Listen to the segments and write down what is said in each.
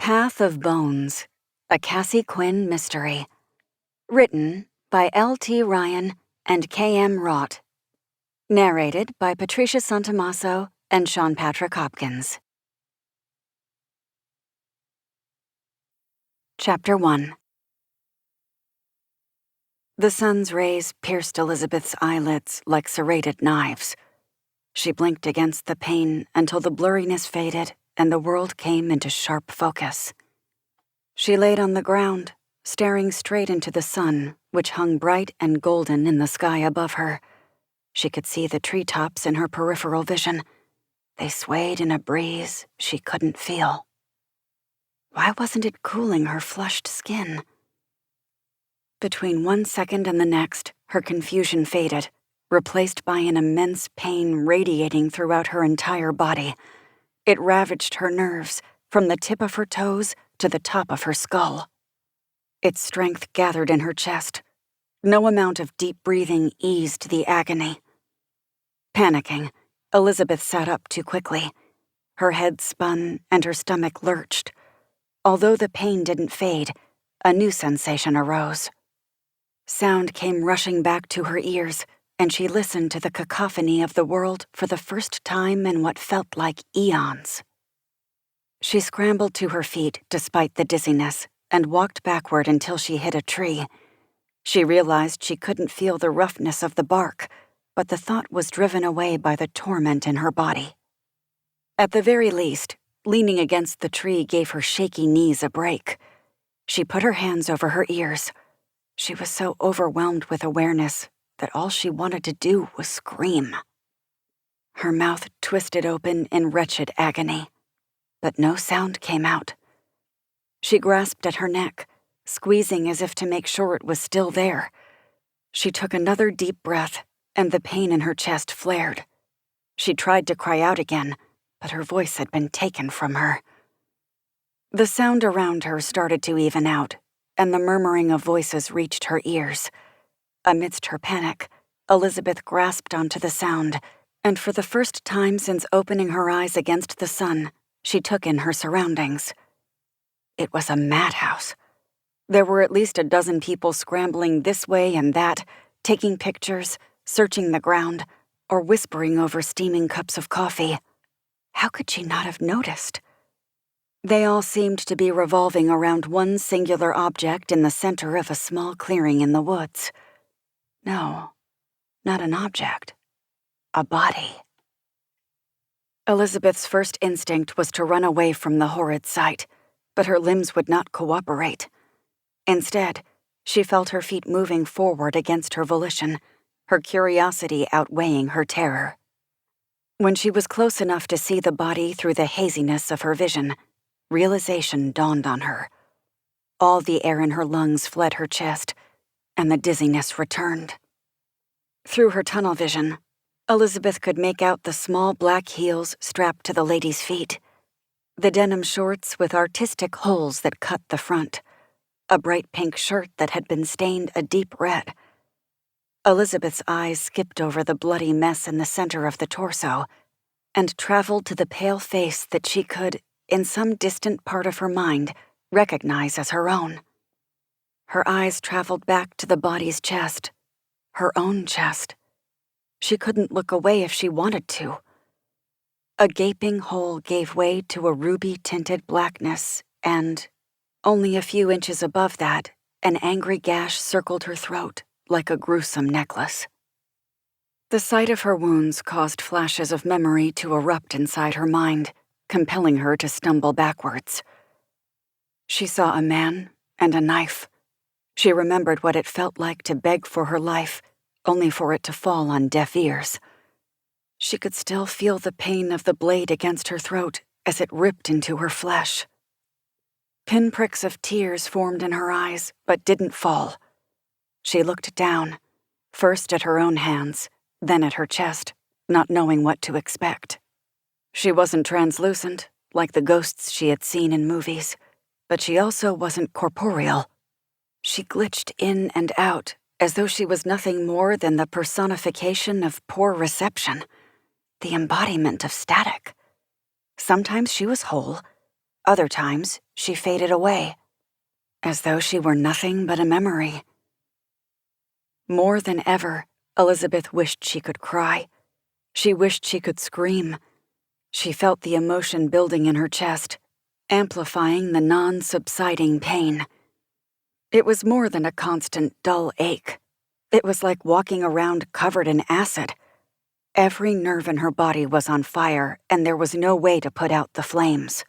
Path of Bones, a Cassie Quinn mystery. Written by L.T. Ryan and K.M. Rott. Narrated by Patricia Santamasso and Sean Patrick Hopkins. Chapter 1. The sun's rays pierced Elizabeth's eyelids like serrated knives. She blinked against the pain until the blurriness faded and the world came into sharp focus. She laid on the ground, staring straight into the sun, which hung bright and golden in the sky above her. She could see the treetops in her peripheral vision. They swayed in a breeze she couldn't feel. Why wasn't it cooling her flushed skin? Between 1 second and the next, her confusion faded, replaced by an immense pain radiating throughout her entire body. It ravaged her nerves, from the tip of her toes to the top of her skull. Its strength gathered in her chest. No amount of deep breathing eased the agony. Panicking, Elizabeth sat up too quickly. Her head spun and her stomach lurched. Although the pain didn't fade, a new sensation arose. Sound came rushing back to her ears, and she listened to the cacophony of the world for the first time in what felt like eons. She scrambled to her feet despite the dizziness and walked backward until she hit a tree. She realized she couldn't feel the roughness of the bark, but the thought was driven away by the torment in her body. At the very least, leaning against the tree gave her shaky knees a break. She put her hands over her ears. She was so overwhelmed with awareness that all she wanted to do was scream. Her mouth twisted open in wretched agony, but no sound came out. She grasped at her neck, squeezing as if to make sure it was still there. She took another deep breath, and the pain in her chest flared. She tried to cry out again, but her voice had been taken from her. The sound around her started to even out, and the murmuring of voices reached her ears. Amidst her panic, Elizabeth grasped onto the sound, and for the first time since opening her eyes against the sun, she took in her surroundings. It was a madhouse. There were at least a dozen people scrambling this way and that, taking pictures, searching the ground, or whispering over steaming cups of coffee. How could she not have noticed? They all seemed to be revolving around one singular object in the center of a small clearing in the woods. No, not an object. A body. Elizabeth's first instinct was to run away from the horrid sight, but her limbs would not cooperate. Instead, she felt her feet moving forward against her volition, her curiosity outweighing her terror. When she was close enough to see the body through the haziness of her vision, realization dawned on her. All the air in her lungs fled her chest, and the dizziness returned. Through her tunnel vision, Elizabeth could make out the small black heels strapped to the lady's feet, the denim shorts with artistic holes that cut the front, a bright pink shirt that had been stained a deep red. Elizabeth's eyes skipped over the bloody mess in the center of the torso and traveled to the pale face that she could, in some distant part of her mind, recognize as her own. Her eyes traveled back to the body's chest, her own chest. She couldn't look away if she wanted to. A gaping hole gave way to a ruby-tinted blackness, and, only a few inches above that, an angry gash circled her throat like a gruesome necklace. The sight of her wounds caused flashes of memory to erupt inside her mind, compelling her to stumble backwards. She saw a man and a knife. She remembered what it felt like to beg for her life, only for it to fall on deaf ears. She could still feel the pain of the blade against her throat as it ripped into her flesh. Pinpricks of tears formed in her eyes, but didn't fall. She looked down, first at her own hands, then at her chest, not knowing what to expect. She wasn't translucent, like the ghosts she had seen in movies, but she also wasn't corporeal. She glitched in and out, as though she was nothing more than the personification of poor reception, the embodiment of static. Sometimes she was whole, other times, she faded away, as though she were nothing but a memory. More than ever, Elizabeth wished she could cry. She wished she could scream. She felt the emotion building in her chest, amplifying the non-subsiding pain. It was more than a constant, dull ache. It was like walking around covered in acid. Every nerve in her body was on fire, and there was no way to put out the flames.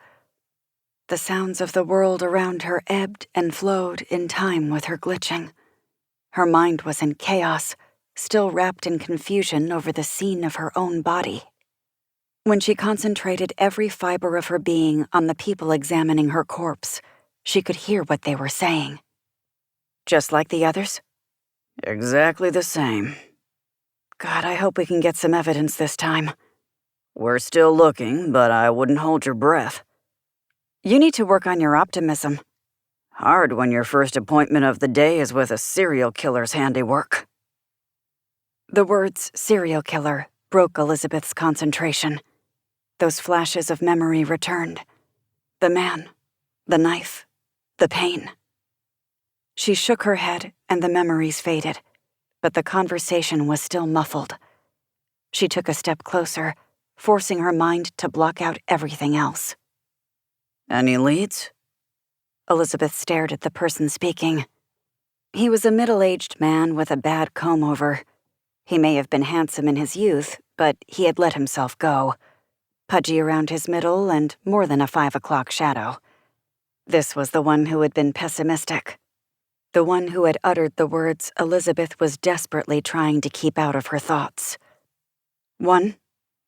The sounds of the world around her ebbed and flowed in time with her glitching. Her mind was in chaos, still wrapped in confusion over the scene of her own body. When she concentrated every fiber of her being on the people examining her corpse, she could hear what they were saying. Just like the others? Exactly the same. God, I hope we can get some evidence this time. We're still looking, but I wouldn't hold your breath. You need to work on your optimism. Hard when your first appointment of the day is with a serial killer's handiwork. The words serial killer broke Elizabeth's concentration. Those flashes of memory returned. The man, the knife, the pain. She shook her head and the memories faded, but the conversation was still muffled. She took a step closer, forcing her mind to block out everything else. Any leads? Elizabeth stared at the person speaking. He was a middle-aged man with a bad comb-over. He may have been handsome in his youth, but he had let himself go. Pudgy around his middle and more than a 5 o'clock shadow. This was the one who had been pessimistic. The one who had uttered the words Elizabeth was desperately trying to keep out of her thoughts. 1,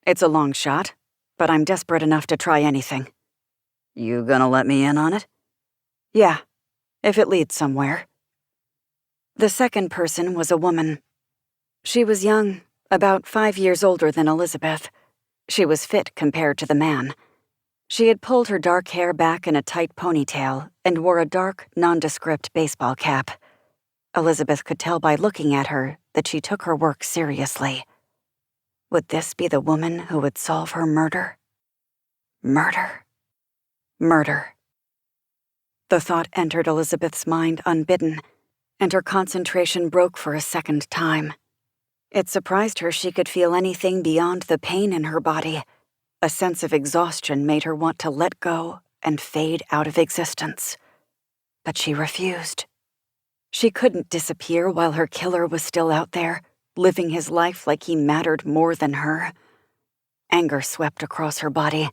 it's a long shot, but I'm desperate enough to try anything. You gonna let me in on it? Yeah, if it leads somewhere. The second person was a woman. She was young, about 5 years older than Elizabeth. She was fit compared to the man. She had pulled her dark hair back in a tight ponytail and wore a dark, nondescript baseball cap. Elizabeth could tell by looking at her that she took her work seriously. Would this be the woman who would solve her murder? Murder. Murder. The thought entered Elizabeth's mind unbidden, and her concentration broke for a second time. It surprised her she could feel anything beyond the pain in her body. A sense of exhaustion made her want to let go and fade out of existence. But she refused. She couldn't disappear while her killer was still out there, living his life like he mattered more than her. Anger swept across her body,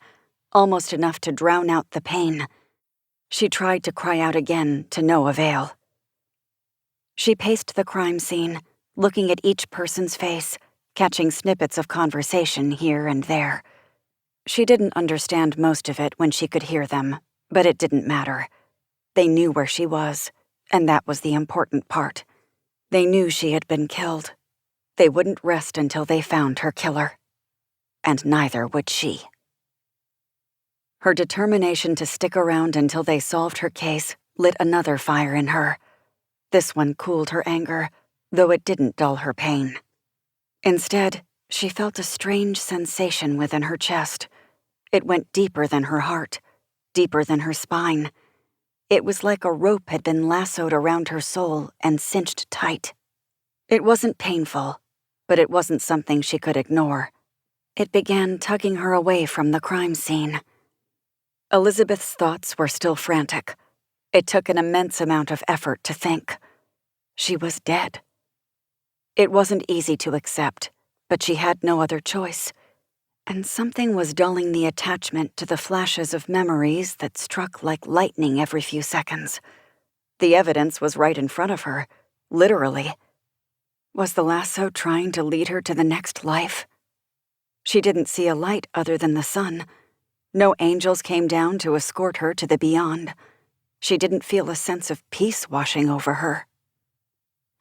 almost enough to drown out the pain. She tried to cry out again, to no avail. She paced the crime scene, looking at each person's face, catching snippets of conversation here and there. She didn't understand most of it when she could hear them, but it didn't matter. They knew where she was, and that was the important part. They knew she had been killed. They wouldn't rest until they found her killer. And neither would she. Her determination to stick around until they solved her case lit another fire in her. This one cooled her anger, though it didn't dull her pain. Instead, she felt a strange sensation within her chest. It went deeper than her heart, deeper than her spine. It was like a rope had been lassoed around her soul and cinched tight. It wasn't painful, but it wasn't something she could ignore. It began tugging her away from the crime scene. Elizabeth's thoughts were still frantic. It took an immense amount of effort to think. She was dead. It wasn't easy to accept, but she had no other choice. And something was dulling the attachment to the flashes of memories that struck like lightning every few seconds. The evidence was right in front of her, literally. Was the lasso trying to lead her to the next life? She didn't see a light other than the sun. No angels came down to escort her to the beyond. She didn't feel a sense of peace washing over her.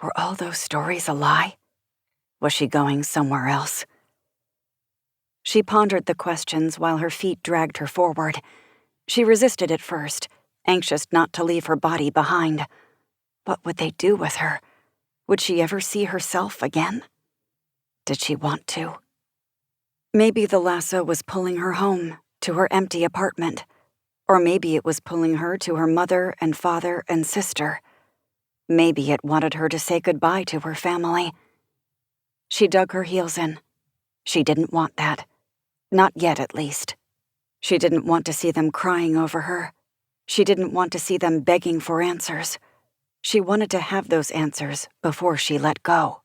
Were all those stories a lie? Was she going somewhere else? She pondered the questions while her feet dragged her forward. She resisted at first, anxious not to leave her body behind. What would they do with her? Would she ever see herself again? Did she want to? Maybe the lasso was pulling her home, to her empty apartment. Or maybe it was pulling her to her mother and father and sister. Maybe it wanted her to say goodbye to her family. She dug her heels in. She didn't want that. Not yet, at least. She didn't want to see them crying over her. She didn't want to see them begging for answers. She wanted to have those answers before she let go.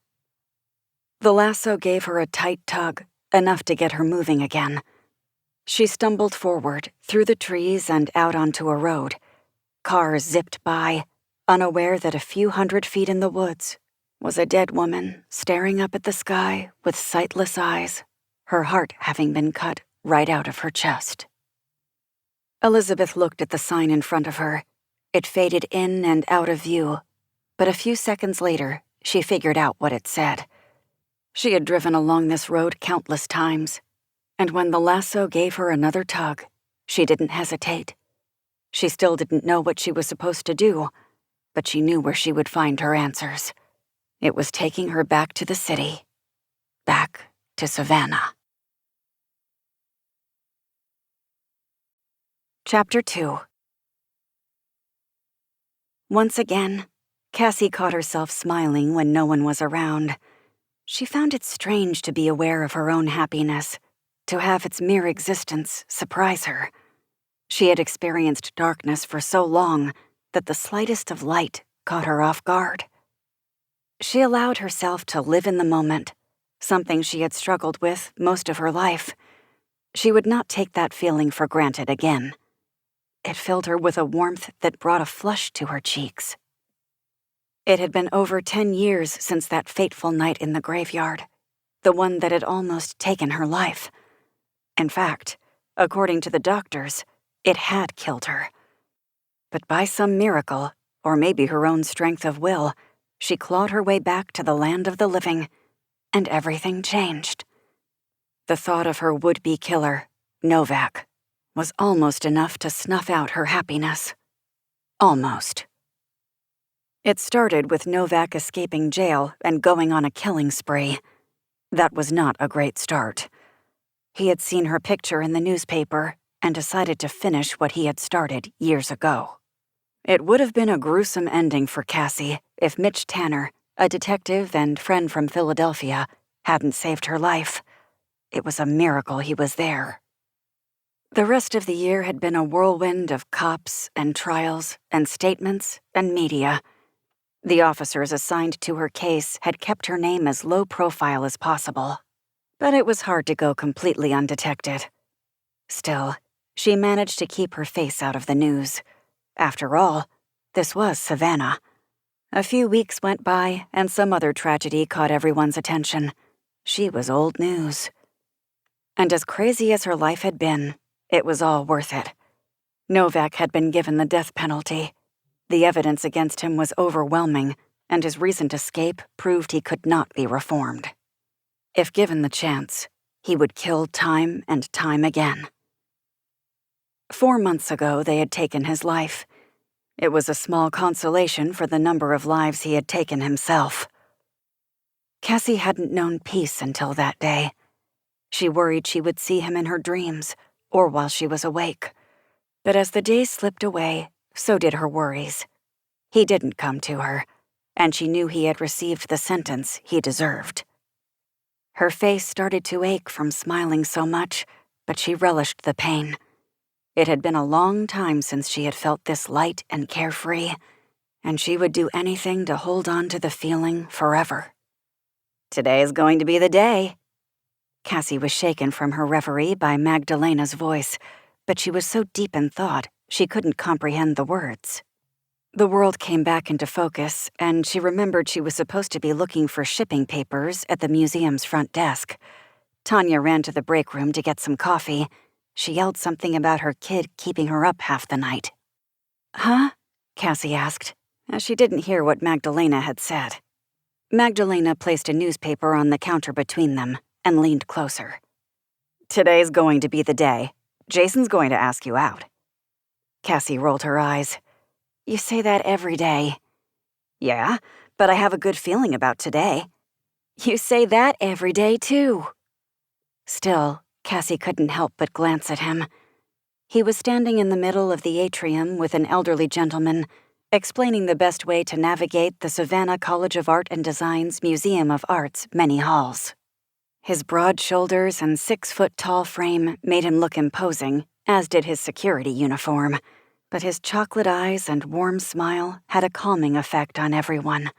The lasso gave her a tight tug, enough to get her moving again. She stumbled forward, through the trees and out onto a road. Cars zipped by, unaware that a few 100 feet in the woods was a dead woman staring up at the sky with sightless eyes, her heart having been cut right out of her chest. Elizabeth looked at the sign in front of her. It faded in and out of view, but a few seconds later, she figured out what it said. She had driven along this road countless times, and when the lasso gave her another tug, she didn't hesitate. She still didn't know what she was supposed to do, but she knew where she would find her answers. It was taking her back to the city, back to Savannah. Chapter 2. Once again, Cassie caught herself smiling when no one was around. She found it strange to be aware of her own happiness, to have its mere existence surprise her. She had experienced darkness for so long that the slightest of light caught her off guard. She allowed herself to live in the moment, something she had struggled with most of her life. She would not take that feeling for granted again. It filled her with a warmth that brought a flush to her cheeks. It had been over 10 years since that fateful night in the graveyard, the one that had almost taken her life. In fact, according to the doctors, it had killed her. But by some miracle, or maybe her own strength of will, she clawed her way back to the land of the living, and everything changed. The thought of her would-be killer, Novak, was almost enough to snuff out her happiness. Almost. It started with Novak escaping jail and going on a killing spree. That was not a great start. He had seen her picture in the newspaper and decided to finish what he had started years ago. It would have been a gruesome ending for Cassie if Mitch Tanner, a detective and friend from Philadelphia, hadn't saved her life. It was a miracle he was there. The rest of the year had been a whirlwind of cops and trials and statements and media. The officers assigned to her case had kept her name as low profile as possible, but it was hard to go completely undetected. Still, she managed to keep her face out of the news. After all, this was Savannah. A few weeks went by and some other tragedy caught everyone's attention. She was old news. And as crazy as her life had been, it was all worth it. Novak had been given the death penalty. The evidence against him was overwhelming, and his recent escape proved he could not be reformed. If given the chance, he would kill time and time again. 4 months ago, they had taken his life. It was a small consolation for the number of lives he had taken himself. Cassie hadn't known peace until that day. She worried she would see him in her dreams, or while she was awake. But as the days slipped away, so did her worries. He didn't come to her, and she knew he had received the sentence he deserved. Her face started to ache from smiling so much, but she relished the pain. It had been a long time since she had felt this light and carefree, and she would do anything to hold on to the feeling forever. Today is going to be the day. Cassie was shaken from her reverie by Magdalena's voice, but she was so deep in thought she couldn't comprehend the words. The world came back into focus, and she remembered she was supposed to be looking for shipping papers at the museum's front desk. Tanya ran to the break room to get some coffee. She yelled something about her kid keeping her up half the night. "Huh?" Cassie asked, as she didn't hear what Magdalena had said. Magdalena placed a newspaper on the counter between them and leaned closer. "Today's going to be the day. Jason's going to ask you out." Cassie rolled her eyes. "You say that every day." "Yeah, but I have a good feeling about today." "You say that every day, too." Still, Cassie couldn't help but glance at him. He was standing in the middle of the atrium with an elderly gentleman, explaining the best way to navigate the Savannah College of Art and Design's Museum of Art's many halls. His broad shoulders and 6-foot-tall frame made him look imposing, as did his security uniform, but his chocolate eyes and warm smile had a calming effect on everyone.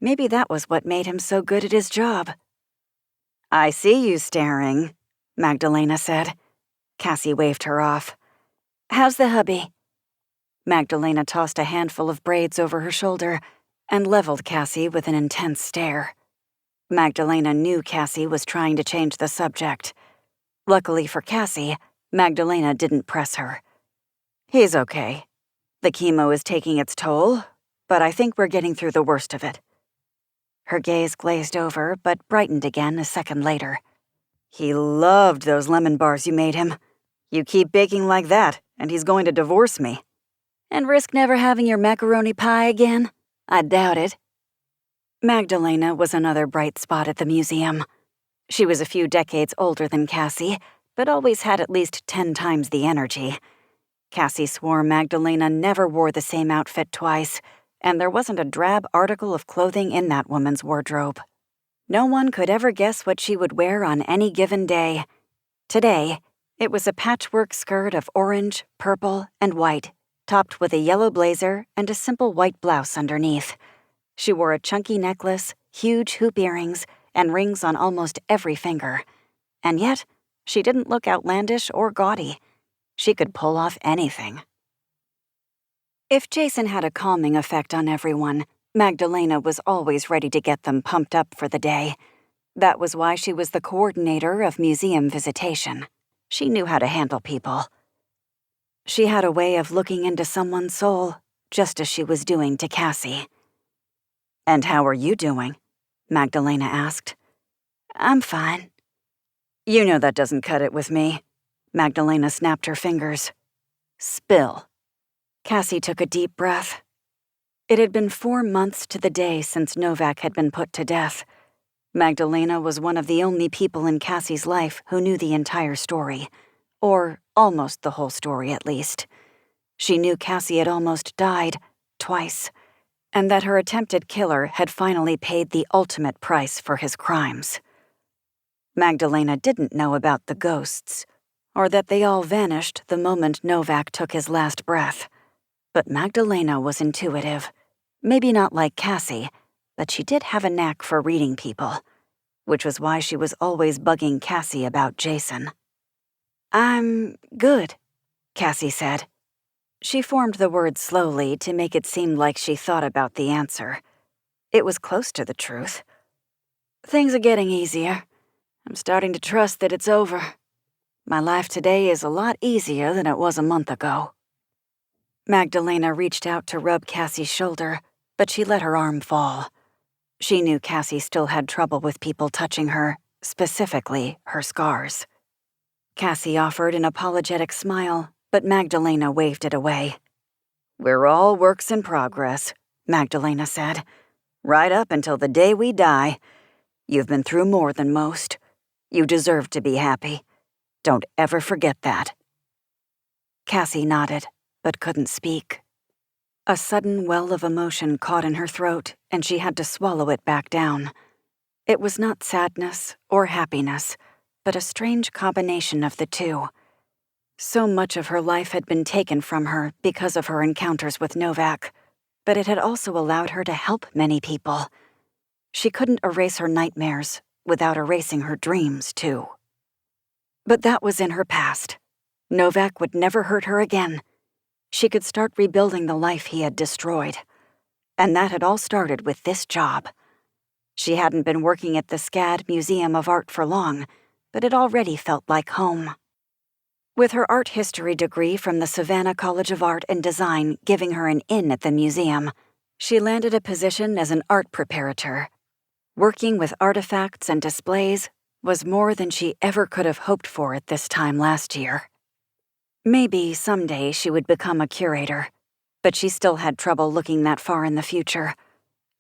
Maybe that was what made him so good at his job. "I see you staring," Magdalena said. Cassie waved her off. "How's the hubby?" Magdalena tossed a handful of braids over her shoulder and leveled Cassie with an intense stare. Magdalena knew Cassie was trying to change the subject. Luckily for Cassie, Magdalena didn't press her. "He's okay. The chemo is taking its toll, but I think we're getting through the worst of it." Her gaze glazed over, but brightened again a second later. "He loved those lemon bars you made him. You keep baking like that, and he's going to divorce me." "And risk never having your macaroni pie again? I doubt it." Magdalena was another bright spot at the museum. She was a few decades older than Cassie, but always had at least 10 times the energy. Cassie swore Magdalena never wore the same outfit twice, and there wasn't a drab article of clothing in that woman's wardrobe. No one could ever guess what she would wear on any given day. Today, it was a patchwork skirt of orange, purple, and white, topped with a yellow blazer and a simple white blouse underneath. She wore a chunky necklace, huge hoop earrings, and rings on almost every finger. And yet, she didn't look outlandish or gaudy. She could pull off anything. If Jason had a calming effect on everyone, Magdalena was always ready to get them pumped up for the day. That was why she was the coordinator of museum visitation. She knew how to handle people. She had a way of looking into someone's soul, just as she was doing to Cassie. "And how are you doing?" Magdalena asked. "I'm fine." "You know that doesn't cut it with me." Magdalena snapped her fingers. "Spill." Cassie took a deep breath. It had been 4 months to the day since Novak had been put to death. Magdalena was one of the only people in Cassie's life who knew the entire story, or almost the whole story at least. She knew Cassie had almost died, twice, and that her attempted killer had finally paid the ultimate price for his crimes. Magdalena didn't know about the ghosts, or that they all vanished the moment Novak took his last breath. But Magdalena was intuitive. Maybe not like Cassie, but she did have a knack for reading people, which was why she was always bugging Cassie about Jason. "I'm good," Cassie said. She formed the words slowly to make it seem like she thought about the answer. It was close to the truth. "Things are getting easier. I'm starting to trust that it's over. My life today is a lot easier than it was a month ago." Magdalena reached out to rub Cassie's shoulder, but she let her arm fall. She knew Cassie still had trouble with people touching her, specifically her scars. Cassie offered an apologetic smile, but Magdalena waved it away. "We're all works in progress," Magdalena said. "Right up until the day we die. You've been through more than most. You deserve to be happy. Don't ever forget that." Cassie nodded, but couldn't speak. A sudden well of emotion caught in her throat, and she had to swallow it back down. It was not sadness or happiness, but a strange combination of the two. So much of her life had been taken from her because of her encounters with Novak, but it had also allowed her to help many people. She couldn't erase her nightmares without erasing her dreams, too. But that was in her past. Novak would never hurt her again. She could start rebuilding the life he had destroyed. And that had all started with this job. She hadn't been working at the SCAD Museum of Art for long, but it already felt like home. With her art history degree from the Savannah College of Art and Design giving her an in at the museum, she landed a position as an art preparator. Working with artifacts and displays was more than she ever could have hoped for at this time last year. Maybe someday she would become a curator, but she still had trouble looking that far in the future.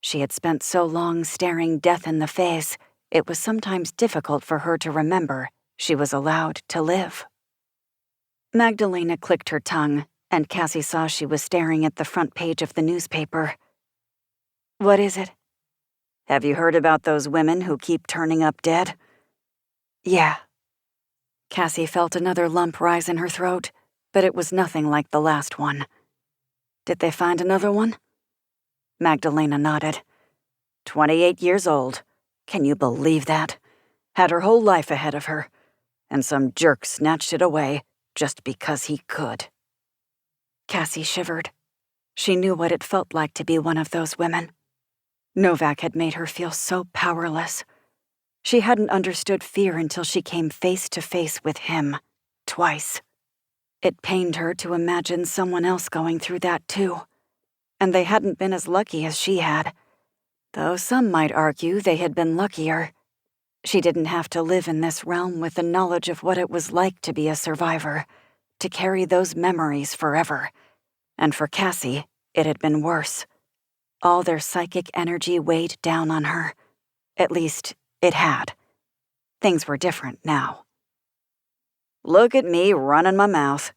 She had spent so long staring death in the face, it was sometimes difficult for her to remember she was allowed to live. Magdalena clicked her tongue, and Cassie saw she was staring at the front page of the newspaper. "What is it?" "Have you heard about those women who keep turning up dead?" "Yeah." Cassie felt another lump rise in her throat, but it was nothing like the last one. "Did they find another one?" Magdalena nodded. 28 years old. Can you believe that? Had her whole life ahead of her. And some jerk snatched it away just because he could. Cassie shivered. She knew what it felt like to be one of those women. Novak had made her feel so powerless. She hadn't understood fear until she came face to face with him, twice. It pained her to imagine someone else going through that too. And they hadn't been as lucky as she had. Though some might argue they had been luckier. She didn't have to live in this realm with the knowledge of what it was like to be a survivor, to carry those memories forever. And for Cassie, it had been worse. All their psychic energy weighed down on her. At least, it had. Things were different now. "Look at me running my mouth,"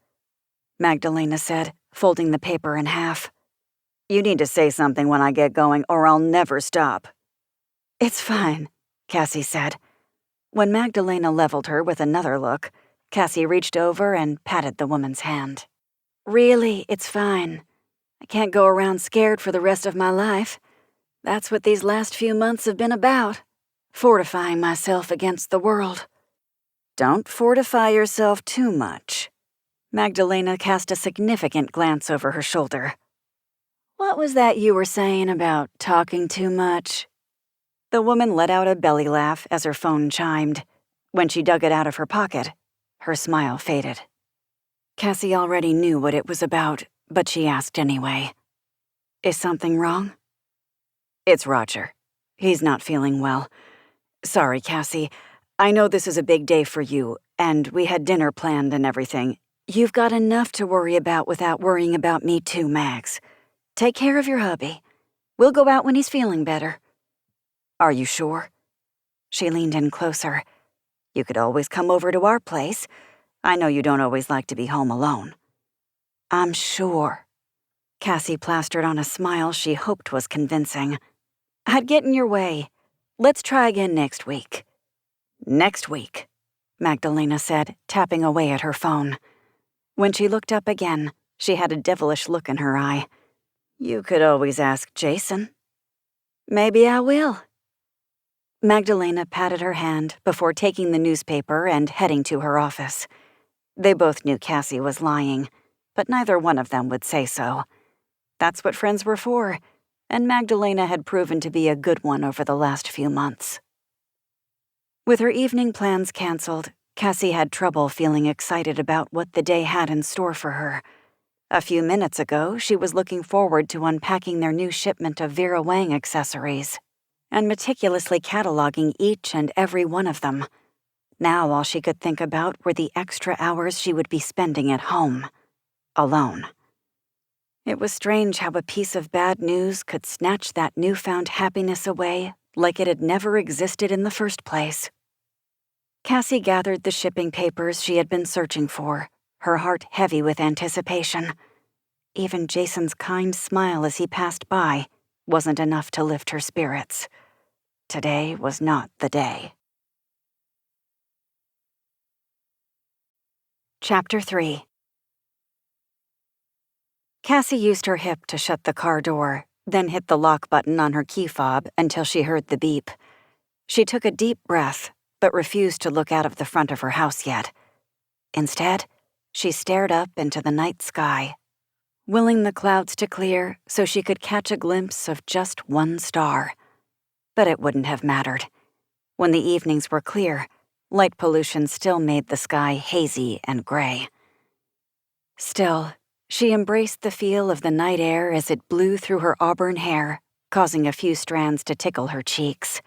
Magdalena said, folding the paper in half. "You need to say something when I get going, or I'll never stop." "It's fine," Cassie said. When Magdalena leveled her with another look, Cassie reached over and patted the woman's hand. "Really, it's fine. I can't go around scared for the rest of my life. That's what these last few months have been about, fortifying myself against the world." "Don't fortify yourself too much." Magdalena cast a significant glance over her shoulder. "What was that you were saying about talking too much?" The woman let out a belly laugh as her phone chimed. When she dug it out of her pocket, her smile faded. Cassie already knew what it was about, but she asked anyway. "Is something wrong?" "It's Roger. He's not feeling well. Sorry, Cassie. I know this is a big day for you, and we had dinner planned and everything." "You've got enough to worry about without worrying about me too, Mags. Take care of your hubby. We'll go out when he's feeling better." "Are you sure?" She leaned in closer. "You could always come over to our place. I know you don't always like to be home alone." "I'm sure." Cassie plastered on a smile she hoped was convincing. "I'd get in your way. Let's try again next week." "Next week," Magdalena said, tapping away at her phone. When she looked up again, she had a devilish look in her eye. "You could always ask Jason." "Maybe I will." Magdalena patted her hand before taking the newspaper and heading to her office. They both knew Cassie was lying, but neither one of them would say so. That's what friends were for, and Magdalena had proven to be a good one over the last few months. With her evening plans canceled, Cassie had trouble feeling excited about what the day had in store for her. A few minutes ago, she was looking forward to unpacking their new shipment of Vera Wang accessories and meticulously cataloging each and every one of them. Now all she could think about were the extra hours she would be spending at home, alone. It was strange how a piece of bad news could snatch that newfound happiness away like it had never existed in the first place. Cassie gathered the shipping papers she had been searching for, her heart heavy with anticipation. Even Jason's kind smile as he passed by wasn't enough to lift her spirits. Today was not the day. Chapter 3. Cassie used her hip to shut the car door, then hit the lock button on her key fob until she heard the beep. She took a deep breath, but refused to look out of the front of her house yet. Instead, she stared up into the night sky, willing the clouds to clear so she could catch a glimpse of just one star. But it wouldn't have mattered. When the evenings were clear, light pollution still made the sky hazy and gray. Still, she embraced the feel of the night air as it blew through her auburn hair, causing a few strands to tickle her cheeks.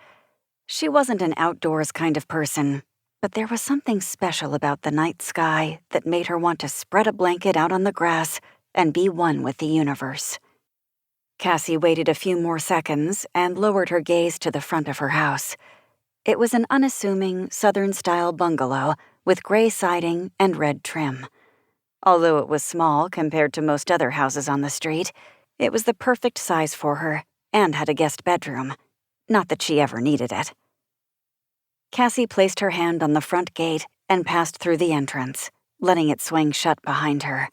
She wasn't an outdoors kind of person, but there was something special about the night sky that made her want to spread a blanket out on the grass and be one with the universe. Cassie waited a few more seconds and lowered her gaze to the front of her house. It was an unassuming, Southern-style bungalow with gray siding and red trim. Although it was small compared to most other houses on the street, it was the perfect size for her and had a guest bedroom. Not that she ever needed it. Cassie placed her hand on the front gate and passed through the entrance, letting it swing shut behind her.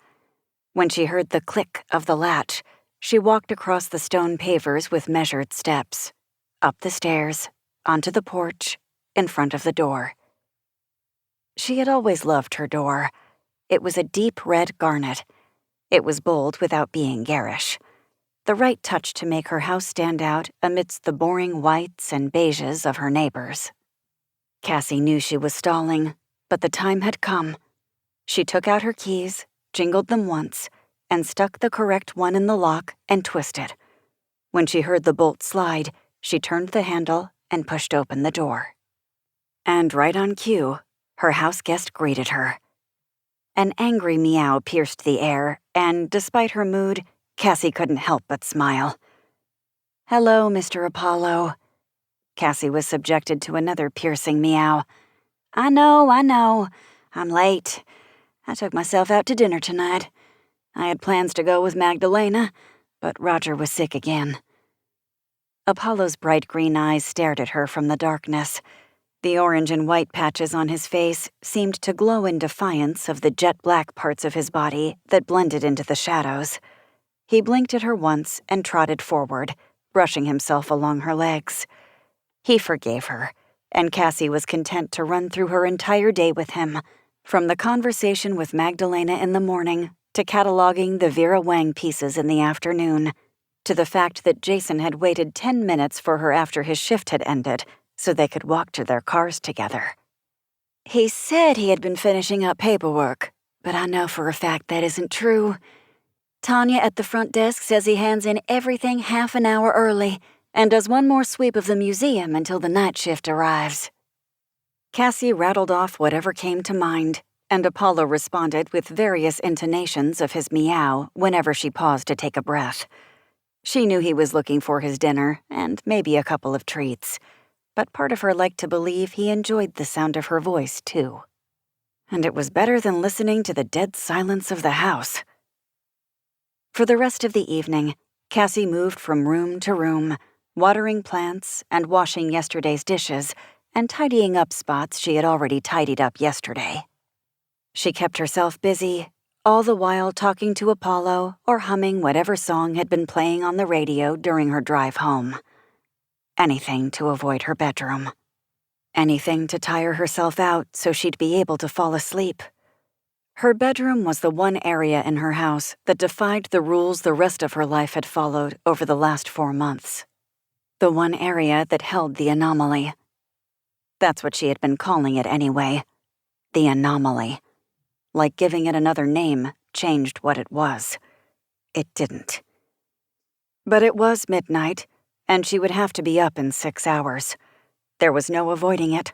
When she heard the click of the latch, she walked across the stone pavers with measured steps, up the stairs, onto the porch, in front of the door. She had always loved her door. It was a deep red garnet. It was bold without being garish. The right touch to make her house stand out amidst the boring whites and beiges of her neighbors. Cassie knew she was stalling, but the time had come. She took out her keys, jingled them once, and stuck the correct one in the lock and twisted. When she heard the bolt slide, she turned the handle and pushed open the door. And right on cue, her house guest greeted her. An angry meow pierced the air, and despite her mood, Cassie couldn't help but smile. "Hello, Mr. Apollo." Cassie was subjected to another piercing meow. I know. I'm late. I took myself out to dinner tonight. I had plans to go with Magdalena, but Roger was sick again." Apollo's bright green eyes stared at her from the darkness. The orange and white patches on his face seemed to glow in defiance of the jet-black parts of his body that blended into the shadows. He blinked at her once and trotted forward, brushing himself along her legs. He forgave her, and Cassie was content to run through her entire day with him, from the conversation with Magdalena in the morning to cataloging the Vera Wang pieces in the afternoon, to the fact that Jason had waited 10 minutes for her after his shift had ended so they could walk to their cars together. "He said he had been finishing up paperwork, but I know for a fact that isn't true. Tanya at the front desk says he hands in everything half an hour early and does one more sweep of the museum until the night shift arrives." Cassie rattled off whatever came to mind, and Apollo responded with various intonations of his meow whenever she paused to take a breath. She knew he was looking for his dinner and maybe a couple of treats, but part of her liked to believe he enjoyed the sound of her voice, too. And it was better than listening to the dead silence of the house. For the rest of the evening, Cassie moved from room to room, watering plants and washing yesterday's dishes and tidying up spots she had already tidied up yesterday. She kept herself busy, all the while talking to Apollo or humming whatever song had been playing on the radio during her drive home. Anything to avoid her bedroom. Anything to tire herself out so she'd be able to fall asleep. Her bedroom was the one area in her house that defied the rules the rest of her life had followed over the last 4 months. The one area that held the anomaly. That's what she had been calling it anyway. The anomaly. Like giving it another name changed what it was. It didn't. But it was midnight, and she would have to be up in 6 hours. There was no avoiding it.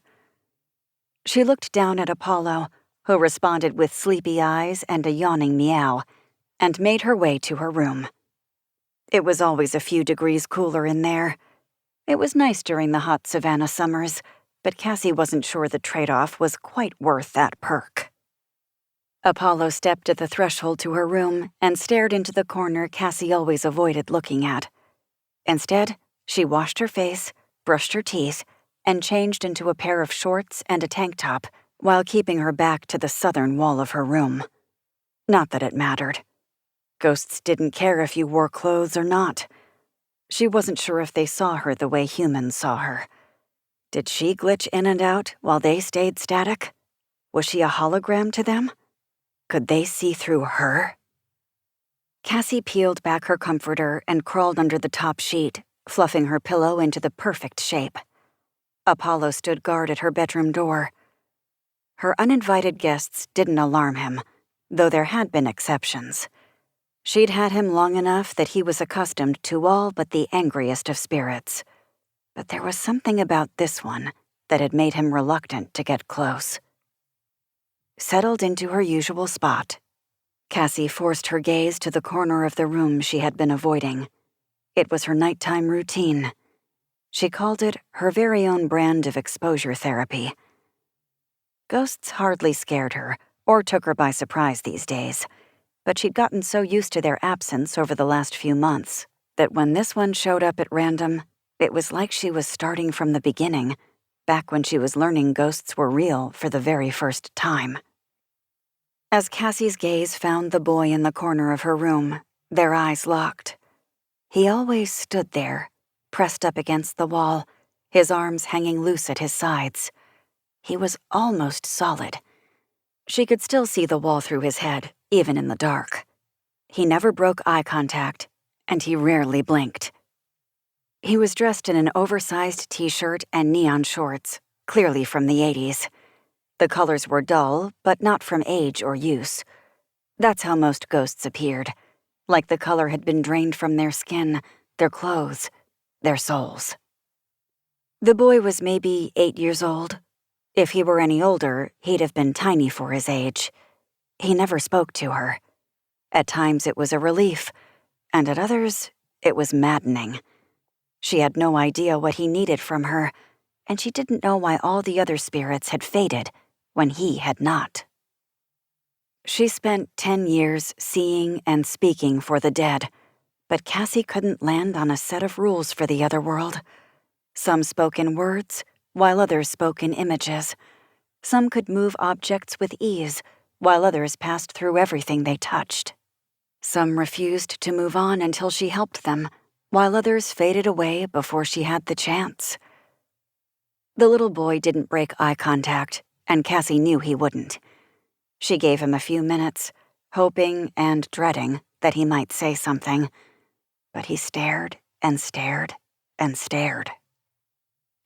She looked down at Apollo, who responded with sleepy eyes and a yawning meow, and made her way to her room. It was always a few degrees cooler in there. It was nice during the hot Savannah summers, but Cassie wasn't sure the trade-off was quite worth that perk. Apollo stepped at the threshold to her room and stared into the corner Cassie always avoided looking at. Instead, she washed her face, brushed her teeth, and changed into a pair of shorts and a tank top while keeping her back to the southern wall of her room. Not that it mattered. Ghosts didn't care if you wore clothes or not. She wasn't sure if they saw her the way humans saw her. Did she glitch in and out while they stayed static? Was she a hologram to them? Could they see through her? Cassie peeled back her comforter and crawled under the top sheet, fluffing her pillow into the perfect shape. Apollo stood guard at her bedroom door. Her uninvited guests didn't alarm him, though there had been exceptions. She'd had him long enough that he was accustomed to all but the angriest of spirits. But there was something about this one that had made him reluctant to get close. Settled into her usual spot, Cassie forced her gaze to the corner of the room she had been avoiding. It was her nighttime routine. She called it her very own brand of exposure therapy. Ghosts hardly scared her, or took her by surprise these days, but she'd gotten so used to their absence over the last few months that when this one showed up at random, it was like she was starting from the beginning, back when she was learning ghosts were real for the very first time. As Cassie's gaze found the boy in the corner of her room, their eyes locked. He always stood there, pressed up against the wall, his arms hanging loose at his sides. He was almost solid. She could still see the wall through his head, even in the dark. He never broke eye contact, and he rarely blinked. He was dressed in an oversized t-shirt and neon shorts, clearly from the 80s. The colors were dull, but not from age or use. That's how most ghosts appeared, like the color had been drained from their skin, their clothes, their souls. The boy was maybe 8 years old. If he were any older, he'd have been tiny for his age. He never spoke to her. At times it was a relief, and at others, it was maddening. She had no idea what he needed from her, and she didn't know why all the other spirits had faded when he had not. She spent 10 years seeing and speaking for the dead, but Cassie couldn't land on a set of rules for the other world. Some spoke in words, while others spoke in images. Some could move objects with ease, while others passed through everything they touched. Some refused to move on until she helped them, while others faded away before she had the chance. The little boy didn't break eye contact, and Cassie knew he wouldn't. She gave him a few minutes, hoping and dreading that he might say something, but he stared and stared and stared.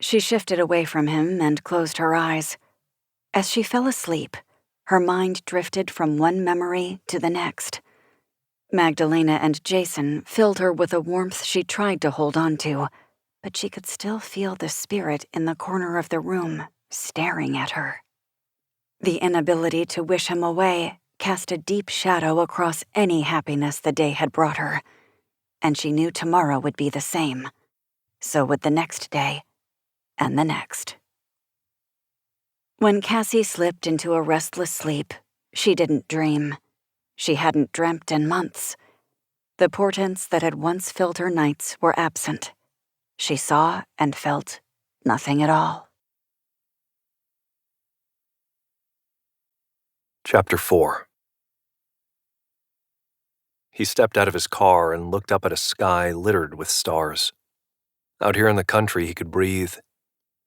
She shifted away from him and closed her eyes. As she fell asleep, her mind drifted from one memory to the next. Magdalena and Jason filled her with a warmth she tried to hold on to, but she could still feel the spirit in the corner of the room staring at her. The inability to wish him away cast a deep shadow across any happiness the day had brought her, and she knew tomorrow would be the same. So would the next day, and the next. When Cassie slipped into a restless sleep, she didn't dream. She hadn't dreamt in months. The portents that had once filled her nights were absent. She saw and felt nothing at all. Chapter 4. He stepped out of his car and looked up at a sky littered with stars. Out here in the country, he could breathe.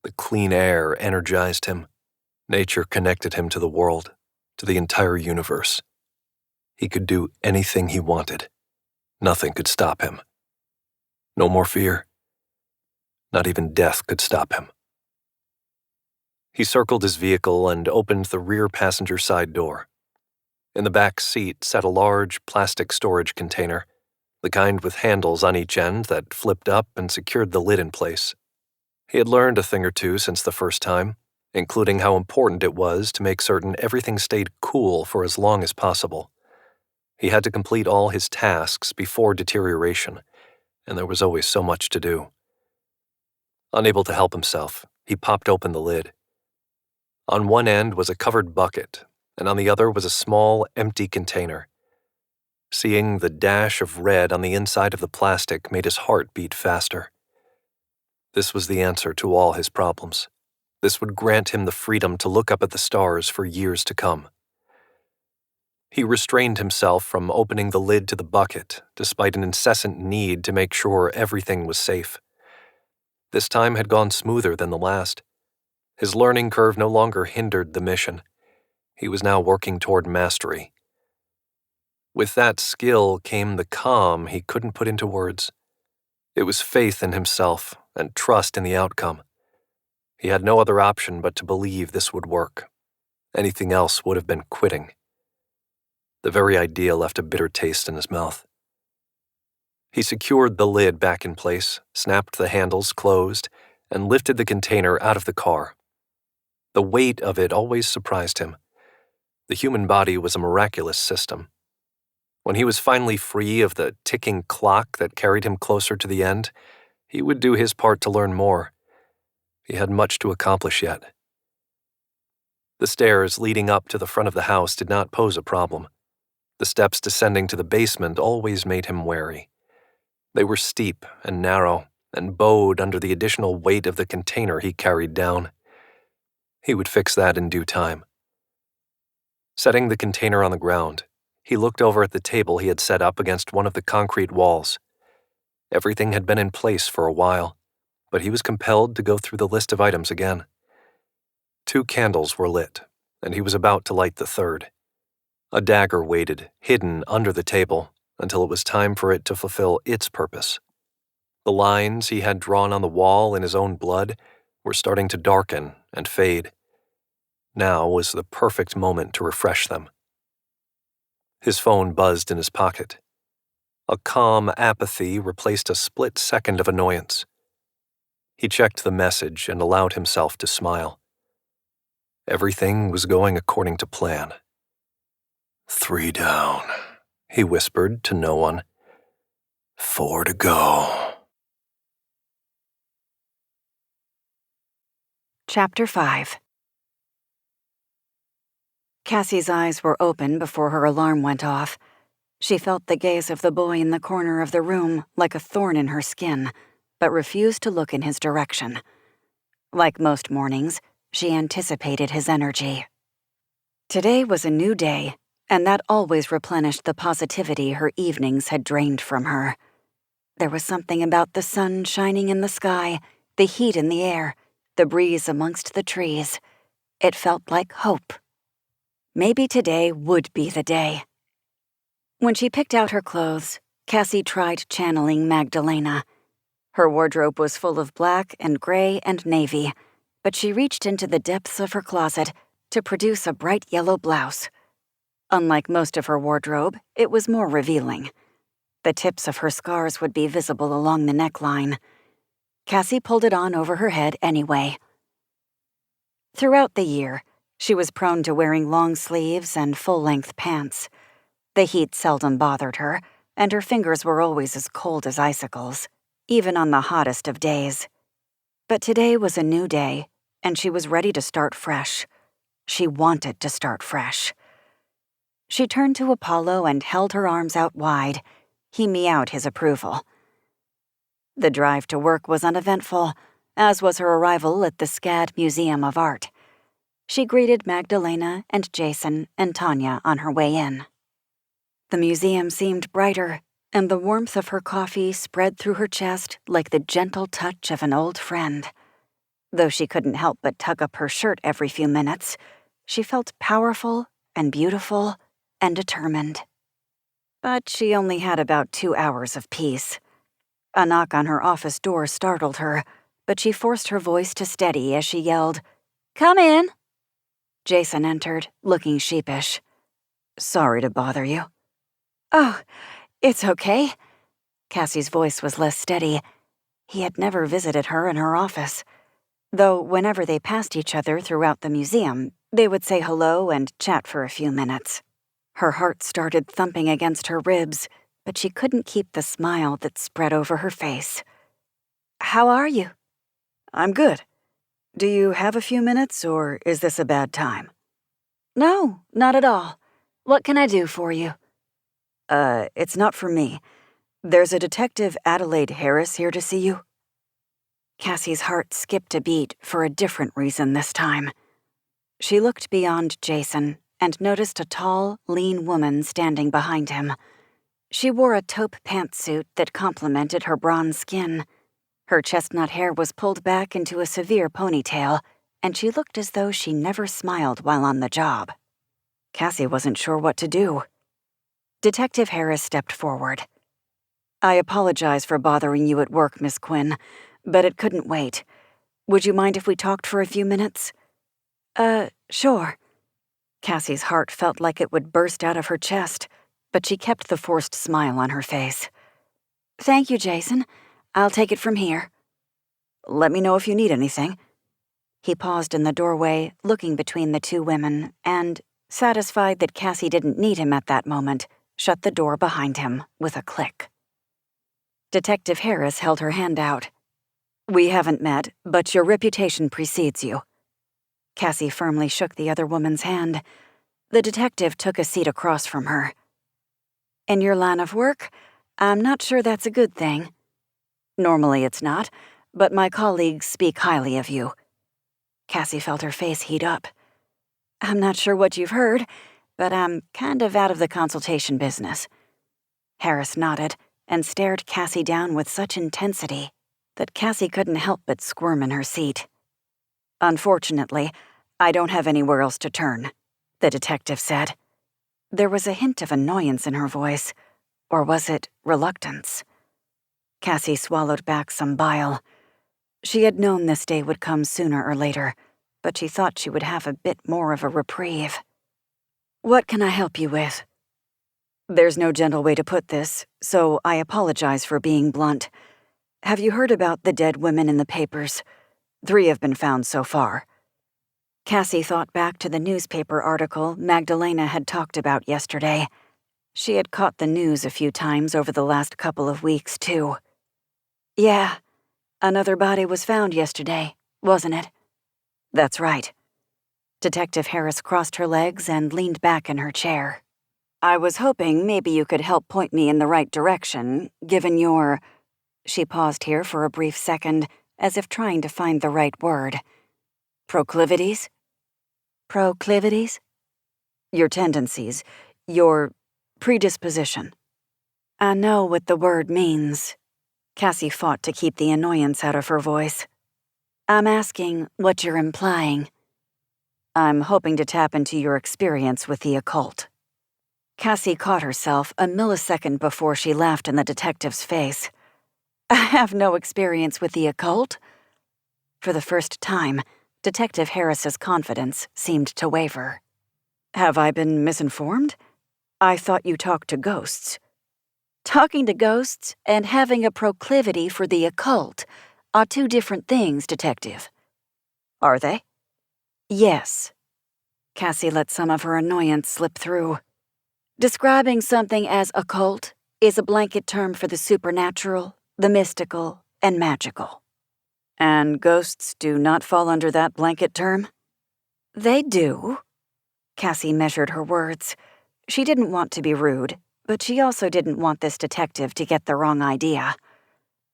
The clean air energized him. Nature connected him to the world, to the entire universe. He could do anything he wanted. Nothing could stop him. No more fear. Not even death could stop him. He circled his vehicle and opened the rear passenger side door. In the back seat sat a large plastic storage container, the kind with handles on each end that flipped up and secured the lid in place. He had learned a thing or two since the first time, including how important it was to make certain everything stayed cool for as long as possible. He had to complete all his tasks before deterioration, and there was always so much to do. Unable to help himself, he popped open the lid. On one end was a covered bucket, and on the other was a small, empty container. Seeing the dash of red on the inside of the plastic made his heart beat faster. This was the answer to all his problems. This would grant him the freedom to look up at the stars for years to come. He restrained himself from opening the lid to the bucket, despite an incessant need to make sure everything was safe. This time had gone smoother than the last. His learning curve no longer hindered the mission. He was now working toward mastery. With that skill came the calm he couldn't put into words. It was faith in himself and trust in the outcome. He had no other option but to believe this would work. Anything else would have been quitting. The very idea left a bitter taste in his mouth. He secured the lid back in place, snapped the handles closed, and lifted the container out of the car. The weight of it always surprised him. The human body was a miraculous system. When he was finally free of the ticking clock that carried him closer to the end, he would do his part to learn more. He had much to accomplish yet. The stairs leading up to the front of the house did not pose a problem. The steps descending to the basement always made him wary. They were steep and narrow and bowed under the additional weight of the container he carried down. He would fix that in due time. Setting the container on the ground, he looked over at the table he had set up against one of the concrete walls. Everything had been in place for a while, but he was compelled to go through the list of items again. 2 candles were lit, and he was about to light the third. A dagger waited, hidden under the table, until it was time for it to fulfill its purpose. The lines he had drawn on the wall in his own blood were starting to darken and fade. Now was the perfect moment to refresh them. His phone buzzed in his pocket. A calm apathy replaced a split second of annoyance. He checked the message and allowed himself to smile. Everything was going according to plan. 3 down, he whispered to no one. 4 to go. Chapter 5. Cassie's eyes were open before her alarm went off. She felt the gaze of the boy in the corner of the room like a thorn in her skin, but refused to look in his direction. Like most mornings, she anticipated his energy. Today was a new day, and that always replenished the positivity her evenings had drained from her. There was something about the sun shining in the sky, the heat in the air, the breeze amongst the trees. It felt like hope. Maybe today would be the day. When she picked out her clothes, Cassie tried channeling Magdalena. Her wardrobe was full of black and gray and navy, but she reached into the depths of her closet to produce a bright yellow blouse. Unlike most of her wardrobe, it was more revealing. The tips of her scars would be visible along the neckline. Cassie pulled it on over her head anyway. Throughout the year, she was prone to wearing long sleeves and full-length pants. The heat seldom bothered her, and her fingers were always as cold as icicles, even on the hottest of days. But today was a new day, and she was ready to start fresh. She wanted to start fresh. She turned to Apollo and held her arms out wide. He meowed his approval. The drive to work was uneventful, as was her arrival at the SCAD Museum of Art. She greeted Magdalena and Jason and Tanya on her way in. The museum seemed brighter, and the warmth of her coffee spread through her chest like the gentle touch of an old friend. Though she couldn't help but tug up her shirt every few minutes, she felt powerful and beautiful and determined. But she only had about 2 hours of peace. A knock on her office door startled her, but she forced her voice to steady as she yelled, "Come in!" Jason entered, looking sheepish. "Sorry to bother you." "Oh, it's okay." Cassie's voice was less steady. He had never visited her in her office, though whenever they passed each other throughout the museum, they would say hello and chat for a few minutes. Her heart started thumping against her ribs, but she couldn't keep the smile that spread over her face. "How are you?" "I'm good. Do you have a few minutes, or is this a bad time?" "No, not at all. What can I do for you?" It's not for me. There's a Detective Adelaide Harris here to see you." Cassie's heart skipped a beat for a different reason this time. She looked beyond Jason and noticed a tall, lean woman standing behind him. She wore a taupe pantsuit that complemented her bronze skin. Her chestnut hair was pulled back into a severe ponytail, and she looked as though she never smiled while on the job. Cassie wasn't sure what to do. Detective Harris stepped forward. "I apologize for bothering you at work, Miss Quinn, but it couldn't wait. Would you mind if we talked for a few minutes?" Sure." Cassie's heart felt like it would burst out of her chest, but she kept the forced smile on her face. "Thank you, Jason. I'll take it from here." "Let me know if you need anything." He paused in the doorway, looking between the two women, and, satisfied that Cassie didn't need him at that moment, shut the door behind him with a click. Detective Harris held her hand out. "We haven't met, but your reputation precedes you." Cassie firmly shook the other woman's hand. The detective took a seat across from her. In your line of work, I'm not sure that's a good thing. Normally it's not, but my colleagues speak highly of you. Cassie felt her face heat up. I'm not sure what you've heard, but I'm kind of out of the consultation business. Harris nodded and stared Cassie down with such intensity that Cassie couldn't help but squirm in her seat. Unfortunately, I don't have anywhere else to turn, the detective said. There was a hint of annoyance in her voice, or was it reluctance? Cassie swallowed back some bile. She had known this day would come sooner or later, but she thought she would have a bit more of a reprieve. What can I help you with? There's no gentle way to put this, so I apologize for being blunt. Have you heard about the dead women in the papers? 3 have been found so far. Cassie thought back to the newspaper article Magdalena had talked about yesterday. She had caught the news a few times over the last couple of weeks, too. Yeah, another body was found yesterday, wasn't it? That's right. Detective Harris crossed her legs and leaned back in her chair. I was hoping maybe you could help point me in the right direction, given your... She paused here for a brief second, as if trying to find the right word. Proclivities? Proclivities? Your tendencies, your predisposition. I know what the word means. Cassie fought to keep the annoyance out of her voice. I'm asking what you're implying. I'm hoping to tap into your experience with the occult. Cassie caught herself a millisecond before she laughed in the detective's face. I have no experience with the occult. For the first time, Detective Harris's confidence seemed to waver. Have I been misinformed? I thought you talked to ghosts. Talking to ghosts and having a proclivity for the occult are 2 different things, Detective. Are they? Yes. Cassie let some of her annoyance slip through. Describing something as occult is a blanket term for the supernatural, the mystical, and magical. And ghosts do not fall under that blanket term? They do. Cassie measured her words. She didn't want to be rude, but she also didn't want this detective to get the wrong idea.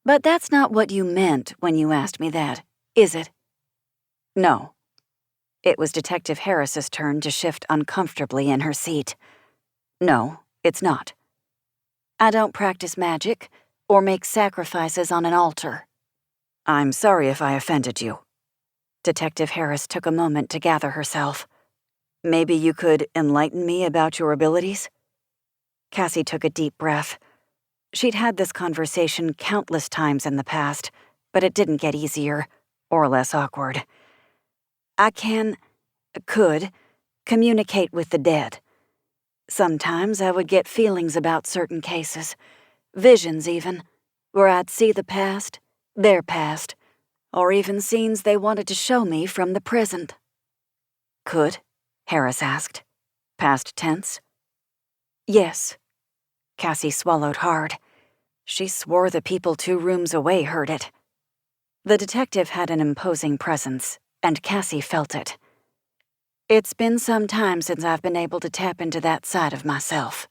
But that's not what you meant when you asked me that, is it? No. It was Detective Harris's turn to shift uncomfortably in her seat. No, it's not. I don't practice magic or make sacrifices on an altar. I'm sorry if I offended you. Detective Harris took a moment to gather herself. Maybe you could enlighten me about your abilities? Cassie took a deep breath. She'd had this conversation countless times in the past, but it didn't get easier or less awkward. I could communicate with the dead. Sometimes I would get feelings about certain cases, visions even, where I'd see the past, their past, or even scenes they wanted to show me from the present. Could? Harris asked. Past tense? Yes. Cassie swallowed hard. She swore the people 2 rooms away heard it. The detective had an imposing presence, and Cassie felt it. It's been some time since I've been able to tap into that side of myself.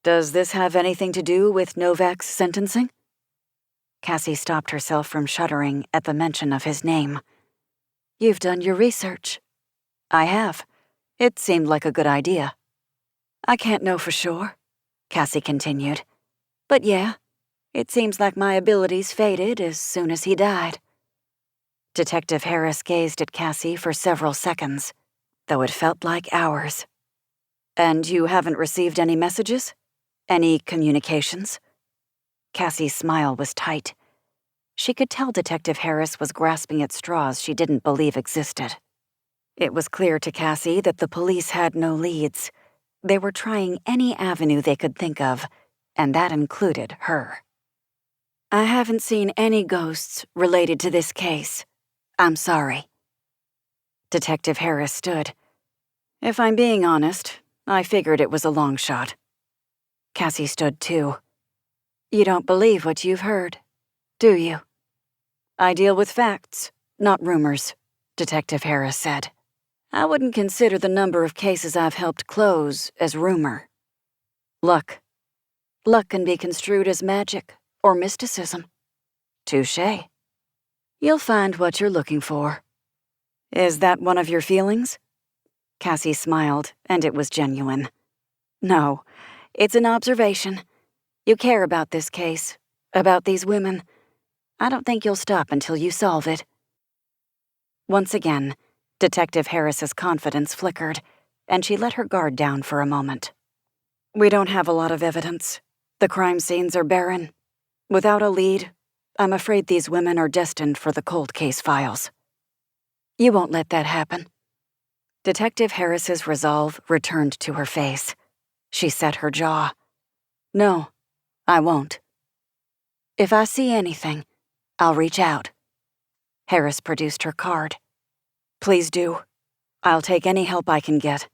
Does this have anything to do with Novak's sentencing? Cassie stopped herself from shuddering at the mention of his name. You've done your research. I have. It seemed like a good idea. I can't know for sure, Cassie continued. But yeah, it seems like my abilities faded as soon as he died. Detective Harris gazed at Cassie for several seconds, though it felt like hours. And you haven't received any messages? Any communications? Cassie's smile was tight. She could tell Detective Harris was grasping at straws she didn't believe existed. It was clear to Cassie that the police had no leads. They were trying any avenue they could think of, and that included her. I haven't seen any ghosts related to this case. I'm sorry. Detective Harris stood. If I'm being honest, I figured it was a long shot. Cassie stood too. You don't believe what you've heard, do you? I deal with facts, not rumors, Detective Harris said. I wouldn't consider the number of cases I've helped close as rumor. Luck. Luck can be construed as magic or mysticism. Touché. You'll find what you're looking for. Is that one of your feelings? Cassie smiled, and it was genuine. No, it's an observation. You care about this case, about these women. I don't think you'll stop until you solve it. Once again, Detective Harris's confidence flickered, and she let her guard down for a moment. We don't have a lot of evidence. The crime scenes are barren. Without a lead, I'm afraid these women are destined for the cold case files. You won't let that happen. Detective Harris's resolve returned to her face. She set her jaw. No, I won't. If I see anything, I'll reach out. Harris produced her card. Please do. I'll take any help I can get,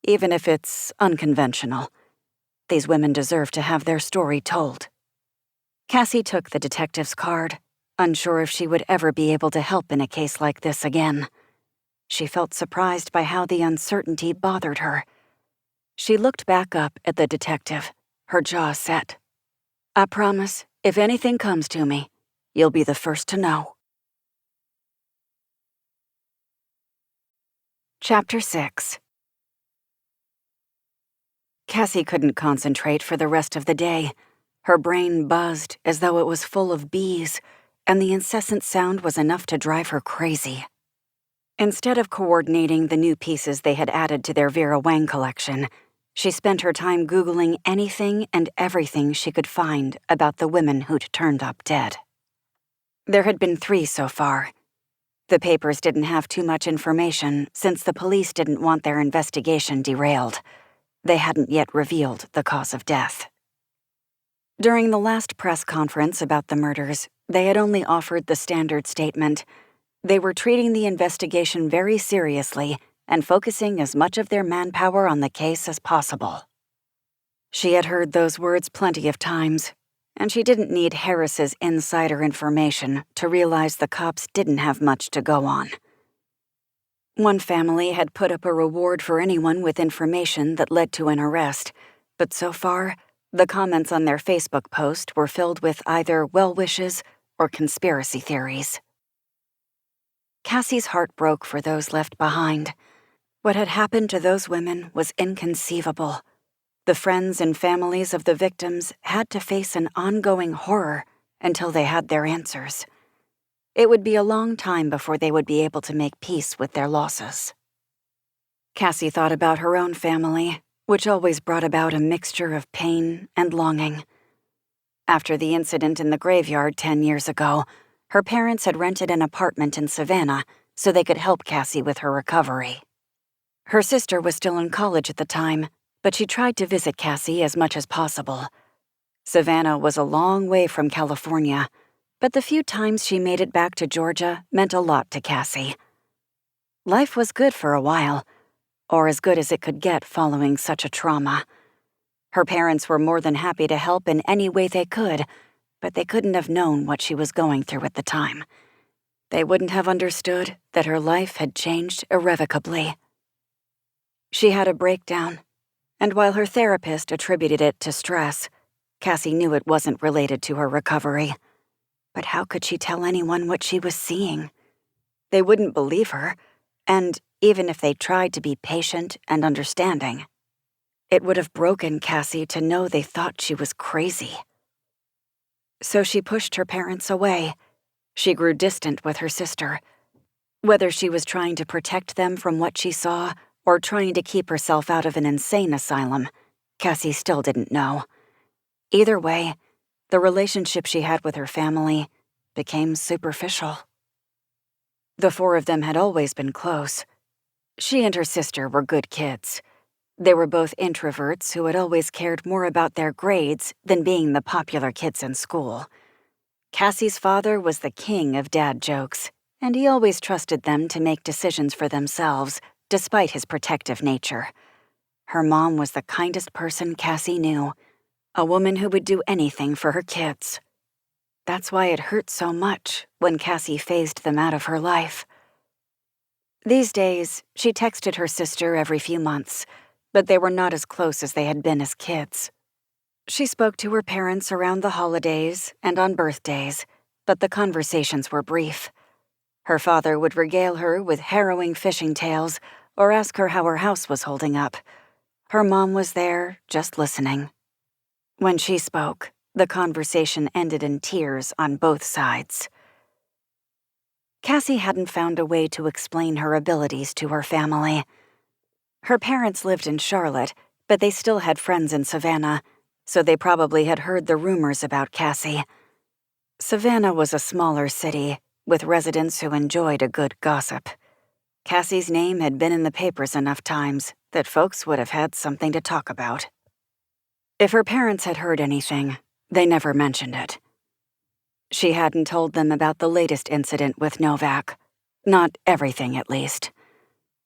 even if it's unconventional. These women deserve to have their story told. Cassie took the detective's card, unsure if she would ever be able to help in a case like this again. She felt surprised by how the uncertainty bothered her. She looked back up at the detective, her jaw set. I promise, if anything comes to me, you'll be the first to know. Chapter 6. Cassie couldn't concentrate for the rest of the day. Her brain buzzed as though it was full of bees, and the incessant sound was enough to drive her crazy. Instead of coordinating the new pieces they had added to their Vera Wang collection, she spent her time Googling anything and everything she could find about the women who'd turned up dead. There had been 3 so far. The papers didn't have too much information since the police didn't want their investigation derailed. They hadn't yet revealed the cause of death. During the last press conference about the murders, they had only offered the standard statement. They were treating the investigation very seriously and focusing as much of their manpower on the case as possible. She had heard those words plenty of times, and she didn't need Harris's insider information to realize the cops didn't have much to go on. One family had put up a reward for anyone with information that led to an arrest, but so far, the comments on their Facebook post were filled with either well wishes or conspiracy theories. Cassie's heart broke for those left behind. What had happened to those women was inconceivable. The friends and families of the victims had to face an ongoing horror until they had their answers. It would be a long time before they would be able to make peace with their losses. Cassie thought about her own family, which always brought about a mixture of pain and longing. After the incident in the graveyard 10 years ago, her parents had rented an apartment in Savannah so they could help Cassie with her recovery. Her sister was still in college at the time, but she tried to visit Cassie as much as possible. Savannah was a long way from California, but the few times she made it back to Georgia meant a lot to Cassie. Life was good for a while, or as good as it could get following such a trauma. Her parents were more than happy to help in any way they could, but they couldn't have known what she was going through at the time. They wouldn't have understood that her life had changed irrevocably. She had a breakdown, and while her therapist attributed it to stress, Cassie knew it wasn't related to her recovery. But how could she tell anyone what she was seeing? They wouldn't believe her, and even if they tried to be patient and understanding, it would have broken Cassie to know they thought she was crazy. So she pushed her parents away. She grew distant with her sister. Whether she was trying to protect them from what she saw or trying to keep herself out of an insane asylum, Cassie still didn't know. Either way, the relationship she had with her family became superficial. The 4 of them had always been close. She and her sister were good kids. They were both introverts who had always cared more about their grades than being the popular kids in school. Cassie's father was the king of dad jokes, and he always trusted them to make decisions for themselves, despite his protective nature. Her mom was the kindest person Cassie knew, a woman who would do anything for her kids. That's why it hurt so much when Cassie phased them out of her life. These days, she texted her sister every few months, but they were not as close as they had been as kids. She spoke to her parents around the holidays and on birthdays, but the conversations were brief. Her father would regale her with harrowing fishing tales or ask her how her house was holding up. Her mom was there, just listening. When she spoke, the conversation ended in tears on both sides. Cassie hadn't found a way to explain her abilities to her family. Her parents lived in Charlotte, but they still had friends in Savannah, so they probably had heard the rumors about Cassie. Savannah was a smaller city, with residents who enjoyed a good gossip. Cassie's name had been in the papers enough times that folks would have had something to talk about. If her parents had heard anything, they never mentioned it. She hadn't told them about the latest incident with Novak. Not everything, at least.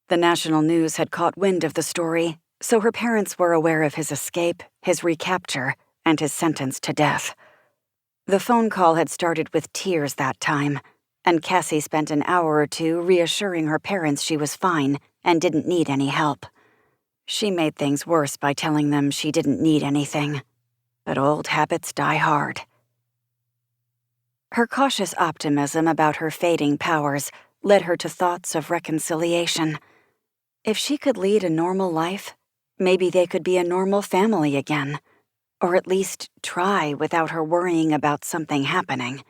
The national news had caught wind of the story, so her parents were aware of his escape, his recapture, and his sentence to death. The phone call had started with tears that time, and Cassie spent an hour or two reassuring her parents she was fine and didn't need any help. She made things worse by telling them she didn't need anything. But old habits die hard. Her cautious optimism about her fading powers led her to thoughts of reconciliation. If she could lead a normal life, maybe they could be a normal family again. Or at least try without her worrying about something happening.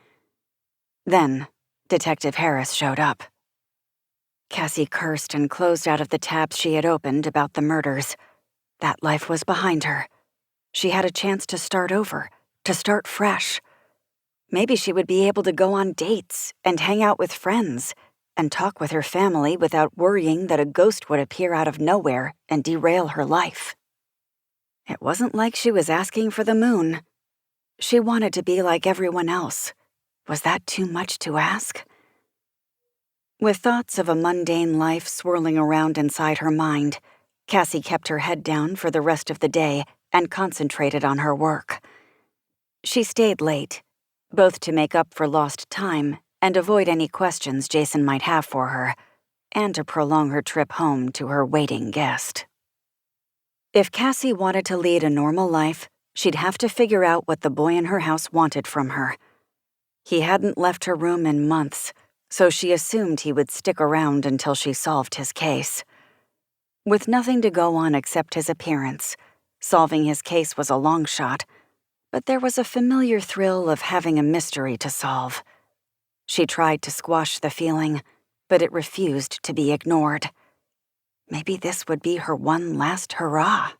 Then, Detective Harris showed up. Cassie cursed and closed out of the tabs she had opened about the murders. That life was behind her. She had a chance to start over, to start fresh. Maybe she would be able to go on dates and hang out with friends and talk with her family without worrying that a ghost would appear out of nowhere and derail her life. It wasn't like she was asking for the moon. She wanted to be like everyone else. Was that too much to ask? With thoughts of a mundane life swirling around inside her mind, Cassie kept her head down for the rest of the day and concentrated on her work. She stayed late, both to make up for lost time and avoid any questions Jason might have for her, and to prolong her trip home to her waiting guest. If Cassie wanted to lead a normal life, she'd have to figure out what the boy in her house wanted from her. He hadn't left her room in months, so she assumed he would stick around until she solved his case. With nothing to go on except his appearance, solving his case was a long shot, but there was a familiar thrill of having a mystery to solve. She tried to squash the feeling, but it refused to be ignored. Maybe this would be her one last hurrah.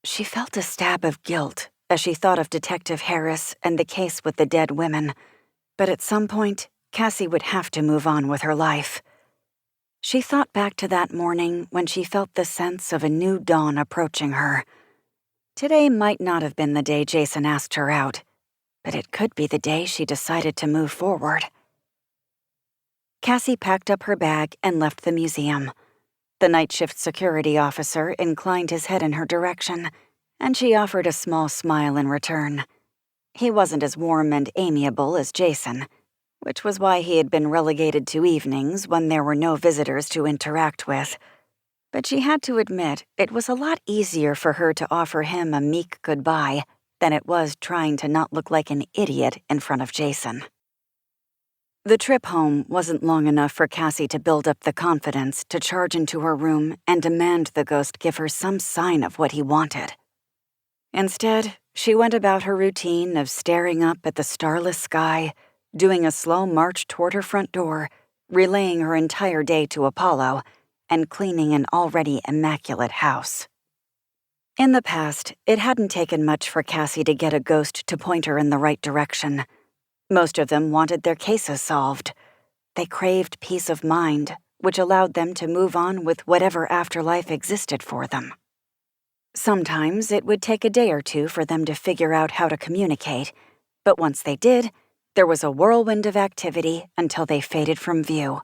She felt a stab of guilt as she thought of Detective Harris and the case with the dead women, but at some point, Cassie would have to move on with her life. She thought back to that morning when she felt the sense of a new dawn approaching her. Today might not have been the day Jason asked her out, but it could be the day she decided to move forward. Cassie packed up her bag and left the museum. The night shift security officer inclined his head in her direction, and she offered a small smile in return. He wasn't as warm and amiable as Jason, which was why he had been relegated to evenings when there were no visitors to interact with. But she had to admit it was a lot easier for her to offer him a meek goodbye than it was trying to not look like an idiot in front of Jason. The trip home wasn't long enough for Cassie to build up the confidence to charge into her room and demand the ghost give her some sign of what he wanted. Instead, she went about her routine of staring up at the starless sky, doing a slow march toward her front door, relaying her entire day to Apollo, and cleaning an already immaculate house. In the past, it hadn't taken much for Cassie to get a ghost to point her in the right direction. Most of them wanted their cases solved. They craved peace of mind, which allowed them to move on with whatever afterlife existed for them. Sometimes it would take a day or two for them to figure out how to communicate, but once they did, there was a whirlwind of activity until they faded from view.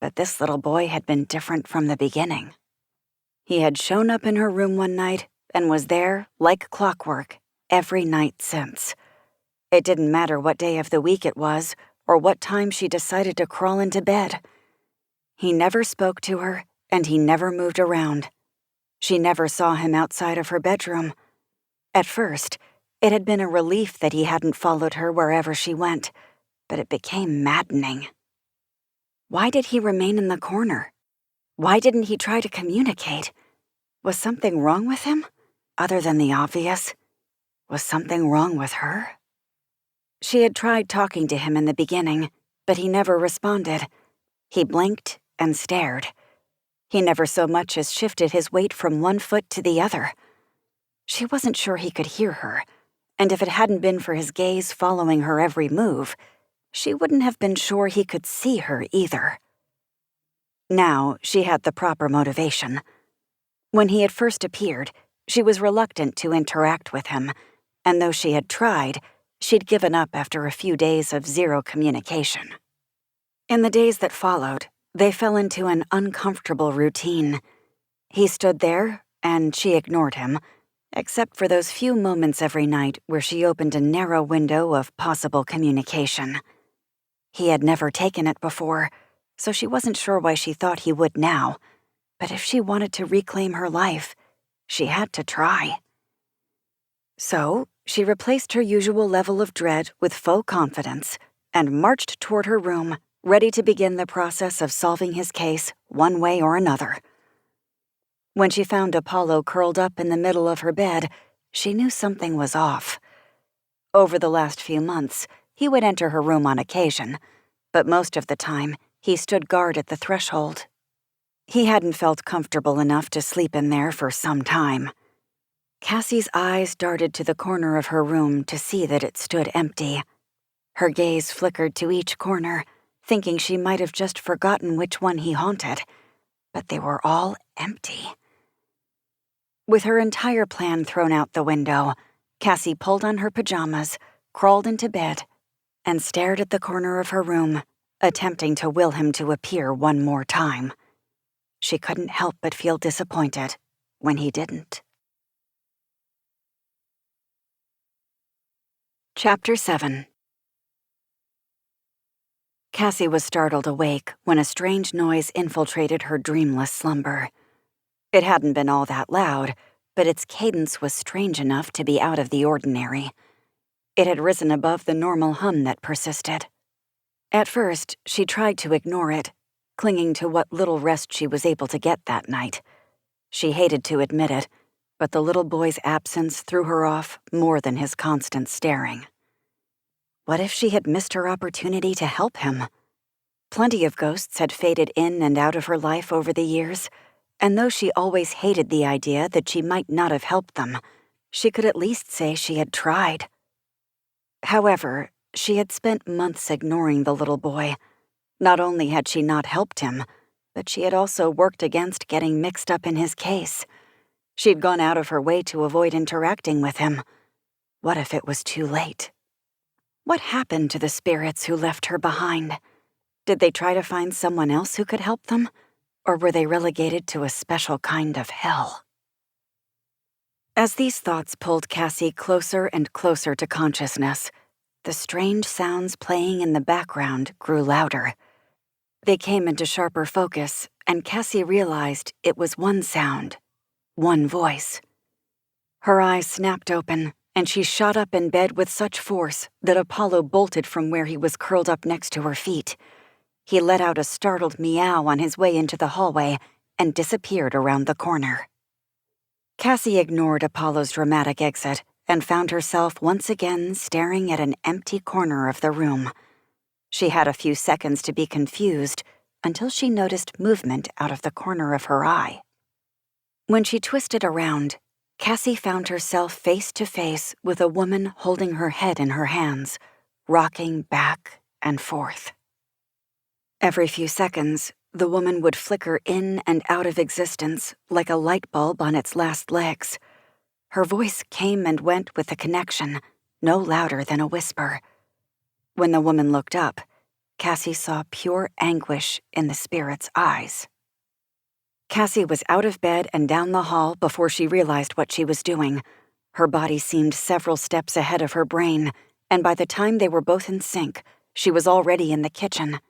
But this little boy had been different from the beginning. He had shown up in her room one night and was there, like clockwork, every night since. It didn't matter what day of the week it was or what time she decided to crawl into bed. He never spoke to her, and he never moved around. She never saw him outside of her bedroom. At first, it had been a relief that he hadn't followed her wherever she went, but it became maddening. Why did he remain in the corner? Why didn't he try to communicate? Was something wrong with him, other than the obvious? Was something wrong with her? She had tried talking to him in the beginning, but he never responded. He blinked and stared. He never so much as shifted his weight from one foot to the other. She wasn't sure he could hear her, and if it hadn't been for his gaze following her every move, she wouldn't have been sure he could see her either. Now she had the proper motivation. When he had first appeared, she was reluctant to interact with him, and though she had tried, she'd given up after a few days of zero communication. In the days that followed, they fell into an uncomfortable routine. He stood there, and she ignored him, except for those few moments every night where she opened a narrow window of possible communication. He had never taken it before, so she wasn't sure why she thought he would now, but if she wanted to reclaim her life, she had to try. So, she replaced her usual level of dread with faux confidence and marched toward her room, ready to begin the process of solving his case one way or another. When she found Apollo curled up in the middle of her bed, she knew something was off. Over the last few months, he would enter her room on occasion, but most of the time, he stood guard at the threshold. He hadn't felt comfortable enough to sleep in there for some time. Cassie's eyes darted to the corner of her room to see that it stood empty. Her gaze flickered to each corner, thinking she might have just forgotten which one he haunted, but they were all empty. With her entire plan thrown out the window, Cassie pulled on her pajamas, crawled into bed, and stared at the corner of her room, attempting to will him to appear one more time. She couldn't help but feel disappointed when he didn't. Chapter 7. Cassie was startled awake when a strange noise infiltrated her dreamless slumber. It hadn't been all that loud, but its cadence was strange enough to be out of the ordinary. It had risen above the normal hum that persisted. At first, she tried to ignore it, clinging to what little rest she was able to get that night. She hated to admit it, but the little boy's absence threw her off more than his constant staring. What if she had missed her opportunity to help him? Plenty of ghosts had faded in and out of her life over the years, and though she always hated the idea that she might not have helped them, she could at least say she had tried. However, she had spent months ignoring the little boy. Not only had she not helped him, but she had also worked against getting mixed up in his case. She'd gone out of her way to avoid interacting with him. What if it was too late? What happened to the spirits who left her behind? Did they try to find someone else who could help them? Or were they relegated to a special kind of hell? As these thoughts pulled Cassie closer and closer to consciousness, the strange sounds playing in the background grew louder. They came into sharper focus, and Cassie realized it was one sound, one voice. Her eyes snapped open, and she shot up in bed with such force that Apollo bolted from where he was curled up next to her feet. He let out a startled meow on his way into the hallway and disappeared around the corner. Cassie ignored Apollo's dramatic exit and found herself once again staring at an empty corner of the room. She had a few seconds to be confused until she noticed movement out of the corner of her eye. When she twisted around, Cassie found herself face to face with a woman holding her head in her hands, rocking back and forth. Every few seconds, the woman would flicker in and out of existence like a light bulb on its last legs. Her voice came and went with the connection, no louder than a whisper. When the woman looked up, Cassie saw pure anguish in the spirit's eyes. Cassie was out of bed and down the hall before she realized what she was doing. Her body seemed several steps ahead of her brain, and by the time they were both in sync, she was already in the kitchen.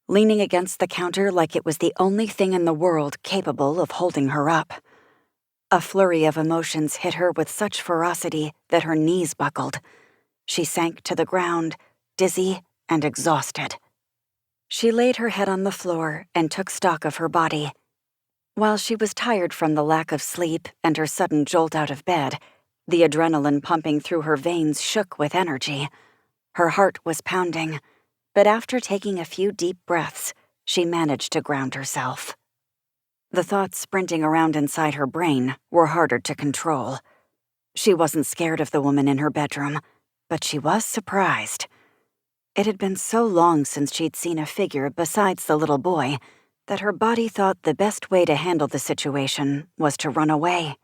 leaning against the counter like it was the only thing in the world capable of holding her up. A flurry of emotions hit her with such ferocity that her knees buckled. She sank to the ground, dizzy and exhausted. She laid her head on the floor and took stock of her body. While she was tired from the lack of sleep and her sudden jolt out of bed, the adrenaline pumping through her veins shook with energy. Her heart was pounding, but after taking a few deep breaths, she managed to ground herself. The thoughts sprinting around inside her brain were harder to control. She wasn't scared of the woman in her bedroom, but she was surprised. It had been so long since she'd seen a figure besides the little boy that her body thought the best way to handle the situation was to run away.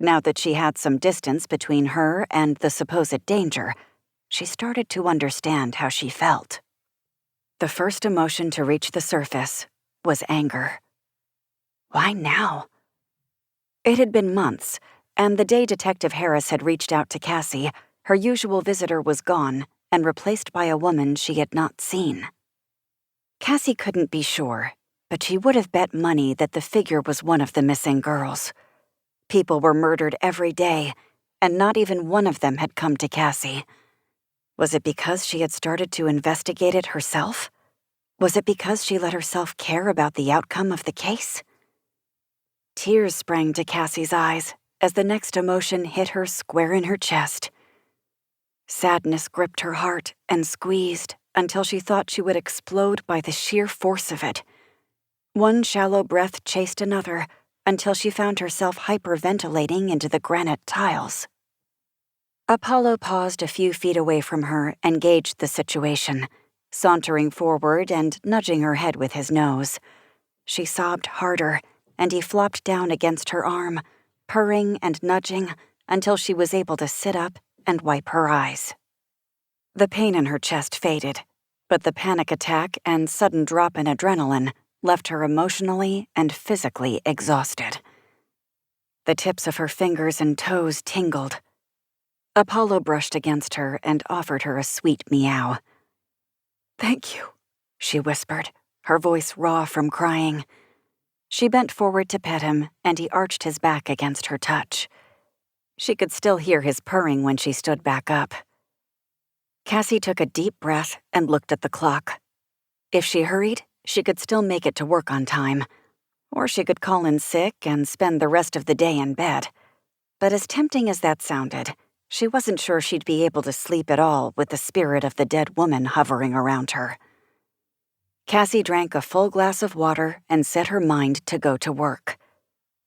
Now that she had some distance between her and the supposed danger, she started to understand how she felt. The first emotion to reach the surface was anger. Why now? It had been months, and the day Detective Harris had reached out to Cassie, her usual visitor was gone and replaced by a woman she had not seen. Cassie couldn't be sure, but she would have bet money that the figure was one of the missing girls. People were murdered every day, and not even one of them had come to Cassie. Was it because she had started to investigate it herself? Was it because she let herself care about the outcome of the case? Tears sprang to Cassie's eyes as the next emotion hit her square in her chest. Sadness gripped her heart and squeezed until she thought she would explode by the sheer force of it. One shallow breath chased another until she found herself hyperventilating into the granite tiles. Apollo paused a few feet away from her and gauged the situation, sauntering forward and nudging her head with his nose. She sobbed harder, and he flopped down against her arm, purring and nudging until she was able to sit up and wipe her eyes. The pain in her chest faded, but the panic attack and sudden drop in adrenaline left her emotionally and physically exhausted. The tips of her fingers and toes tingled. Apollo brushed against her and offered her a sweet meow. "Thank you," she whispered, her voice raw from crying. She bent forward to pet him, and he arched his back against her touch. She could still hear his purring when she stood back up. Cassie took a deep breath and looked at the clock. If she hurried, she could still make it to work on time. Or she could call in sick and spend the rest of the day in bed. But as tempting as that sounded, she wasn't sure she'd be able to sleep at all with the spirit of the dead woman hovering around her. Cassie drank a full glass of water and set her mind to go to work.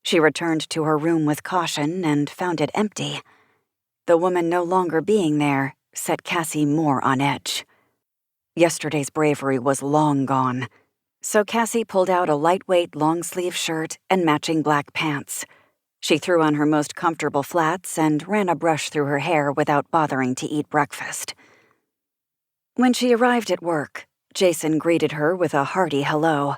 She returned to her room with caution and found it empty. The woman no longer being there set Cassie more on edge. Yesterday's bravery was long gone, so Cassie pulled out a lightweight long-sleeve shirt and matching black pants. She threw on her most comfortable flats and ran a brush through her hair without bothering to eat breakfast. When she arrived at work, Jason greeted her with a hearty hello.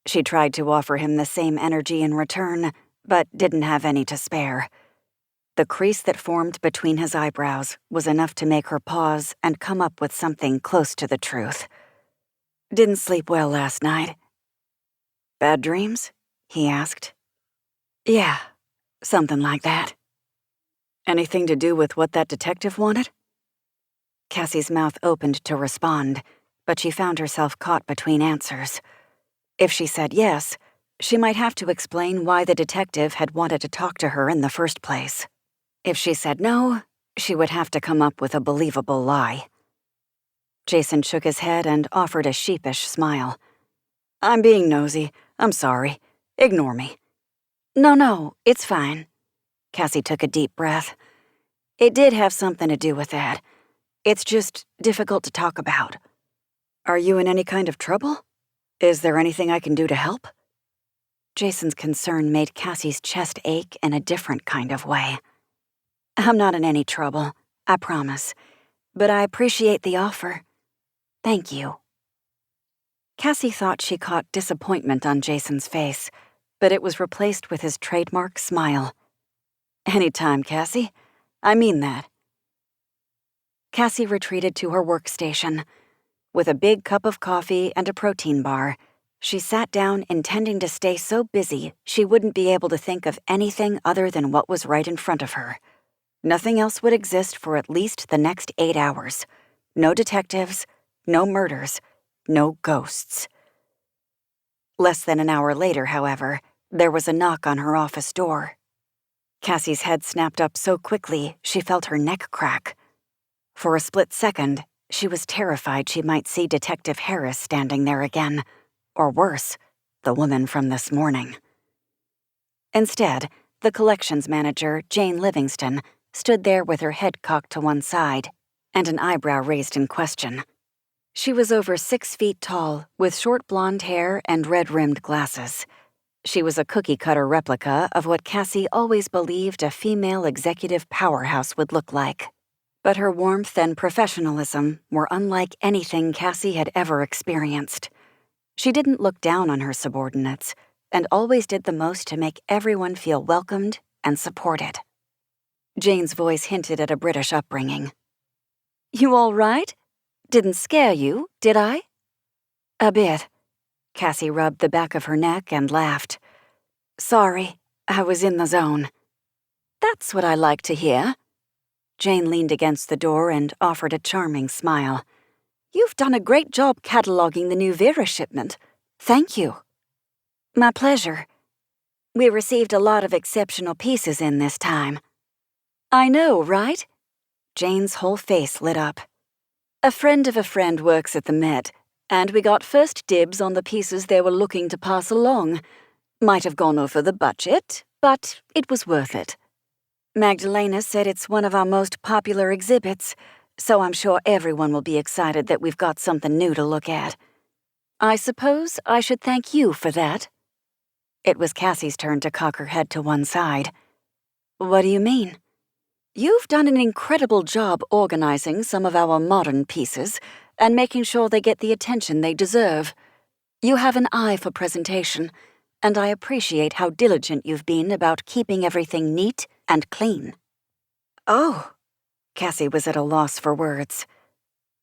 She tried to offer him the same energy in return, but didn't have any to spare. The crease that formed between his eyebrows was enough to make her pause and come up with something close to the truth. "Didn't sleep well last night." "Bad dreams?" he asked. "Yeah, something like that." "Anything to do with what that detective wanted?" Cassie's mouth opened to respond, but she found herself caught between answers. If she said yes, she might have to explain why the detective had wanted to talk to her in the first place. If she said no, she would have to come up with a believable lie. Jason shook his head and offered a sheepish smile. "I'm being nosy. I'm sorry. Ignore me." No, it's fine." Cassie took a deep breath. "It did have something to do with that. It's just difficult to talk about." "Are you in any kind of trouble? Is there anything I can do to help?" Jason's concern made Cassie's chest ache in a different kind of way. "I'm not in any trouble, I promise. But I appreciate the offer. Thank you." Cassie thought she caught disappointment on Jason's face, but it was replaced with his trademark smile. "Anytime, Cassie. I mean that." Cassie retreated to her workstation. with a big cup of coffee and a protein bar. She sat down intending to stay so busy she wouldn't be able to think of anything other than what was right in front of her. Nothing else would exist for at least the next 8 hours. No detectives, no murders, no ghosts. Less than an hour later, however, there was a knock on her office door. Cassie's head snapped up so quickly she felt her neck crack. For a split second, she was terrified she might see Detective Harris standing there again, or worse, the woman from this morning. Instead, the collections manager, Jane Livingston, stood there with her head cocked to one side and an eyebrow raised in question. She was over 6 feet tall, with short blonde hair and red-rimmed glasses. She was a cookie-cutter replica of what Cassie always believed a female executive powerhouse would look like. But her warmth and professionalism were unlike anything Cassie had ever experienced. She didn't look down on her subordinates, and always did the most to make everyone feel welcomed and supported. Jane's voice hinted at a British upbringing. "You all right? Didn't scare you, did I?" "A bit." Cassie rubbed the back of her neck and laughed. "Sorry, I was in the zone." "That's what I like to hear." Jane leaned against the door and offered a charming smile. "You've done a great job cataloging the new Vera shipment. Thank you." "My pleasure. We received a lot of exceptional pieces in this time." "I know, right?" Jane's whole face lit up. "A friend of a friend works at the Met, and we got first dibs on the pieces they were looking to pass along. Might have gone over the budget, but it was worth it. Magdalena said it's one of our most popular exhibits, so I'm sure everyone will be excited that we've got something new to look at. I suppose I should thank you for that." It was Cassie's turn to cock her head to one side. "What do you mean?" "You've done an incredible job organizing some of our modern pieces and making sure they get the attention they deserve. You have an eye for presentation, and I appreciate how diligent you've been about keeping everything neat and clean." "Oh," Cassie was at a loss for words.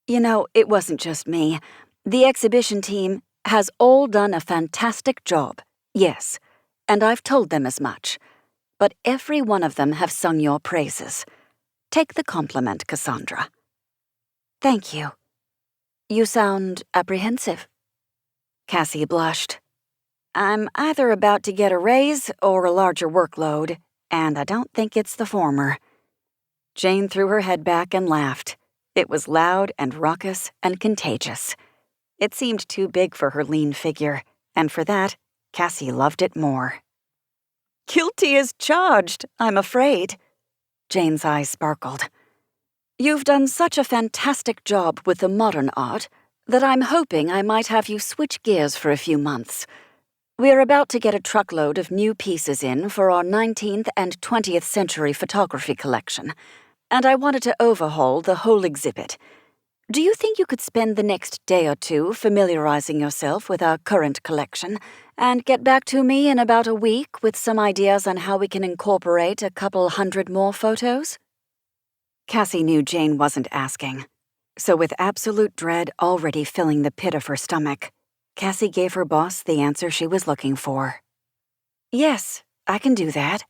"You know, it wasn't just me. The exhibition team has all done a fantastic job, yes, and I've told them as much. But every one of them have sung your praises. Take the compliment, Cassandra." "Thank you. You sound apprehensive." Cassie blushed. "I'm either about to get a raise or a larger workload, and I don't think it's the former." Jane threw her head back and laughed. It was loud and raucous and contagious. It seemed too big for her lean figure, and for that, Cassie loved it more. "Guilty as charged, I'm afraid." Jane's eyes sparkled. "You've done such a fantastic job with the modern art that I'm hoping I might have you switch gears for a few months. We're about to get a truckload of new pieces in for our 19th and 20th century photography collection, and I wanted to overhaul the whole exhibit. Do you think you could spend the next day or two familiarizing yourself with our current collection and get back to me in about a week with some ideas on how we can incorporate a couple hundred more photos?" Cassie knew Jane wasn't asking, so with absolute dread already filling the pit of her stomach, Cassie gave her boss the answer she was looking for. "Yes, I can do that."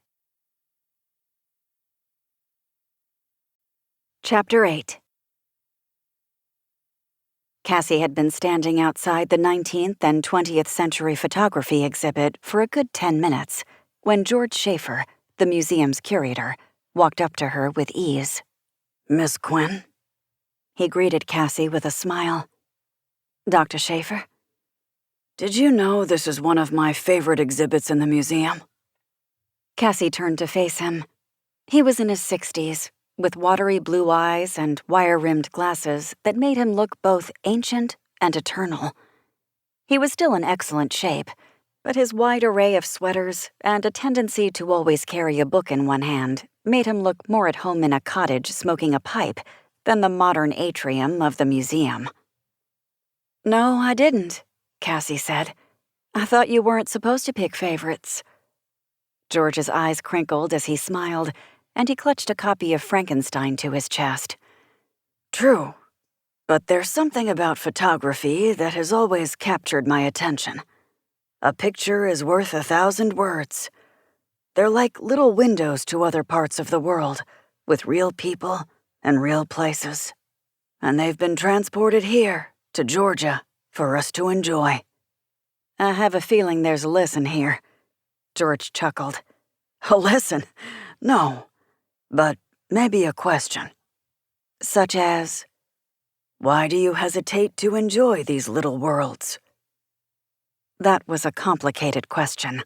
Chapter 8. Cassie had been standing outside the 19th and 20th century photography exhibit for a good 10 minutes when George Schaefer, the museum's curator, walked up to her with ease. "Miss Quinn?" He greeted Cassie with a smile. "Dr. Schaefer?" "Did you know this is one of my favorite exhibits in the museum?" Cassie turned to face him. He was in his 60s, with watery blue eyes and wire-rimmed glasses that made him look both ancient and eternal. He was still in excellent shape, but his wide array of sweaters and a tendency to always carry a book in one hand made him look more at home in a cottage smoking a pipe than the modern atrium of the museum. "No, I didn't," Cassie said. "I thought you weren't supposed to pick favorites." George's eyes crinkled as he smiled, and he clutched a copy of Frankenstein to his chest. "True. But there's something about photography that has always captured my attention. A picture is worth 1,000 words. They're like little windows to other parts of the world, with real people and real places. And they've been transported here, to Georgia, for us to enjoy. I have a feeling there's a lesson here. George chuckled. A lesson? No. But maybe a question. Such as, why do you hesitate to enjoy these little worlds? That was a complicated question.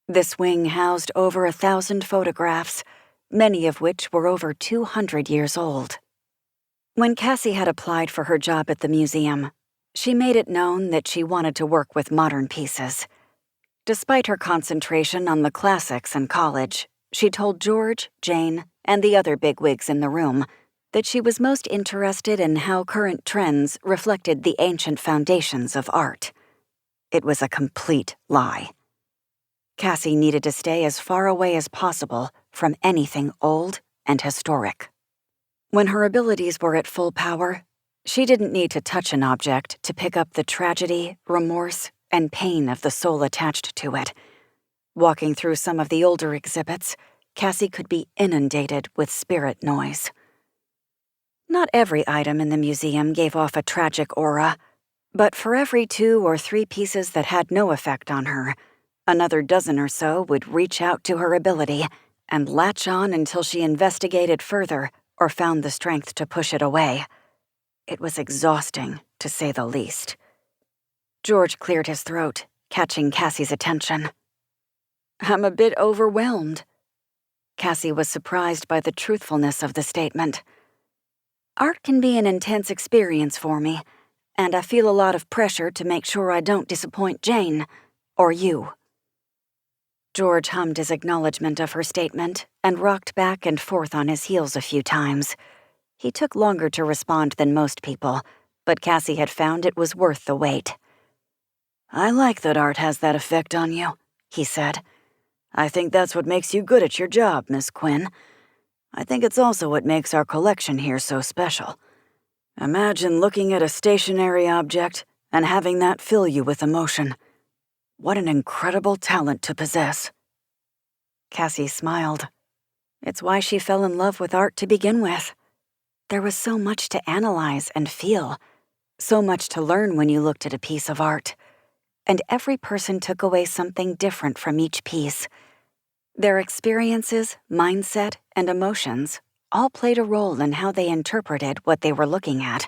This wing housed over 1,000 photographs, many of which were over 200 years old. When Cassie had applied for her job at the museum, she made it known that she wanted to work with modern pieces. Despite her concentration on the classics in college, she told George, Jane, and the other bigwigs in the room that she was most interested in how current trends reflected the ancient foundations of art. It was a complete lie. Cassie needed to stay as far away as possible from anything old and historic. When her abilities were at full power, she didn't need to touch an object to pick up the tragedy, remorse, and pain of the soul attached to it. Walking through some of the older exhibits, Cassie could be inundated with spirit noise. Not every item in the museum gave off a tragic aura, but for every 2 or 3 pieces that had no effect on her, another dozen or so would reach out to her ability and latch on until she investigated further or found the strength to push it away. It was exhausting, to say the least. George cleared his throat, catching Cassie's attention. I'm a bit overwhelmed. Cassie was surprised by the truthfulness of the statement. Art can be an intense experience for me, and I feel a lot of pressure to make sure I don't disappoint Jane, or you. George hummed his acknowledgement of her statement and rocked back and forth on his heels a few times. He took longer to respond than most people, but Cassie had found it was worth the wait. I like that art has that effect on you, he said. I think that's what makes you good at your job, Miss Quinn. I think it's also what makes our collection here so special. Imagine looking at a stationary object and having that fill you with emotion. What an incredible talent to possess. Cassie smiled. It's why she fell in love with art to begin with. There was so much to analyze and feel, so much to learn when you looked at a piece of art. And every person took away something different from each piece. Their experiences, mindset, and emotions all played a role in how they interpreted what they were looking at.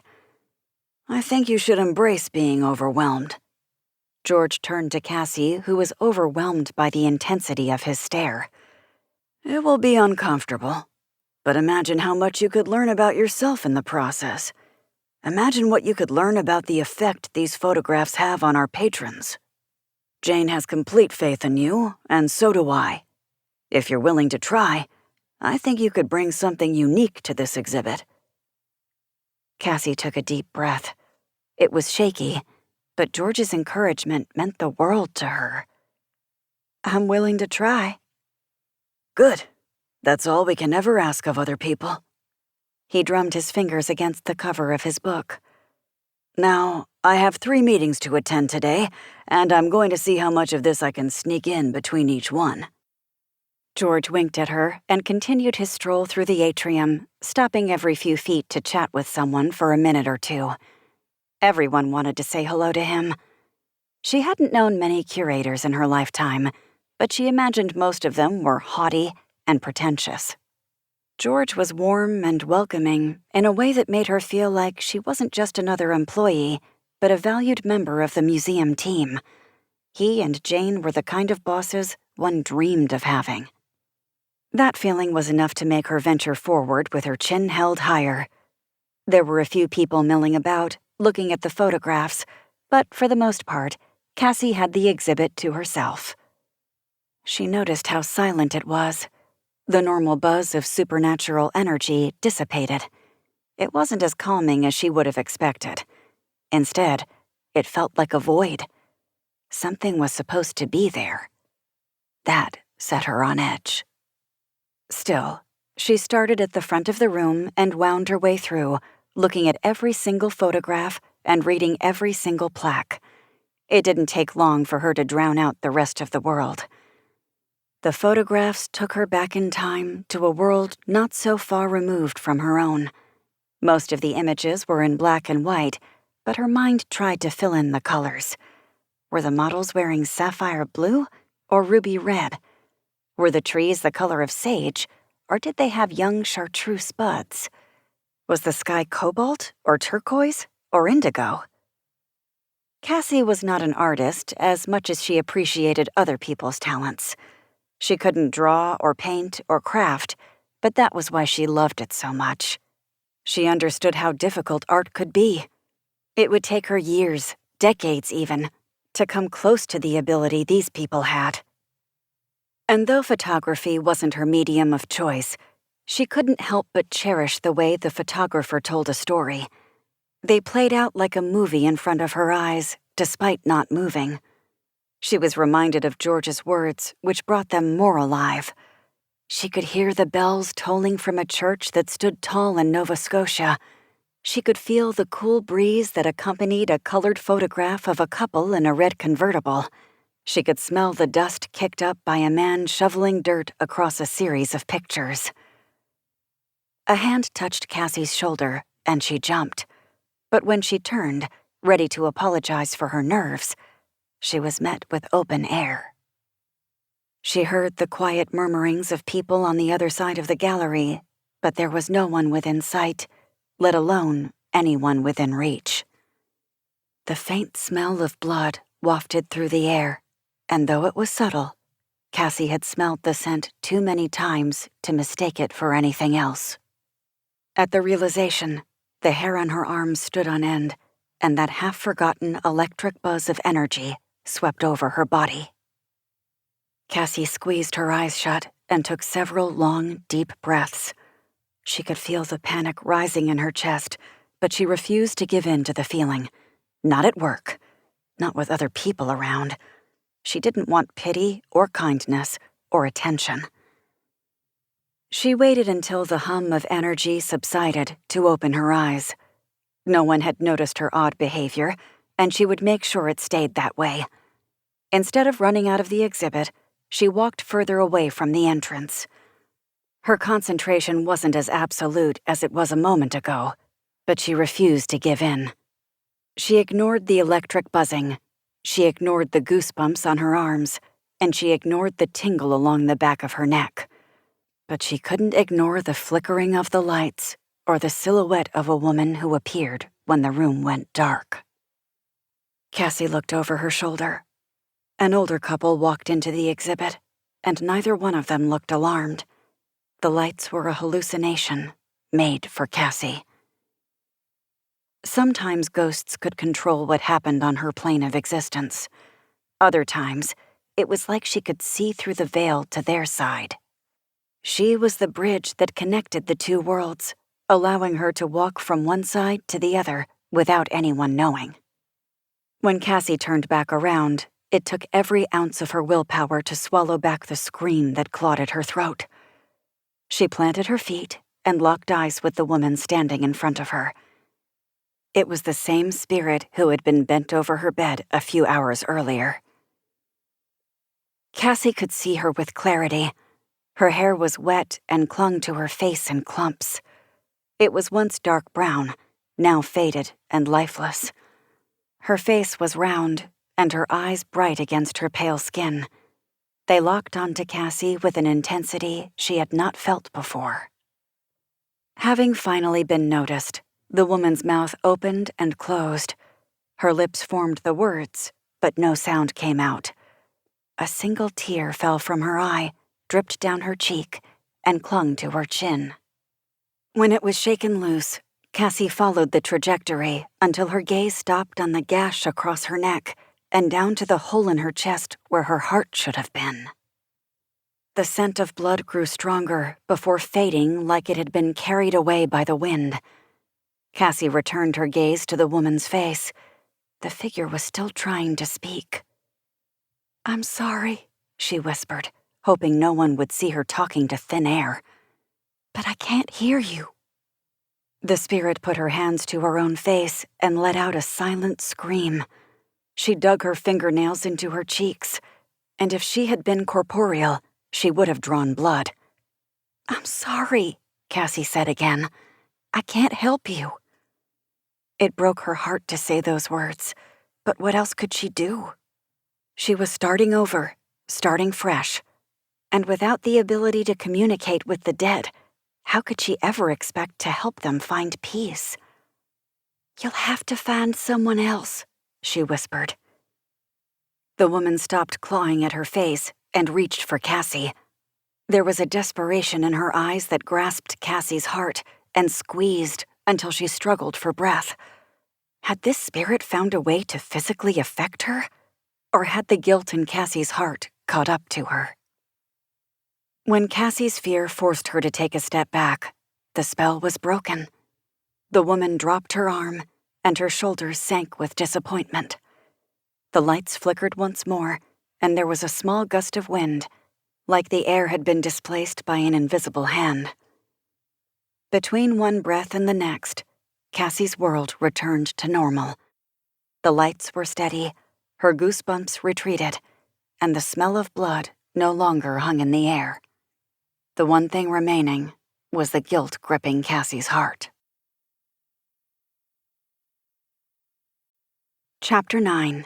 I think you should embrace being overwhelmed. George turned to Cassie, who was overwhelmed by the intensity of his stare. It will be uncomfortable, but imagine how much you could learn about yourself in the process. Imagine what you could learn about the effect these photographs have on our patrons. Jane has complete faith in you, and so do I. If you're willing to try, I think you could bring something unique to this exhibit. Cassie took a deep breath. It was shaky, but George's encouragement meant the world to her. I'm willing to try. Good. That's all we can ever ask of other people. He drummed his fingers against the cover of his book. Now, I have 3 meetings to attend today, and I'm going to see how much of this I can sneak in between each one. George winked at her and continued his stroll through the atrium, stopping every few feet to chat with someone for a minute or 2. Everyone wanted to say hello to him. She hadn't known many curators in her lifetime, but she imagined most of them were haughty and pretentious. George was warm and welcoming in a way that made her feel like she wasn't just another employee, but a valued member of the museum team. He and Jane were the kind of bosses one dreamed of having. That feeling was enough to make her venture forward with her chin held higher. There were a few people milling about, looking at the photographs, but for the most part, Cassie had the exhibit to herself. She noticed how silent it was. The normal buzz of supernatural energy dissipated. It wasn't as calming as she would have expected. Instead, it felt like a void. Something was supposed to be there. That set her on edge. Still, she started at the front of the room and wound her way through, looking at every single photograph and reading every single plaque. It didn't take long for her to drown out the rest of the world. The photographs took her back in time to a world not so far removed from her own. Most of the images were in black and white, but her mind tried to fill in the colors. Were the models wearing sapphire blue or ruby red? Were the trees the color of sage, or did they have young chartreuse buds? Was the sky cobalt or turquoise or indigo? Cassie was not an artist as much as she appreciated other people's talents. She couldn't draw or paint or craft, but that was why she loved it so much. She understood how difficult art could be. It would take her years, decades even, to come close to the ability these people had. And though photography wasn't her medium of choice, she couldn't help but cherish the way the photographer told a story. They played out like a movie in front of her eyes, despite not moving. She was reminded of George's words, which brought them more alive. She could hear the bells tolling from a church that stood tall in Nova Scotia. She could feel the cool breeze that accompanied a colored photograph of a couple in a red convertible. She could smell the dust kicked up by a man shoveling dirt across a series of pictures. A hand touched Cassie's shoulder, and she jumped. But when she turned, ready to apologize for her nerves, she was met with open air. She heard the quiet murmurings of people on the other side of the gallery, but there was no one within sight, let alone anyone within reach. The faint smell of blood wafted through the air, and though it was subtle, Cassie had smelled the scent too many times to mistake it for anything else. At the realization, the hair on her arms stood on end, and that half-forgotten electric buzz of energy swept over her body. Cassie squeezed her eyes shut and took several long, deep breaths. She could feel the panic rising in her chest, but she refused to give in to the feeling. Not at work. Not with other people around. She didn't want pity or kindness or attention. She waited until the hum of energy subsided to open her eyes. No one had noticed her odd behavior, and she would make sure it stayed that way. Instead of running out of the exhibit, she walked further away from the entrance. Her concentration wasn't as absolute as it was a moment ago, but she refused to give in. She ignored the electric buzzing, she ignored the goosebumps on her arms, and she ignored the tingle along the back of her neck. But she couldn't ignore the flickering of the lights or the silhouette of a woman who appeared when the room went dark. Cassie looked over her shoulder. An older couple walked into the exhibit, and neither one of them looked alarmed. The lights were a hallucination made for Cassie. Sometimes ghosts could control what happened on her plane of existence. Other times, it was like she could see through the veil to their side. She was the bridge that connected the two worlds, allowing her to walk from one side to the other without anyone knowing. When Cassie turned back around, it took every ounce of her willpower to swallow back the scream that clawed at her throat. She planted her feet and locked eyes with the woman standing in front of her. It was the same spirit who had been bent over her bed a few hours earlier. Cassie could see her with clarity. Her hair was wet and clung to her face in clumps. It was once dark brown, now faded and lifeless. Her face was round, and her eyes bright against her pale skin. They locked onto Cassie with an intensity she had not felt before. Having finally been noticed, the woman's mouth opened and closed. Her lips formed the words, but no sound came out. A single tear fell from her eye, dripped down her cheek, and clung to her chin. When it was shaken loose, Cassie followed the trajectory until her gaze stopped on the gash across her neck and down to the hole in her chest where her heart should have been. The scent of blood grew stronger before fading like it had been carried away by the wind. Cassie returned her gaze to the woman's face. The figure was still trying to speak. "I'm sorry," she whispered, hoping no one would see her talking to thin air. "But I can't hear you." The spirit put her hands to her own face and let out a silent scream. She dug her fingernails into her cheeks, and if she had been corporeal, she would have drawn blood. "I'm sorry," Cassie said again. "I can't help you." It broke her heart to say those words, but what else could she do? She was starting over, starting fresh, and without the ability to communicate with the dead, how could she ever expect to help them find peace? "You'll have to find someone else," she whispered. The woman stopped clawing at her face and reached for Cassie. There was a desperation in her eyes that grasped Cassie's heart and squeezed until she struggled for breath. Had this spirit found a way to physically affect her? Or had the guilt in Cassie's heart caught up to her? When Cassie's fear forced her to take a step back, the spell was broken. The woman dropped her arm, and her shoulders sank with disappointment. The lights flickered once more, and there was a small gust of wind, like the air had been displaced by an invisible hand. Between one breath and the next, Cassie's world returned to normal. The lights were steady, her goosebumps retreated, and the smell of blood no longer hung in the air. The one thing remaining was the guilt gripping Cassie's heart. Chapter 9.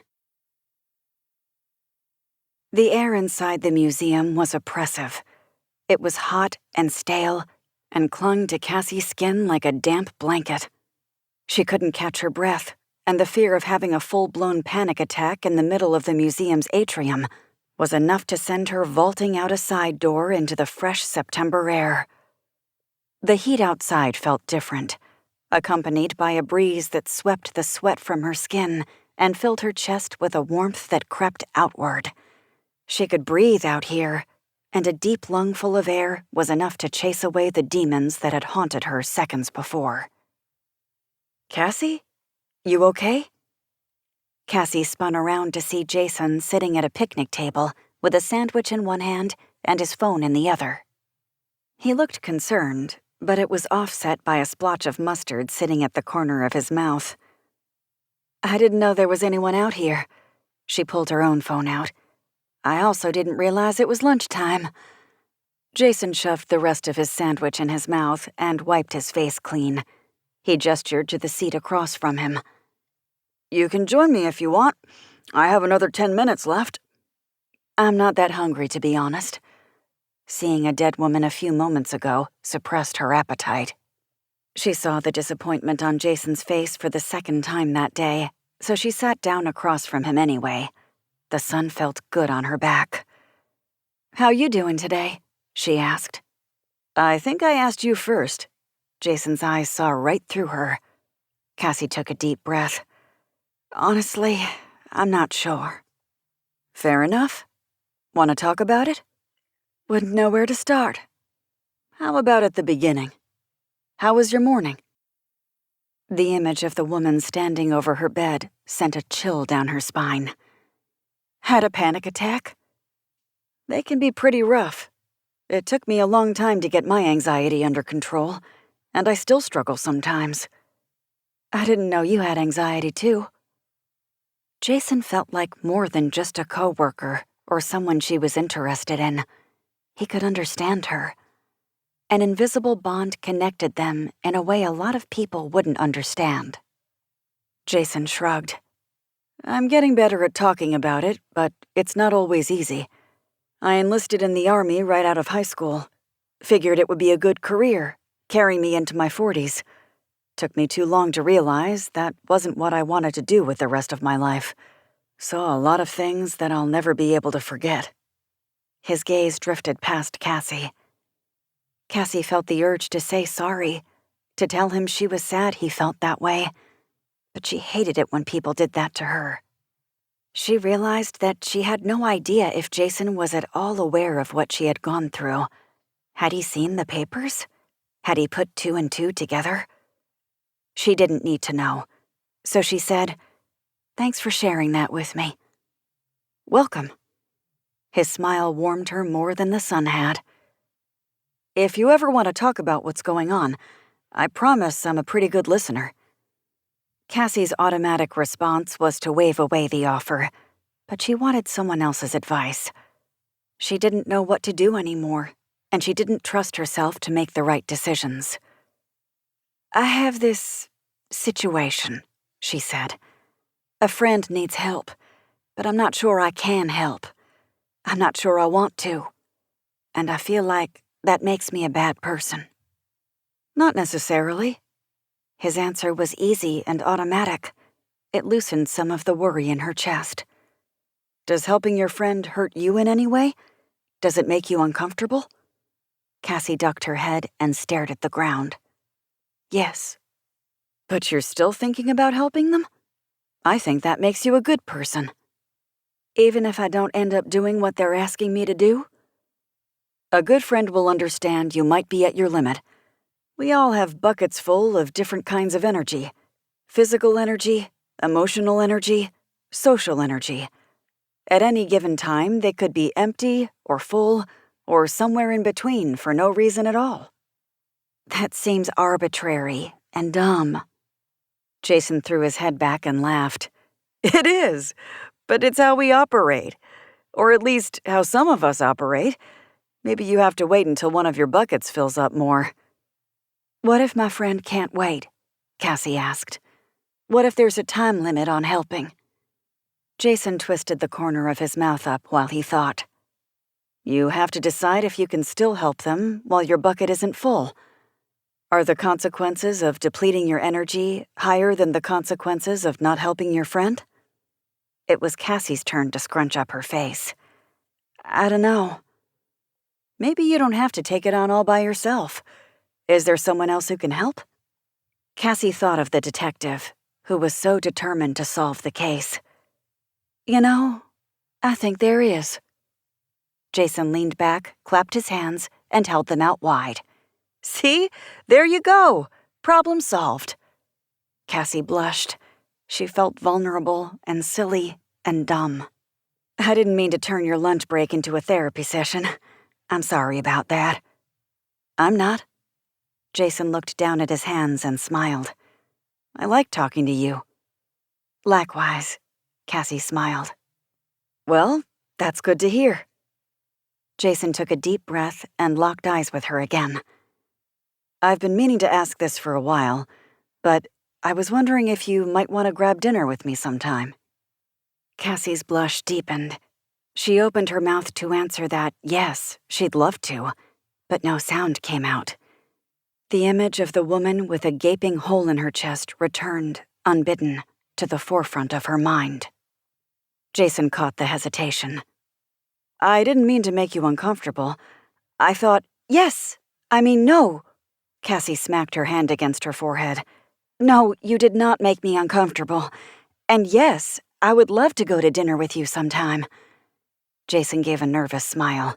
The air inside the museum was oppressive. It was hot and stale and clung to Cassie's skin like a damp blanket. She couldn't catch her breath, and the fear of having a full-blown panic attack in the middle of the museum's atrium was enough to send her vaulting out a side door into the fresh September air. The heat outside felt different, accompanied by a breeze that swept the sweat from her skin and filled her chest with a warmth that crept outward. She could breathe out here, and a deep lungful of air was enough to chase away the demons that had haunted her seconds before. "Cassie? You okay?" Cassie spun around to see Jason sitting at a picnic table with a sandwich in one hand and his phone in the other. He looked concerned, but it was offset by a splotch of mustard sitting at the corner of his mouth. "I didn't know there was anyone out here." She pulled her own phone out. "I also didn't realize it was lunchtime." Jason shoved the rest of his sandwich in his mouth and wiped his face clean. He gestured to the seat across from him. "You can join me if you want. I have another 10 minutes left." "I'm not that hungry, to be honest." Seeing a dead woman a few moments ago suppressed her appetite. She saw the disappointment on Jason's face for the second time that day, so she sat down across from him anyway. The sun felt good on her back. "How you doing today?" she asked. "I think I asked you first." Jason's eyes saw right through her. Cassie took a deep breath. "Honestly, I'm not sure." "Fair enough. Want to talk about it?" "Wouldn't know where to start." "How about at the beginning? How was your morning?" The image of the woman standing over her bed sent a chill down her spine. "Had a panic attack?" "They can be pretty rough. It took me a long time to get my anxiety under control, and I still struggle sometimes." "I didn't know you had anxiety too." Jason felt like more than just a coworker or someone she was interested in. He could understand her. An invisible bond connected them in a way a lot of people wouldn't understand. Jason shrugged. "I'm getting better at talking about it, but it's not always easy. I enlisted in the Army right out of high school. Figured it would be a good career, carry me into my 40s. Took me too long to realize that wasn't what I wanted to do with the rest of my life. Saw a lot of things that I'll never be able to forget." His gaze drifted past Cassie. Cassie felt the urge to say sorry, to tell him she was sad he felt that way, but she hated it when people did that to her. She realized that she had no idea if Jason was at all aware of what she had gone through. Had he seen the papers? Had he put two and two together? She didn't need to know, so she said, "Thanks for sharing that with me." "Welcome." His smile warmed her more than the sun had. "If you ever want to talk about what's going on, I promise I'm a pretty good listener." Cassie's automatic response was to wave away the offer, but she wanted someone else's advice. She didn't know what to do anymore, and she didn't trust herself to make the right decisions. "I have this situation," she said. "A friend needs help, but I'm not sure I can help. I'm not sure I want to. And I feel like that makes me a bad person." "Not necessarily." His answer was easy and automatic. It loosened some of the worry in her chest. "Does helping your friend hurt you in any way? Does it make you uncomfortable?" Cassie ducked her head and stared at the ground. "Yes." "But you're still thinking about helping them? I think that makes you a good person." "Even if I don't end up doing what they're asking me to do?" "A good friend will understand you might be at your limit. We all have buckets full of different kinds of energy. Physical energy, emotional energy, social energy. At any given time, they could be empty or full or somewhere in between for no reason at all." "That seems arbitrary and dumb." Jason threw his head back and laughed. "It is, but it's how we operate. Or at least how some of us operate. Maybe you have to wait until one of your buckets fills up more." "What if my friend can't wait?" Cassie asked. "What if there's a time limit on helping?" Jason twisted the corner of his mouth up while he thought. "You have to decide if you can still help them while your bucket isn't full. Are the consequences of depleting your energy higher than the consequences of not helping your friend?" It was Cassie's turn to scrunch up her face. "I don't know." "Maybe you don't have to take it on all by yourself. Is there someone else who can help?" Cassie thought of the detective, who was so determined to solve the case. "You know, I think there is." Jason leaned back, clapped his hands, and held them out wide. "See? There you go! Problem solved." Cassie blushed. She felt vulnerable and silly and dumb. "I didn't mean to turn your lunch break into a therapy session. I'm sorry about that." "I'm not." Jason looked down at his hands and smiled. "I like talking to you." "Likewise," Cassie smiled. "Well, that's good to hear." Jason took a deep breath and locked eyes with her again. "I've been meaning to ask this for a while, but I was wondering if you might want to grab dinner with me sometime." Cassie's blush deepened. She opened her mouth to answer that, yes, she'd love to, but no sound came out. The image of the woman with a gaping hole in her chest returned, unbidden, to the forefront of her mind. Jason caught the hesitation. "I didn't mean to make you uncomfortable. I thought, yes, I mean no." Cassie smacked her hand against her forehead. "No, you did not make me uncomfortable. And yes, I would love to go to dinner with you sometime." Jason gave a nervous smile.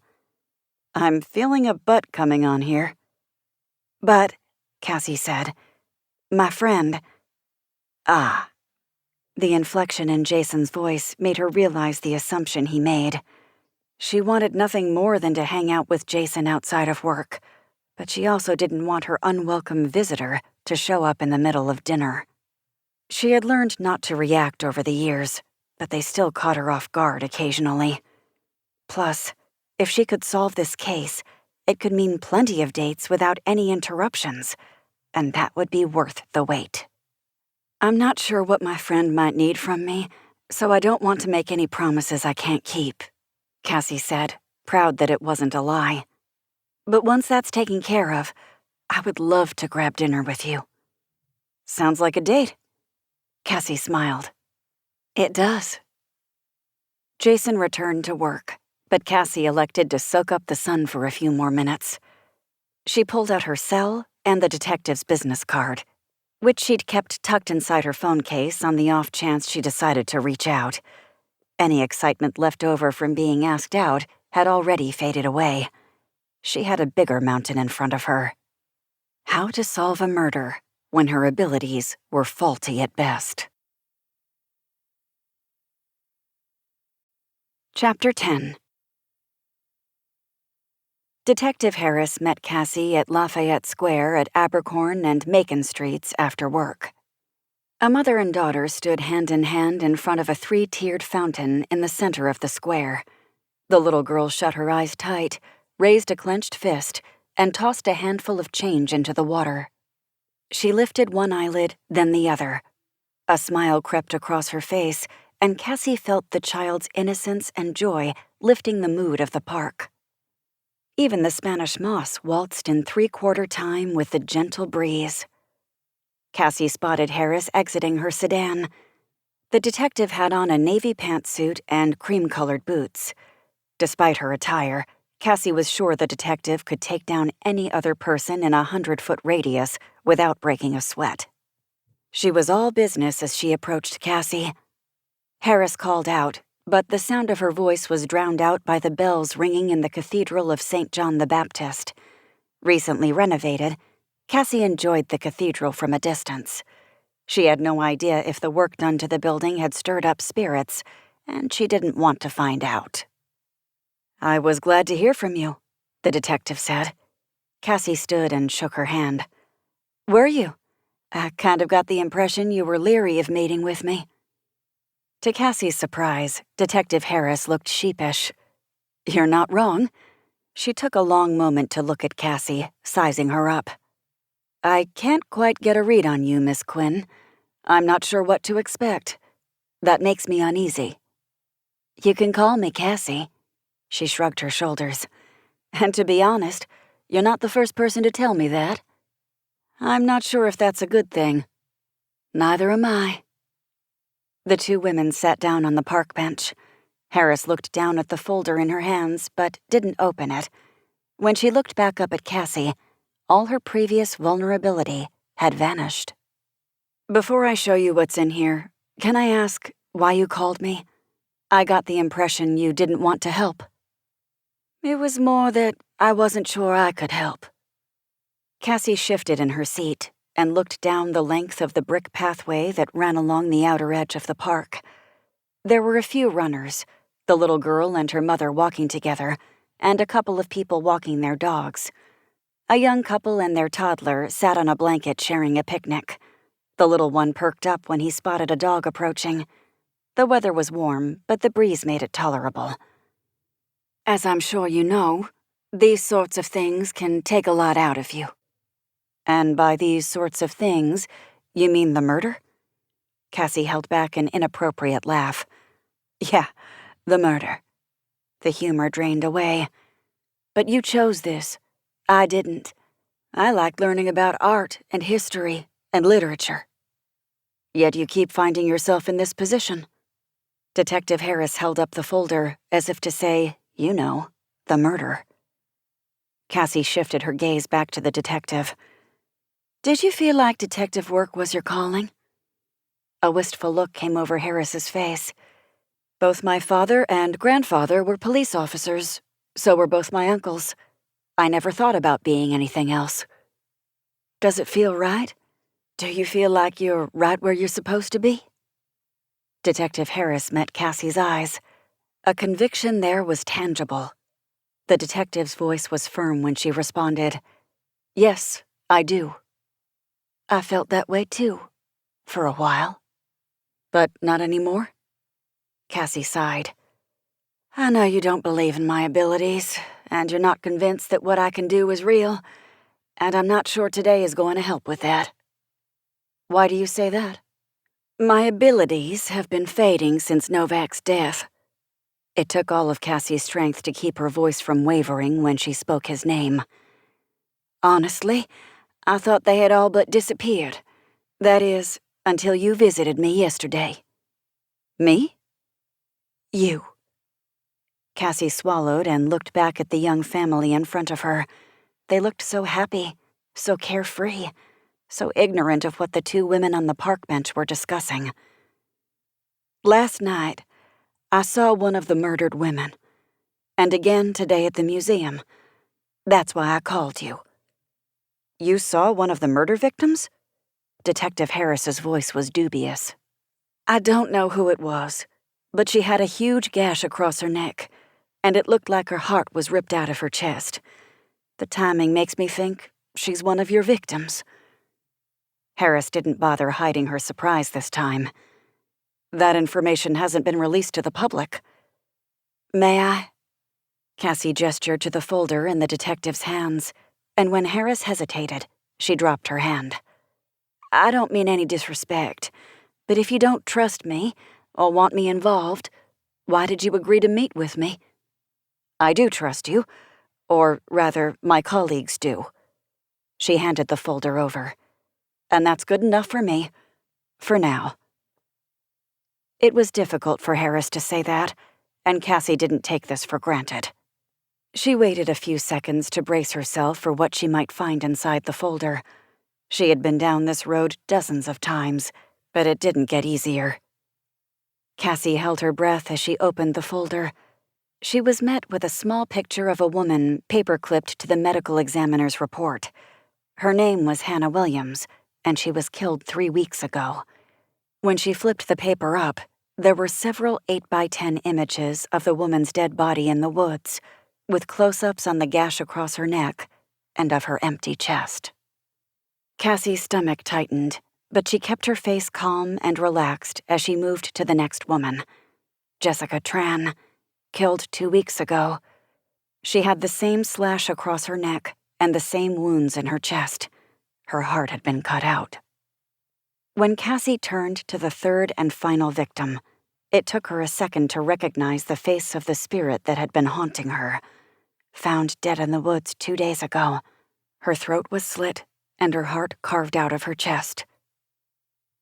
"I'm feeling a but coming on here." "But," Cassie said, "my friend—" "Ah." The inflection in Jason's voice made her realize the assumption he made. She wanted nothing more than to hang out with Jason outside of work, but she also didn't want her unwelcome visitor to show up in the middle of dinner. She had learned not to react over the years, but they still caught her off guard occasionally. Plus, if she could solve this case, it could mean plenty of dates without any interruptions, and that would be worth the wait. "I'm not sure what my friend might need from me, so I don't want to make any promises I can't keep," Cassie said, proud that it wasn't a lie. "But once that's taken care of, I would love to grab dinner with you." "Sounds like a date." Cassie smiled. "It does." Jason returned to work, but Cassie elected to soak up the sun for a few more minutes. She pulled out her cell and the detective's business card, which she'd kept tucked inside her phone case on the off chance she decided to reach out. Any excitement left over from being asked out had already faded away. She had a bigger mountain in front of her. How to solve a murder when her abilities were faulty at best. Chapter 10. Detective Harris met Cassie at Lafayette Square at Abercorn and Macon Streets after work. A mother and daughter stood hand in front of a 3-tiered fountain in the center of the square. The little girl shut her eyes tight, raised a clenched fist, and tossed a handful of change into the water. She lifted one eyelid, then the other. A smile crept across her face, and Cassie felt the child's innocence and joy lifting the mood of the park. Even the Spanish moss waltzed in 3/4 time with the gentle breeze. Cassie spotted Harris exiting her sedan. The detective had on a navy pantsuit and cream-colored boots. Despite her attire, Cassie was sure the detective could take down any other person in a 100-foot radius without breaking a sweat. She was all business as she approached Cassie. Harris called out, but the sound of her voice was drowned out by the bells ringing in the Cathedral of St. John the Baptist. Recently renovated, Cassie enjoyed the cathedral from a distance. She had no idea if the work done to the building had stirred up spirits, and she didn't want to find out. "I was glad to hear from you," the detective said. Cassie stood and shook her hand. "Were you? I kind of got the impression you were leery of meeting with me." To Cassie's surprise, Detective Harris looked sheepish. "You're not wrong." She took a long moment to look at Cassie, sizing her up. "I can't quite get a read on you, Miss Quinn. I'm not sure what to expect. That makes me uneasy." "You can call me Cassie." She shrugged her shoulders. "And to be honest, you're not the first person to tell me that. I'm not sure if that's a good thing." "Neither am I." The two women sat down on the park bench. Harris looked down at the folder in her hands, but didn't open it. When she looked back up at Cassie, all her previous vulnerability had vanished. "Before I show you what's in here, can I ask why you called me? I got the impression you didn't want to help." "It was more that I wasn't sure I could help." Cassie shifted in her seat and looked down the length of the brick pathway that ran along the outer edge of the park. There were a few runners, the little girl and her mother walking together, and a couple of people walking their dogs. A young couple and their toddler sat on a blanket sharing a picnic. The little one perked up when he spotted a dog approaching. The weather was warm, but the breeze made it tolerable. "As I'm sure you know, these sorts of things can take a lot out of you." "And by these sorts of things, you mean the murder?" Cassie held back an inappropriate laugh. "Yeah, the murder." The humor drained away. "But you chose this. I didn't. I like learning about art and history and literature." "Yet you keep finding yourself in this position." Detective Harris held up the folder as if to say, "You know, the murder." Cassie shifted her gaze back to the detective. "Did you feel like detective work was your calling?" A wistful look came over Harris's face. "Both my father and grandfather were police officers. So were both my uncles. I never thought about being anything else." "Does it feel right? Do you feel like you're right where you're supposed to be?" Detective Harris met Cassie's eyes. A conviction there was tangible. The detective's voice was firm when she responded, "Yes, I do." "I felt that way too, for a while." "But not anymore?" Cassie sighed. "I know you don't believe in my abilities, and you're not convinced that what I can do is real, and I'm not sure today is going to help with that." "Why do you say that?" "My abilities have been fading since Novak's death." It took all of Cassie's strength to keep her voice from wavering when she spoke his name. "Honestly, I thought they had all but disappeared. That is, until you visited me yesterday." "Me?" "You." Cassie swallowed and looked back at the young family in front of her. They looked so happy, so carefree, so ignorant of what the two women on the park bench were discussing. "Last night, I saw one of the murdered women, and again today at the museum. That's why I called you." "You saw one of the murder victims?" Detective Harris's voice was dubious. "I don't know who it was, but she had a huge gash across her neck, and it looked like her heart was ripped out of her chest. The timing makes me think she's one of your victims." Harris didn't bother hiding her surprise this time. "That information hasn't been released to the public." "May I?" Cassie gestured to the folder in the detective's hands, and when Harris hesitated, she dropped her hand. "I don't mean any disrespect, but if you don't trust me or want me involved, why did you agree to meet with me?" "I do trust you, or rather, my colleagues do." She handed the folder over. "And that's good enough for me. For now." It was difficult for Harris to say that, and Cassie didn't take this for granted. She waited a few seconds to brace herself for what she might find inside the folder. She had been down this road dozens of times, but it didn't get easier. Cassie held her breath as she opened the folder. She was met with a small picture of a woman paper-clipped to the medical examiner's report. Her name was Hannah Williams, and she was killed 3 weeks ago. When she flipped the paper up, there were several 8x10 images of the woman's dead body in the woods, with close-ups on the gash across her neck and of her empty chest. Cassie's stomach tightened, but she kept her face calm and relaxed as she moved to the next woman. Jessica Tran, killed 2 weeks ago. She had the same slash across her neck and the same wounds in her chest. Her heart had been cut out. When Cassie turned to the third and final victim, it took her a second to recognize the face of the spirit that had been haunting her. Found dead in the woods 2 days ago. Her throat was slit and her heart carved out of her chest.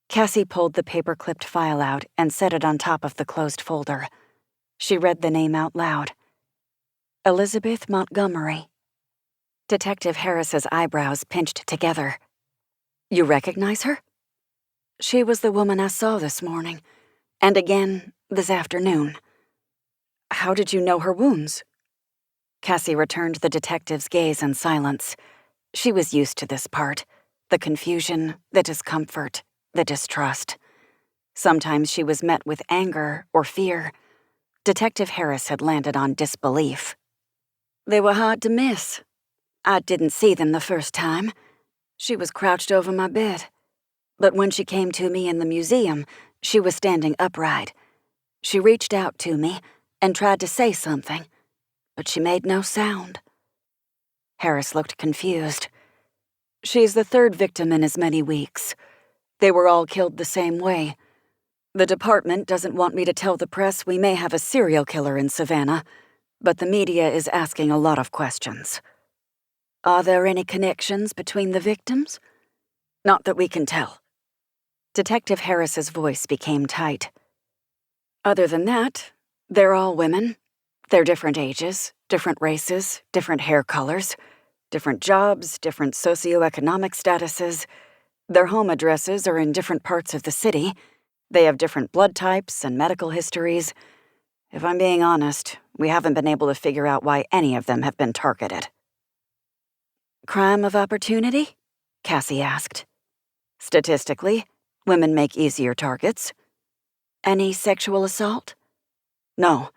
Cassie pulled the paper-clipped file out and set it on top of the closed folder. She read the name out loud. Elizabeth Montgomery. Detective Harris's eyebrows pinched together. "You recognize her?" "She was the woman I saw this morning, and again this afternoon." "How did you know her wounds?" Cassie returned the detective's gaze in silence. She was used to this part, the confusion, the discomfort, the distrust. Sometimes she was met with anger or fear. Detective Harris had landed on disbelief. "They were hard to miss. I didn't see them the first time. She was crouched over my bed. But when she came to me in the museum, she was standing upright. She reached out to me and tried to say something, but she made no sound." Harris looked confused. "She's the third victim in as many weeks. They were all killed the same way. The department doesn't want me to tell the press we may have a serial killer in Savannah, but the media is asking a lot of questions." "Are there any connections between the victims?" "Not that we can tell." Detective Harris's voice became tight. "Other than that, they're all women. They're different ages, different races, different hair colors, different jobs, different socioeconomic statuses. Their home addresses are in different parts of the city. They have different blood types and medical histories. If I'm being honest, we haven't been able to figure out why any of them have been targeted." "Crime of opportunity?" Cassie asked. "Statistically, women make easier targets." "Any sexual assault?" "No,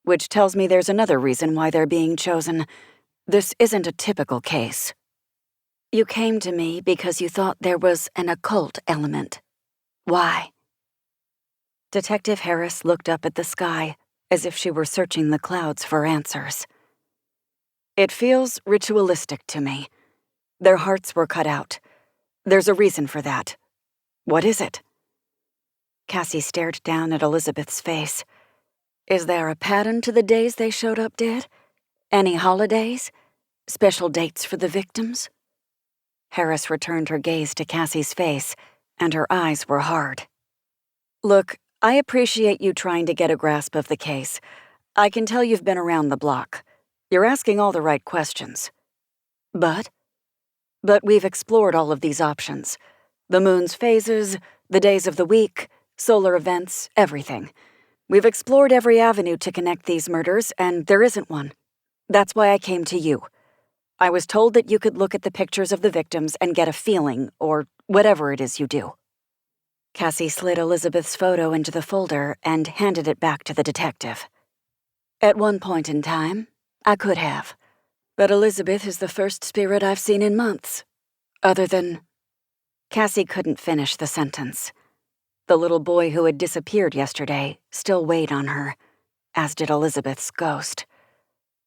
which tells me there's another reason why they're being chosen. This isn't a typical case." "You came to me because you thought there was an occult element. Why?" Detective Harris looked up at the sky as if she were searching the clouds for answers. "It feels ritualistic to me. Their hearts were cut out. There's a reason for that. What is it?" Cassie stared down at Elizabeth's face. "Is there a pattern to the days they showed up dead? Any holidays? Special dates for the victims?" Harris returned her gaze to Cassie's face, and her eyes were hard. "Look, I appreciate you trying to get a grasp of the case. I can tell you've been around the block. You're asking all the right questions. But we've explored all of these options. The moon's phases, the days of the week, solar events, everything. We've explored every avenue to connect these murders, and there isn't one. That's why I came to you. I was told that you could look at the pictures of the victims and get a feeling, or whatever it is you do." Cassie slid Elizabeth's photo into the folder and handed it back to the detective. "At one point in time, I could have. But Elizabeth is the first spirit I've seen in months. Other than... Cassie couldn't finish the sentence. The little boy who had disappeared yesterday still weighed on her, as did Elizabeth's ghost.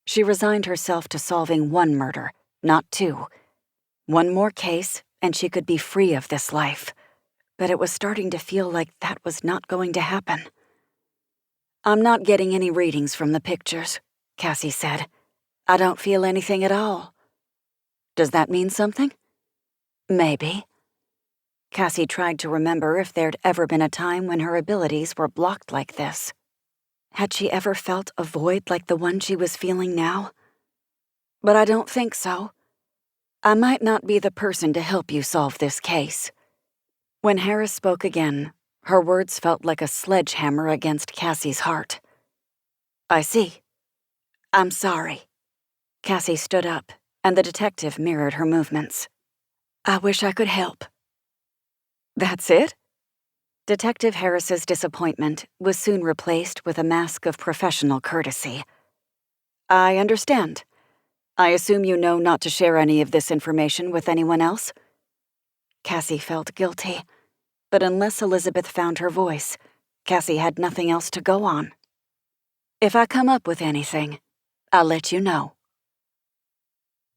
She resigned herself to solving one murder, not two. One more case, and she could be free of this life. But it was starting to feel like that was not going to happen. I'm not getting any readings from the pictures, Cassie said. I don't feel anything at all. Does that mean something? Maybe. Cassie tried to remember if there'd ever been a time when her abilities were blocked like this. Had she ever felt a void like the one she was feeling now? But I don't think so. I might not be the person to help you solve this case. When Harris spoke again, her words felt like a sledgehammer against Cassie's heart. I see. I'm sorry. Cassie stood up, and the detective mirrored her movements. I wish I could help. That's it? Detective Harris's disappointment was soon replaced with a mask of professional courtesy. I understand. I assume you know not to share any of this information with anyone else? Cassie felt guilty, but unless Elizabeth found her voice, Cassie had nothing else to go on. If I come up with anything, I'll let you know.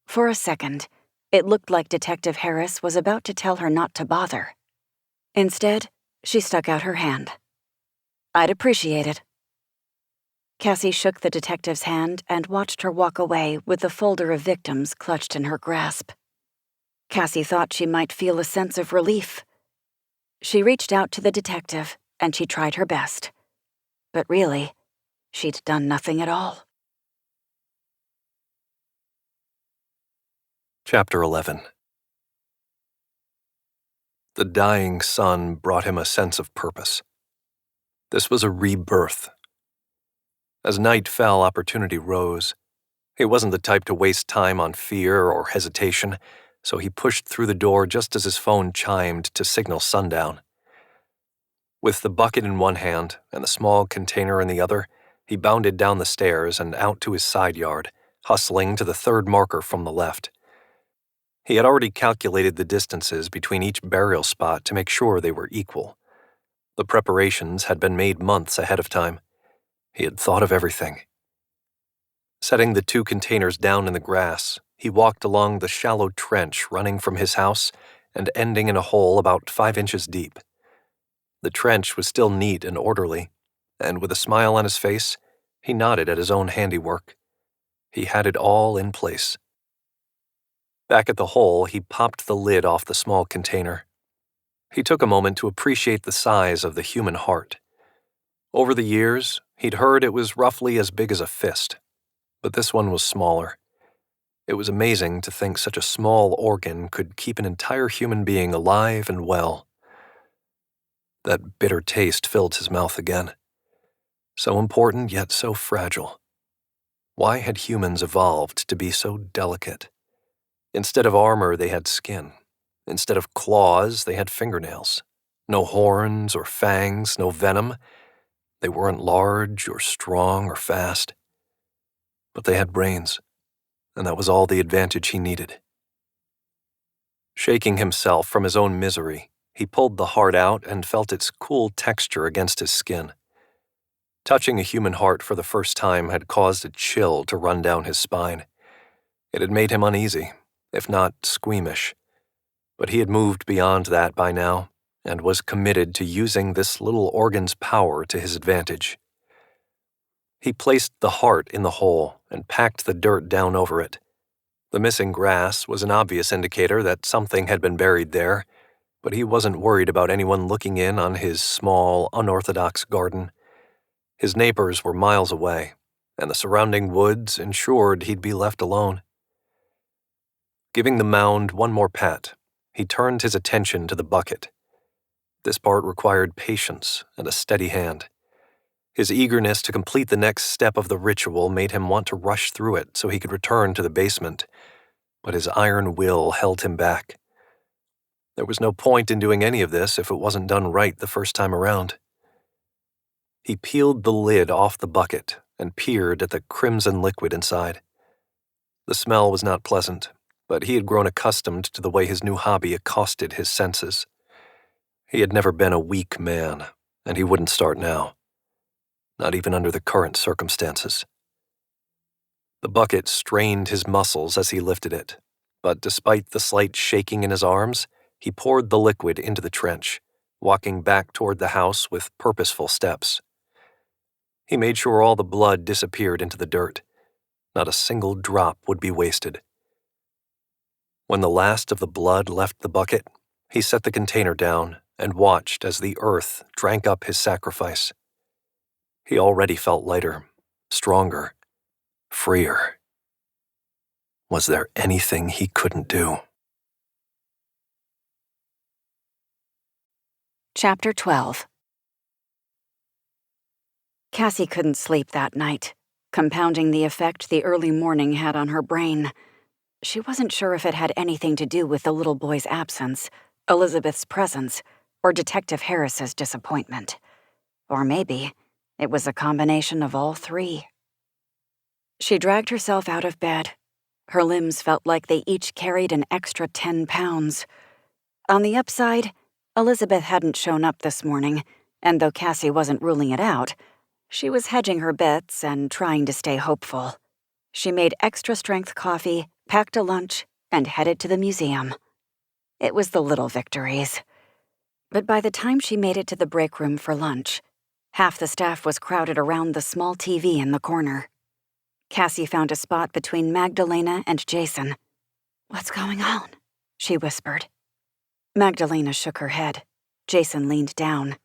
For a second, it looked like Detective Harris was about to tell her not to bother. Instead, she stuck out her hand. I'd appreciate it. Cassie shook the detective's hand and watched her walk away with the folder of victims clutched in her grasp. Cassie thought she might feel a sense of relief. She reached out to the detective, and she tried her best. But really, she'd done nothing at all. Chapter 11. The dying sun brought him a sense of purpose. This was a rebirth. As night fell, opportunity rose. He wasn't the type to waste time on fear or hesitation, so he pushed through the door just as his phone chimed to signal sundown. With the bucket in one hand and the small container in the other, he bounded down the stairs and out to his side yard, hustling to the third marker from the left. He had already calculated the distances between each burial spot to make sure they were equal. The preparations had been made months ahead of time. He had thought of everything. Setting the two containers down in the grass, he walked along the shallow trench running from his house and ending in a hole about 5 inches deep. The trench was still neat and orderly, and with a smile on his face, he nodded at his own handiwork. He had it all in place. Back at the hole, he popped the lid off the small container. He took a moment to appreciate the size of the human heart. Over the years, he'd heard it was roughly as big as a fist, but this one was smaller. It was amazing to think such a small organ could keep an entire human being alive and well. That bitter taste filled his mouth again. So important, yet so fragile. Why had humans evolved to be so delicate? Instead of armor, they had skin. Instead of claws, they had fingernails. No horns or fangs, no venom. They weren't large or strong or fast. But they had brains, and that was all the advantage he needed. Shaking himself from his own misery, he pulled the heart out and felt its cool texture against his skin. Touching a human heart for the first time had caused a chill to run down his spine. It had made him uneasy, if not squeamish. But he had moved beyond that by now, and was committed to using this little organ's power to his advantage. He placed the heart in the hole and packed the dirt down over it. The missing grass was an obvious indicator that something had been buried there, but he wasn't worried about anyone looking in on his small, unorthodox garden. His neighbors were miles away, and the surrounding woods ensured he'd be left alone. Giving the mound one more pat, he turned his attention to the bucket. This part required patience and a steady hand. His eagerness to complete the next step of the ritual made him want to rush through it so he could return to the basement, but his iron will held him back. There was no point in doing any of this if it wasn't done right the first time around. He peeled the lid off the bucket and peered at the crimson liquid inside. The smell was not pleasant, but he had grown accustomed to the way his new hobby accosted his senses. He had never been a weak man, and he wouldn't start now. Not even under the current circumstances. The bucket strained his muscles as he lifted it, but despite the slight shaking in his arms, he poured the liquid into the trench, walking back toward the house with purposeful steps. He made sure all the blood disappeared into the dirt. Not a single drop would be wasted. When the last of the blood left the bucket, he set the container down and watched as the earth drank up his sacrifice. He already felt lighter, stronger, freer. Was there anything he couldn't do? Chapter 12. Cassie couldn't sleep that night, compounding the effect the early morning had on her brain. She wasn't sure if it had anything to do with the little boy's absence, Elizabeth's presence, or Detective Harris's disappointment. Or maybe it was a combination of all three. She dragged herself out of bed. Her limbs felt like they each carried an extra 10 pounds. On the upside, Elizabeth hadn't shown up this morning, and though Cassie wasn't ruling it out, she was hedging her bets and trying to stay hopeful. She made extra-strength coffee, packed a lunch, and headed to the museum. It was the little victories. But by the time she made it to the break room for lunch, half the staff was crowded around the small TV in the corner. Cassie found a spot between Magdalena and Jason. "What's going on?" she whispered. Magdalena shook her head. Jason leaned down.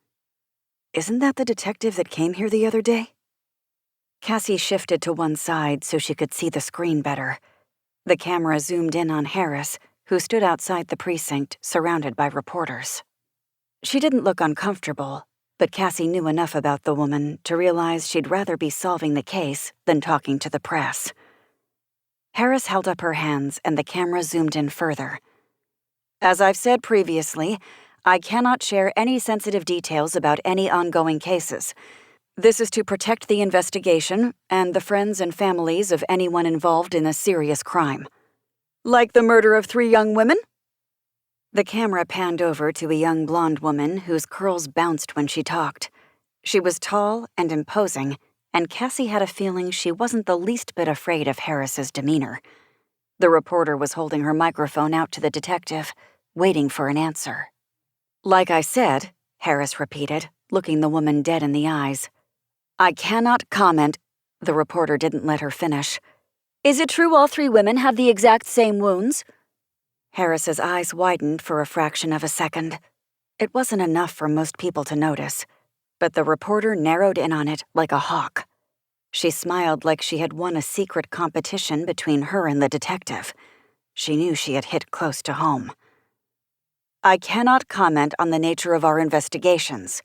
"Isn't that the detective that came here the other day?" Cassie shifted to one side so she could see the screen better. The camera zoomed in on Harris, who stood outside the precinct, surrounded by reporters. She didn't look uncomfortable, but Cassie knew enough about the woman to realize she'd rather be solving the case than talking to the press. Harris held up her hands and the camera zoomed in further. "As I've said previously, I cannot share any sensitive details about any ongoing cases. This is to protect the investigation and the friends and families of anyone involved in a serious crime." "Like the murder of 3 young women?" The camera panned over to a young blonde woman whose curls bounced when she talked. She was tall and imposing, and Cassie had a feeling she wasn't the least bit afraid of Harris's demeanor. The reporter was holding her microphone out to the detective, waiting for an answer. "Like I said," Harris repeated, looking the woman dead in the eyes. "I cannot comment." The reporter didn't let her finish. "Is it true all 3 women have the exact same wounds?" Harris's eyes widened for a fraction of a second. It wasn't enough for most people to notice, but the reporter narrowed in on it like a hawk. She smiled like she had won a secret competition between her and the detective. She knew she had hit close to home. "I cannot comment on the nature of our investigations.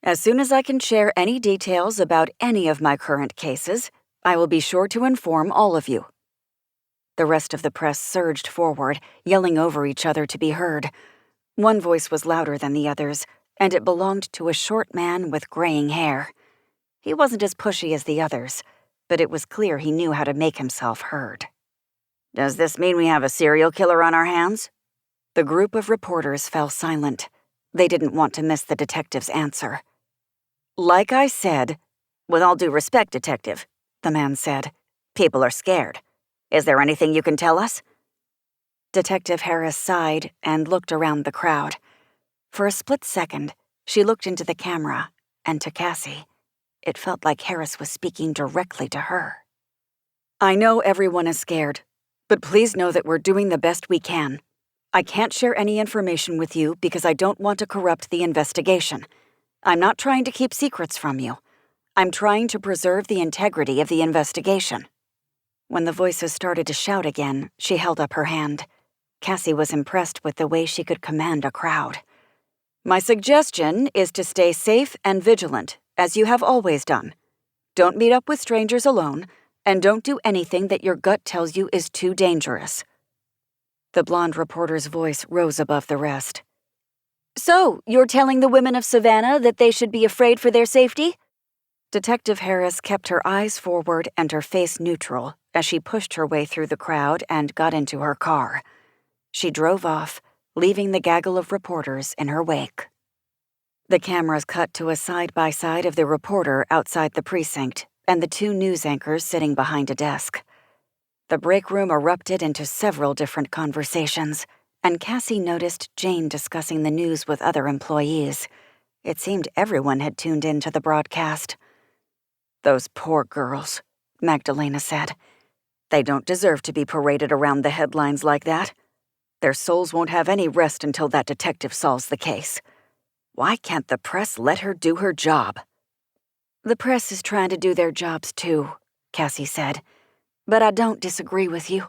As soon as I can share any details about any of my current cases, I will be sure to inform all of you." The rest of the press surged forward, yelling over each other to be heard. One voice was louder than the others, and it belonged to a short man with graying hair. He wasn't as pushy as the others, but it was clear he knew how to make himself heard. "Does this mean we have a serial killer on our hands?" The group of reporters fell silent. They didn't want to miss the detective's answer. "Like I said—" "With all due respect, Detective," the man said, "people are scared. Is there anything you can tell us?" Detective Harris sighed and looked around the crowd. For a split second, she looked into the camera and to Cassie. It felt like Harris was speaking directly to her. "I know everyone is scared, but please know that we're doing the best we can. I can't share any information with you because I don't want to corrupt the investigation. I'm not trying to keep secrets from you. I'm trying to preserve the integrity of the investigation." When the voices started to shout again, she held up her hand. Cassie was impressed with the way she could command a crowd. "My suggestion is to stay safe and vigilant, as you have always done. Don't meet up with strangers alone, and don't do anything that your gut tells you is too dangerous." The blonde reporter's voice rose above the rest. "So, you're telling the women of Savannah that they should be afraid for their safety?" Detective Harris kept her eyes forward and her face neutral as she pushed her way through the crowd and got into her car. She drove off, leaving the gaggle of reporters in her wake. The cameras cut to a side-by-side of the reporter outside the precinct and the two news anchors sitting behind a desk. The break room erupted into several different conversations, and Cassie noticed Jane discussing the news with other employees. It seemed everyone had tuned in to the broadcast. "Those poor girls," Magdalena said. "They don't deserve to be paraded around the headlines like that. Their souls won't have any rest until that detective solves the case. Why can't the press let her do her job?" "The press is trying to do their jobs too," Cassie said. "But I don't disagree with you."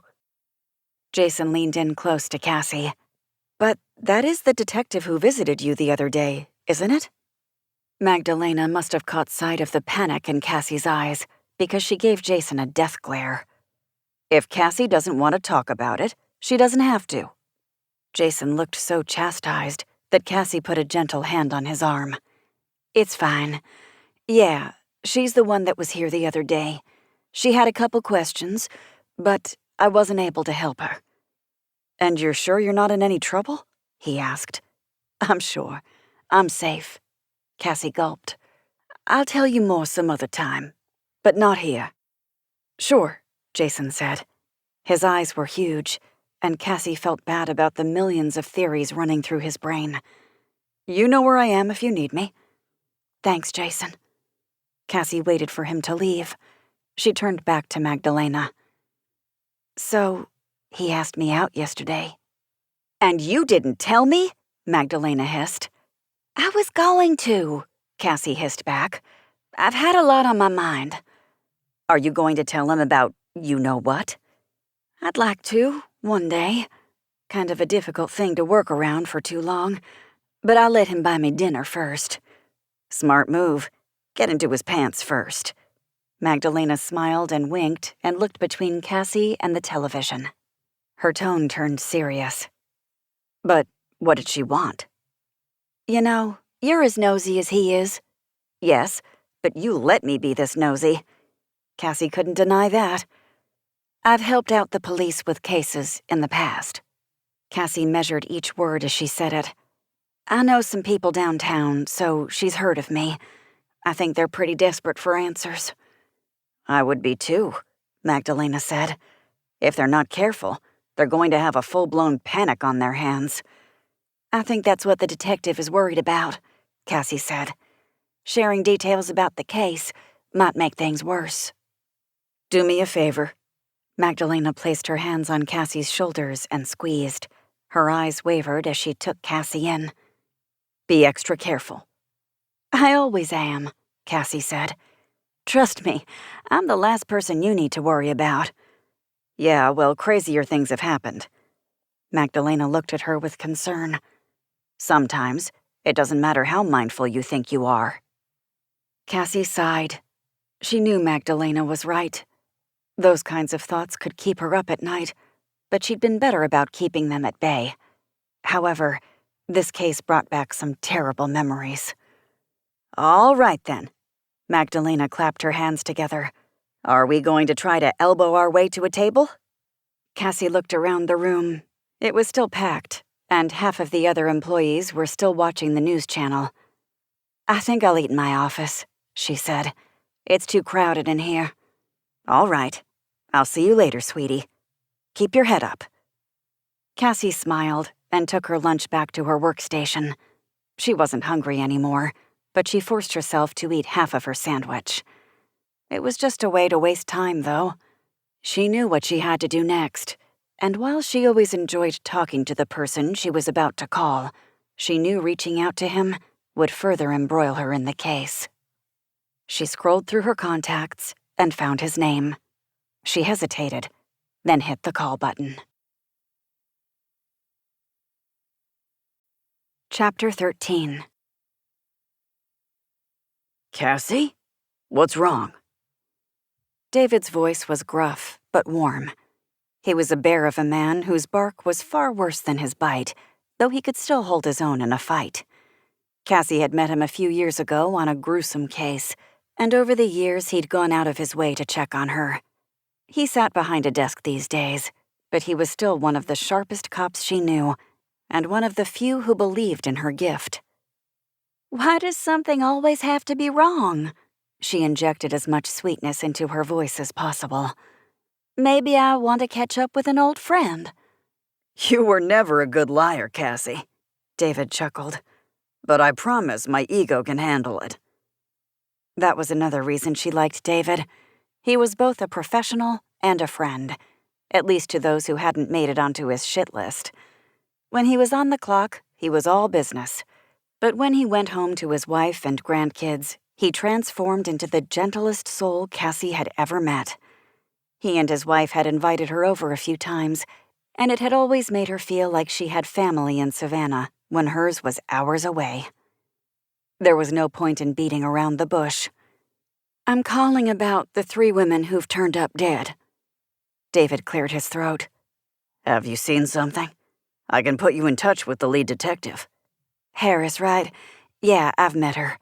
Jason leaned in close to Cassie. "But that is the detective who visited you the other day, isn't it?" Magdalena must have caught sight of the panic in Cassie's eyes because she gave Jason a death glare. "If Cassie doesn't want to talk about it, she doesn't have to." Jason looked so chastised that Cassie put a gentle hand on his arm. "It's fine. Yeah, she's the one that was here the other day. She had a couple questions, but I wasn't able to help her." "And you're sure you're not in any trouble?" he asked. "I'm sure. I'm safe." Cassie gulped. "I'll tell you more some other time, but not here." "Sure," Jason said. His eyes were huge, and Cassie felt bad about the millions of theories running through his brain. "You know where I am if you need me." "Thanks, Jason." Cassie waited for him to leave. She turned back to Magdalena. "So, he asked me out yesterday." "And you didn't tell me?" Magdalena hissed. "I was going to," Cassie hissed back. "I've had a lot on my mind." "Are you going to tell him about you-know-what?" "I'd like to, one day. Kind of a difficult thing to work around for too long. But I'll let him buy me dinner first." "Smart move. Get into his pants first." Magdalena smiled and winked and looked between Cassie and the television. Her tone turned serious. "But what did she want?" "You know, you're as nosy as he is." "Yes, but you let me be this nosy." Cassie couldn't deny that. "I've helped out the police with cases in the past." Cassie measured each word as she said it. "I know some people downtown, so she's heard of me. I think they're pretty desperate for answers." "I would be too," Magdalena said. "If they're not careful, they're going to have a full-blown panic on their hands." "I think that's what the detective is worried about," Cassie said. "Sharing details about the case might make things worse." "Do me a favor." Magdalena placed her hands on Cassie's shoulders and squeezed. Her eyes wavered as she took Cassie in. "Be extra careful." "I always am," Cassie said. "Trust me, I'm the last person you need to worry about." "Yeah, well, crazier things have happened." Magdalena looked at her with concern. "Sometimes, it doesn't matter how mindful you think you are." Cassie sighed. She knew Magdalena was right. Those kinds of thoughts could keep her up at night, but she'd been better about keeping them at bay. However, this case brought back some terrible memories. "All right, then." Magdalena clapped her hands together. "Are we going to try to elbow our way to a table?" Cassie looked around the room. It was still packed, and half of the other employees were still watching the news channel. "I think I'll eat in my office," she said. "It's too crowded in here." "All right. I'll see you later, sweetie. Keep your head up." Cassie smiled and took her lunch back to her workstation. She wasn't hungry anymore, but she forced herself to eat half of her sandwich. It was just a way to waste time, though. She knew what she had to do next, and while she always enjoyed talking to the person she was about to call, she knew reaching out to him would further embroil her in the case. She scrolled through her contacts and found his name. She hesitated, then hit the call button. Chapter 13. "Cassie? What's wrong?" David's voice was gruff, but warm. He was a bear of a man whose bark was far worse than his bite, though he could still hold his own in a fight. Cassie had met him a few years ago on a gruesome case, and over the years he'd gone out of his way to check on her. He sat behind a desk these days, but he was still one of the sharpest cops she knew, and one of the few who believed in her gift. "Why does something always have to be wrong?" She injected as much sweetness into her voice as possible. "Maybe I want to catch up with an old friend." You were never a good liar, Cassie, David chuckled. But I promise my ego can handle it. That was another reason she liked David. He was both a professional and a friend, at least to those who hadn't made it onto his shit list. When he was on the clock, he was all business. But when he went home to his wife and grandkids, he transformed into the gentlest soul Cassie had ever met. He and his wife had invited her over a few times, and it had always made her feel like she had family in Savannah when hers was hours away. There was no point in beating around the bush. "I'm calling about the 3 women who've turned up dead." David cleared his throat. Have you seen something? I can put you in touch with the lead detective. "Harris, right? Yeah, I've met her."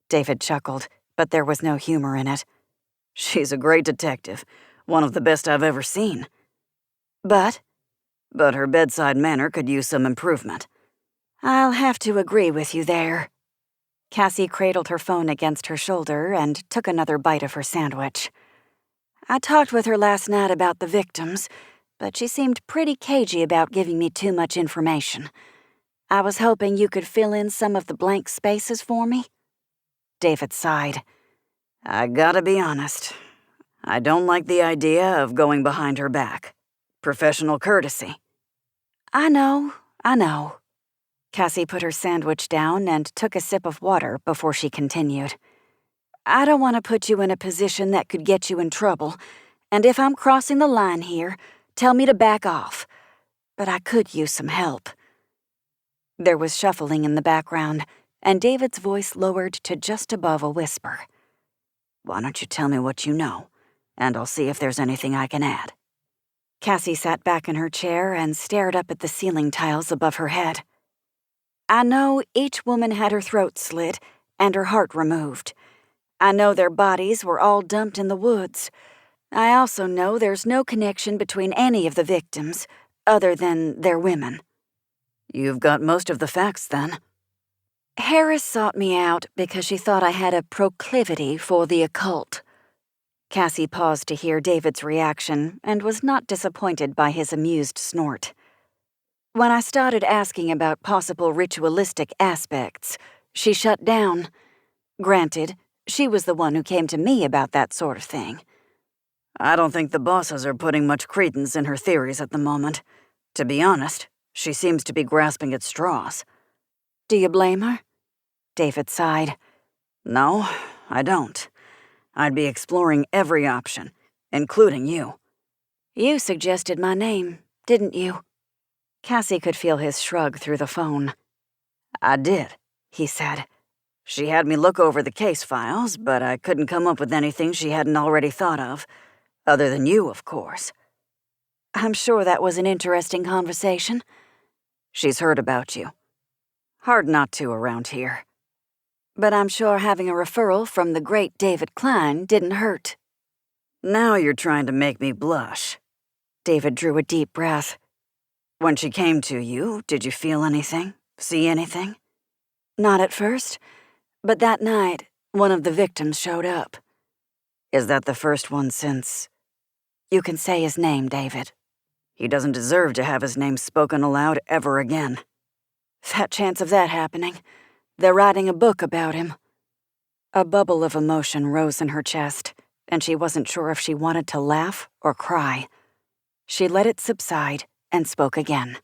David chuckled, but there was no humor in it. She's a great detective, one of the best I've ever seen. But her bedside manner could use some improvement. I'll have to agree with you there. Cassie cradled her phone against her shoulder and took another bite of her sandwich. "I talked with her last night about the victims, but she seemed pretty cagey about giving me too much information. I was hoping you could fill in some of the blank spaces for me." David sighed. I gotta be honest. I don't like the idea of going behind her back. Professional courtesy. I know. Cassie put her sandwich down and took a sip of water before she continued. "I don't want to put you in a position that could get you in trouble, and if I'm crossing the line here, tell me to back off. But I could use some help." There was shuffling in the background, and David's voice lowered to just above a whisper. Why don't you tell me what you know, and I'll see if there's anything I can add. Cassie sat back in her chair and stared up at the ceiling tiles above her head. "I know each woman had her throat slit and her heart removed. I know their bodies were all dumped in the woods. I also know there's no connection between any of the victims, other than they're women." You've got most of the facts, then. "Harris sought me out because she thought I had a proclivity for the occult." Cassie paused to hear David's reaction and was not disappointed by his amused snort. "When I started asking about possible ritualistic aspects, she shut down. Granted, she was the one who came to me about that sort of thing." I don't think the bosses are putting much credence in her theories at the moment. To be honest, she seems to be grasping at straws. "Do you blame her?" David sighed. No, I don't. I'd be exploring every option, including you. "You suggested my name, didn't you?" Cassie could feel his shrug through the phone. I did, he said. She had me look over the case files, but I couldn't come up with anything she hadn't already thought of. Other than you, of course. "I'm sure that was an interesting conversation." She's heard about you. Hard not to around here. "But I'm sure having a referral from the great David Klein didn't hurt." Now you're trying to make me blush. David drew a deep breath. When she came to you, did you feel anything? See anything? "Not at first, but that night, one of the victims showed up." Is that the first one since? "You can say his name, David." He doesn't deserve to have his name spoken aloud ever again. "Fat chance of that happening. They're writing a book about him." A bubble of emotion rose in her chest, and she wasn't sure if she wanted to laugh or cry. She let it subside and spoke again.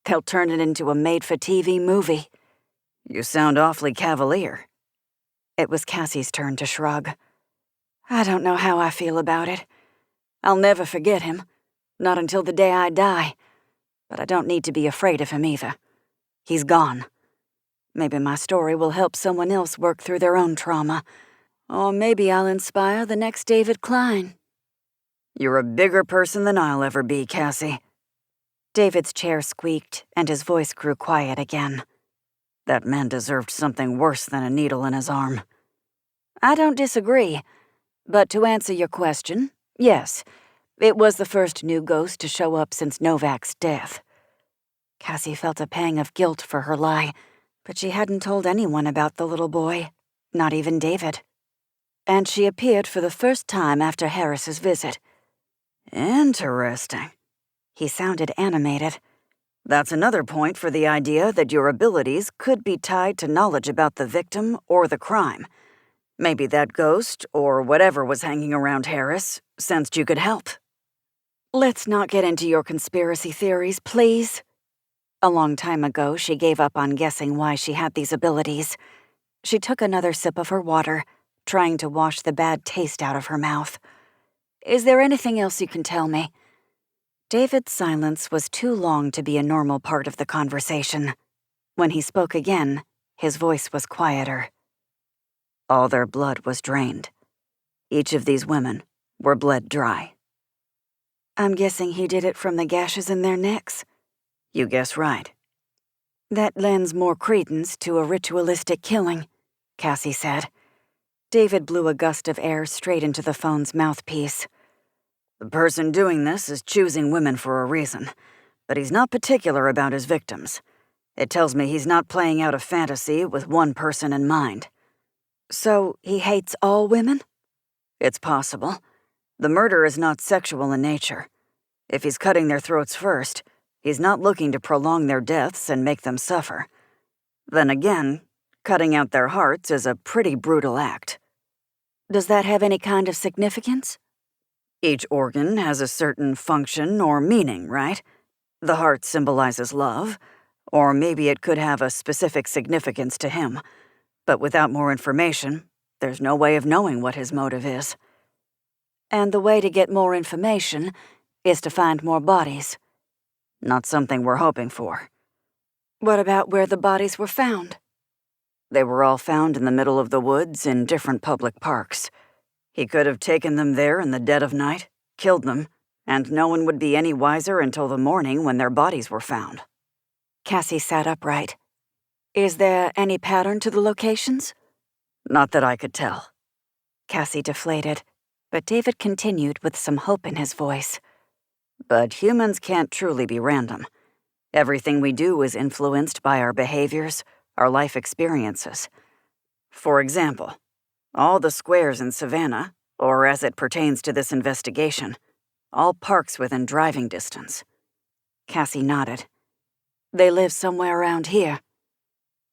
"They'll turn it into a made-for-TV movie." You sound awfully cavalier. It was Cassie's turn to shrug. "I don't know how I feel about it. I'll never forget him, not until the day I die. But I don't need to be afraid of him either. He's gone. Maybe my story will help someone else work through their own trauma. Or maybe I'll inspire the next David Klein." You're a bigger person than I'll ever be, Cassie. David's chair squeaked, and his voice grew quiet again. That man deserved something worse than a needle in his arm. I don't disagree. But to answer your question, yes, it was the first new ghost to show up since Novak's death. Cassie felt a pang of guilt for her lie, but she hadn't told anyone about the little boy, not even David. And she appeared for the first time after Harris's visit. Interesting. He sounded animated. That's another point for the idea that your abilities could be tied to knowledge about the victim or the crime. Maybe that ghost, or whatever was hanging around Harris, sensed you could help. Let's not get into your conspiracy theories, please. A long time ago, she gave up on guessing why she had these abilities. She took another sip of her water, trying to wash the bad taste out of her mouth. Is there anything else you can tell me? David's silence was too long to be a normal part of the conversation. When he spoke again, his voice was quieter. All their blood was drained. Each of these women were bled dry. I'm guessing he did it from the gashes in their necks? You guess right. That lends more credence to a ritualistic killing, Cassie said. David blew a gust of air straight into the phone's mouthpiece. The person doing this is choosing women for a reason, but he's not particular about his victims. It tells me he's not playing out a fantasy with one person in mind. So he hates all women? It's possible. The murder is not sexual in nature. If he's cutting their throats first, he's not looking to prolong their deaths and make them suffer. Then again, cutting out their hearts is a pretty brutal act. Does that have any kind of significance? Each organ has a certain function or meaning, right? The heart symbolizes love, or maybe it could have a specific significance to him. But without more information, there's no way of knowing what his motive is. And the way to get more information is to find more bodies. Not something we're hoping for. What about where the bodies were found? They were all found in the middle of the woods in different public parks. He could have taken them there in the dead of night, killed them, and no one would be any wiser until the morning when their bodies were found. Cassie sat upright. Is there any pattern to the locations? Not that I could tell. Cassie deflated, but David continued with some hope in his voice. But humans can't truly be random. Everything we do is influenced by our behaviors, our life experiences. For example, all the squares in Savannah, or as it pertains to this investigation, all parks within driving distance. Cassie nodded. They live somewhere around here.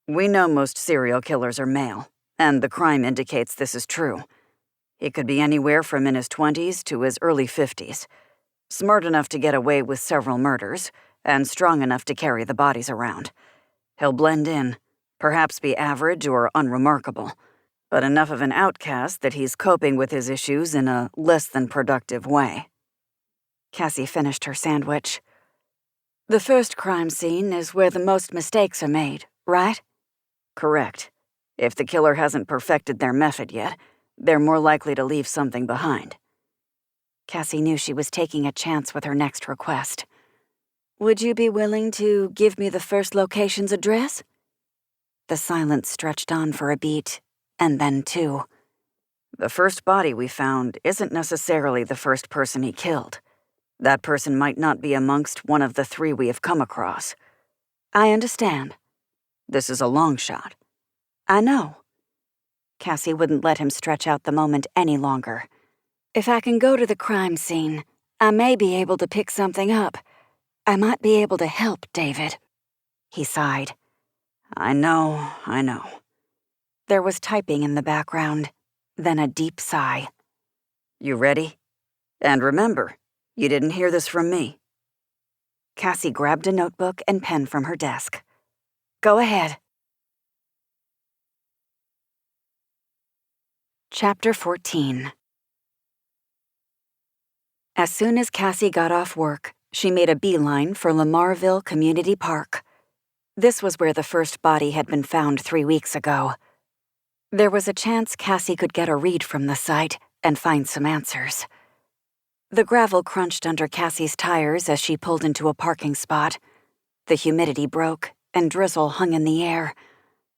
We know most serial killers are male, and the crime indicates this is true. He could be anywhere from in his 20s to his early 50s. Smart enough to get away with several murders, and strong enough to carry the bodies around. He'll blend in, perhaps be average or unremarkable, but enough of an outcast that he's coping with his issues in a less than productive way. Cassie finished her sandwich. The first crime scene is where the most mistakes are made, right? Correct. If the killer hasn't perfected their method yet, they're more likely to leave something behind. Cassie knew she was taking a chance with her next request. Would you be willing to give me the first location's address? The silence stretched on for a beat, and then two. The first body we found isn't necessarily the first person he killed. That person might not be amongst one of the three we have come across. I understand. This is a long shot. I know. Cassie wouldn't let him stretch out the moment any longer. If I can go to the crime scene, I may be able to pick something up. I might be able to help, David. He sighed. I know. There was typing in the background, then a deep sigh. You ready? And remember, you didn't hear this from me. Cassie grabbed a notebook and pen from her desk. Go ahead. Chapter 14. As soon as Cassie got off work, she made a beeline for Lamarville Community Park. This was where the first body had been found 3 weeks ago. There was a chance Cassie could get a read from the site and find some answers. The gravel crunched under Cassie's tires as she pulled into a parking spot. The humidity broke, and drizzle hung in the air.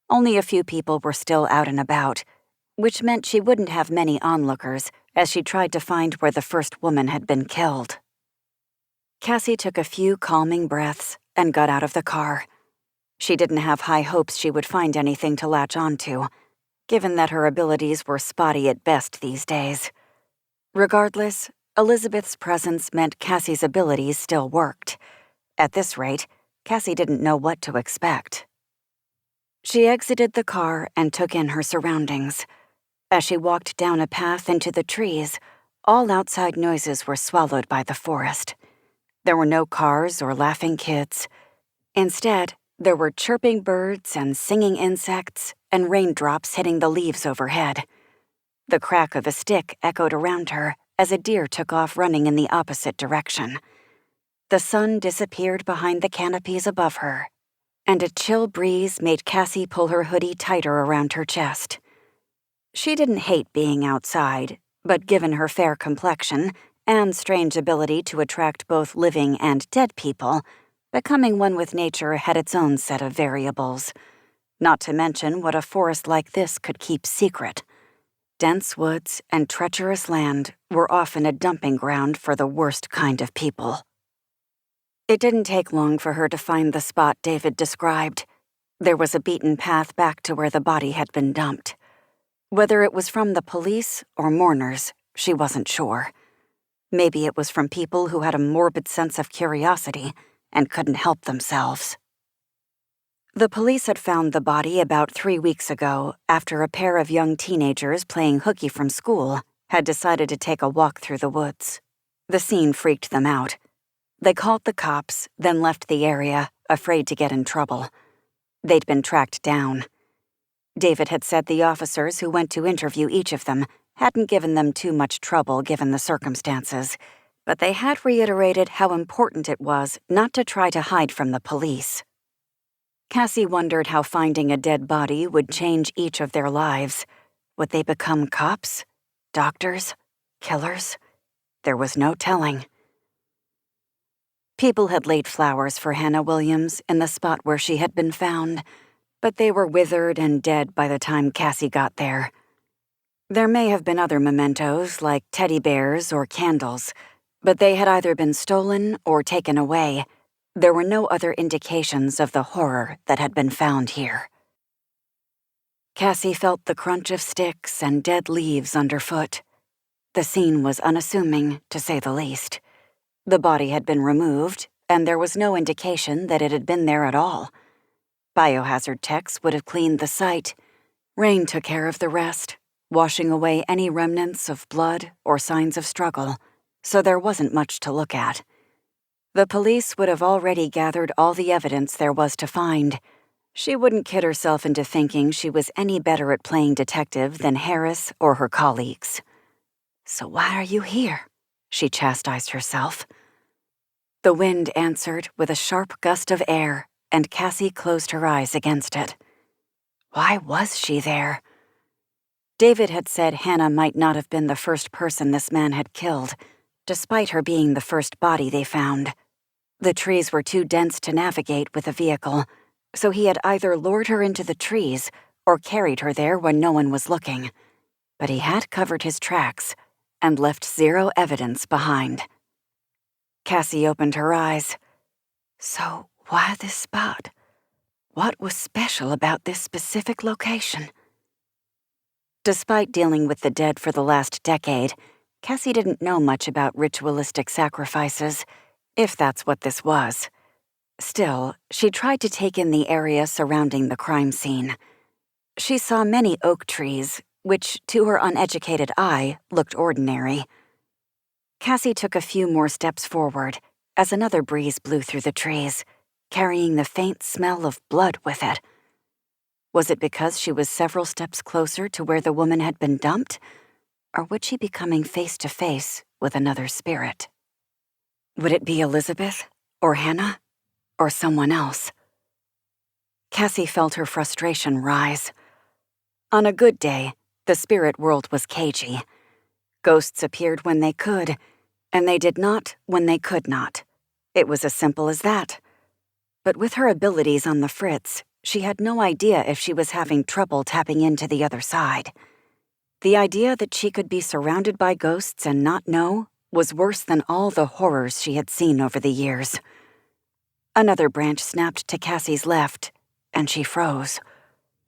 Only a few people were still out and about, which meant she wouldn't have many onlookers as she tried to find where the first woman had been killed. Cassie took a few calming breaths and got out of the car. She didn't have high hopes she would find anything to latch onto, given that her abilities were spotty at best these days. Regardless, Elizabeth's presence meant Cassie's abilities still worked. At this rate, Cassie didn't know what to expect. She exited the car and took in her surroundings. As she walked down a path into the trees, all outside noises were swallowed by the forest. There were no cars or laughing kids. Instead, there were chirping birds and singing insects and raindrops hitting the leaves overhead. The crack of a stick echoed around her as a deer took off running in the opposite direction. The sun disappeared behind the canopies above her, and a chill breeze made Cassie pull her hoodie tighter around her chest. She didn't hate being outside, but given her fair complexion and strange ability to attract both living and dead people, becoming one with nature had its own set of variables. Not to mention what a forest like this could keep secret. Dense woods and treacherous land were often a dumping ground for the worst kind of people. It didn't take long for her to find the spot David described. There was a beaten path back to where the body had been dumped. Whether it was from the police or mourners, she wasn't sure. Maybe it was from people who had a morbid sense of curiosity and couldn't help themselves. The police had found the body about 3 weeks ago after a pair of young teenagers playing hooky from school had decided to take a walk through the woods. The scene freaked them out. They called the cops, then left the area, afraid to get in trouble. They'd been tracked down. David had said the officers who went to interview each of them hadn't given them too much trouble given the circumstances, but they had reiterated how important it was not to try to hide from the police. Cassie wondered how finding a dead body would change each of their lives. Would they become cops? Doctors? Killers? There was no telling. People had laid flowers for Hannah Williams in the spot where she had been found, but they were withered and dead by the time Cassie got there. There may have been other mementos like teddy bears or candles, but they had either been stolen or taken away. There were no other indications of the horror that had been found here. Cassie felt the crunch of sticks and dead leaves underfoot. The scene was unassuming, to say the least. The body had been removed, and there was no indication that it had been there at all. Biohazard techs would have cleaned the site. Rain took care of the rest, washing away any remnants of blood or signs of struggle, so there wasn't much to look at. The police would have already gathered all the evidence there was to find. She wouldn't kid herself into thinking she was any better at playing detective than Harris or her colleagues. "So why are you here?" she chastised herself. The wind answered with a sharp gust of air, and Cassie closed her eyes against it. Why was she there? David had said Hannah might not have been the first person this man had killed, despite her being the first body they found. The trees were too dense to navigate with a vehicle, so he had either lured her into the trees or carried her there when no one was looking. But he had covered his tracks and left zero evidence behind. Cassie opened her eyes. So why this spot? What was special about this specific location? Despite dealing with the dead for the last decade, Cassie didn't know much about ritualistic sacrifices, if that's what this was. Still, she tried to take in the area surrounding the crime scene. She saw many oak trees, which, to her uneducated eye, looked ordinary. Cassie took a few more steps forward as another breeze blew through the trees, carrying the faint smell of blood with it. Was it because she was several steps closer to where the woman had been dumped? Or would she be coming face to face with another spirit? Would it be Elizabeth, or Hannah, or someone else? Cassie felt her frustration rise. On a good day, the spirit world was cagey. Ghosts appeared when they could, and they did not when they could not. It was as simple as that. But with her abilities on the fritz, she had no idea if she was having trouble tapping into the other side. The idea that she could be surrounded by ghosts and not know was worse than all the horrors she had seen over the years. Another branch snapped to Cassie's left, and she froze.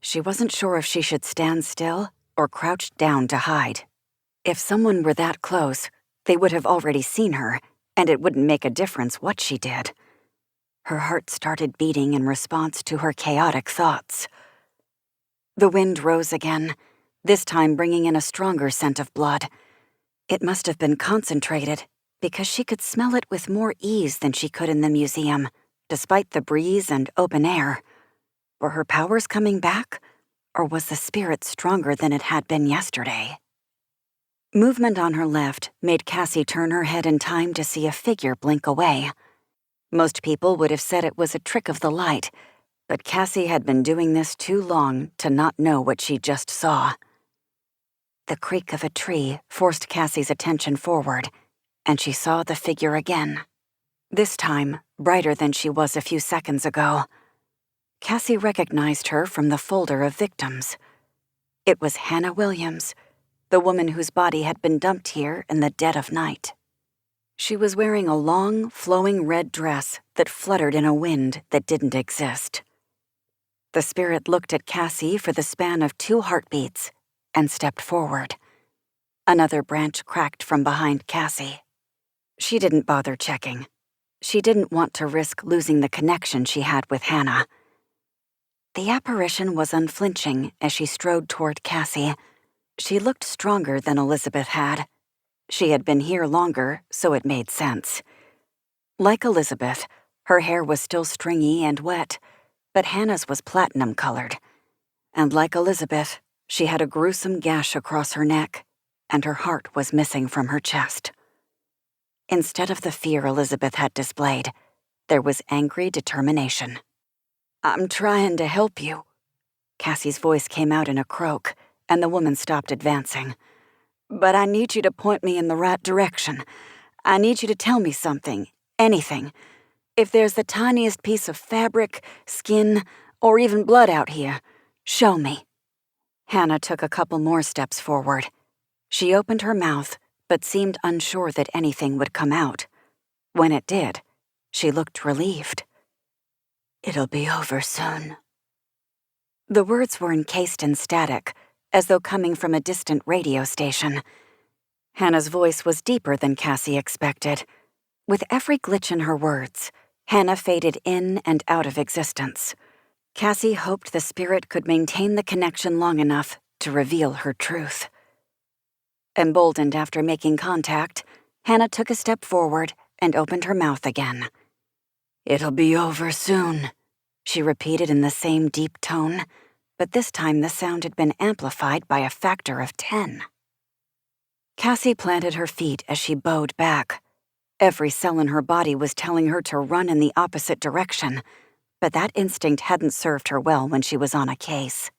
She wasn't sure if she should stand still or crouch down to hide. If someone were that close, they would have already seen her, and it wouldn't make a difference what she did. Her heart started beating in response to her chaotic thoughts. The wind rose again, this time bringing in a stronger scent of blood. It must have been concentrated, because she could smell it with more ease than she could in the museum, despite the breeze and open air. Were her powers coming back, or was the spirit stronger than it had been yesterday? Movement on her left made Cassie turn her head in time to see a figure blink away. Most people would have said it was a trick of the light, but Cassie had been doing this too long to not know what she just saw. The creak of a tree forced Cassie's attention forward, and she saw the figure again. This time, brighter than she was a few seconds ago. Cassie recognized her from the folder of victims. It was Hannah Williams, the woman whose body had been dumped here in the dead of night. She was wearing a long, flowing red dress that fluttered in a wind that didn't exist. The spirit looked at Cassie for the span of 2 heartbeats and stepped forward. Another branch cracked from behind Cassie. She didn't bother checking. She didn't want to risk losing the connection she had with Hannah. The apparition was unflinching as she strode toward Cassie. She looked stronger than Elizabeth had. She had been here longer, so it made sense. Like Elizabeth, her hair was still stringy and wet, but Hannah's was platinum-colored. And like Elizabeth, she had a gruesome gash across her neck, and her heart was missing from her chest. Instead of the fear Elizabeth had displayed, there was angry determination. "I'm trying to help you." Cassie's voice came out in a croak, and the woman stopped advancing. "But I need you to point me in the right direction. I need you to tell me something, anything. If there's the tiniest piece of fabric, skin, or even blood out here, show me." Hannah took a couple more steps forward. She opened her mouth, but seemed unsure that anything would come out. When it did, she looked relieved. "It'll be over soon." The words were encased in static, as though coming from a distant radio station. Hannah's voice was deeper than Cassie expected. With every glitch in her words, Hannah faded in and out of existence. Cassie hoped the spirit could maintain the connection long enough to reveal her truth. Emboldened after making contact, Hannah took a step forward and opened her mouth again. "It'll be over soon," she repeated in the same deep tone, but this time the sound had been amplified by a factor of 10. Cassie planted her feet as she bowed back. Every cell in her body was telling her to run in the opposite direction, but that instinct hadn't served her well when she was on a case.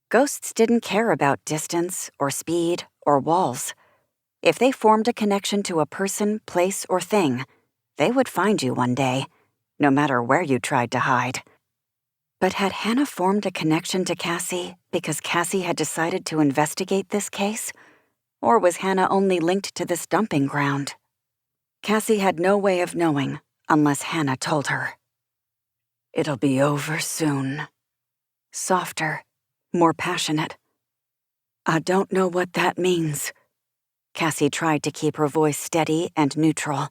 Ghosts didn't care about distance or speed or walls. If they formed a connection to a person, place, or thing, they would find you one day, no matter where you tried to hide. But had Hannah formed a connection to Cassie because Cassie had decided to investigate this case? Or was Hannah only linked to this dumping ground? Cassie had no way of knowing unless Hannah told her. "It'll be over soon." Softer, more passionate. "I don't know what that means." Cassie tried to keep her voice steady and neutral.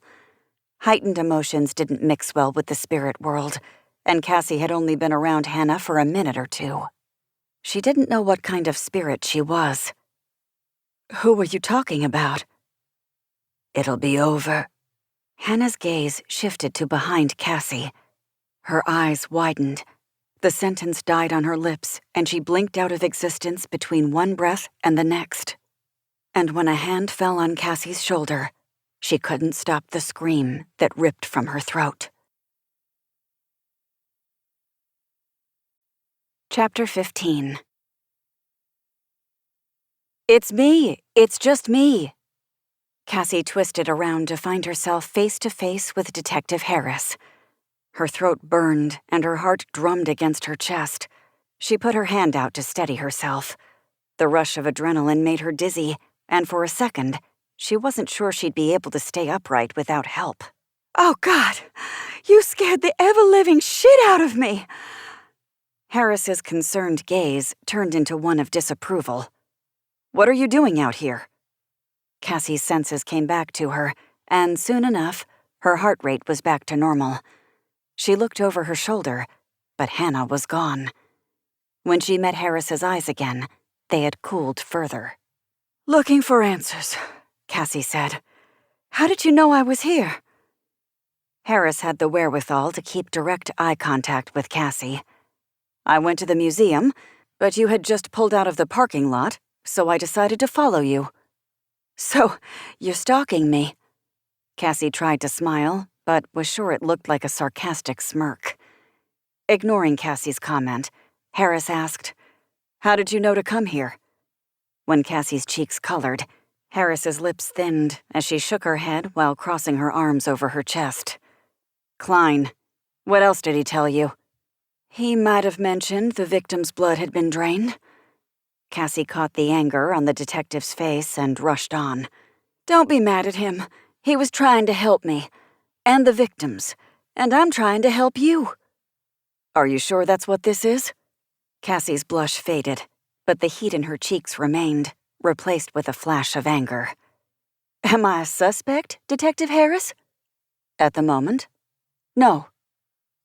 Heightened emotions didn't mix well with the spirit world, and Cassie had only been around Hannah for a minute or two. She didn't know what kind of spirit she was. "Who were you talking about?" "It'll be over." Hannah's gaze shifted to behind Cassie. Her eyes widened. The sentence died on her lips, and she blinked out of existence between one breath and the next. And when a hand fell on Cassie's shoulder, she couldn't stop the scream that ripped from her throat. Chapter 15. "It's me! It's just me!" Cassie twisted around to find herself face to face with Detective Harris. Her throat burned and her heart drummed against her chest. She put her hand out to steady herself. The rush of adrenaline made her dizzy, and for a second, she wasn't sure she'd be able to stay upright without help. Oh, God! You scared the ever-living shit out of me! Harris's concerned gaze turned into one of disapproval. What are you doing out here? Cassie's senses came back to her, and soon enough, her heart rate was back to normal. She looked over her shoulder, but Hannah was gone. When she met Harris's eyes again, they had cooled further. Looking for answers, Cassie said. How did you know I was here? Harris had the wherewithal to keep direct eye contact with Cassie. I went to the museum, but you had just pulled out of the parking lot, so I decided to follow you. So, you're stalking me? Cassie tried to smile, but was sure it looked like a sarcastic smirk. Ignoring Cassie's comment, Harris asked, "How did you know to come here?" When Cassie's cheeks colored, Harris's lips thinned as she shook her head while crossing her arms over her chest. "Klein. What else did he tell you?" He might have mentioned the victim's blood had been drained. Cassie caught the anger on the detective's face and rushed on. Don't be mad at him. He was trying to help me. And the victims. And I'm trying to help you. Are you sure that's what this is? Cassie's blush faded, but the heat in her cheeks remained, replaced with a flash of anger. Am I a suspect, Detective Harris? At the moment? No.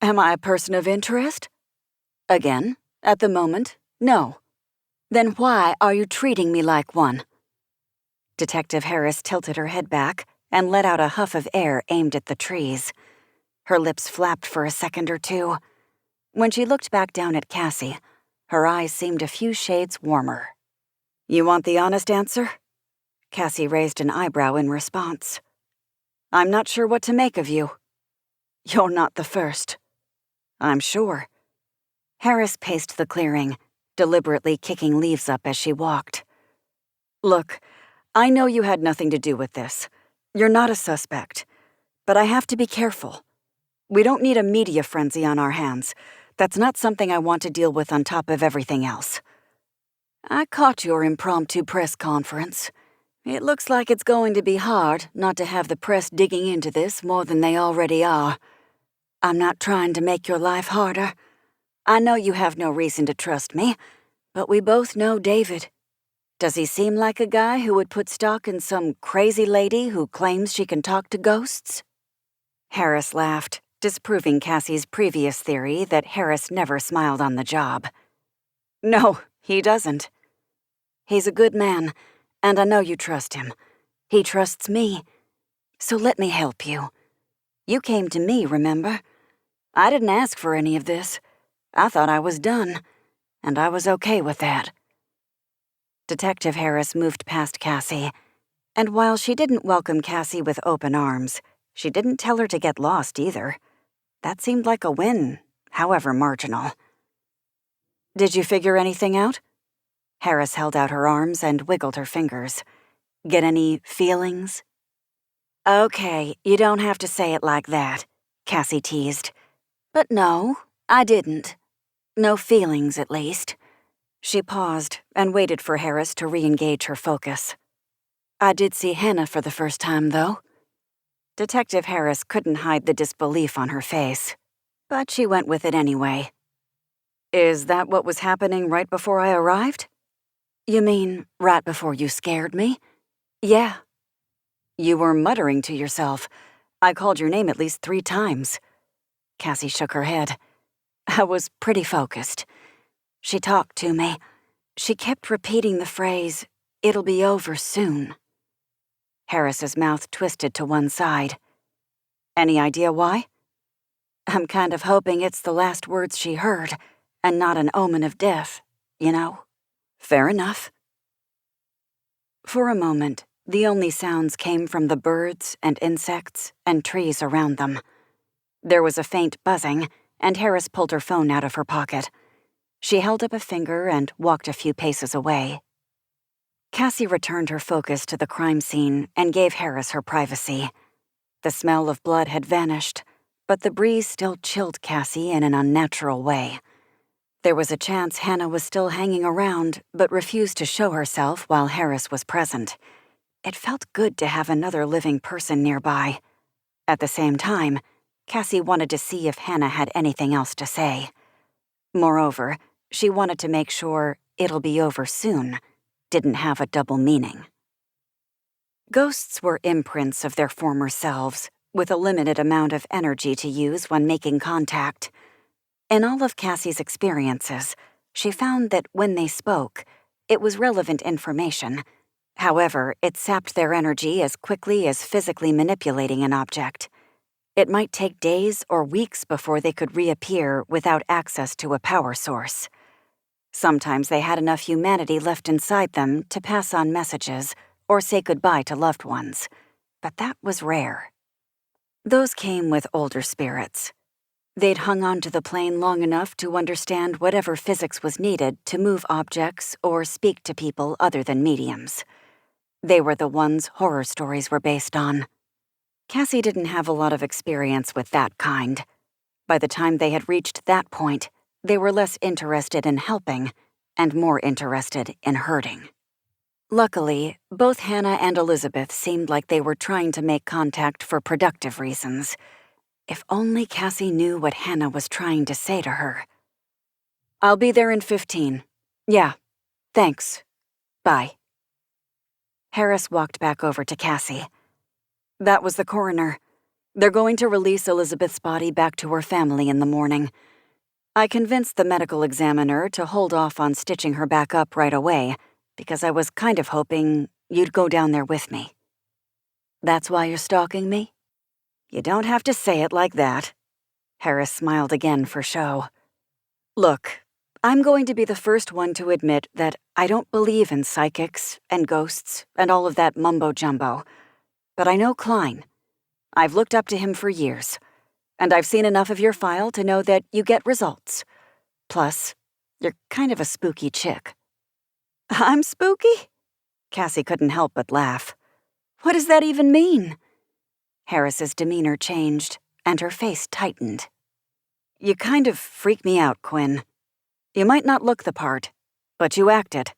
Am I a person of interest? Again, at the moment, no. Then why are you treating me like one? Detective Harris tilted her head back and let out a huff of air aimed at the trees. Her lips flapped for a second or two. When she looked back down at Cassie, her eyes seemed a few shades warmer. You want the honest answer? Cassie raised an eyebrow in response. I'm not sure what to make of you. You're not the first. I'm sure. Harris paced the clearing, deliberately kicking leaves up as she walked. Look, I know you had nothing to do with this. You're not a suspect. But I have to be careful. We don't need a media frenzy on our hands. That's not something I want to deal with on top of everything else. I caught your impromptu press conference. It looks like it's going to be hard not to have the press digging into this more than they already are. I'm not trying to make your life harder. I know you have no reason to trust me, but we both know David. Does he seem like a guy who would put stock in some crazy lady who claims she can talk to ghosts? Harris laughed, disproving Cassie's previous theory that Harris never smiled on the job. No, he doesn't. He's a good man, and I know you trust him. He trusts me. So let me help you. You came to me, remember? I didn't ask for any of this. I thought I was done, and I was okay with that. Detective Harris moved past Cassie, and while she didn't welcome Cassie with open arms, she didn't tell her to get lost either. That seemed like a win, however marginal. Did you figure anything out? Harris held out her arms and wiggled her fingers. Get any feelings? Okay, you don't have to say it like that, Cassie teased. But no, I didn't. No feelings, at least. She paused and waited for Harris to re-engage her focus. I did see Hannah for the first time, though. Detective Harris couldn't hide the disbelief on her face, but she went with it anyway. Is that what was happening right before I arrived? You mean right before you scared me? Yeah. You were muttering to yourself. I called your name at least 3 times. Cassie shook her head. I was pretty focused. She talked to me. She kept repeating the phrase, "It'll be over soon." Harris's mouth twisted to one side. Any idea why? I'm kind of hoping it's the last words she heard, and not an omen of death, you know? Fair enough. For a moment, the only sounds came from the birds and insects and trees around them. There was a faint buzzing, and Harris pulled her phone out of her pocket. She held up a finger and walked a few paces away. Cassie returned her focus to the crime scene and gave Harris her privacy. The smell of blood had vanished, but the breeze still chilled Cassie in an unnatural way. There was a chance Hannah was still hanging around, but refused to show herself while Harris was present. It felt good to have another living person nearby. At the same time, Cassie wanted to see if Hannah had anything else to say. Moreover, she wanted to make sure "it'll be over soon" didn't have a double meaning. Ghosts were imprints of their former selves, with a limited amount of energy to use when making contact. In all of Cassie's experiences, she found that when they spoke, it was relevant information. However, it sapped their energy as quickly as physically manipulating an object. It might take days or weeks before they could reappear without access to a power source. Sometimes they had enough humanity left inside them to pass on messages or say goodbye to loved ones, but that was rare. Those came with older spirits. They'd hung on to the plane long enough to understand whatever physics was needed to move objects or speak to people other than mediums. They were the ones horror stories were based on. Cassie didn't have a lot of experience with that kind. By the time they had reached that point, they were less interested in helping and more interested in hurting. Luckily, both Hannah and Elizabeth seemed like they were trying to make contact for productive reasons. If only Cassie knew what Hannah was trying to say to her. "I'll be there in 15. Yeah, thanks. Bye." Harris walked back over to Cassie. "That was the coroner. They're going to release Elizabeth's body back to her family in the morning. I convinced the medical examiner to hold off on stitching her back up right away, because I was kind of hoping you'd go down there with me." "That's why you're stalking me?" "You don't have to say it like that." Harris smiled again for show. "Look, I'm going to be the first one to admit that I don't believe in psychics and ghosts and all of that mumbo-jumbo. But I know Klein. I've looked up to him for years, and I've seen enough of your file to know that you get results. Plus, you're kind of a spooky chick." "I'm spooky?" Cassie couldn't help but laugh. "What does that even mean?" Harris's demeanor changed, and her face tightened. "You kind of freak me out, Quinn. You might not look the part, but you act it."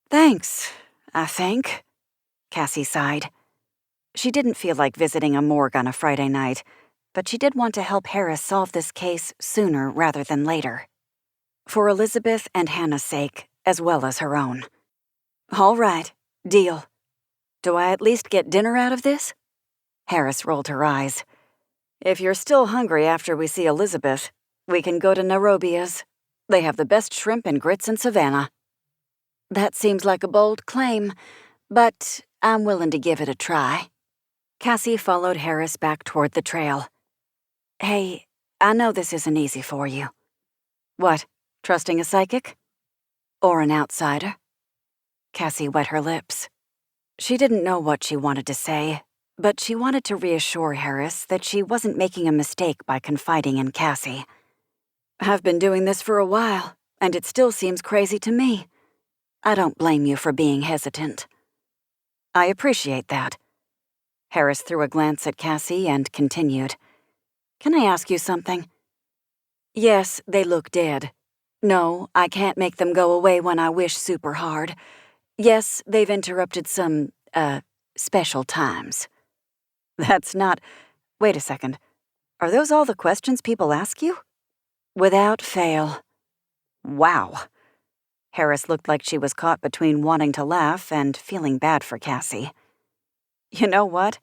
"Thanks, I think," Cassie sighed. She didn't feel like visiting a morgue on a Friday night, but she did want to help Harris solve this case sooner rather than later. For Elizabeth and Hannah's sake, as well as her own. "All right, deal. Do I at least get dinner out of this?" Harris rolled her eyes. "If you're still hungry after we see Elizabeth, we can go to Nairobi's. They have the best shrimp and grits in Savannah." "That seems like a bold claim, but I'm willing to give it a try." Cassie followed Harris back toward the trail. "Hey, I know this isn't easy for you." "What, trusting a psychic? Or an outsider?" Cassie wet her lips. She didn't know what she wanted to say, but she wanted to reassure Harris that she wasn't making a mistake by confiding in Cassie. "I've been doing this for a while, and it still seems crazy to me. I don't blame you for being hesitant." "I appreciate that." Harris threw a glance at Cassie and continued. "Can I ask you something?" "Yes, they look dead. No, I can't make them go away when I wish super hard. Yes, they've interrupted some, special times." "That's not... Wait a second. Are those all the questions people ask you?" "Without fail." "Wow." Harris looked like she was caught between wanting to laugh and feeling bad for Cassie. "You know what?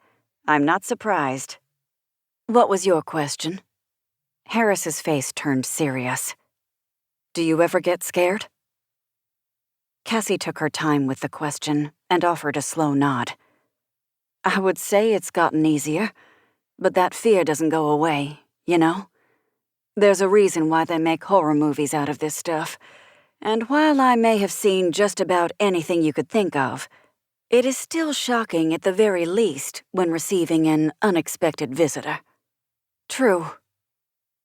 I'm not surprised." "What was your question?" Harris's face turned serious. "Do you ever get scared?" Cassie took her time with the question and offered a slow nod. "I would say it's gotten easier, but that fear doesn't go away, you know? There's a reason why they make horror movies out of this stuff, and while I may have seen just about anything you could think of, it is still shocking at the very least when receiving an unexpected visitor." "True."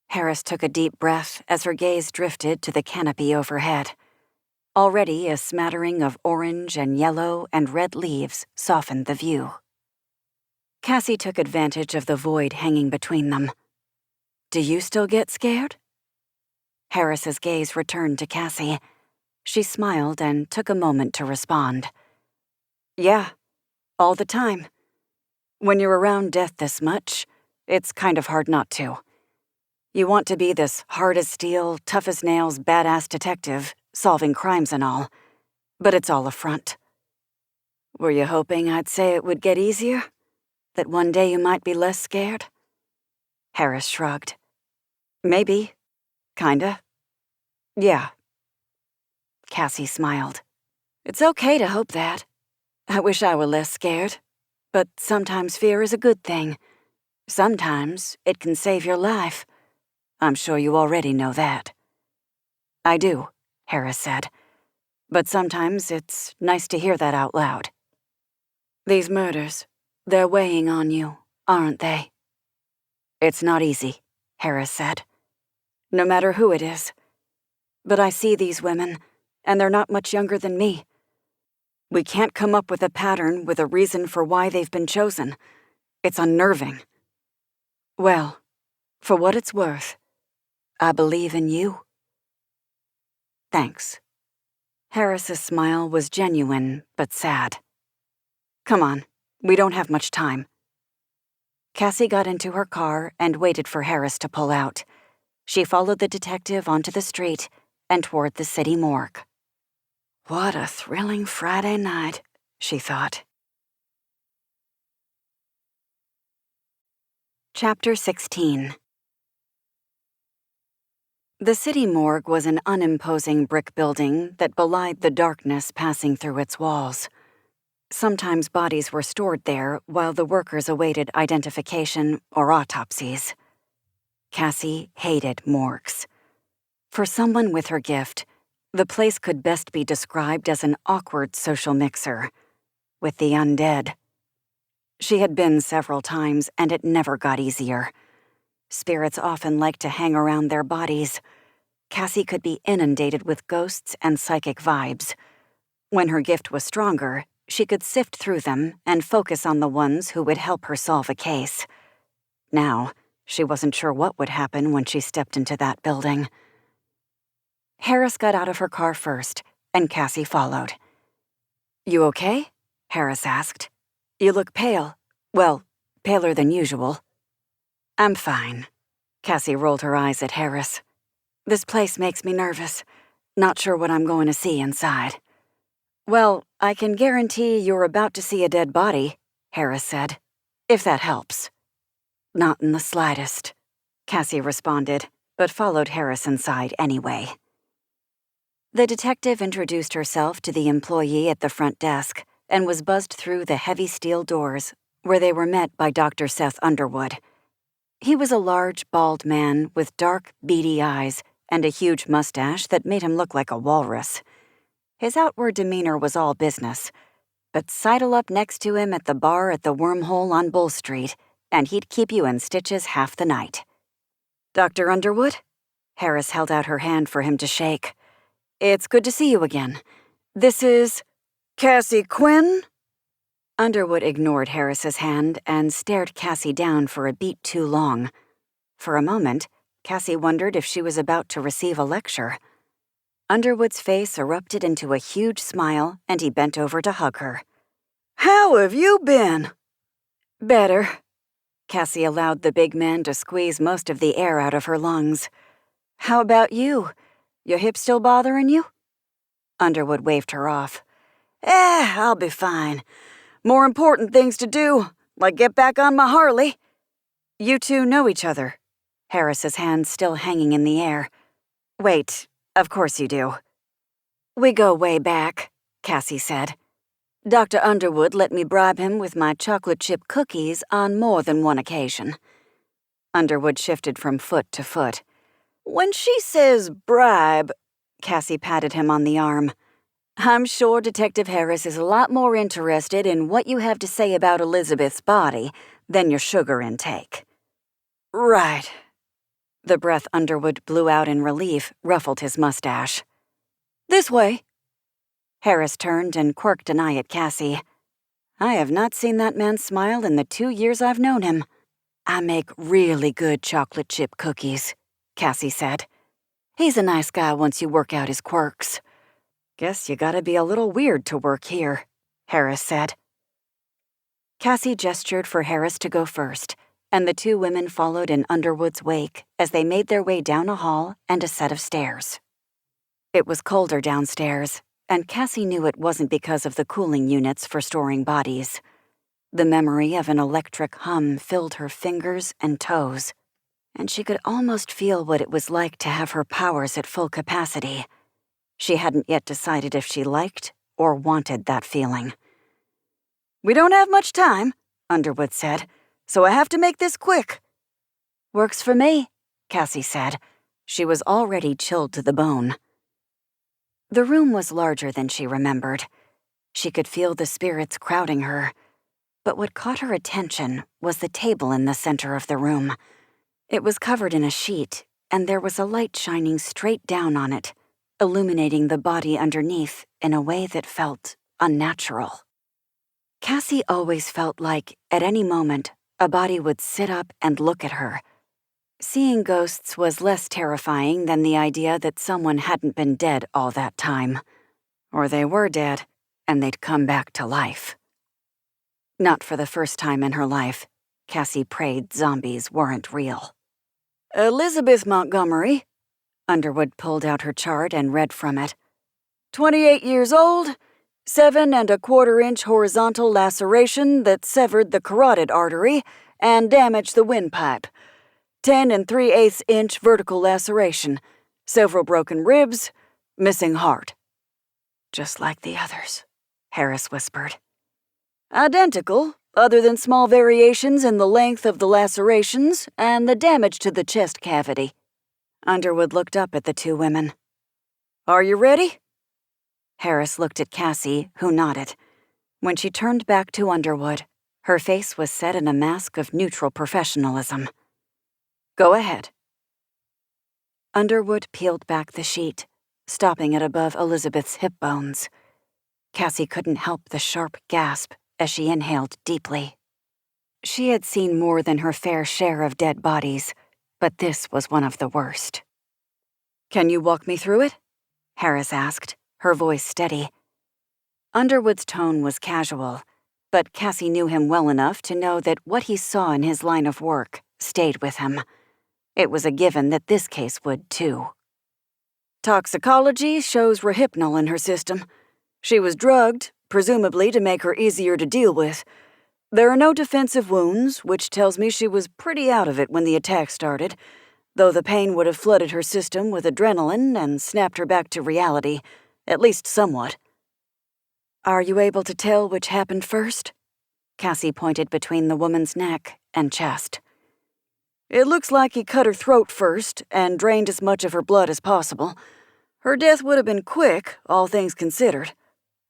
Harris took a deep breath as her gaze drifted to the canopy overhead. Already a smattering of orange and yellow and red leaves softened the view. Cassie took advantage of the void hanging between them. "Do you still get scared?" Harris's gaze returned to Cassie. She smiled and took a moment to respond. Yeah, all the time. When you're around death this much, it's kind of hard not to. You want to be this hard as steel, tough as nails, badass detective, solving crimes and all. But it's all a front. Were you hoping I'd say it would get easier? That one day you might be less scared? Harris shrugged. Maybe. Kinda. Yeah. Cassie smiled. It's okay to hope that. I wish I were less scared. But sometimes fear is a good thing. Sometimes it can save your life. I'm sure you already know that. I do, Harris said. But sometimes it's nice to hear that out loud. These murders, they're weighing on you, aren't they? It's not easy, Harris said. No matter who it is. But I see these women, and they're not much younger than me. We can't come up with a pattern with a reason for why they've been chosen. It's unnerving. Well, for what it's worth, I believe in you. Thanks. Harris's smile was genuine, but sad. Come on, we don't have much time. Cassie got into her car and waited for Harris to pull out. She followed the detective onto the street and toward the city morgue. What a thrilling Friday night, she thought. Chapter 16. The city morgue was an unimposing brick building that belied the darkness passing through its walls. Sometimes bodies were stored there while the workers awaited identification or autopsies. Cassie hated morgues. For someone with her gift, the place could best be described as an awkward social mixer, with the undead. She had been several times, and it never got easier. Spirits often liked to hang around their bodies. Cassie could be inundated with ghosts and psychic vibes. When her gift was stronger, she could sift through them and focus on the ones who would help her solve a case. Now, she wasn't sure what would happen when she stepped into that building. Harris got out of her car first, and Cassie followed. You okay? Harris asked. You look pale. Well, paler than usual. I'm fine. Cassie rolled her eyes at Harris. This place makes me nervous. Not sure what I'm going to see inside. Well, I can guarantee you're about to see a dead body, Harris said. If that helps. Not in the slightest, Cassie responded, but followed Harris inside anyway. The detective introduced herself to the employee at the front desk and was buzzed through the heavy steel doors, where they were met by Dr. Seth Underwood. He was a large, bald man with dark, beady eyes and a huge mustache that made him look like a walrus. His outward demeanor was all business, but sidle up next to him at the bar at the Wormhole on Bull Street, and he'd keep you in stitches half the night. Dr. Underwood? Harris held out her hand for him to shake. It's good to see you again. This is... Cassie Quinn? Underwood ignored Harris's hand and stared Cassie down for a beat too long. For a moment, Cassie wondered if she was about to receive a lecture. Underwood's face erupted into a huge smile, and he bent over to hug her. How have you been? Better. Cassie allowed the big man to squeeze most of the air out of her lungs. How about you? Your hip still bothering you? Underwood waved her off. I'll be fine. More important things to do, like get back on my Harley. You two know each other. Harris's hand still hanging in the air. Wait, of course you do. We go way back, Cassie said. Dr. Underwood let me bribe him with my chocolate chip cookies on more than one occasion. Underwood shifted from foot to foot. When she says bribe, Cassie patted him on the arm. I'm sure Detective Harris is a lot more interested in what you have to say about Elizabeth's body than your sugar intake. Right. The breath Underwood blew out in relief ruffled his mustache. This way. Harris turned and quirked an eye at Cassie. I have not seen that man smile in the 2 years I've known him. I make really good chocolate chip cookies, Cassie said. He's a nice guy once you work out his quirks. Guess you gotta be a little weird to work here, Harris said. Cassie gestured for Harris to go first, and the two women followed in Underwood's wake as they made their way down a hall and a set of stairs. It was colder downstairs, and Cassie knew it wasn't because of the cooling units for storing bodies. The memory of an electric hum filled her fingers and toes, and she could almost feel what it was like to have her powers at full capacity. She hadn't yet decided if she liked or wanted that feeling. "We don't have much time," Underwood said, "so I have to make this quick." "Works for me," Cassie said. She was already chilled to the bone. The room was larger than she remembered. She could feel the spirits crowding her. But what caught her attention was the table in the center of the room. It was covered in a sheet, and there was a light shining straight down on it, illuminating the body underneath in a way that felt unnatural. Cassie always felt like, at any moment, a body would sit up and look at her. Seeing ghosts was less terrifying than the idea that someone hadn't been dead all that time. Or they were dead, and they'd come back to life. Not for the first time in her life, Cassie prayed zombies weren't real. "Elizabeth Montgomery," Underwood pulled out her chart and read from it. 28 years old, 7 1/4 inch horizontal laceration that severed the carotid artery and damaged the windpipe. 10 3/8 inch vertical laceration, several broken ribs, missing heart. "Just like the others," Harris whispered. "Identical, other than small variations in the length of the lacerations and the damage to the chest cavity." Underwood looked up at the two women. "Are you ready?" Harris looked at Cassie, who nodded. When she turned back to Underwood, her face was set in a mask of neutral professionalism. "Go ahead." Underwood peeled back the sheet, stopping it above Elizabeth's hip bones. Cassie couldn't help the sharp gasp as she inhaled deeply. She had seen more than her fair share of dead bodies, but this was one of the worst. "Can you walk me through it?" Harris asked, her voice steady. Underwood's tone was casual, but Cassie knew him well enough to know that what he saw in his line of work stayed with him. It was a given that this case would, too. "Toxicology shows rohypnol in her system. She was drugged, presumably to make her easier to deal with. There are no defensive wounds, which tells me she was pretty out of it when the attack started, though the pain would have flooded her system with adrenaline and snapped her back to reality, at least somewhat." "Are you able to tell which happened first?" Cassie pointed between the woman's neck and chest. "It looks like he cut her throat first and drained as much of her blood as possible. Her death would have been quick, all things considered.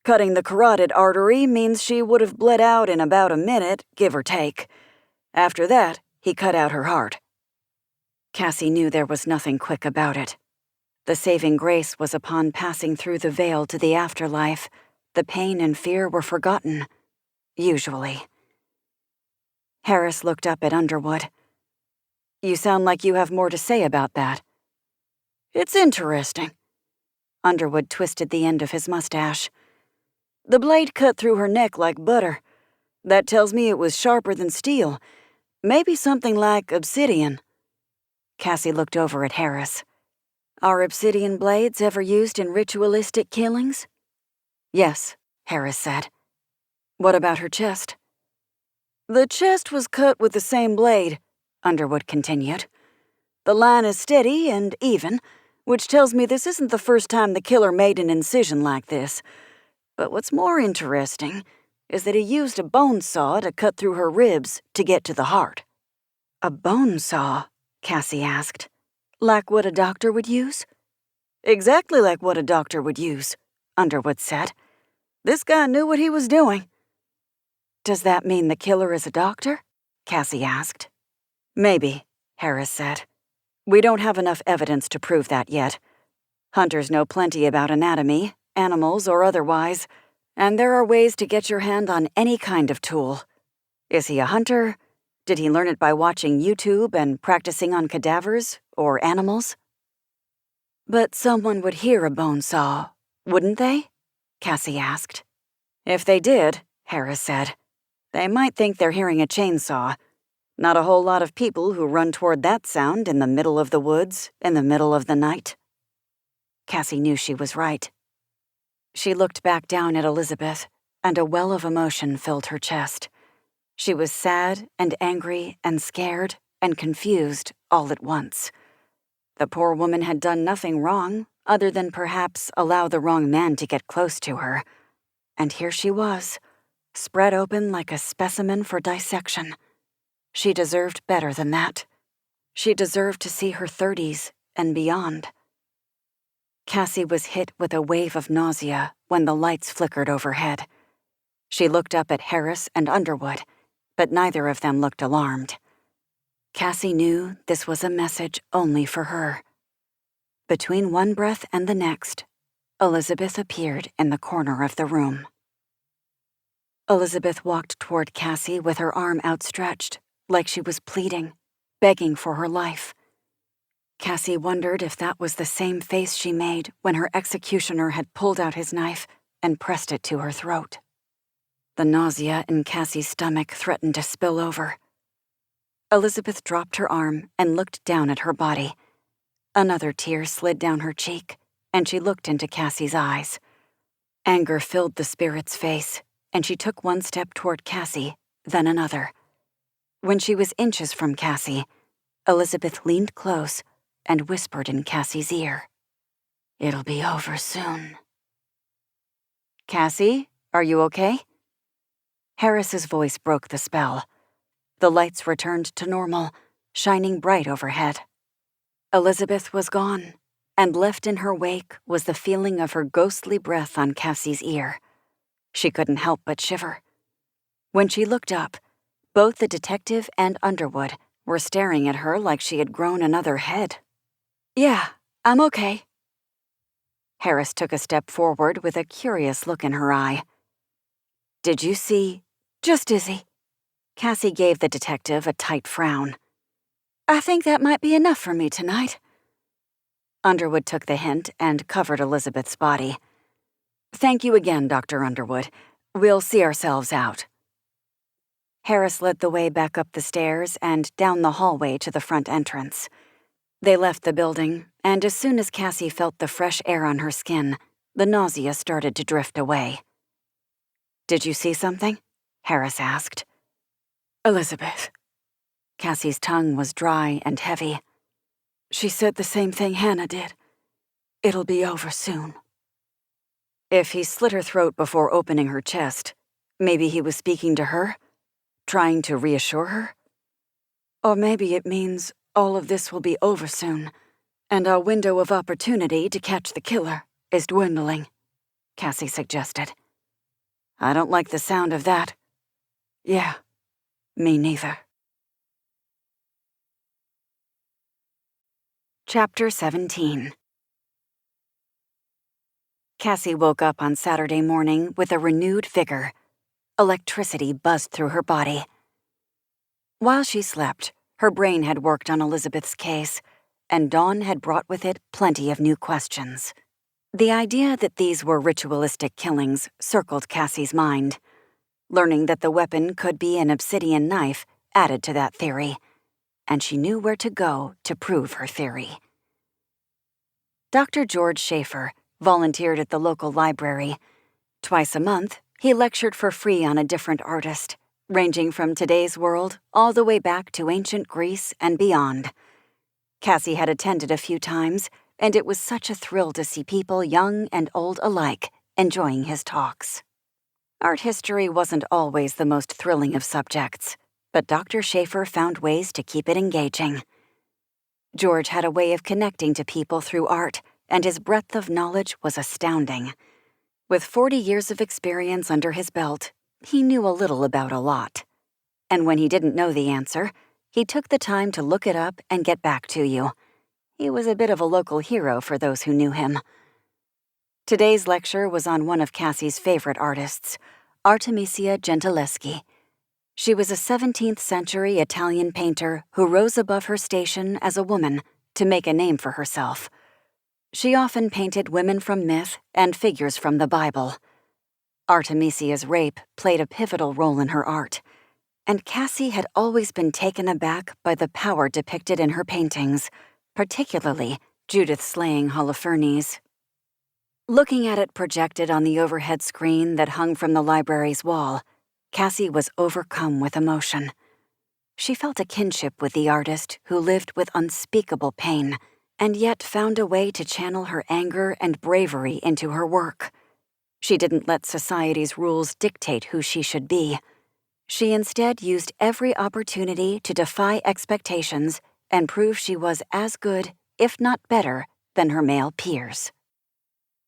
Cutting the carotid artery means she would have bled out in about a minute, give or take. After that, he cut out her heart." Cassie knew there was nothing quick about it. The saving grace was upon passing through the veil to the afterlife. The pain and fear were forgotten. Usually. Harris looked up at Underwood. "You sound like you have more to say about that." "It's interesting." Underwood twisted the end of his mustache. "The blade cut through her neck like butter. That tells me it was sharper than steel. Maybe something like obsidian." Cassie looked over at Harris. "Are obsidian blades ever used in ritualistic killings?" "Yes," Harris said. "What about her chest?" "The chest was cut with the same blade," Underwood continued. "The line is steady and even, which tells me this isn't the first time the killer made an incision like this. But what's more interesting is that he used a bone saw to cut through her ribs to get to the heart." "A bone saw?" Cassie asked. "Like what a doctor would use?" "Exactly like what a doctor would use," Underwood said. "This guy knew what he was doing." "Does that mean the killer is a doctor?" Cassie asked. "Maybe," Harris said. "We don't have enough evidence to prove that yet. Hunters know plenty about anatomy, animals or otherwise, and there are ways to get your hand on any kind of tool. Is he a hunter? Did he learn it by watching YouTube and practicing on cadavers or animals?" But someone would hear a bone saw, wouldn't they? Cassie asked. If they did, Harris said, they might think they're hearing a chainsaw. Not a whole lot of people who run toward that sound in the middle of the woods, in the middle of the night. Cassie knew she was right. She looked back down at Elizabeth, and a well of emotion filled her chest. She was sad and angry and scared and confused all at once. The poor woman had done nothing wrong, other than perhaps allow the wrong man to get close to her. And here she was, spread open like a specimen for dissection. She deserved better than that. She deserved to see her 30s and beyond. Cassie was hit with a wave of nausea when the lights flickered overhead. She looked up at Harris and Underwood, but neither of them looked alarmed. Cassie knew this was a message only for her. Between one breath and the next, Elizabeth appeared in the corner of the room. Elizabeth walked toward Cassie with her arm outstretched, like she was pleading, begging for her life. Cassie wondered if that was the same face she made when her executioner had pulled out his knife and pressed it to her throat. The nausea in Cassie's stomach threatened to spill over. Elizabeth dropped her arm and looked down at her body. Another tear slid down her cheek, and she looked into Cassie's eyes. Anger filled the spirit's face, and she took one step toward Cassie, then another. When she was inches from Cassie, Elizabeth leaned close and whispered in Cassie's ear, "It'll be over soon." "Cassie, are you okay?" Harris's voice broke the spell. The lights returned to normal, shining bright overhead. Elizabeth was gone, and left in her wake was the feeling of her ghostly breath on Cassie's ear. She couldn't help but shiver. When she looked up, both the detective and Underwood were staring at her like she had grown another head. "Yeah, I'm okay." Harris took a step forward with a curious look in her eye. "Did you see—" "Just dizzy." Cassie gave the detective a tight frown. "I think that might be enough for me tonight." Underwood took the hint and covered Elizabeth's body. "Thank you again, Dr. Underwood. We'll see ourselves out." Harris led the way back up the stairs and down the hallway to the front entrance. They left the building, and as soon as Cassie felt the fresh air on her skin, the nausea started to drift away. "Did you see something?" Harris asked. "Elizabeth." Cassie's tongue was dry and heavy. "She said the same thing Hannah did. It'll be over soon." If he slit her throat before opening her chest, maybe he was speaking to her, trying to reassure her? Or maybe it means all of this will be over soon, and our window of opportunity to catch the killer is dwindling, Cassie suggested. "I don't like the sound of that." "Yeah, me neither." Chapter 17. Cassie woke up on Saturday morning with a renewed vigor. Electricity buzzed through her body. While she slept, her brain had worked on Elizabeth's case, and dawn had brought with it plenty of new questions. The idea that these were ritualistic killings circled Cassie's mind. Learning that the weapon could be an obsidian knife added to that theory, and she knew where to go to prove her theory. Dr. George Schaefer volunteered at the local library. Twice a month, he lectured for free on a different artist, ranging from today's world all the way back to ancient Greece and beyond. Cassie had attended a few times, and it was such a thrill to see people young and old alike enjoying his talks. Art history wasn't always the most thrilling of subjects, but Dr. Schaefer found ways to keep it engaging. George had a way of connecting to people through art, and his breadth of knowledge was astounding. With 40 years of experience under his belt, he knew a little about a lot. And when he didn't know the answer, he took the time to look it up and get back to you. He was a bit of a local hero for those who knew him. Today's lecture was on one of Cassie's favorite artists, Artemisia Gentileschi. She was a 17th-century Italian painter who rose above her station as a woman to make a name for herself. She often painted women from myth and figures from the Bible. Artemisia's rape played a pivotal role in her art, and Cassie had always been taken aback by the power depicted in her paintings, particularly Judith slaying Holofernes. Looking at it projected on the overhead screen that hung from the library's wall, Cassie was overcome with emotion. She felt a kinship with the artist who lived with unspeakable pain, and yet found a way to channel her anger and bravery into her work. She didn't let society's rules dictate who she should be. She instead used every opportunity to defy expectations and prove she was as good, if not better, than her male peers.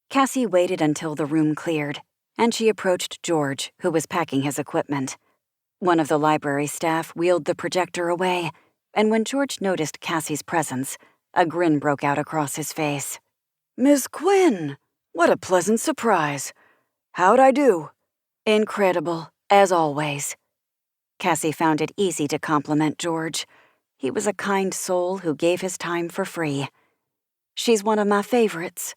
Cassie waited until the room cleared, and she approached George, who was packing his equipment. One of the library staff wheeled the projector away, and when George noticed Cassie's presence, a grin broke out across his face. Miss Quinn! What a pleasant surprise. How'd I do? Incredible, as always. Cassie found it easy to compliment George. He was a kind soul who gave his time for free. She's one of my favorites.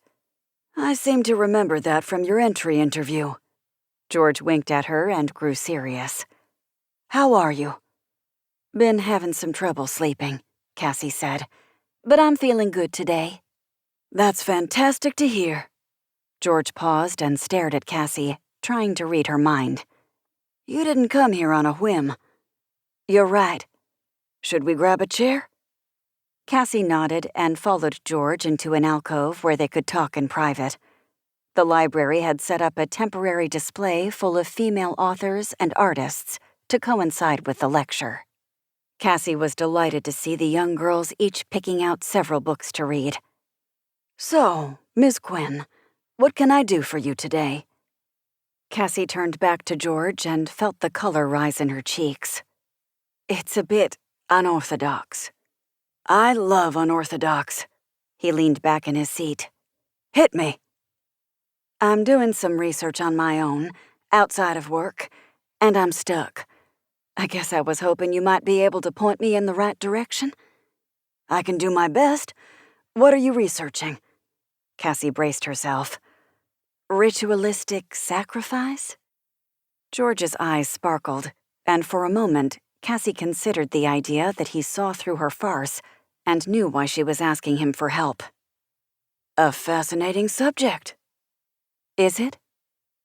I seem to remember that from your entry interview. George winked at her and grew serious. How are you? Been having some trouble sleeping, Cassie said, but I'm feeling good today. That's fantastic to hear. George paused and stared at Cassie, trying to read her mind. You didn't come here on a whim. You're right. Should we grab a chair? Cassie nodded and followed George into an alcove where they could talk in private. The library had set up a temporary display full of female authors and artists to coincide with the lecture. Cassie was delighted to see the young girls each picking out several books to read. So, Miss Quinn, what can I do for you today? Cassie turned back to George and felt the color rise in her cheeks. It's a bit unorthodox. I love unorthodox. He leaned back in his seat. Hit me. I'm doing some research on my own, outside of work, and I'm stuck. I guess I was hoping you might be able to point me in the right direction. I can do my best. What are you researching? Cassie braced herself. Ritualistic sacrifice? George's eyes sparkled, and for a moment, Cassie considered the idea that he saw through her farce and knew why she was asking him for help. A fascinating subject. Is it?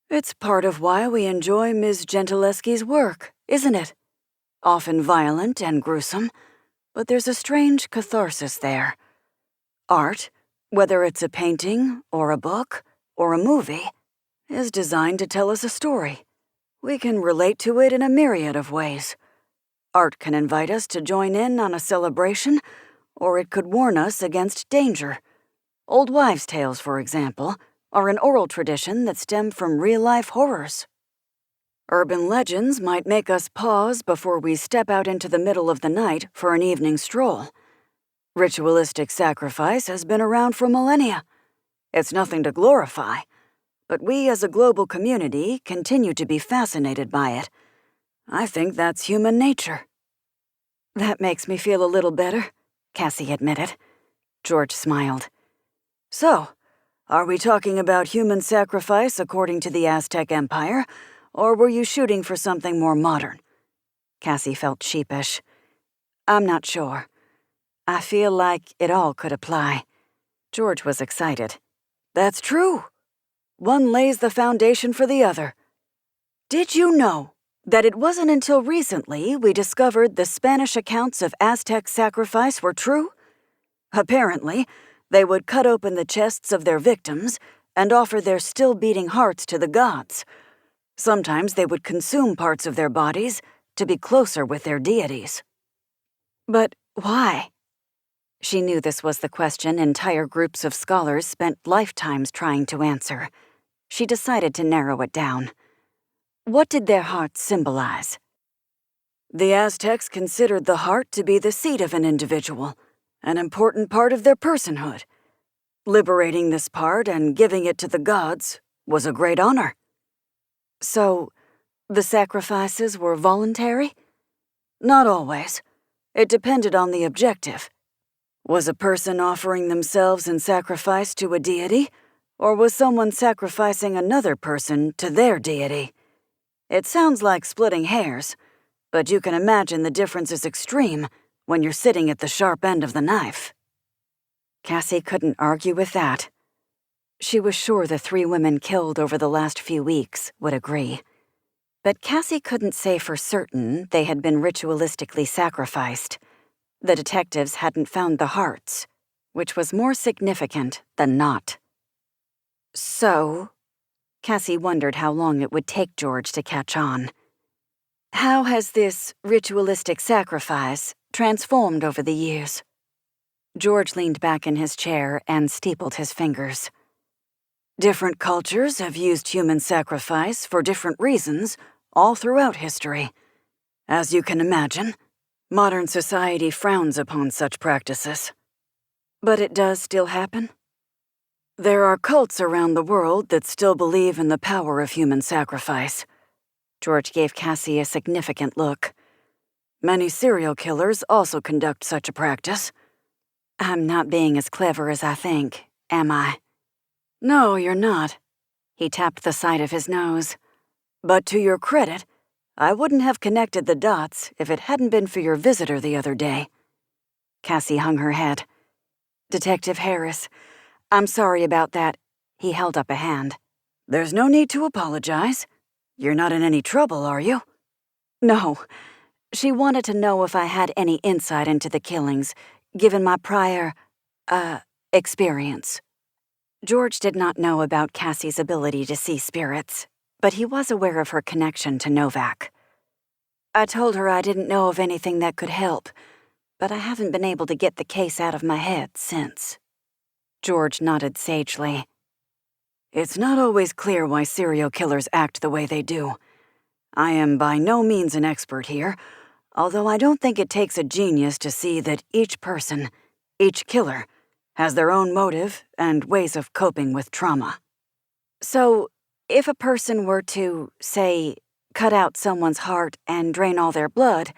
It's part of why we enjoy Ms. Gentileschi's work, isn't it? Often violent and gruesome, but there's a strange catharsis there. Art, whether it's a painting or a book or a movie, is designed to tell us a story. We can relate to it in a myriad of ways. Art can invite us to join in on a celebration, or it could warn us against danger. Old wives' tales, for example, are an oral tradition that stem from real-life horrors. Urban legends might make us pause before we step out into the middle of the night for an evening stroll. Ritualistic sacrifice has been around for millennia. It's nothing to glorify, but we as a global community continue to be fascinated by it. I think that's human nature. That makes me feel a little better, Cassie admitted. George smiled. So, are we talking about human sacrifice according to the Aztec Empire, or were you shooting for something more modern? Cassie felt sheepish. I'm not sure. I feel like it all could apply. George was excited. That's true. One lays the foundation for the other. Did you know that it wasn't until recently we discovered the Spanish accounts of Aztec sacrifice were true? Apparently, they would cut open the chests of their victims and offer their still-beating hearts to the gods. Sometimes they would consume parts of their bodies to be closer with their deities. But why? She knew this was the question entire groups of scholars spent lifetimes trying to answer. She decided to narrow it down. What did their hearts symbolize? The Aztecs considered the heart to be the seat of an individual, an important part of their personhood. Liberating this part and giving it to the gods was a great honor. So, the sacrifices were voluntary? Not always. It depended on the objective. Was a person offering themselves in sacrifice to a deity, or was someone sacrificing another person to their deity? It sounds like splitting hairs, but you can imagine the difference is extreme when you're sitting at the sharp end of the knife. Cassie couldn't argue with that. She was sure the 3 women killed over the last few weeks would agree. But Cassie couldn't say for certain they had been ritualistically sacrificed. The detectives hadn't found the hearts, which was more significant than not. So, Cassie wondered how long it would take George to catch on. How has this ritualistic sacrifice transformed over the years? George leaned back in his chair and steepled his fingers. Different cultures have used human sacrifice for different reasons all throughout history. As you can imagine, modern society frowns upon such practices. But it does still happen? There are cults around the world that still believe in the power of human sacrifice. George gave Cassie a significant look. Many serial killers also conduct such a practice. I'm not being as clever as I think, am I? No, you're not. He tapped the side of his nose. But to your credit, I wouldn't have connected the dots if it hadn't been for your visitor the other day. Cassie hung her head. Detective Harris, I'm sorry about that. He held up a hand. There's no need to apologize. You're not in any trouble, are you? No. She wanted to know if I had any insight into the killings, given my prior, experience. George did not know about Cassie's ability to see spirits, but he was aware of her connection to Novak. I told her I didn't know of anything that could help, but I haven't been able to get the case out of my head since. George nodded sagely. It's not always clear why serial killers act the way they do. I am by no means an expert here, although I don't think it takes a genius to see that each person, each killer, has their own motive and ways of coping with trauma. So, if a person were to, say, cut out someone's heart and drain all their blood,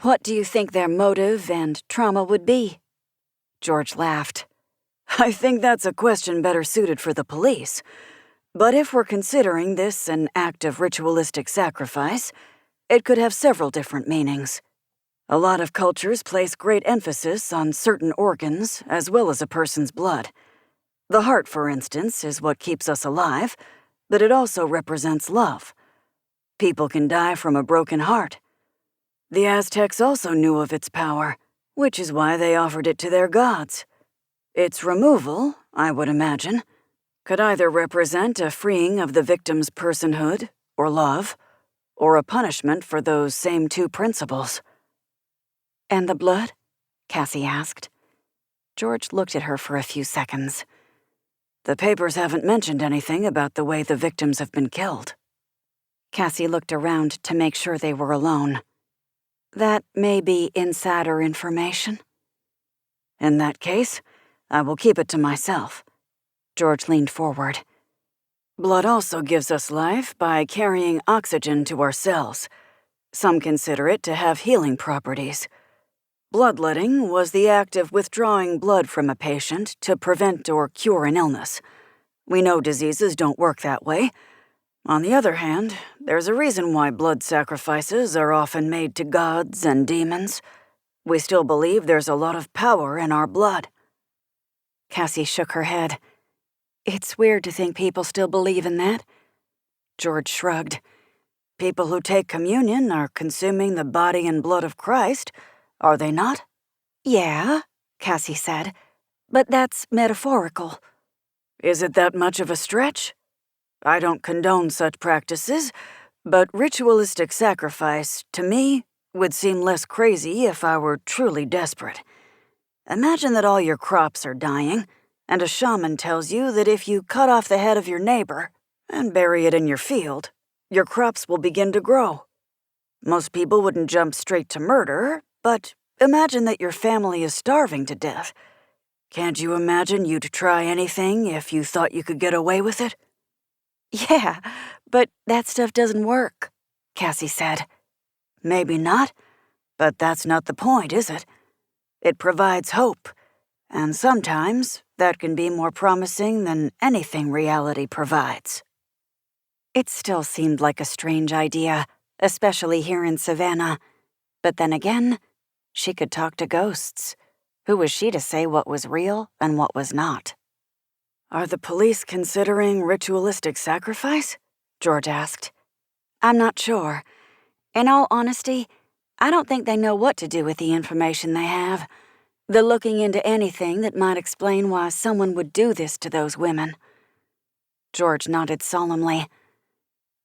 what do you think their motive and trauma would be? George laughed. I think that's a question better suited for the police. But if we're considering this an act of ritualistic sacrifice, it could have several different meanings. A lot of cultures place great emphasis on certain organs as well as a person's blood. The heart, for instance, is what keeps us alive, but it also represents love. People can die from a broken heart. The Aztecs also knew of its power, which is why they offered it to their gods. Its removal, I would imagine, could either represent a freeing of the victim's personhood or love, or a punishment for those same 2 principles. And the blood? Cassie asked. George looked at her for a few seconds. The papers haven't mentioned anything about the way the victims have been killed. Cassie looked around to make sure they were alone. That may be insider information. In that case, I will keep it to myself. George leaned forward. Blood also gives us life by carrying oxygen to our cells. Some consider it to have healing properties. Bloodletting was the act of withdrawing blood from a patient to prevent or cure an illness. We know diseases don't work that way. On the other hand, there's a reason why blood sacrifices are often made to gods and demons. We still believe there's a lot of power in our blood. Cassie shook her head. It's weird to think people still believe in that. George shrugged. People who take communion are consuming the body and blood of Christ, are they not? Yeah, Cassie said, but that's metaphorical. Is it that much of a stretch? I don't condone such practices, but ritualistic sacrifice, to me, would seem less crazy if I were truly desperate. Imagine that all your crops are dying, and a shaman tells you that if you cut off the head of your neighbor and bury it in your field, your crops will begin to grow. Most people wouldn't jump straight to murder, but imagine that your family is starving to death. Can't you imagine you'd try anything if you thought you could get away with it? Yeah, but that stuff doesn't work, Cassie said. Maybe not, but that's not the point, is it? It provides hope, And sometimes that can be more promising than anything reality provides. It still seemed like a strange idea, especially here in Savannah. But then again, she could talk to ghosts. Who was she to say what was real and what was not? Are the police considering ritualistic sacrifice? George asked. I'm not sure. In all honesty, I don't think they know what to do with the information they have. They're looking into anything that might explain why someone would do this to those women. George nodded solemnly.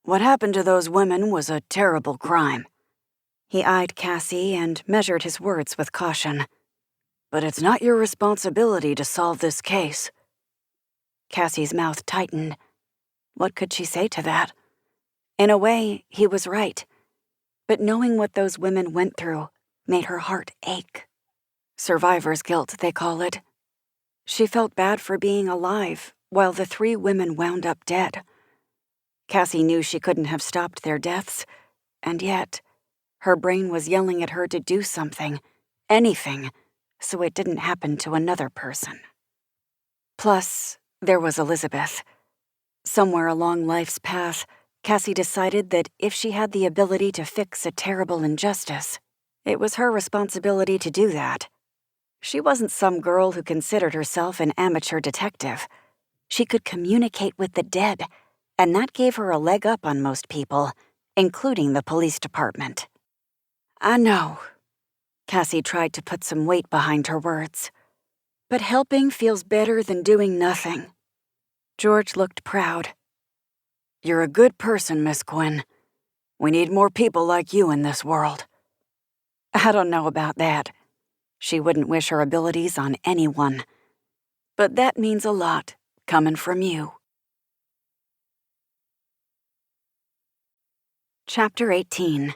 What happened to those women was a terrible crime. He eyed Cassie and measured his words with caution. But it's not your responsibility to solve this case. Cassie's mouth tightened. What could she say to that? In a way, he was right. But knowing what those women went through made her heart ache. Survivor's guilt, they call it. She felt bad for being alive while the 3 women wound up dead. Cassie knew she couldn't have stopped their deaths, and yet, her brain was yelling at her to do something, anything, so it didn't happen to another person. Plus, there was Elizabeth. Somewhere along life's path, Cassie decided that if she had the ability to fix a terrible injustice, it was her responsibility to do that. She wasn't some girl who considered herself an amateur detective. She could communicate with the dead, and that gave her a leg up on most people, including the police department. I know. Cassie tried to put some weight behind her words. But helping feels better than doing nothing. George looked proud. You're a good person, Miss Quinn. We need more people like you in this world. I don't know about that. She wouldn't wish her abilities on anyone. But that means a lot, coming from you. Chapter 18.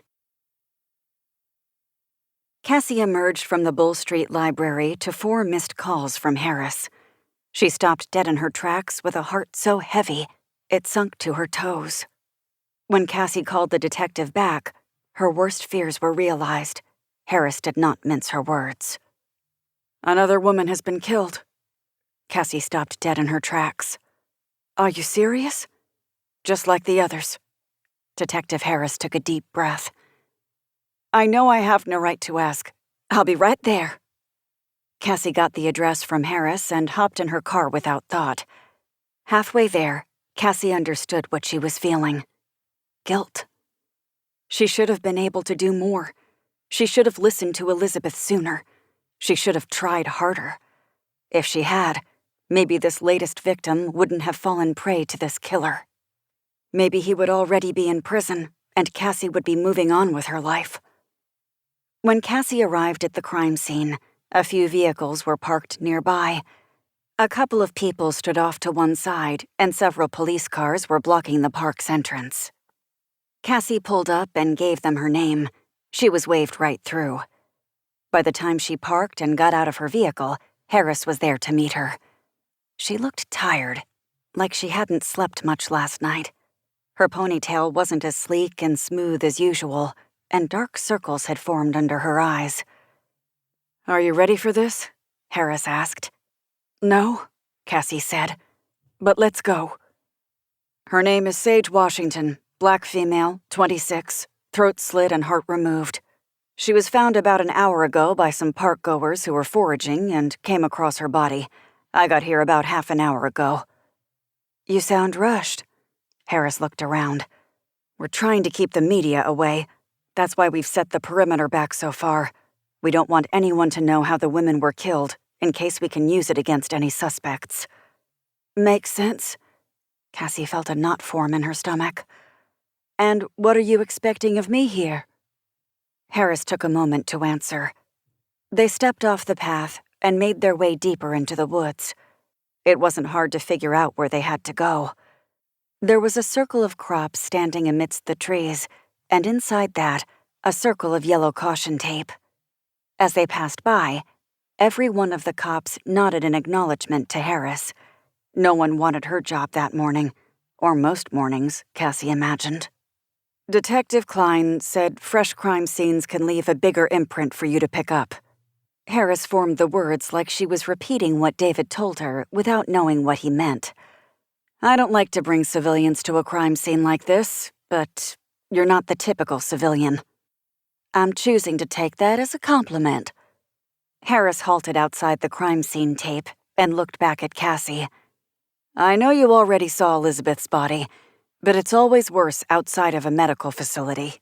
Cassie emerged from the Bull Street Library to 4 missed calls from Harris. She stopped dead in her tracks with a heart so heavy, it sunk to her toes. When Cassie called the detective back, her worst fears were realized. Harris did not mince her words. Another woman has been killed. Cassie stopped dead in her tracks. Are you serious? Just like the others. Detective Harris took a deep breath. I know I have no right to ask. I'll be right there. Cassie got the address from Harris and hopped in her car without thought. Halfway there, Cassie understood what she was feeling. Guilt. She should have been able to do more. She should have listened to Elizabeth sooner. She should have tried harder. If she had, maybe this latest victim wouldn't have fallen prey to this killer. Maybe he would already be in prison, and Cassie would be moving on with her life. When Cassie arrived at the crime scene, a few vehicles were parked nearby. A couple of people stood off to one side, and several police cars were blocking the park's entrance. Cassie pulled up and gave them her name. She was waved right through. By the time she parked and got out of her vehicle, Harris was there to meet her. She looked tired, like she hadn't slept much last night. Her ponytail wasn't as sleek and smooth as usual, and dark circles had formed under her eyes. Are you ready for this? Harris asked. No, Cassie said. But let's go. Her name is Sage Washington, black female, 26, throat slit and heart removed. She was found about an hour ago by some park goers who were foraging and came across her body. I got here about half an hour ago. You sound rushed. Harris looked around. We're trying to keep the media away. That's why we've set the perimeter back so far. We don't want anyone to know how the women were killed, in case we can use it against any suspects. Makes sense. Cassie felt a knot form in her stomach. And what are you expecting of me here? Harris took a moment to answer. They stepped off the path and made their way deeper into the woods. It wasn't hard to figure out where they had to go. There was a circle of crops standing amidst the trees, and inside that, a circle of yellow caution tape. As they passed by, every one of the cops nodded in acknowledgement to Harris. No one wanted her job that morning, or most mornings, Cassie imagined. Detective Klein said fresh crime scenes can leave a bigger imprint for you to pick up. Harris formed the words like she was repeating what David told her without knowing what he meant. "I don't like to bring civilians to a crime scene like this, but you're not the typical civilian. I'm choosing to take that as a compliment." Harris halted outside the crime scene tape and looked back at Cassie. "I know you already saw Elizabeth's body, but it's always worse outside of a medical facility.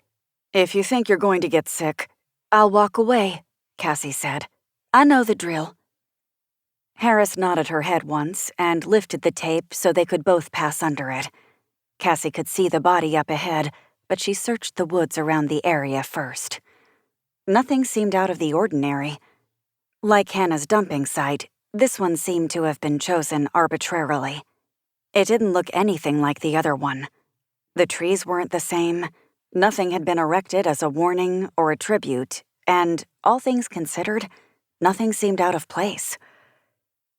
If you think you're going to get sick, I'll walk away," Cassie said. "I know the drill." Harris nodded her head once and lifted the tape so they could both pass under it. Cassie could see the body up ahead, but she searched the woods around the area first. Nothing seemed out of the ordinary. Like Hannah's dumping site, this one seemed to have been chosen arbitrarily. It didn't look anything like the other one. The trees weren't the same, nothing had been erected as a warning or a tribute, and, all things considered, nothing seemed out of place.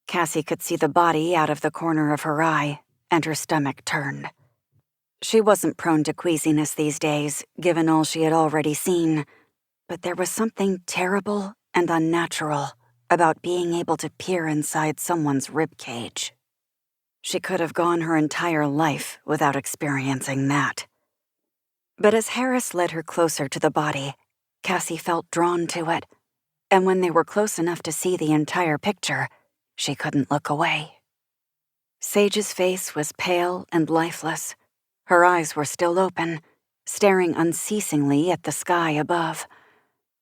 Cassie could see the body out of the corner of her eye, and her stomach turned. She wasn't prone to queasiness these days, given all she had already seen, but there was something terrible and unnatural about being able to peer inside someone's ribcage. She could have gone her entire life without experiencing that. But as Harris led her closer to the body, Cassie felt drawn to it, and when they were close enough to see the entire picture, she couldn't look away. Sage's face was pale and lifeless. Her eyes were still open, staring unceasingly at the sky above.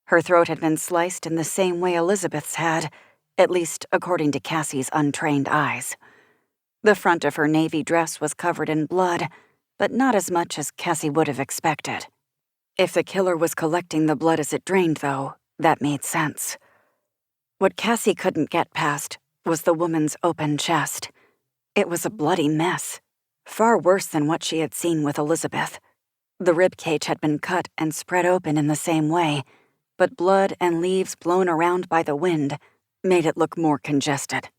Her throat had been sliced in the same way Elizabeth's had, at least according to Cassie's untrained eyes. The front of her navy dress was covered in blood, but not as much as Cassie would have expected. If the killer was collecting the blood as it drained, though, that made sense. What Cassie couldn't get past was the woman's open chest. It was a bloody mess, far worse than what she had seen with Elizabeth. The ribcage had been cut and spread open in the same way, but blood and leaves blown around by the wind made it look more congested.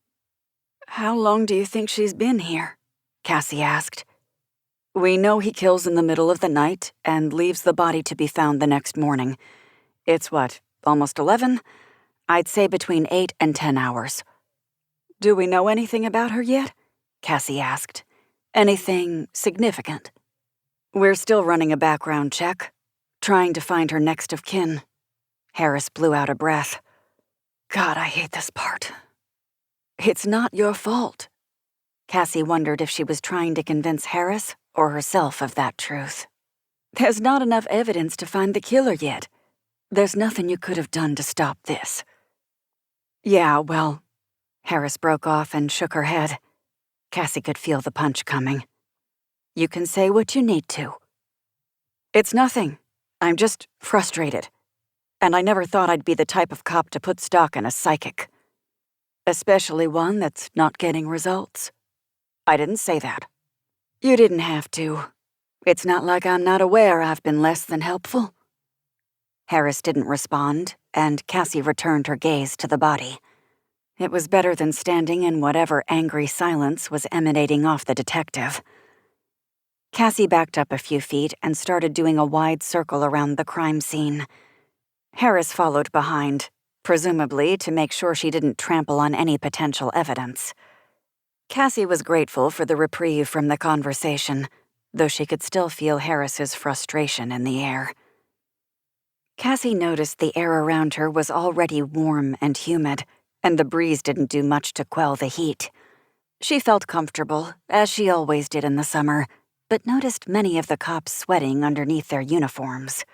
"How long do you think she's been here?" Cassie asked. "We know he kills in the middle of the night and leaves the body to be found the next morning. It's what, almost 11? I'd say between 8 and 10 hours. "Do we know anything about her yet?" Cassie asked. "Anything significant?" "We're still running a background check, trying to find her next of kin." Harris blew out a breath. "God, I hate this part." "It's not your fault." Cassie wondered if she was trying to convince Harris or herself of that truth. "There's not enough evidence to find the killer yet. There's nothing you could have done to stop this." "Yeah, well," Harris broke off and shook her head. Cassie could feel the punch coming. "You can say what you need to." "It's nothing. I'm just frustrated. And I never thought I'd be the type of cop to put stock in a psychic. Especially one that's not getting results." "I didn't say that." "You didn't have to. It's not like I'm not aware I've been less than helpful." Harris didn't respond, and Cassie returned her gaze to the body. It was better than standing in whatever angry silence was emanating off the detective. Cassie backed up a few feet and started doing a wide circle around the crime scene. Harris followed behind, presumably to make sure she didn't trample on any potential evidence. Cassie was grateful for the reprieve from the conversation, though she could still feel Harris's frustration in the air. Cassie noticed the air around her was already warm and humid, and the breeze didn't do much to quell the heat. She felt comfortable, as she always did in the summer, but noticed many of the cops sweating underneath their uniforms.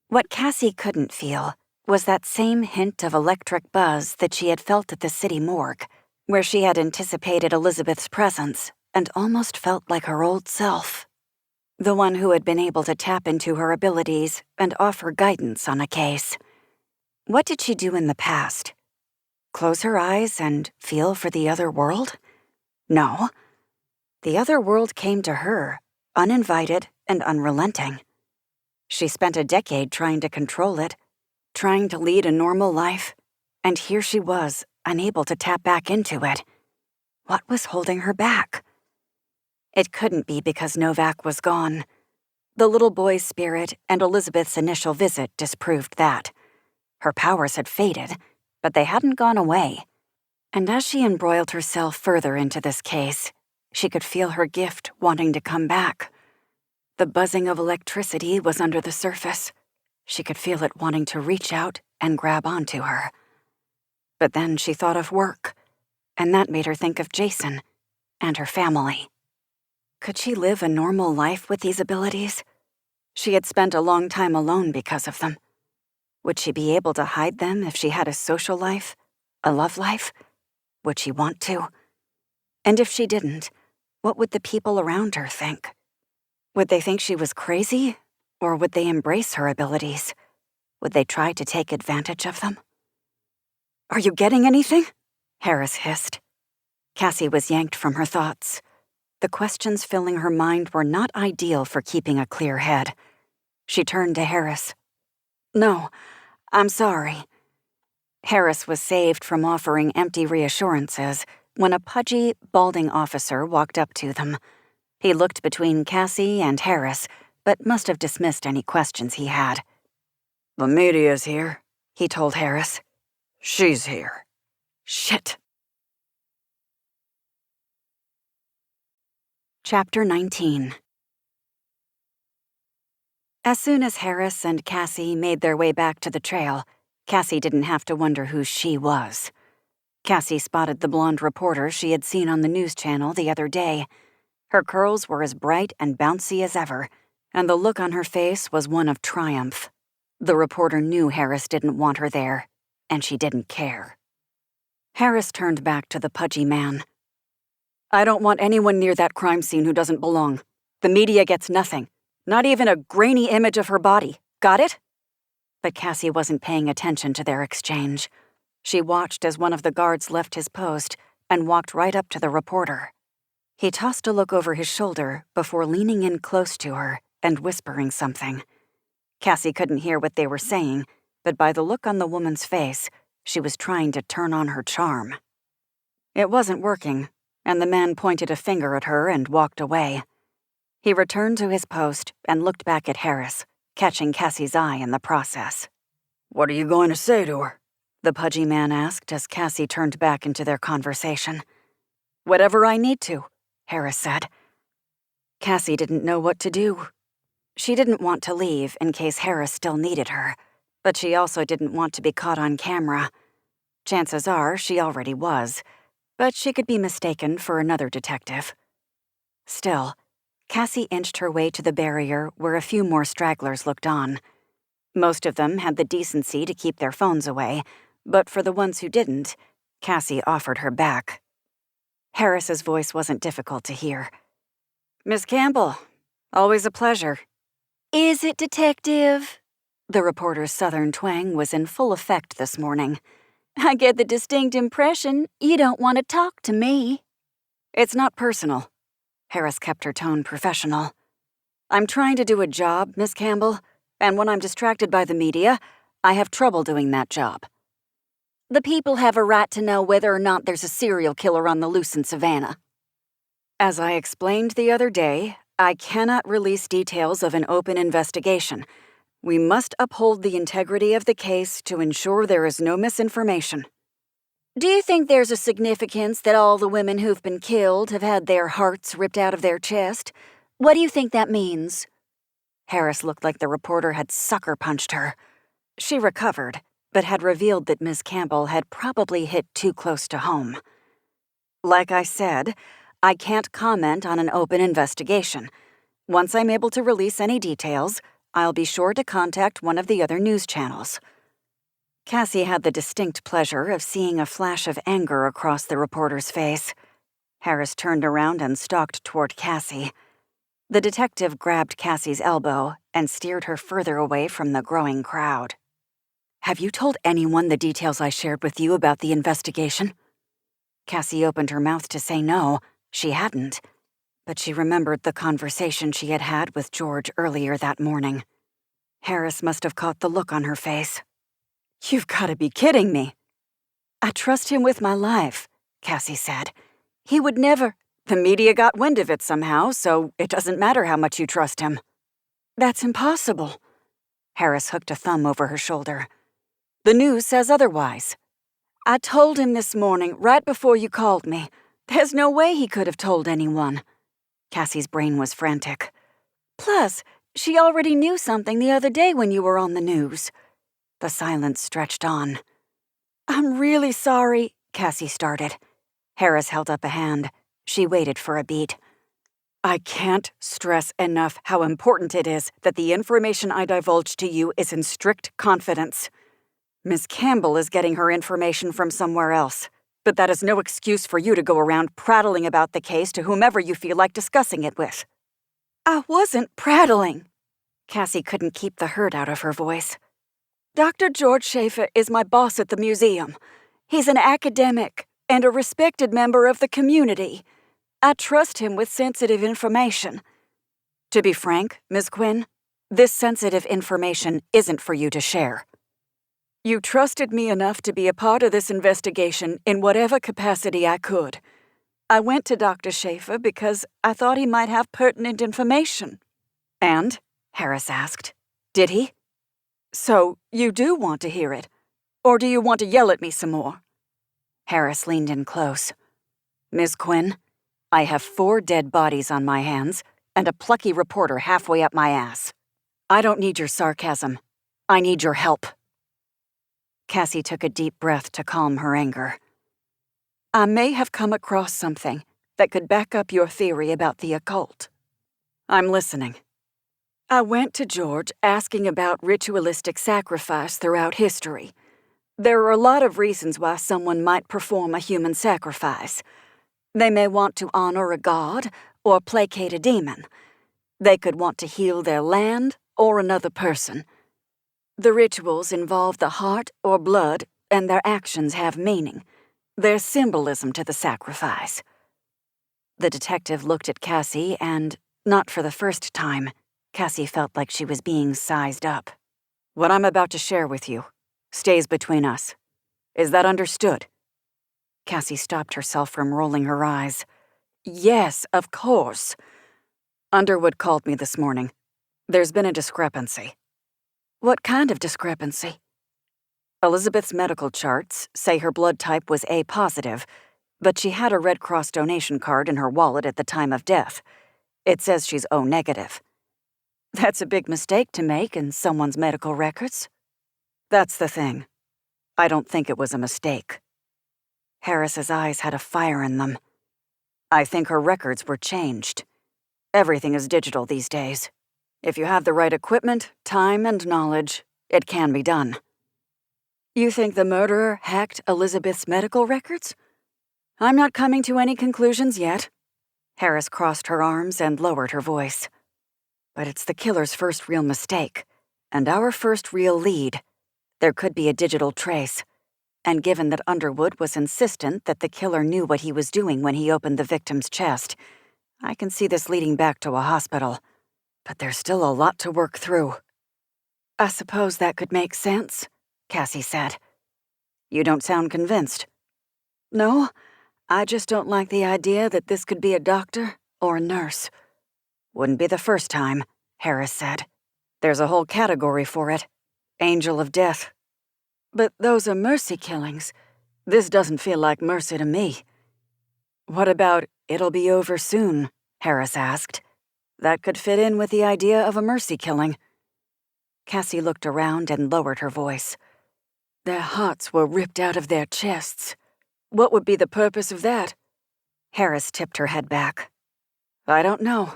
What Cassie couldn't feel was that same hint of electric buzz that she had felt at the city morgue, where she had anticipated Elizabeth's presence and almost felt like her old self. The one who had been able to tap into her abilities and offer guidance on a case. What did she do in the past? Close her eyes and feel for the other world? No. The other world came to her, uninvited and unrelenting. She spent a decade trying to control it, trying to lead a normal life, and here she was, unable to tap back into it. What was holding her back? It couldn't be because Novak was gone. The little boy's spirit and Elizabeth's initial visit disproved that. Her powers had faded, but they hadn't gone away. And as she embroiled herself further into this case, she could feel her gift wanting to come back. The buzzing of electricity was under the surface. She could feel it wanting to reach out and grab onto her. But then she thought of work, and that made her think of Jason and her family. Could she live a normal life with these abilities? She had spent a long time alone because of them. Would she be able to hide them if she had a social life, a love life? Would she want to? And if she didn't, what would the people around her think? Would they think she was crazy, or would they embrace her abilities? Would they try to take advantage of them? "Are you getting anything?" Harris hissed. Cassie was yanked from her thoughts. The questions filling her mind were not ideal for keeping a clear head. She turned to Harris. "No, I'm sorry." Harris was saved from offering empty reassurances when a pudgy, balding officer walked up to them. He looked between Cassie and Harris, but must have dismissed any questions he had. "The media's here," he told Harris. "She's here." Shit. Chapter 19. As soon as Harris and Cassie made their way back to the trail, Cassie didn't have to wonder who she was. Cassie spotted the blonde reporter she had seen on the news channel the other day. Her curls were as bright and bouncy as ever, and the look on her face was one of triumph. The reporter knew Harris didn't want her there, and she didn't care. Harris turned back to the pudgy man. "I don't want anyone near that crime scene who doesn't belong. The media gets nothing. Not even a grainy image of her body. Got it?" But Cassie wasn't paying attention to their exchange. She watched as one of the guards left his post and walked right up to the reporter. He tossed a look over his shoulder before leaning in close to her and whispering something. Cassie couldn't hear what they were saying, but by the look on the woman's face, she was trying to turn on her charm. It wasn't working, and the man pointed a finger at her and walked away. He returned to his post and looked back at Harris, catching Cassie's eye in the process. "What are you going to say to her?" the pudgy man asked as Cassie turned back into their conversation. "Whatever I need to," Harris said. Cassie didn't know what to do. She didn't want to leave in case Harris still needed her, but she also didn't want to be caught on camera. Chances are she already was, but she could be mistaken for another detective. Still, Cassie inched her way to the barrier where a few more stragglers looked on. Most of them had the decency to keep their phones away, but for the ones who didn't, Cassie offered her back. Harris's voice wasn't difficult to hear. "Miss Campbell, always a pleasure." "Is it, Detective?" The reporter's southern twang was in full effect this morning. "I get the distinct impression you don't want to talk to me." "It's not personal." Harris kept her tone professional. "I'm trying to do a job, Miss Campbell, and when I'm distracted by the media, I have trouble doing that job." "The people have a right to know whether or not there's a serial killer on the loose in Savannah." "As I explained the other day, I cannot release details of an open investigation. We must uphold the integrity of the case to ensure there is no misinformation." "Do you think there's a significance that all the women who've been killed have had their hearts ripped out of their chest? What do you think that means?" Harris looked like the reporter had sucker punched her. She recovered, but had revealed that Ms. Campbell had probably hit too close to home. "Like I said, I can't comment on an open investigation. Once I'm able to release any details, I'll be sure to contact one of the other news channels." Cassie had the distinct pleasure of seeing a flash of anger across the reporter's face. Harris turned around and stalked toward Cassie. The detective grabbed Cassie's elbow and steered her further away from the growing crowd. "Have you told anyone the details I shared with you about the investigation?" Cassie opened her mouth to say no, she hadn't, but she remembered the conversation she had had with George earlier that morning. Harris must have caught the look on her face. "You've got to be kidding me." "I trust him with my life," Cassie said. "He would never—" "The media got wind of it somehow, so it doesn't matter how much you trust him." "That's impossible." Harris hooked a thumb over her shoulder. "The news says otherwise." I told him this morning, right before you called me. There's no way he could have told anyone. Cassie's brain was frantic. Plus, she already knew something the other day when you were on the news. The silence stretched on. I'm really sorry, Cassie started. Harris held up a hand. She waited for a beat. I can't stress enough how important it is that the information I divulge to you is in strict confidence. Miss Campbell is getting her information from somewhere else, but that is no excuse for you to go around prattling about the case to whomever you feel like discussing it with. I wasn't prattling. Cassie couldn't keep the hurt out of her voice. Dr. George Schaefer is my boss at the museum. He's an academic and a respected member of the community. I trust him with sensitive information. To be frank, Ms. Quinn, this sensitive information isn't for you to share. You trusted me enough to be a part of this investigation in whatever capacity I could. I went to Dr. Schaefer because I thought he might have pertinent information. And? Harris asked. Did he? So, you do want to hear it? Or do you want to yell at me some more? Harris leaned in close. Ms. Quinn, I have 4 dead bodies on my hands and a plucky reporter halfway up my ass. I don't need your sarcasm. I need your help. Cassie took a deep breath to calm her anger. I may have come across something that could back up your theory about the occult. I'm listening. I went to George asking about ritualistic sacrifice throughout history. There are a lot of reasons why someone might perform a human sacrifice. They may want to honor a god or placate a demon. They could want to heal their land or another person. The rituals involve the heart or blood, and their actions have meaning. There's symbolism to the sacrifice. The detective looked at Cassie and, not for the first time, Cassie felt like she was being sized up. What I'm about to share with you stays between us. Is that understood? Cassie stopped herself from rolling her eyes. Yes, of course. Underwood called me this morning. There's been a discrepancy. What kind of discrepancy? Elizabeth's medical charts say her blood type was A positive, but she had a Red Cross donation card in her wallet at the time of death. It says she's O negative. That's a big mistake to make in someone's medical records. That's the thing. I don't think it was a mistake. Harris's eyes had a fire in them. I think her records were changed. Everything is digital these days. If you have the right equipment, time, and knowledge, it can be done. You think the murderer hacked Elizabeth's medical records? I'm not coming to any conclusions yet. Harris crossed her arms and lowered her voice. But it's the killer's first real mistake, and our first real lead. There could be a digital trace. And given that Underwood was insistent that the killer knew what he was doing when he opened the victim's chest, I can see this leading back to a hospital. But there's still a lot to work through. I suppose that could make sense, Cassie said. You don't sound convinced. No, I just don't like the idea that this could be a doctor or a nurse. Wouldn't be the first time, Harris said. There's a whole category for it. Angel of death. But those are mercy killings. This doesn't feel like mercy to me. What about it'll be over soon? Harris asked. That could fit in with the idea of a mercy killing. Cassie looked around and lowered her voice. Their hearts were ripped out of their chests. What would be the purpose of that? Harris tipped her head back. I don't know.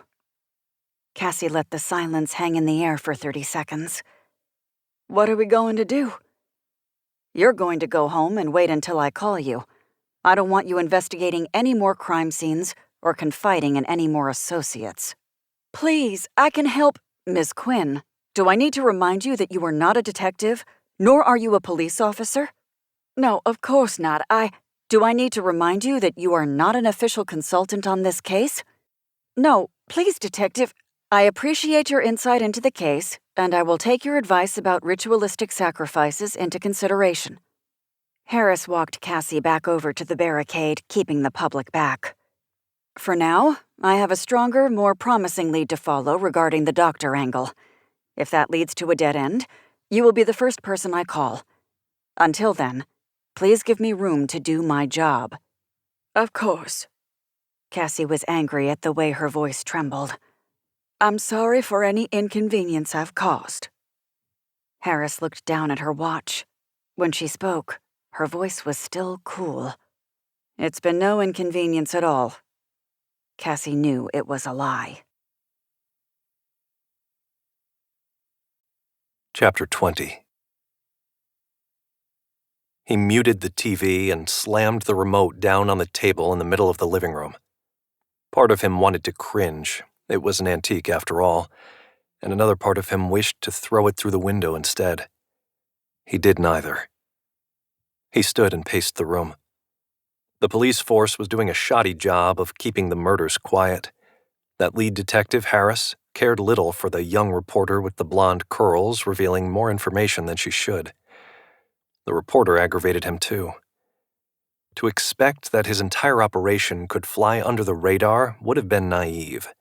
Cassie let the silence hang in the air for 30 seconds. What are we going to do? You're going to go home and wait until I call you. I don't want you investigating any more crime scenes or confiding in any more associates. Please, I can help. Ms. Quinn, do I need to remind you that you are not a detective, nor are you a police officer? No, of course not. Do I need to remind you that you are not an official consultant on this case? No, please, Detective. I appreciate your insight into the case, and I will take your advice about ritualistic sacrifices into consideration. Harris walked Cassie back over to the barricade, keeping the public back. For now, I have a stronger, more promising lead to follow regarding the doctor angle. If that leads to a dead end, you will be the first person I call. Until then, Please give me room to do my job." "Of course." Cassie was angry at the way her voice trembled. "I'm sorry for any inconvenience I've caused." Harris looked down at her watch. When she spoke, her voice was still cool. "It's been no inconvenience at all." Cassie knew it was a lie. Chapter 20. He muted the TV and slammed the remote down on the table in the middle of the living room. Part of him wanted to cringe. It was an antique after all, and another part of him wished to throw it through the window instead. He did neither. He stood and paced the room. The police force was doing a shoddy job of keeping the murders quiet. That lead detective, Harris, cared little for the young reporter with the blonde curls revealing more information than she should. The reporter aggravated him too. To expect that his entire operation could fly under the radar would have been naive.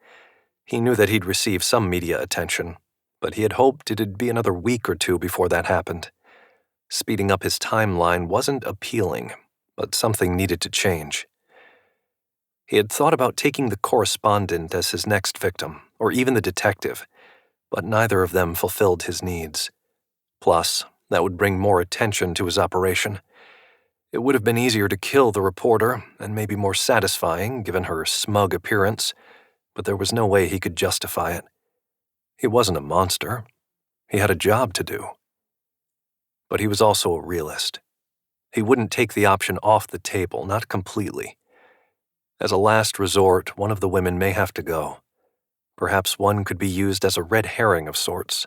He knew that he'd receive some media attention, but he had hoped it'd be another week or two before that happened. Speeding up his timeline wasn't appealing, but something needed to change. He had thought about taking the correspondent as his next victim, or even the detective, but neither of them fulfilled his needs. Plus, that would bring more attention to his operation. It would have been easier to kill the reporter, and maybe more satisfying given her smug appearance, but there was no way he could justify it. He wasn't a monster. He had a job to do. But he was also a realist. He wouldn't take the option off the table, not completely. As a last resort, one of the women may have to go. Perhaps one could be used as a red herring of sorts.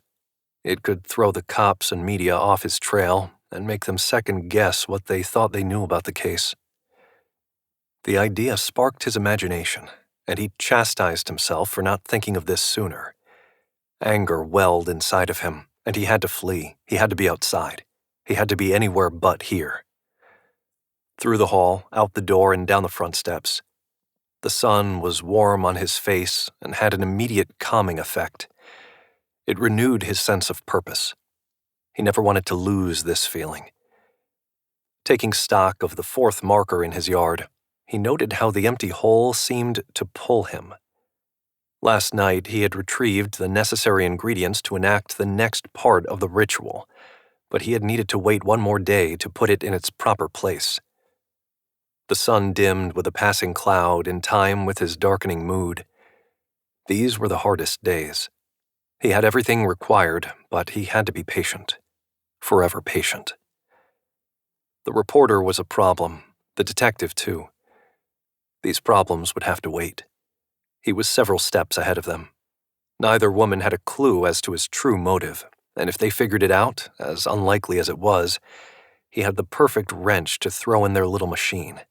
It could throw the cops and media off his trail and make them second-guess what they thought they knew about the case. The idea sparked his imagination, and he chastised himself for not thinking of this sooner. Anger welled inside of him, and he had to flee. He had to be outside. He had to be anywhere but here. Through the hall, out the door, and down the front steps. The sun was warm on his face and had an immediate calming effect. It renewed his sense of purpose. He never wanted to lose this feeling. Taking stock of the fourth marker in his yard, he noted how the empty hole seemed to pull him. Last night, he had retrieved the necessary ingredients to enact the next part of the ritual, but he had needed to wait one more day to put it in its proper place. The sun dimmed with a passing cloud in time with his darkening mood. These were the hardest days. He had everything required, but he had to be patient. Forever patient. The reporter was a problem, the detective too. These problems would have to wait. He was several steps ahead of them. Neither woman had a clue as to his true motive, and if they figured it out, as unlikely as it was, he had the perfect wrench to throw in their little machine.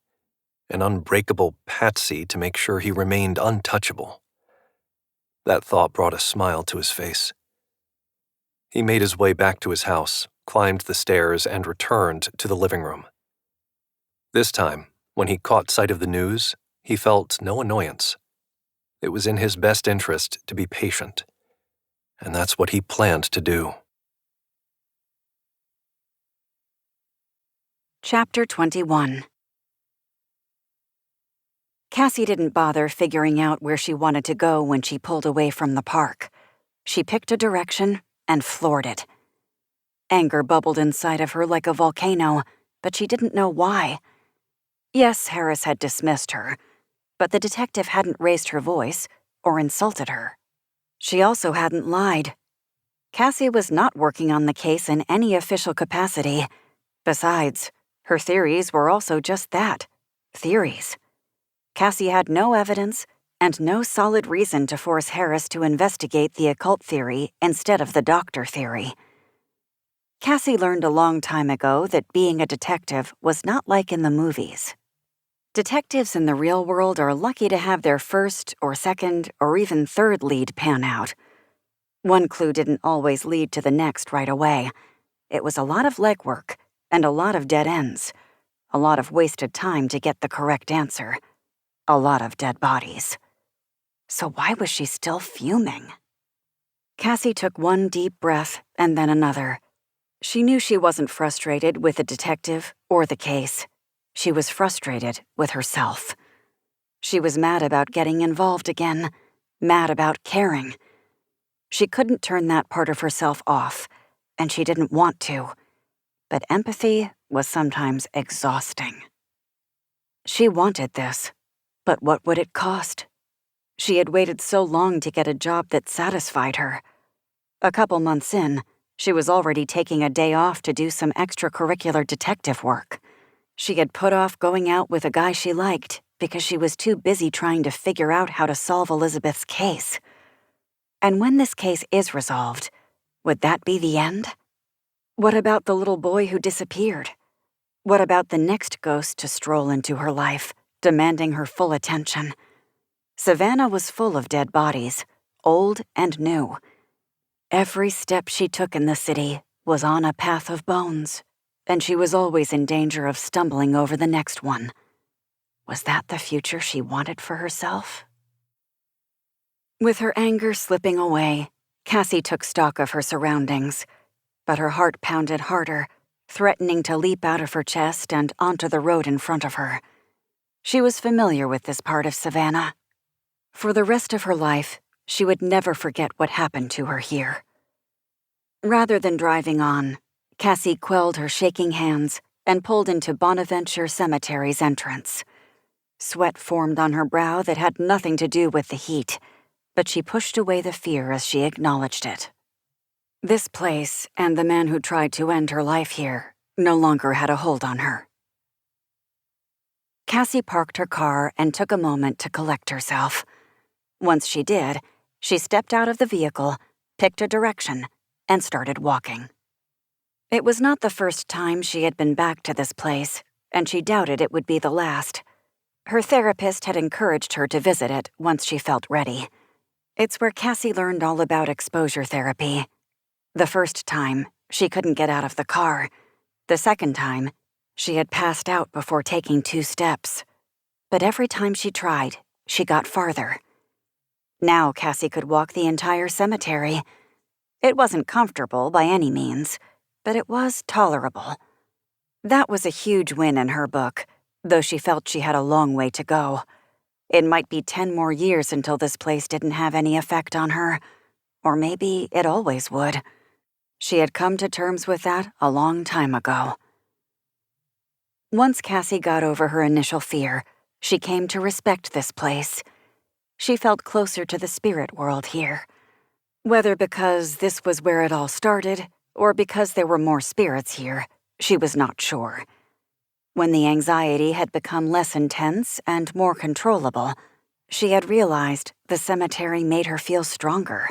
An unbreakable patsy to make sure he remained untouchable. That thought brought a smile to his face. He made his way back to his house, climbed the stairs, and returned to the living room. This time, when he caught sight of the news, he felt no annoyance. It was in his best interest to be patient, and that's what he planned to do. Chapter 21. Cassie didn't bother figuring out where she wanted to go when she pulled away from the park. She picked a direction and floored it. Anger bubbled inside of her like a volcano, but she didn't know why. Yes, Harris had dismissed her, but the detective hadn't raised her voice or insulted her. She also hadn't lied. Cassie was not working on the case in any official capacity. Besides, her theories were also just that, theories. Cassie had no evidence and no solid reason to force Harris to investigate the occult theory instead of the doctor theory. Cassie learned a long time ago that being a detective was not like in the movies. Detectives in the real world are lucky to have their first or second or even third lead pan out. One clue didn't always lead to the next right away. It was a lot of legwork and a lot of dead ends, a lot of wasted time to get the correct answer, a lot of dead bodies. So why was she still fuming? Cassie took one deep breath and then another. She knew she wasn't frustrated with the detective or the case. She was frustrated with herself. She was mad about getting involved again, mad about caring. She couldn't turn that part of herself off, and she didn't want to. But empathy was sometimes exhausting. She wanted this, but what would it cost? She had waited so long to get a job that satisfied her. A couple months in, she was already taking a day off to do some extracurricular detective work. She had put off going out with a guy she liked because she was too busy trying to figure out how to solve Elizabeth's case. And when this case is resolved, would that be the end? What about the little boy who disappeared? What about the next ghost to stroll into her life, demanding her full attention? Savannah was full of dead bodies, old and new. Every step she took in the city was on a path of bones, and she was always in danger of stumbling over the next one. Was that the future she wanted for herself? With her anger slipping away, Cassie took stock of her surroundings, but her heart pounded harder, threatening to leap out of her chest and onto the road in front of her. She was familiar with this part of Savannah. For the rest of her life, she would never forget what happened to her here. Rather than driving on, Cassie quelled her shaking hands and pulled into Bonaventure Cemetery's entrance. Sweat formed on her brow that had nothing to do with the heat, but she pushed away the fear as she acknowledged it. This place and the man who tried to end her life here no longer had a hold on her. Cassie parked her car and took a moment to collect herself. Once she did, she stepped out of the vehicle, picked a direction, and started walking. It was not the first time she had been back to this place, and she doubted it would be the last. Her therapist had encouraged her to visit it once she felt ready. It's where Cassie learned all about exposure therapy. The first time, she couldn't get out of the car. The second time, she had passed out before taking 2 steps. But every time she tried, she got farther. Now Cassie could walk the entire cemetery. It wasn't comfortable by any means, but it was tolerable. That was a huge win in her book, though she felt she had a long way to go. It might be 10 more years until this place didn't have any effect on her, or maybe it always would. She had come to terms with that a long time ago. Once Cassie got over her initial fear, she came to respect this place. She felt closer to the spirit world here. Whether because this was where it all started, or because there were more spirits here, she was not sure. When the anxiety had become less intense and more controllable, she had realized the cemetery made her feel stronger.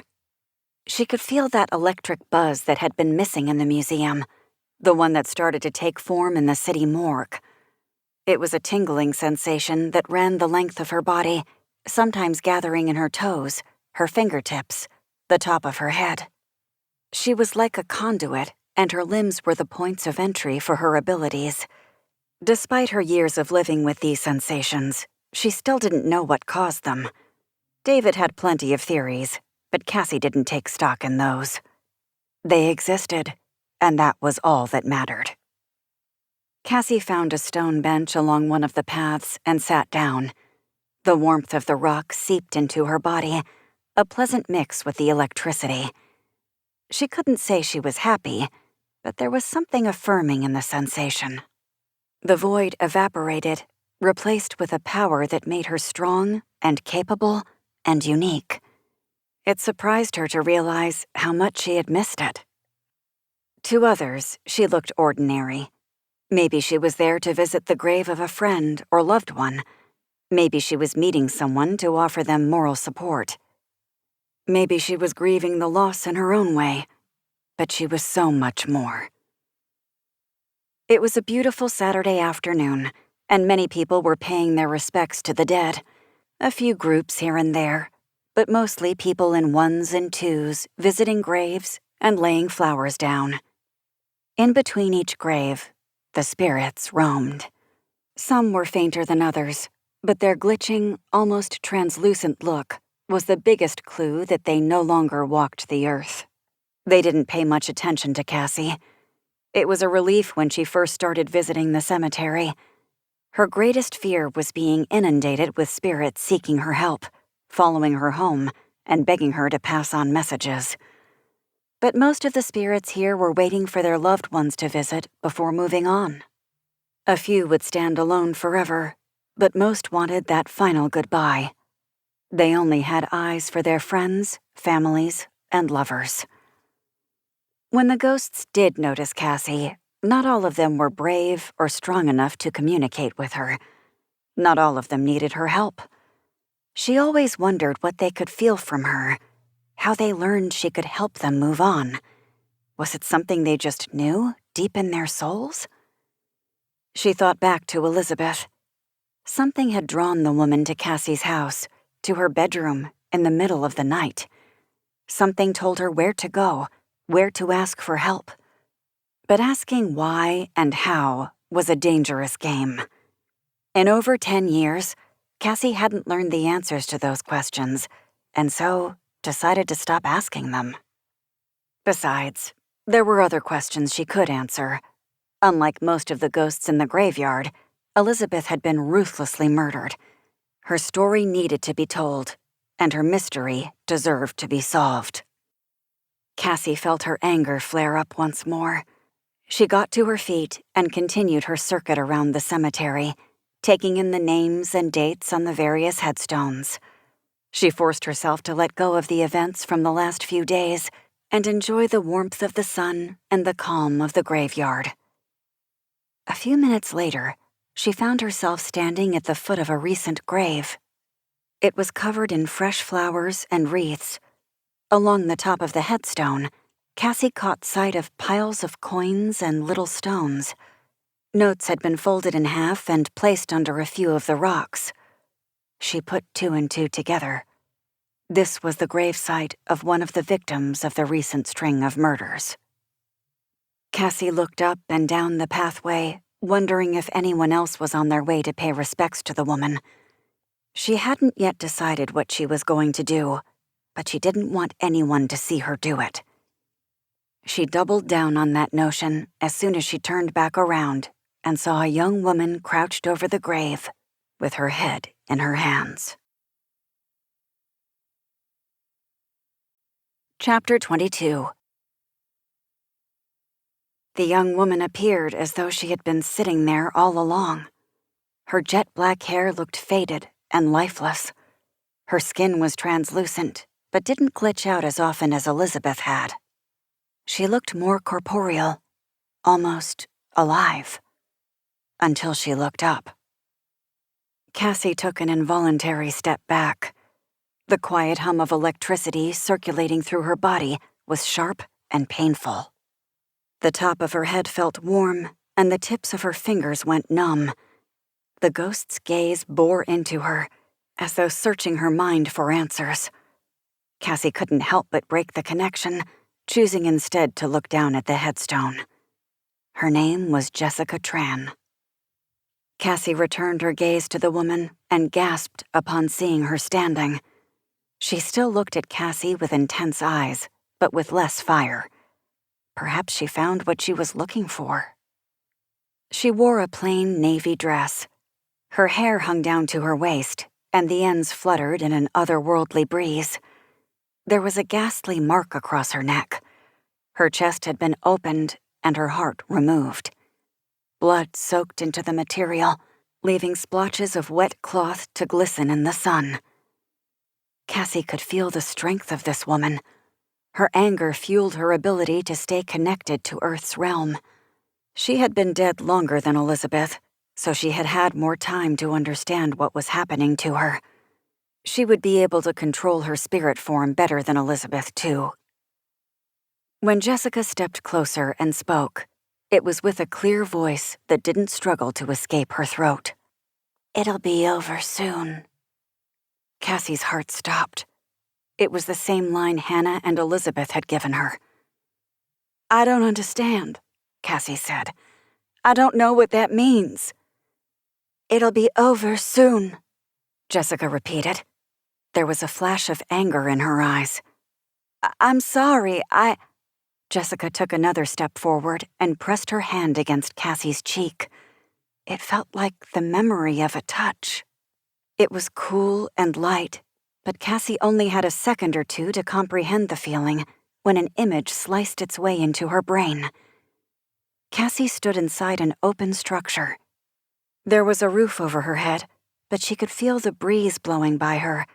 She could feel that electric buzz that had been missing in the museum, the one that started to take form in the city morgue. It was a tingling sensation that ran the length of her body, sometimes gathering in her toes, her fingertips, the top of her head. She was like a conduit, and her limbs were the points of entry for her abilities. Despite her years of living with these sensations, she still didn't know what caused them. David had plenty of theories, but Cassie didn't take stock in those. They existed, and that was all that mattered. Cassie found a stone bench along one of the paths and sat down. The warmth of the rock seeped into her body, a pleasant mix with the electricity. She couldn't say she was happy, but there was something affirming in the sensation. The void evaporated, replaced with a power that made her strong and capable and unique. It surprised her to realize how much she had missed it. To others, she looked ordinary. Maybe she was there to visit the grave of a friend or loved one. Maybe she was meeting someone to offer them moral support. Maybe she was grieving the loss in her own way, but she was so much more. It was a beautiful Saturday afternoon, and many people were paying their respects to the dead. A few groups here and there, but mostly people in 1s and 2s visiting graves and laying flowers down. In between each grave, the spirits roamed. Some were fainter than others, but their glitching, almost translucent look was the biggest clue that they no longer walked the earth. They didn't pay much attention to Cassie. It was a relief when she first started visiting the cemetery. Her greatest fear was being inundated with spirits seeking her help, following her home, and begging her to pass on messages. But most of the spirits here were waiting for their loved ones to visit before moving on. A few would stand alone forever, but most wanted that final goodbye. They only had eyes for their friends, families, and lovers. When the ghosts did notice Cassie, not all of them were brave or strong enough to communicate with her. Not all of them needed her help. She always wondered what they could feel from her, how they learned she could help them move on. Was it something they just knew, deep in their souls? She thought back to Elizabeth. Something had drawn the woman to Cassie's house, to her bedroom, in the middle of the night. Something told her where to go, where to ask for help. But asking why and how was a dangerous game. In over 10 years, Cassie hadn't learned the answers to those questions, and so decided to stop asking them. Besides, there were other questions she could answer. Unlike most of the ghosts in the graveyard, Elizabeth had been ruthlessly murdered. Her story needed to be told, and her mystery deserved to be solved. Cassie felt her anger flare up once more. She got to her feet and continued her circuit around the cemetery, taking in the names and dates on the various headstones. She forced herself to let go of the events from the last few days and enjoy the warmth of the sun and the calm of the graveyard. A few minutes later, she found herself standing at the foot of a recent grave. It was covered in fresh flowers and wreaths. Along the top of the headstone, Cassie caught sight of piles of coins and little stones. Notes had been folded in half and placed under a few of the rocks. She put 2 and 2 together. This was the gravesite of one of the victims of the recent string of murders. Cassie looked up and down the pathway, wondering if anyone else was on their way to pay respects to the woman. She hadn't yet decided what she was going to do, but she didn't want anyone to see her do it. She doubled down on that notion as soon as she turned back around and saw a young woman crouched over the grave with her head in her hands. Chapter 22. The young woman appeared as though she had been sitting there all along. Her jet black hair looked faded and lifeless. Her skin was translucent, but didn't glitch out as often as Elizabeth had. She looked more corporeal, almost alive, until she looked up. Cassie took an involuntary step back. The quiet hum of electricity circulating through her body was sharp and painful. The top of her head felt warm, and the tips of her fingers went numb. The ghost's gaze bore into her, as though searching her mind for answers. Cassie couldn't help but break the connection, choosing instead to look down at the headstone. Her name was Jessica Tran. Cassie returned her gaze to the woman and gasped upon seeing her standing. She still looked at Cassie with intense eyes, but with less fire. Perhaps she found what she was looking for. She wore a plain navy dress. Her hair hung down to her waist, and the ends fluttered in an otherworldly breeze. There was a ghastly mark across her neck. Her chest had been opened and her heart removed. Blood soaked into the material, leaving splotches of wet cloth to glisten in the sun. Cassie could feel the strength of this woman. Her anger fueled her ability to stay connected to Earth's realm. She had been dead longer than Elizabeth, so she had had more time to understand what was happening to her. She would be able to control her spirit form better than Elizabeth, too. When Jessica stepped closer and spoke, it was with a clear voice that didn't struggle to escape her throat. "It'll be over soon." Cassie's heart stopped. It was the same line Hannah and Elizabeth had given her. "I don't understand," Cassie said. "I don't know what that means." "It'll be over soon," Jessica repeated. There was a flash of anger in her eyes. I'm sorry, Jessica took another step forward and pressed her hand against Cassie's cheek. It felt like the memory of a touch. It was cool and light, but Cassie only had a second or two to comprehend the feeling when an image sliced its way into her brain. Cassie stood inside an open structure. There was a roof over her head, but she could feel the breeze blowing by her,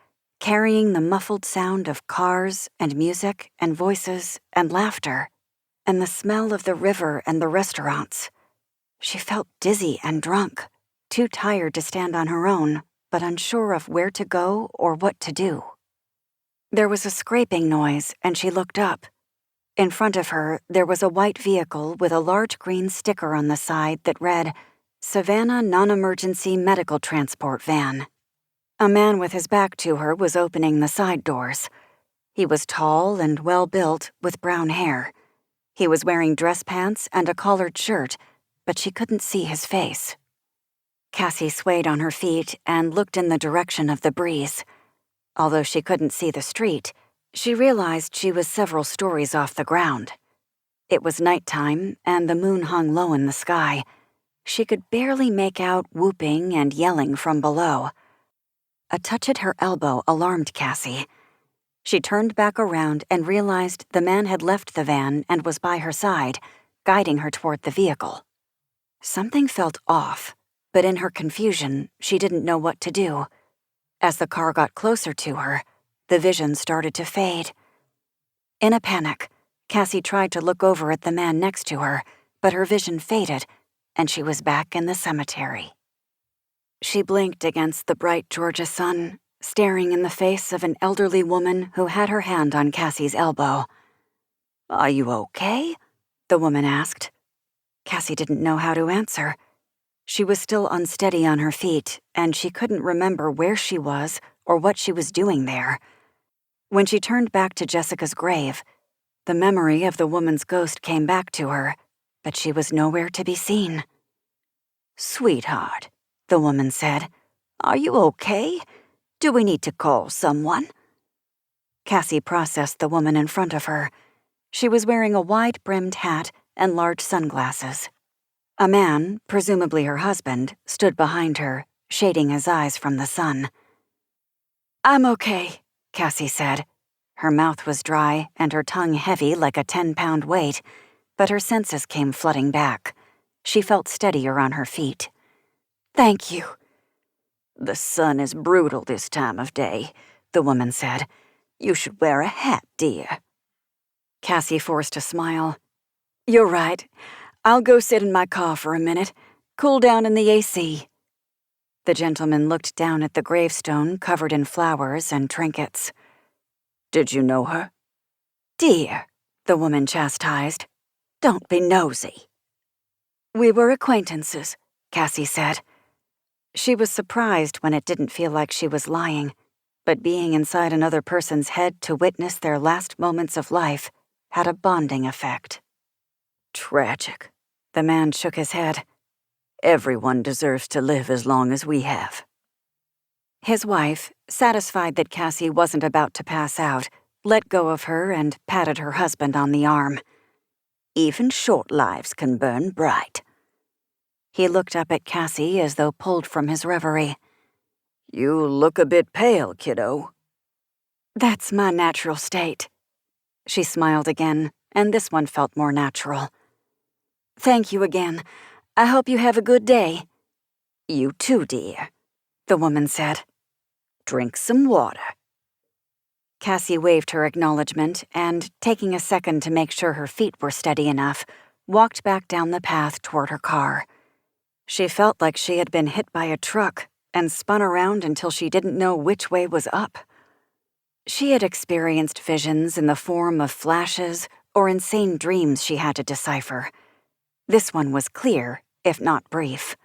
carrying the muffled sound of cars and music and voices and laughter, and the smell of the river and the restaurants. She felt dizzy and drunk, too tired to stand on her own, but unsure of where to go or what to do. There was a scraping noise, and she looked up. In front of her, there was a white vehicle with a large green sticker on the side that read, "Savannah Non-Emergency Medical Transport Van." A man with his back to her was opening the side doors. He was tall and well-built, with brown hair. He was wearing dress pants and a collared shirt, but she couldn't see his face. Cassie swayed on her feet and looked in the direction of the breeze. Although she couldn't see the street, she realized she was several stories off the ground. It was nighttime, and the moon hung low in the sky. She could barely make out whooping and yelling from below. A touch at her elbow alarmed Cassie. She turned back around and realized the man had left the van and was by her side, guiding her toward the vehicle. Something felt off, but in her confusion, she didn't know what to do. As the car got closer to her, the vision started to fade. In a panic, Cassie tried to look over at the man next to her, but her vision faded, and she was back in the cemetery. She blinked against the bright Georgia sun, staring in the face of an elderly woman who had her hand on Cassie's elbow. "Are you okay?" the woman asked. Cassie didn't know how to answer. She was still unsteady on her feet, and she couldn't remember where she was or what she was doing there. When she turned back to Jessica's grave, the memory of the woman's ghost came back to her, but she was nowhere to be seen. "Sweetheart," the woman said, "are you okay? Do we need to call someone?" Cassie processed the woman in front of her. She was wearing a wide-brimmed hat and large sunglasses. A man, presumably her husband, stood behind her, shading his eyes from the sun. "I'm okay," Cassie said. Her mouth was dry and her tongue heavy like a 10-pound weight, but her senses came flooding back. She felt steadier on her feet. "Thank you." "The sun is brutal this time of day," the woman said. "You should wear a hat, dear." Cassie forced a smile. "You're right. I'll go sit in my car for a minute, cool down in the AC." The gentleman looked down at the gravestone covered in flowers and trinkets. "Did you know her?" "Dear," the woman chastised. "Don't be nosy." "We were acquaintances," Cassie said. She was surprised when it didn't feel like she was lying, but being inside another person's head to witness their last moments of life had a bonding effect. Tragic. The man shook his head. Everyone deserves to live as long as we have. His wife, satisfied that Cassie wasn't about to pass out, let go of her and patted her husband on the arm. Even short lives can burn bright. He looked up at Cassie as though pulled from his reverie. "You look a bit pale, kiddo." "That's my natural state." She smiled again, and this one felt more natural. "Thank you again. I hope you have a good day." "You too, dear," the woman said. "Drink some water." Cassie waved her acknowledgement and, taking a second to make sure her feet were steady enough, walked back down the path toward her car. She felt like she had been hit by a truck and spun around until she didn't know which way was up. She had experienced visions in the form of flashes or insane dreams she had to decipher. This one was clear, if not brief.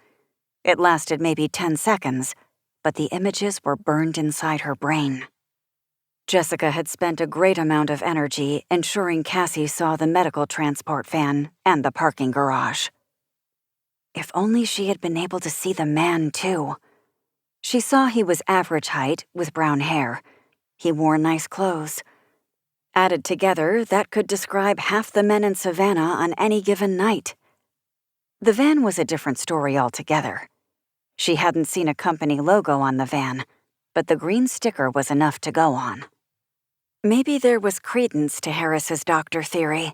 It lasted maybe 10 seconds, but the images were burned inside her brain. Jessica had spent a great amount of energy ensuring Cassie saw the medical transport van and the parking garage. If only she had been able to see the man, too. She saw he was average height with brown hair. He wore nice clothes. Added together, that could describe half the men in Savannah on any given night. The van was a different story altogether. She hadn't seen a company logo on the van, but the green sticker was enough to go on. Maybe there was credence to Harris's doctor theory.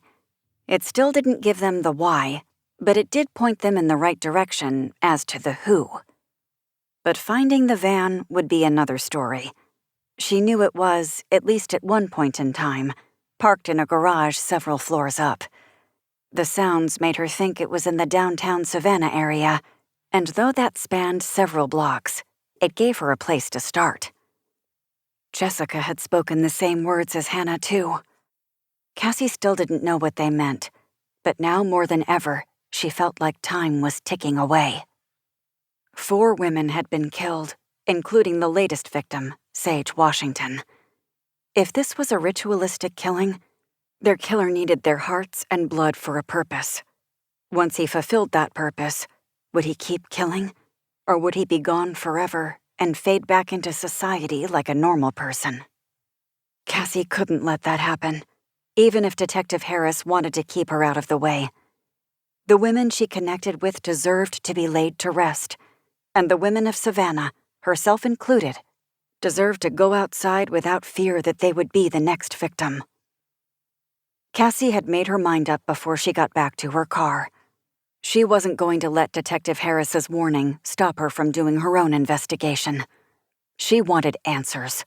It still didn't give them the why, but it did point them in the right direction as to the who. But finding the van would be another story. She knew it was, at least at one point in time, parked in a garage several floors up. The sounds made her think it was in the downtown Savannah area, and though that spanned several blocks, it gave her a place to start. Jessica had spoken the same words as Hannah, too. Cassie still didn't know what they meant, but now more than ever, she felt like time was ticking away. 4 women had been killed, including the latest victim, Sage Washington. If this was a ritualistic killing, their killer needed their hearts and blood for a purpose. Once he fulfilled that purpose, would he keep killing? Or would he be gone forever and fade back into society like a normal person? Cassie couldn't let that happen, even if Detective Harris wanted to keep her out of the way. The women she connected with deserved to be laid to rest, and the women of Savannah, herself included, deserved to go outside without fear that they would be the next victim. Cassie had made her mind up before she got back to her car. She wasn't going to let Detective Harris's warning stop her from doing her own investigation. She wanted answers,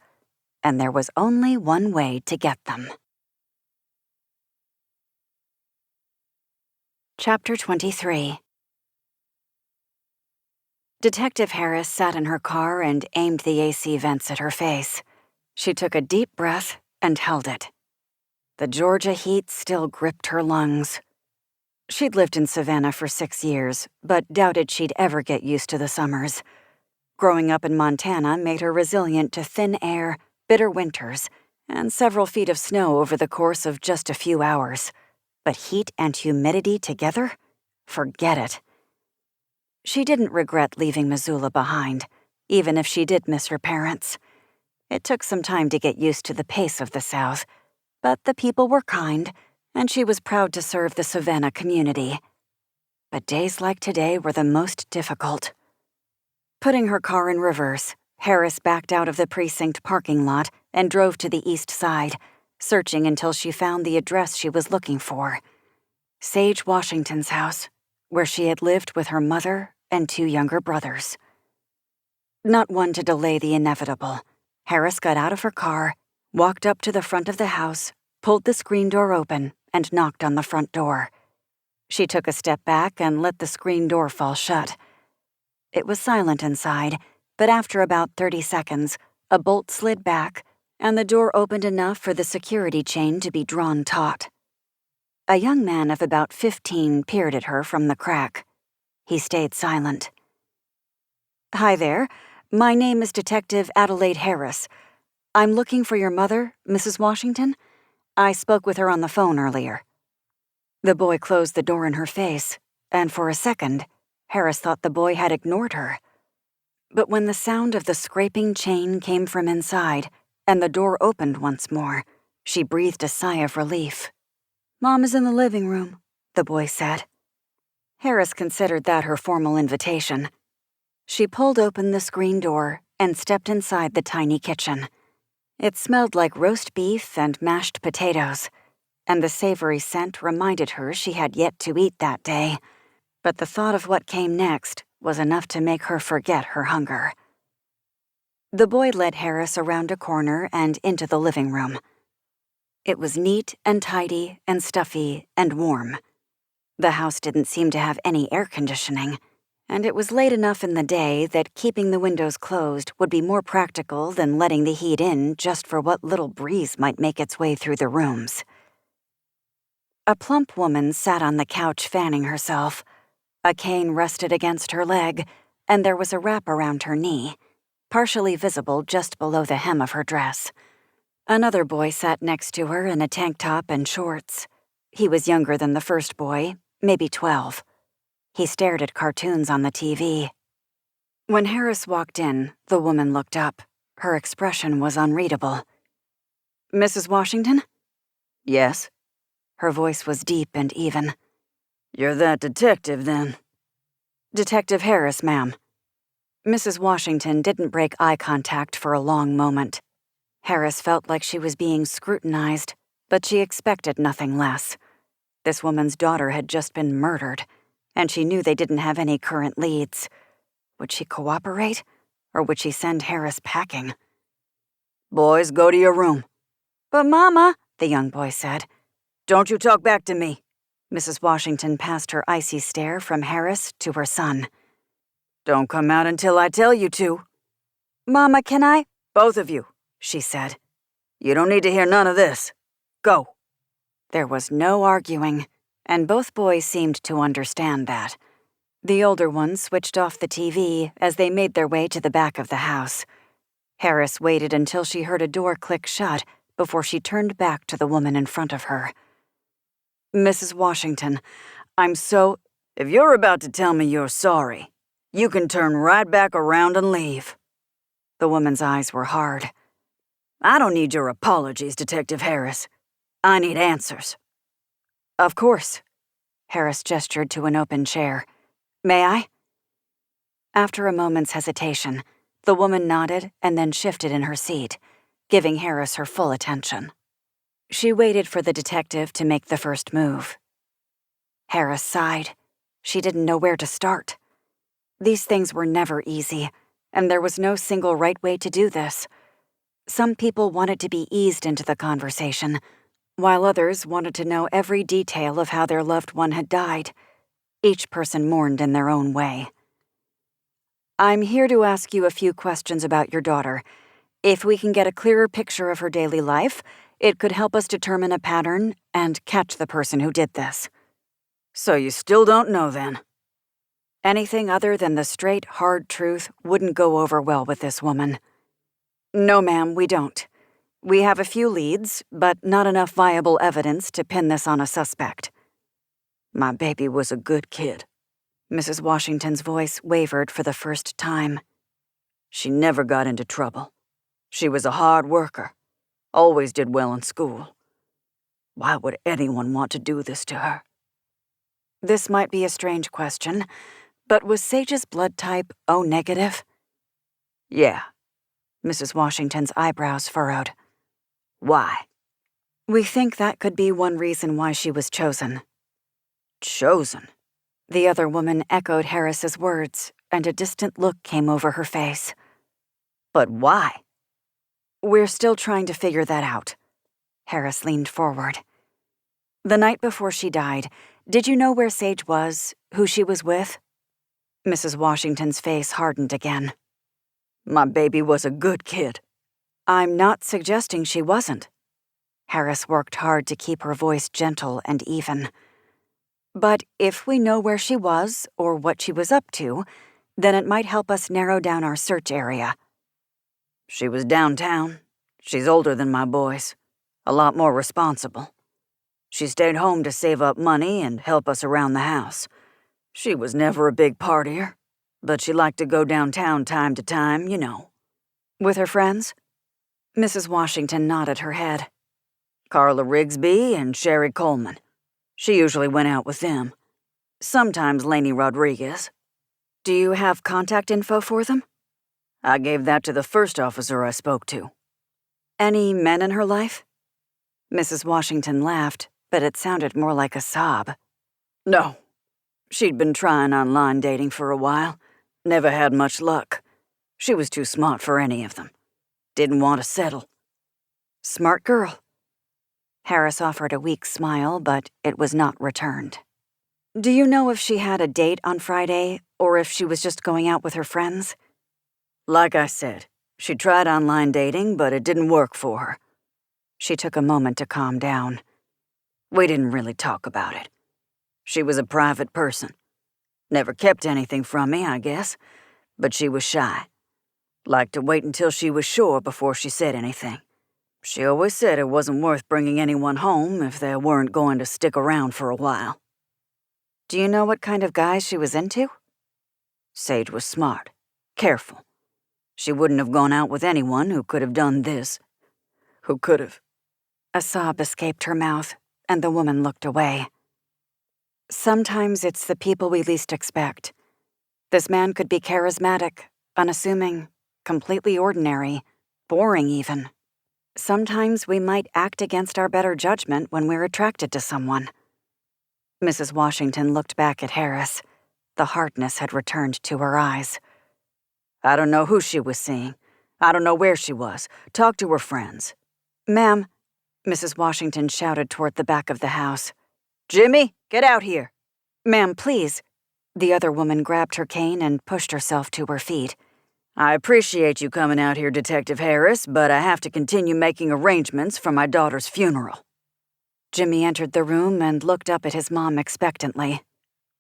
and there was only one way to get them. Chapter 23. Detective Harris sat in her car and aimed the AC vents at her face. She took a deep breath and held it. The Georgia heat still gripped her lungs. She'd lived in Savannah for 6 years, but doubted she'd ever get used to the summers. Growing up in Montana made her resilient to thin air, bitter winters, and several feet of snow over the course of just a few hours. But heat and humidity together? Forget it. She didn't regret leaving Missoula behind, even if she did miss her parents. It took some time to get used to the pace of the South, but the people were kind, and she was proud to serve the Savannah community. But days like today were the most difficult. Putting her car in reverse, Harris backed out of the precinct parking lot and drove to the east side, searching until she found the address she was looking for. Sage Washington's house, where she had lived with her mother and 2 younger brothers. Not one to delay the inevitable, Harris got out of her car, walked up to the front of the house, pulled the screen door open, and knocked on the front door. She took a step back and let the screen door fall shut. It was silent inside, but after about 30 seconds, a bolt slid back, and the door opened enough for the security chain to be drawn taut. A young man of about 15 peered at her from the crack. He stayed silent. "Hi there. My name is Detective Adelaide Harris. I'm looking for your mother, Mrs. Washington. I spoke with her on the phone earlier." The boy closed the door in her face, and for a second, Harris thought the boy had ignored her. But when the sound of the scraping chain came from inside, and the door opened once more, she breathed a sigh of relief. "Mom is in the living room," the boy said. Harris considered that her formal invitation. She pulled open the screen door and stepped inside the tiny kitchen. It smelled like roast beef and mashed potatoes, and the savory scent reminded her she had yet to eat that day. But the thought of what came next was enough to make her forget her hunger. The boy led Harris around a corner and into the living room. It was neat and tidy and stuffy and warm. The house didn't seem to have any air conditioning, and it was late enough in the day that keeping the windows closed would be more practical than letting the heat in just for what little breeze might make its way through the rooms. A plump woman sat on the couch fanning herself. A cane rested against her leg, and there was a wrap around her knee, partially visible just below the hem of her dress. Another boy sat next to her in a tank top and shorts. He was younger than the first boy, maybe 12. He stared at cartoons on the TV. When Harris walked in, the woman looked up. Her expression was unreadable. "Mrs. Washington?" Yes? Her voice was deep and even. You're that detective, then? Detective Harris, ma'am. Mrs. Washington didn't break eye contact for a long moment. Harris felt like she was being scrutinized, but she expected nothing less. This woman's daughter had just been murdered, and she knew they didn't have any current leads. Would she cooperate, or would she send Harris packing? Boys, go to your room. But Mama, the young boy said. Don't you talk back to me. Mrs. Washington passed her icy stare from Harris to her son. Don't come out until I tell you to. Mama, can I? Both of you, she said. You don't need to hear none of this. Go. There was no arguing, and both boys seemed to understand that. The older one switched off the TV as they made their way to the back of the house. Harris waited until she heard a door click shut before she turned back to the woman in front of her. Mrs. Washington, I'm so... If you're about to tell me you're sorry, you can turn right back around and leave. The woman's eyes were hard. I don't need your apologies, Detective Harris. I need answers. Of course. Harris gestured to an open chair. May I? After a moment's hesitation, the woman nodded and then shifted in her seat, giving Harris her full attention. She waited for the detective to make the first move. Harris sighed. She didn't know where to start. These things were never easy, and there was no single right way to do this. Some people wanted to be eased into the conversation, while others wanted to know every detail of how their loved one had died. Each person mourned in their own way. I'm here to ask you a few questions about your daughter. If we can get a clearer picture of her daily life, it could help us determine a pattern and catch the person who did this. So you still don't know, then? Anything other than the straight, hard truth wouldn't go over well with this woman. No, ma'am, we don't. We have a few leads, but not enough viable evidence to pin this on a suspect. My baby was a good kid. Mrs. Washington's voice wavered for the first time. She never got into trouble. She was a hard worker. Always did well in school. Why would anyone want to do this to her? This might be a strange question, but was Sage's blood type O negative? Yeah. Mrs. Washington's eyebrows furrowed. Why? We think that could be one reason why she was chosen. Chosen? The other woman echoed Harris's words, and a distant look came over her face. But why? We're still trying to figure that out. Harris leaned forward. The night before she died, did you know where Sage was, who she was with? Mrs. Washington's face hardened again. My baby was a good kid. I'm not suggesting she wasn't. Harris worked hard to keep her voice gentle and even. But if we know where she was or what she was up to, then it might help us narrow down our search area. She was downtown. She's older than my boys. A lot more responsible. She stayed home to save up money and help us around the house. She was never a big partier, but she liked to go downtown time to time, you know. With her friends? Mrs. Washington nodded her head. Carla Rigsby and Sherry Coleman. She usually went out with them. Sometimes Lainey Rodriguez. Do you have contact info for them? I gave that to the first officer I spoke to. Any men in her life? Mrs. Washington laughed, but it sounded more like a sob. No. She'd been trying online dating for a while. Never had much luck. She was too smart for any of them. Didn't want to settle. Smart girl. Harris offered a weak smile, but it was not returned. Do you know if she had a date on Friday, or if she was just going out with her friends? Like I said, she tried online dating, but it didn't work for her. She took a moment to calm down. We didn't really talk about it. She was a private person. Never kept anything from me, I guess, but she was shy. Liked to wait until she was sure before she said anything. She always said it wasn't worth bringing anyone home if they weren't going to stick around for a while. Do you know what kind of guys she was into? Sage was smart, careful. She wouldn't have gone out with anyone who could have done this. Who could have... A sob escaped her mouth, and the woman looked away. Sometimes it's the people we least expect. This man could be charismatic, unassuming, completely ordinary, boring even. Sometimes we might act against our better judgment when we're attracted to someone. Mrs. Washington looked back at Harris. The hardness had returned to her eyes. I don't know who she was seeing. I don't know where she was. Talk to her friends. Ma'am, Mrs. Washington shouted toward the back of the house. Jimmy, get out here. Ma'am, please. The other woman grabbed her cane and pushed herself to her feet. I appreciate you coming out here, Detective Harris, but I have to continue making arrangements for my daughter's funeral. Jimmy entered the room and looked up at his mom expectantly.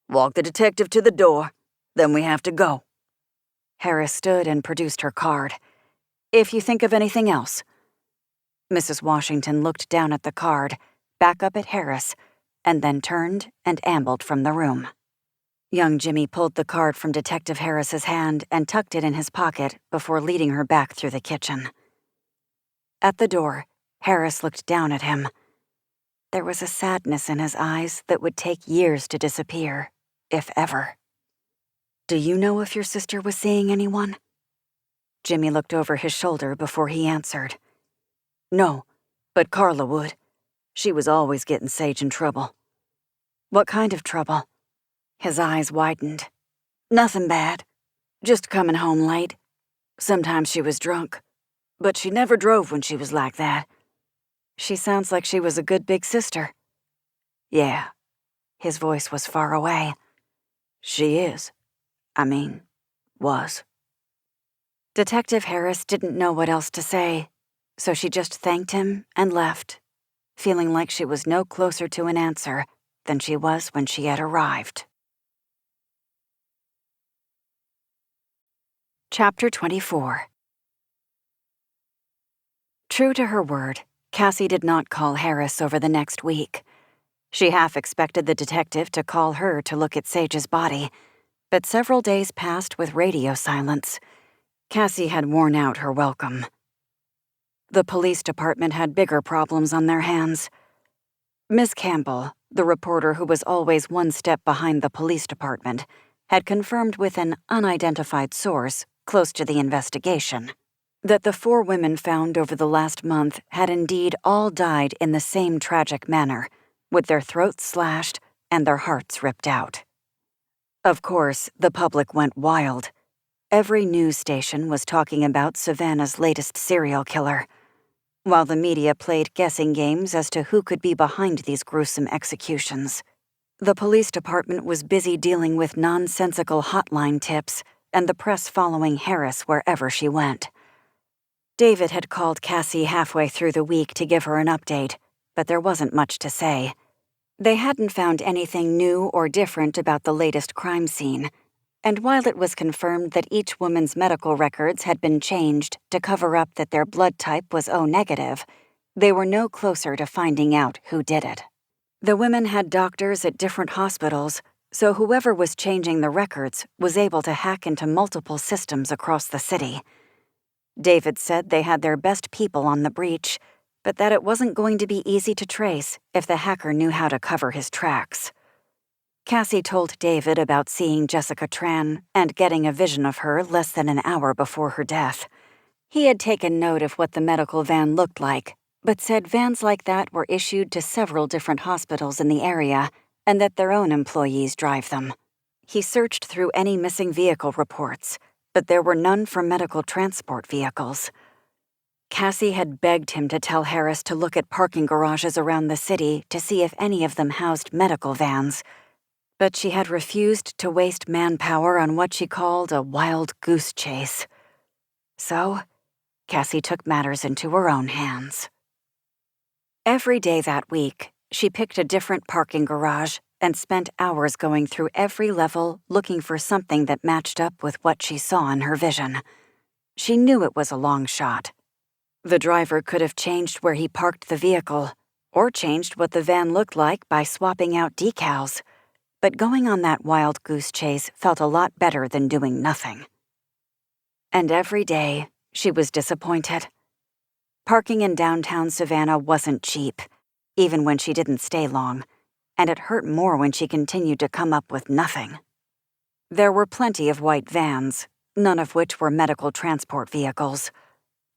Walk the detective to the door, then we have to go. Harris stood and produced her card. If you think of anything else. Mrs. Washington looked down at the card, back up at Harris, and then turned and ambled from the room. Young Jimmy pulled the card from Detective Harris's hand and tucked it in his pocket before leading her back through the kitchen. At the door, Harris looked down at him. There was a sadness in his eyes that would take years to disappear, if ever. Do you know if your sister was seeing anyone? Jimmy looked over his shoulder before he answered. No, but Carla would. She was always getting Sage in trouble. What kind of trouble? His eyes widened. Nothing bad. Just coming home late. Sometimes she was drunk, but she never drove when she was like that. She sounds like she was a good big sister. Yeah. His voice was far away. She is. Was. Detective Harris didn't know what else to say, so she just thanked him and left, feeling like she was no closer to an answer than she was when she had arrived. Chapter 24. True to her word, Cassie did not call Harris over the next week. She half expected the detective to call her to look at Sage's body, but several days passed with radio silence. Cassie had worn out her welcome. The police department had bigger problems on their hands. Miss Campbell, the reporter who was always one step behind the police department, had confirmed with an unidentified source close to the investigation that the 4 women found over the last month had indeed all died in the same tragic manner, with their throats slashed and their hearts ripped out. Of course, the public went wild. Every news station was talking about Savannah's latest serial killer, while the media played guessing games as to who could be behind these gruesome executions. The police department was busy dealing with nonsensical hotline tips and the press following Harris wherever she went. David had called Cassie halfway through the week to give her an update, but there wasn't much to say. They hadn't found anything new or different about the latest crime scene, and while it was confirmed that each woman's medical records had been changed to cover up that their blood type was O negative, they were no closer to finding out who did it. The women had doctors at different hospitals, so whoever was changing the records was able to hack into multiple systems across the city. David said they had their best people on the breach, but that it wasn't going to be easy to trace if the hacker knew how to cover his tracks. Cassie told David about seeing Jessica Tran and getting a vision of her less than an hour before her death. He had taken note of what the medical van looked like, but said vans like that were issued to several different hospitals in the area and that their own employees drive them. He searched through any missing vehicle reports, but there were none for medical transport vehicles. Cassie had begged him to tell Harris to look at parking garages around the city to see if any of them housed medical vans, but she had refused to waste manpower on what she called a wild goose chase. So, Cassie took matters into her own hands. Every day that week, she picked a different parking garage and spent hours going through every level looking for something that matched up with what she saw in her vision. She knew it was a long shot. The driver could have changed where he parked the vehicle, or changed what the van looked like by swapping out decals. But going on that wild goose chase felt a lot better than doing nothing. And every day, she was disappointed. Parking in downtown Savannah wasn't cheap, even when she didn't stay long, and it hurt more when she continued to come up with nothing. There were plenty of white vans, none of which were medical transport vehicles.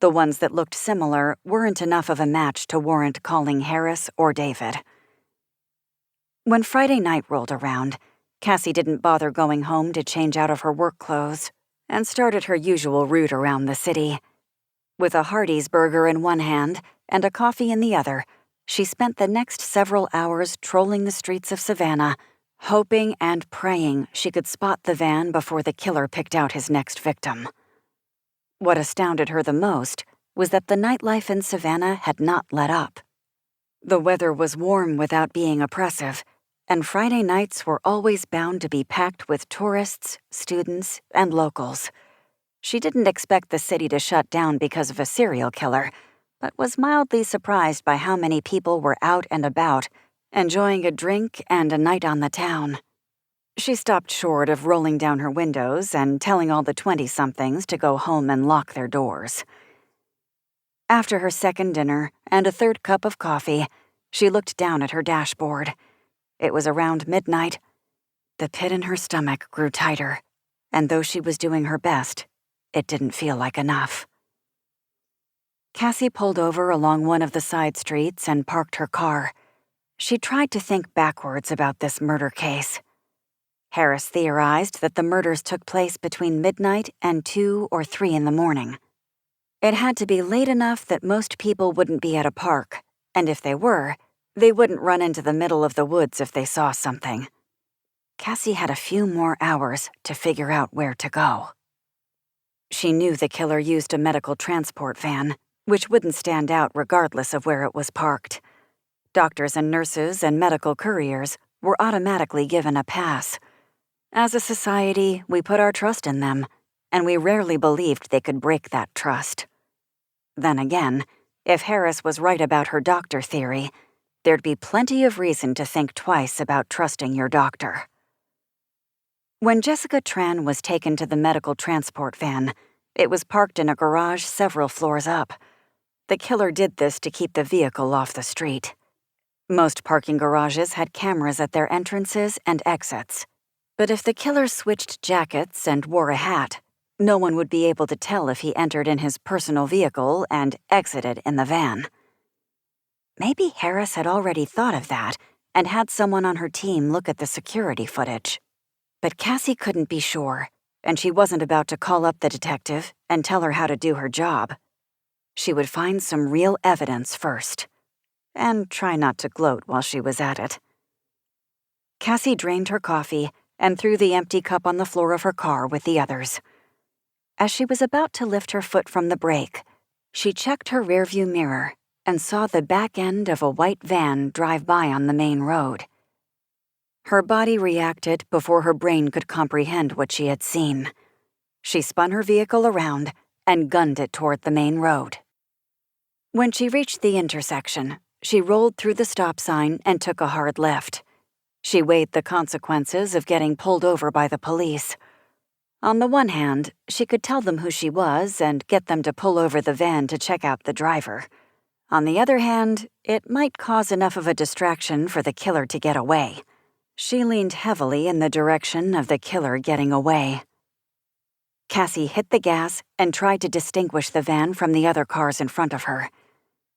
The ones that looked similar weren't enough of a match to warrant calling Harris or David. When Friday night rolled around, Cassie didn't bother going home to change out of her work clothes and started her usual route around the city. With a Hardee's burger in one hand and a coffee in the other, she spent the next several hours trolling the streets of Savannah, hoping and praying she could spot the van before the killer picked out his next victim. What astounded her the most was that the nightlife in Savannah had not let up. The weather was warm without being oppressive, and Friday nights were always bound to be packed with tourists, students, and locals. She didn't expect the city to shut down because of a serial killer, but was mildly surprised by how many people were out and about, enjoying a drink and a night on the town. She stopped short of rolling down her windows and telling all the 20-somethings to go home and lock their doors. After her second dinner and a third cup of coffee, she looked down at her dashboard. It was around midnight. The pit in her stomach grew tighter, and though she was doing her best, it didn't feel like enough. Cassie pulled over along one of the side streets and parked her car. She tried to think backwards about this murder case. Harris theorized that the murders took place between midnight and 2 or 3 in the morning. It had to be late enough that most people wouldn't be at a park, and if they were, they wouldn't run into the middle of the woods if they saw something. Cassie had a few more hours to figure out where to go. She knew the killer used a medical transport van, which wouldn't stand out regardless of where it was parked. Doctors and nurses and medical couriers were automatically given a pass. As a society, we put our trust in them, and we rarely believed they could break that trust. Then again, if Harris was right about her doctor theory, there'd be plenty of reason to think twice about trusting your doctor. When Jessica Tran was taken to the medical transport van, it was parked in a garage several floors up. The killer did this to keep the vehicle off the street. Most parking garages had cameras at their entrances and exits. But if the killer switched jackets and wore a hat, no one would be able to tell if he entered in his personal vehicle and exited in the van. Maybe Harris had already thought of that and had someone on her team look at the security footage. But Cassie couldn't be sure, and she wasn't about to call up the detective and tell her how to do her job. She would find some real evidence first, and try not to gloat while she was at it. Cassie drained her coffee and threw the empty cup on the floor of her car with the others. As she was about to lift her foot from the brake, she checked her rearview mirror and saw the back end of a white van drive by on the main road. Her body reacted before her brain could comprehend what she had seen. She spun her vehicle around and gunned it toward the main road. When she reached the intersection, she rolled through the stop sign and took a hard left. She weighed the consequences of getting pulled over by the police. On the one hand, she could tell them who she was and get them to pull over the van to check out the driver. On the other hand, it might cause enough of a distraction for the killer to get away. She leaned heavily in the direction of the killer getting away. Cassie hit the gas and tried to distinguish the van from the other cars in front of her.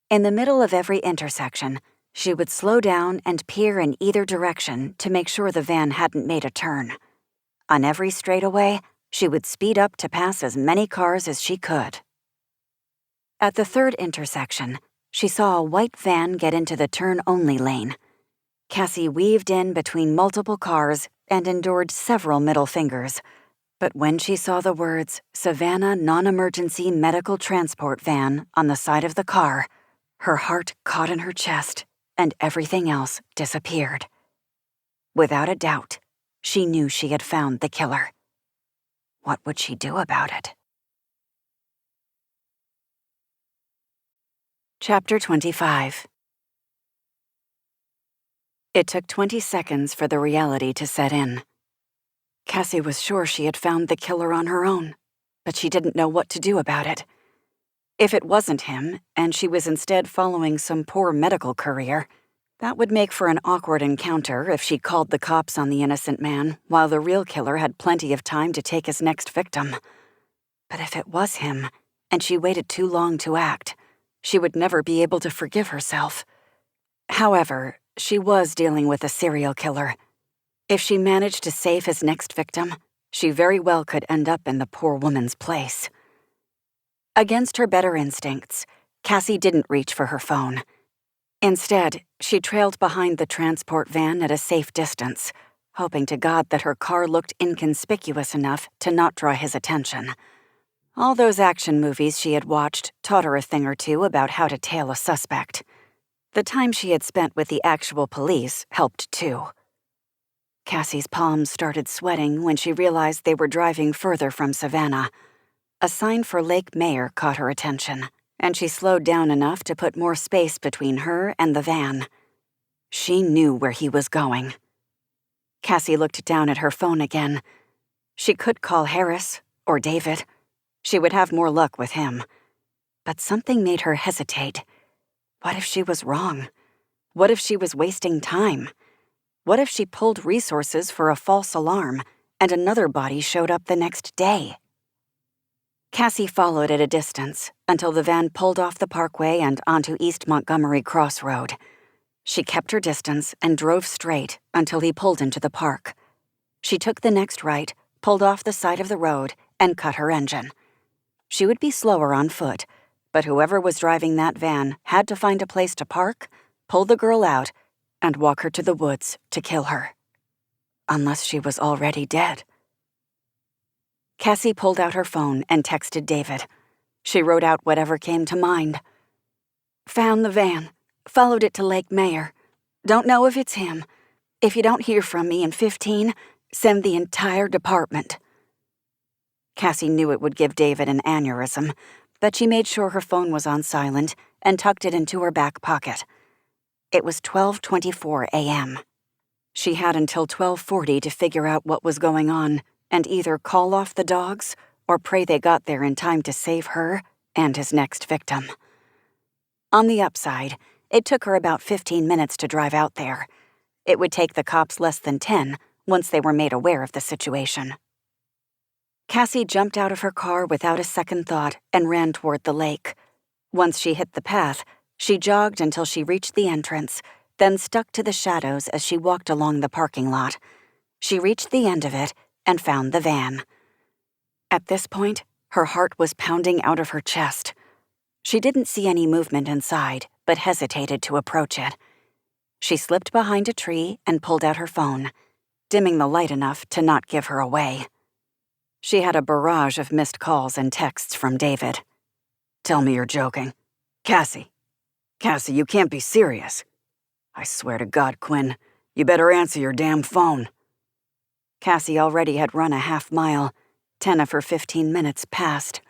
In the middle of every intersection, she would slow down and peer in either direction to make sure the van hadn't made a turn. On every straightaway, she would speed up to pass as many cars as she could. At the third intersection, she saw a white van get into the turn-only lane. Cassie weaved in between multiple cars and endured several middle fingers. But when she saw the words Savannah Non-Emergency Medical Transport Van on the side of the car, her heart caught in her chest and everything else disappeared. Without a doubt, she knew she had found the killer. What would she do about it? Chapter 25. It took 20 seconds for the reality to set in. Cassie was sure she had found the killer on her own, but she didn't know what to do about it. If it wasn't him, and she was instead following some poor medical courier, that would make for an awkward encounter if she called the cops on the innocent man while the real killer had plenty of time to take his next victim. But if it was him, and she waited too long to act, she would never be able to forgive herself. However, she was dealing with a serial killer. If she managed to save his next victim, she very well could end up in the poor woman's place. Against her better instincts, Cassie didn't reach for her phone. Instead, she trailed behind the transport van at a safe distance, hoping to God that her car looked inconspicuous enough to not draw his attention. All those action movies she had watched taught her a thing or two about how to tail a suspect. The time she had spent with the actual police helped too. Cassie's palms started sweating when she realized they were driving further from Savannah. A sign for Lake Mayer caught her attention, and she slowed down enough to put more space between her and the van. She knew where he was going. Cassie looked down at her phone again. She could call Harris or David. She would have more luck with him. But something made her hesitate. What if she was wrong? What if she was wasting time? What if she pulled resources for a false alarm and another body showed up the next day? Cassie followed at a distance until the van pulled off the parkway and onto East Montgomery Crossroad. She kept her distance and drove straight until he pulled into the park. She took the next right, pulled off the side of the road, and cut her engine. She would be slower on foot, but whoever was driving that van had to find a place to park, pull the girl out, and walk her to the woods to kill her. Unless she was already dead. Cassie pulled out her phone and texted David. She wrote out whatever came to mind. Found the van. Followed it to Lake Mayer. Don't know if it's him. If you don't hear from me in 15, send the entire department. Cassie knew it would give David an aneurysm, but she made sure her phone was on silent and tucked it into her back pocket. It was 12:24 a.m. She had until 12:40 to figure out what was going on and either call off the dogs or pray they got there in time to save her and his next victim. On the upside, it took her about 15 minutes to drive out there. It would take the cops less than 10 once they were made aware of the situation. Cassie jumped out of her car without a second thought and ran toward the lake. Once she hit the path, she jogged until she reached the entrance, then stuck to the shadows as she walked along the parking lot. She reached the end of it and found the van. At this point, her heart was pounding out of her chest. She didn't see any movement inside, but hesitated to approach it. She slipped behind a tree and pulled out her phone, dimming the light enough to not give her away. She had a barrage of missed calls and texts from David. Tell me you're joking. Cassie, you can't be serious. I swear to God, Quinn, you better answer your damn phone. Cassie already had run a half mile. 10 of her 15 minutes passed.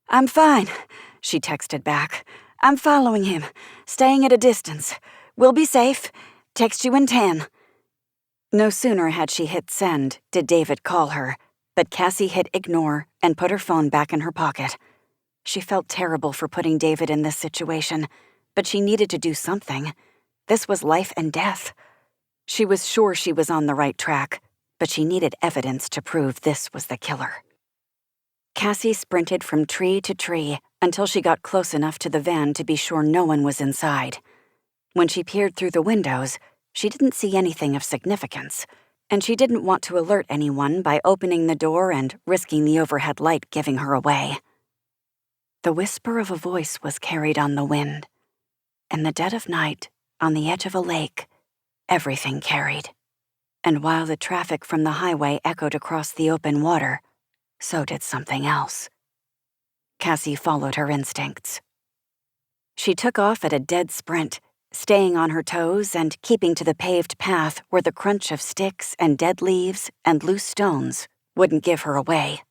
I'm fine, she texted back. I'm following him, staying at a distance. We'll be safe. Text you in 10. No sooner had she hit send did David call her, but Cassie hit ignore and put her phone back in her pocket. She felt terrible for putting David in this situation, but she needed to do something. This was life and death. She was sure she was on the right track, but she needed evidence to prove this was the killer. Cassie sprinted from tree to tree until she got close enough to the van to be sure no one was inside. When she peered through the windows, she didn't see anything of significance, and she didn't want to alert anyone by opening the door and risking the overhead light giving her away. The whisper of a voice was carried on the wind. In the dead of night, on the edge of a lake, everything carried. And while the traffic from the highway echoed across the open water, so did something else. Cassie followed her instincts. She took off at a dead sprint, staying on her toes and keeping to the paved path where the crunch of sticks and dead leaves and loose stones wouldn't give her away.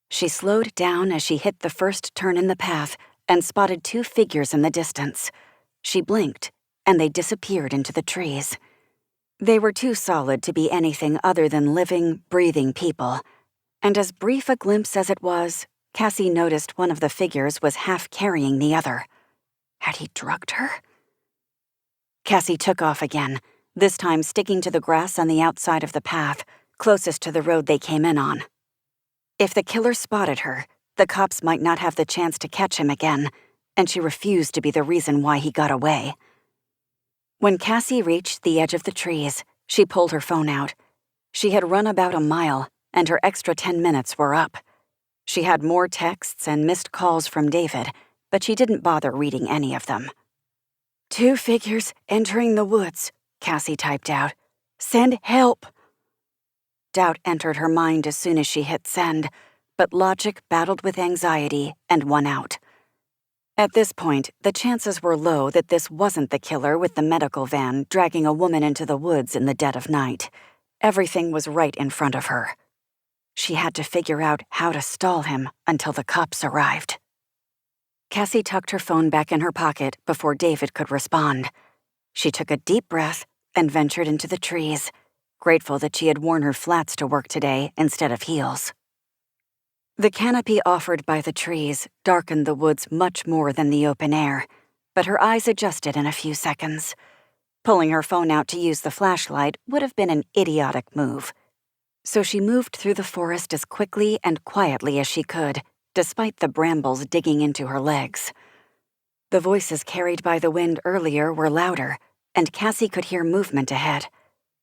She slowed down as she hit the first turn in the path and spotted 2 figures in the distance. She blinked, and they disappeared into the trees. They were too solid to be anything other than living, breathing people, and as brief a glimpse as it was, Cassie noticed one of the figures was half carrying the other. Had he drugged her? Cassie took off again, this time sticking to the grass on the outside of the path, closest to the road they came in on. If the killer spotted her, the cops might not have the chance to catch him again, and she refused to be the reason why he got away. When Cassie reached the edge of the trees, she pulled her phone out. She had run about a mile, and her extra 10 minutes were up. She had more texts and missed calls from David, but she didn't bother reading any of them. 2 figures entering the woods, Cassie typed out. Send help. Doubt entered her mind as soon as she hit send, but logic battled with anxiety and won out. At this point, the chances were low that this wasn't the killer with the medical van dragging a woman into the woods in the dead of night. Everything was right in front of her. She had to figure out how to stall him until the cops arrived. Cassie tucked her phone back in her pocket before David could respond. She took a deep breath and ventured into the trees, grateful that she had worn her flats to work today instead of heels. The canopy offered by the trees darkened the woods much more than the open air, but her eyes adjusted in a few seconds. Pulling her phone out to use the flashlight would have been an idiotic move. So she moved through the forest as quickly and quietly as she could, despite the brambles digging into her legs. The voices carried by the wind earlier were louder, and Cassie could hear movement ahead.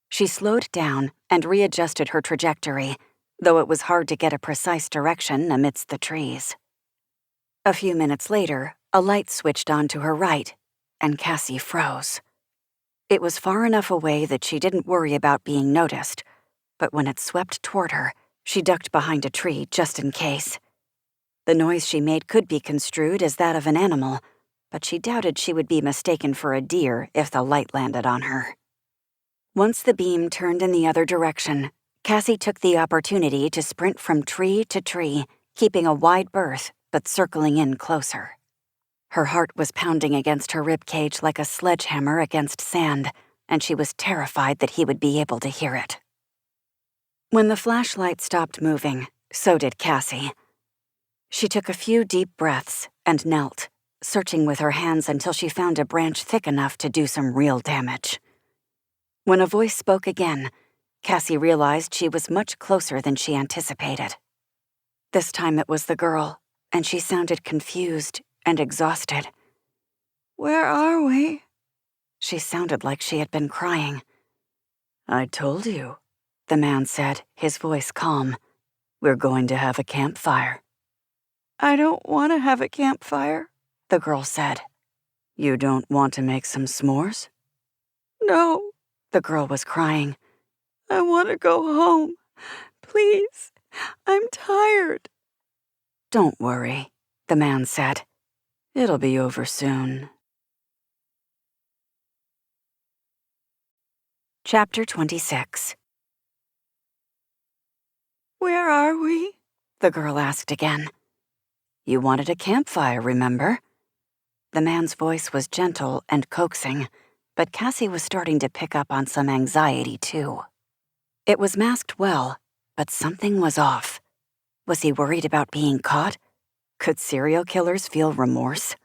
She slowed down and readjusted her trajectory, though it was hard to get a precise direction amidst the trees. A few minutes later, a light switched on to her right, and Cassie froze. It was far enough away that she didn't worry about being noticed, but when it swept toward her, she ducked behind a tree just in case. The noise she made could be construed as that of an animal, but she doubted she would be mistaken for a deer if the light landed on her. Once the beam turned in the other direction, Cassie took the opportunity to sprint from tree to tree, keeping a wide berth but circling in closer. Her heart was pounding against her ribcage like a sledgehammer against sand, and she was terrified that he would be able to hear it. When the flashlight stopped moving, so did Cassie. She took a few deep breaths and knelt, searching with her hands until she found a branch thick enough to do some real damage. When a voice spoke again, Cassie realized she was much closer than she anticipated. This time it was the girl, and she sounded confused and exhausted. "Where are we?" She sounded like she had been crying. "I told you," the man said, his voice calm. "We're going to have a campfire." "I don't want to have a campfire," the girl said. "You don't want to make some s'mores?" "No," the girl was crying. "I want to go home. Please, I'm tired." "Don't worry," the man said. "It'll be over soon." Chapter 26. "Where are we?" the girl asked again. "You wanted a campfire, remember?" The man's voice was gentle and coaxing, but Cassie was starting to pick up on some anxiety, too. It was masked well, but something was off. Was he worried about being caught? Could serial killers feel remorse?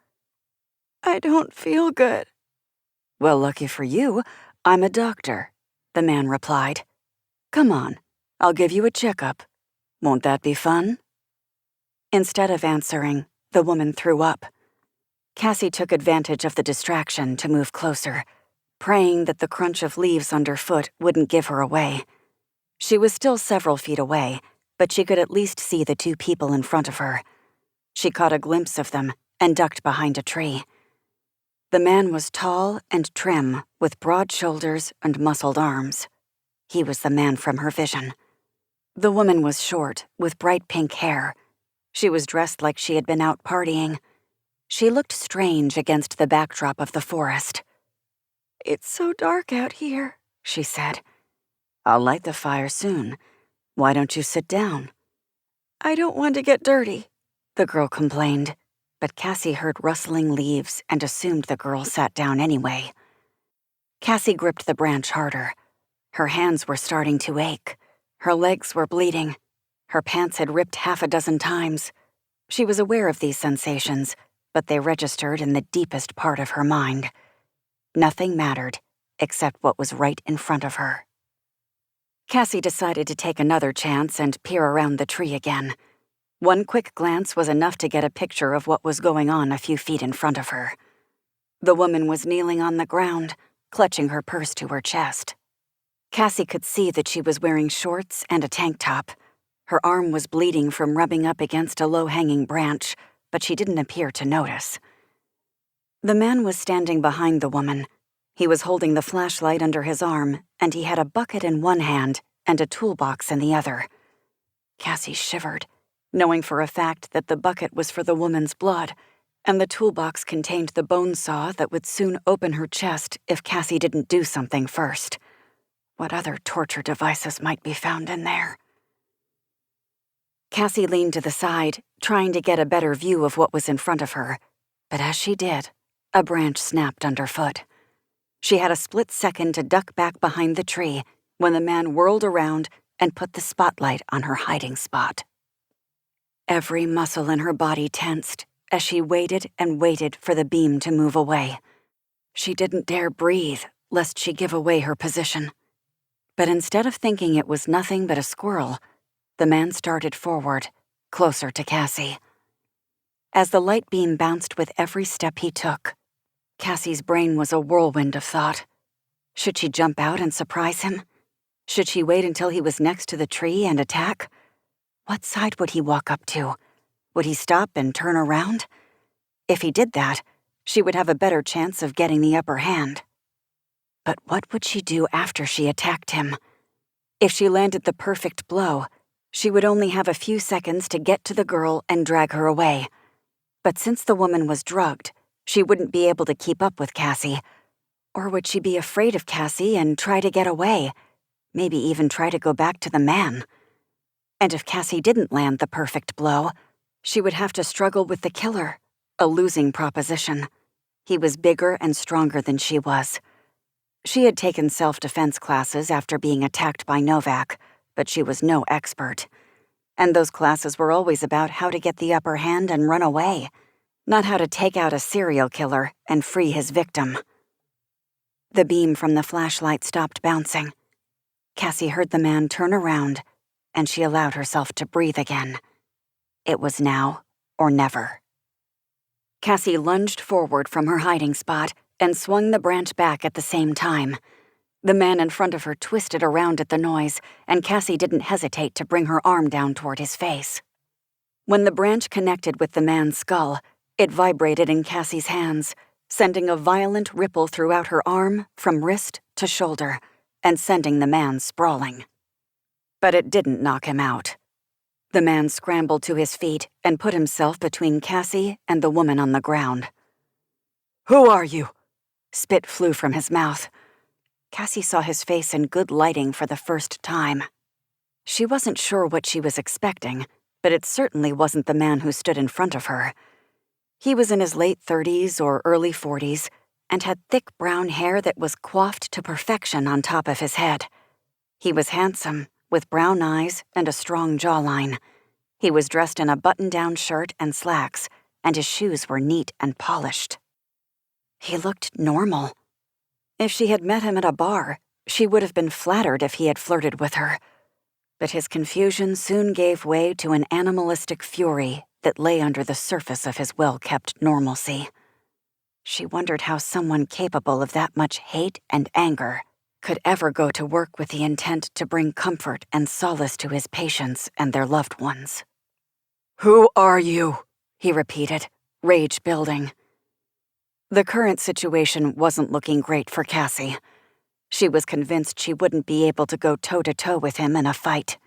"I don't feel good." "Well, lucky for you, I'm a doctor," the man replied. "Come on, I'll give you a checkup. Won't that be fun?" Instead of answering, the woman threw up. Cassie took advantage of the distraction to move closer, praying that the crunch of leaves underfoot wouldn't give her away. She was still several feet away, but she could at least see the 2 people in front of her. She caught a glimpse of them and ducked behind a tree. The man was tall and trim, with broad shoulders and muscled arms. He was the man from her vision. The woman was short, with bright pink hair. She was dressed like she had been out partying. She looked strange against the backdrop of the forest. "It's so dark out here," she said. "I'll light the fire soon. Why don't you sit down?" "I don't want to get dirty," the girl complained, but Cassie heard rustling leaves and assumed the girl sat down anyway. Cassie gripped the branch harder. Her hands were starting to ache. Her legs were bleeding. Her pants had ripped half a dozen times. She was aware of these sensations, but they registered in the deepest part of her mind. Nothing mattered except what was right in front of her. Cassie decided to take another chance and peer around the tree again. One quick glance was enough to get a picture of what was going on a few feet in front of her. The woman was kneeling on the ground, clutching her purse to her chest. Cassie could see that she was wearing shorts and a tank top. Her arm was bleeding from rubbing up against a low-hanging branch, but she didn't appear to notice. The man was standing behind the woman. He was holding the flashlight under his arm, and he had a bucket in one hand and a toolbox in the other. Cassie shivered, knowing for a fact that the bucket was for the woman's blood, and the toolbox contained the bone saw that would soon open her chest if Cassie didn't do something first. What other torture devices might be found in there? Cassie leaned to the side, trying to get a better view of what was in front of her, but as she did, a branch snapped underfoot. She had a split second to duck back behind the tree when the man whirled around and put the spotlight on her hiding spot. Every muscle in her body tensed as she waited and waited for the beam to move away. She didn't dare breathe, lest she give away her position. But instead of thinking it was nothing but a squirrel, the man started forward, closer to Cassie. As the light beam bounced with every step he took, Cassie's brain was a whirlwind of thought. Should she jump out and surprise him? Should she wait until he was next to the tree and attack? What side would he walk up to? Would he stop and turn around? If he did that, she would have a better chance of getting the upper hand. But what would she do after she attacked him? If she landed the perfect blow, she would only have a few seconds to get to the girl and drag her away. But since the woman was drugged, she wouldn't be able to keep up with Cassie. Or would she be afraid of Cassie and try to get away? Maybe even try to go back to the man. And if Cassie didn't land the perfect blow, she would have to struggle with the killer, a losing proposition. He was bigger and stronger than she was. She had taken self-defense classes after being attacked by Novak, but she was no expert. And those classes were always about how to get the upper hand and run away, not how to take out a serial killer and free his victim. The beam from the flashlight stopped bouncing. Cassie heard the man turn around, and she allowed herself to breathe again. It was now or never. Cassie lunged forward from her hiding spot and swung the branch back at the same time. The man in front of her twisted around at the noise, and Cassie didn't hesitate to bring her arm down toward his face. When the branch connected with the man's skull, it vibrated in Cassie's hands, sending a violent ripple throughout her arm from wrist to shoulder, and sending the man sprawling. But it didn't knock him out. The man scrambled to his feet and put himself between Cassie and the woman on the ground. "Who are you?" Spit flew from his mouth. Cassie saw his face in good lighting for the first time. She wasn't sure what she was expecting, but it certainly wasn't the man who stood in front of her. He was in his late 30s or early 40s and had thick brown hair that was coiffed to perfection on top of his head. He was handsome, with brown eyes and a strong jawline. He was dressed in a button-down shirt and slacks, and his shoes were neat and polished. He looked normal. If she had met him at a bar, she would have been flattered if he had flirted with her. But his confusion soon gave way to an animalistic fury that lay under the surface of his well-kept normalcy. She wondered how someone capable of that much hate and anger could ever go to work with the intent to bring comfort and solace to his patients and their loved ones. "Who are you?" he repeated, rage building. The current situation wasn't looking great for Cassie. She was convinced she wouldn't be able to go toe-to-toe with him in a fight.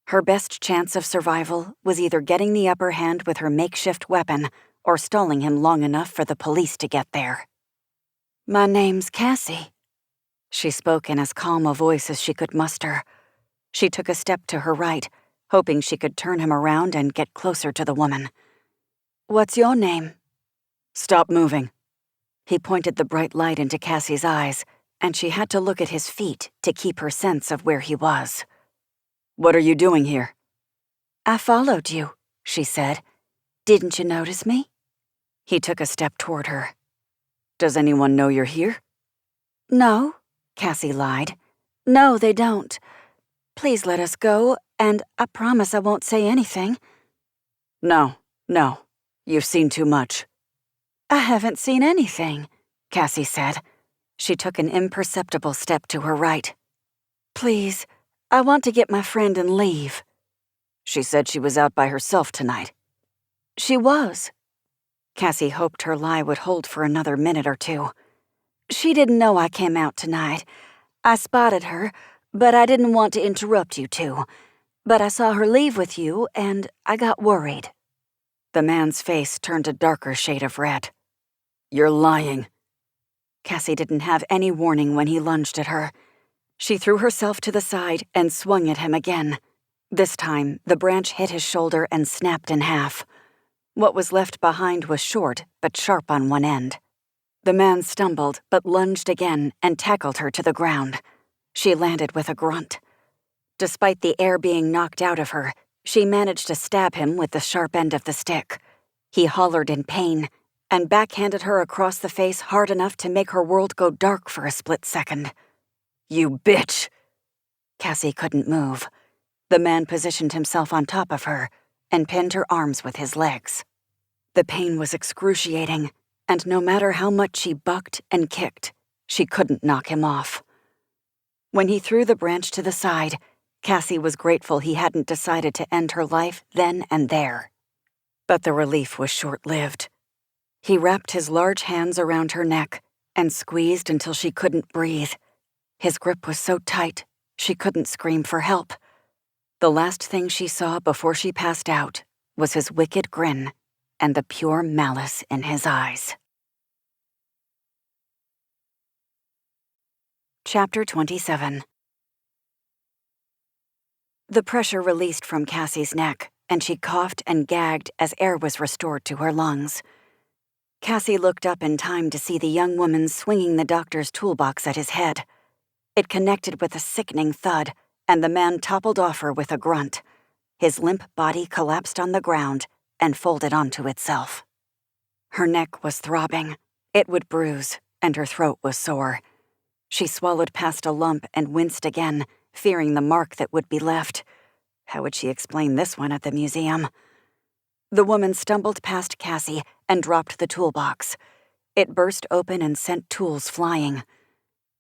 Her best chance of survival was either getting the upper hand with her makeshift weapon or stalling him long enough for the police to get there. "My name's Cassie." She spoke in as calm a voice as she could muster. She took a step to her right, hoping she could turn him around and get closer to the woman. "What's your name?" "Stop moving." He pointed the bright light into Cassie's eyes, and she had to look at his feet to keep her sense of where he was. "What are you doing here?" "I followed you," she said. Didn't you notice me? He took a step toward her. Does anyone know you're here? No, Cassie lied. No, they don't. Please let us go, and I promise I won't say anything. No. You've seen too much. I haven't seen anything, Cassie said. She took an imperceptible step to her right. Please, I want to get my friend and leave. She said she was out by herself tonight. She was. Cassie hoped her lie would hold for another minute or two. She didn't know I came out tonight. I spotted her, but I didn't want to interrupt you two. But I saw her leave with you, and I got worried. The man's face turned a darker shade of red. You're lying. Cassie didn't have any warning when he lunged at her. She threw herself to the side and swung at him again. This time, the branch hit his shoulder and snapped in half. What was left behind was short, but sharp on one end. The man stumbled, but lunged again and tackled her to the ground. She landed with a grunt. Despite the air being knocked out of her, she managed to stab him with the sharp end of the stick. He hollered in pain and backhanded her across the face hard enough to make her world go dark for a split second. You bitch! Cassie couldn't move. The man positioned himself on top of her and pinned her arms with his legs. The pain was excruciating, and no matter how much she bucked and kicked, she couldn't knock him off. When he threw the branch to the side, Cassie was grateful he hadn't decided to end her life then and there. But the relief was short-lived. He wrapped his large hands around her neck and squeezed until she couldn't breathe. His grip was so tight, she couldn't scream for help. The last thing she saw before she passed out was his wicked grin and the pure malice in his eyes. Chapter 27. The pressure released from Cassie's neck, and she coughed and gagged as air was restored to her lungs. Cassie looked up in time to see the young woman swinging the doctor's toolbox at his head. It connected with a sickening thud, and the man toppled off her with a grunt. His limp body collapsed on the ground and folded onto itself. Her neck was throbbing. It would bruise, and her throat was sore. She swallowed past a lump and winced again, fearing the mark that would be left. How would she explain this one at the museum? The woman stumbled past Cassie and dropped the toolbox. It burst open and sent tools flying.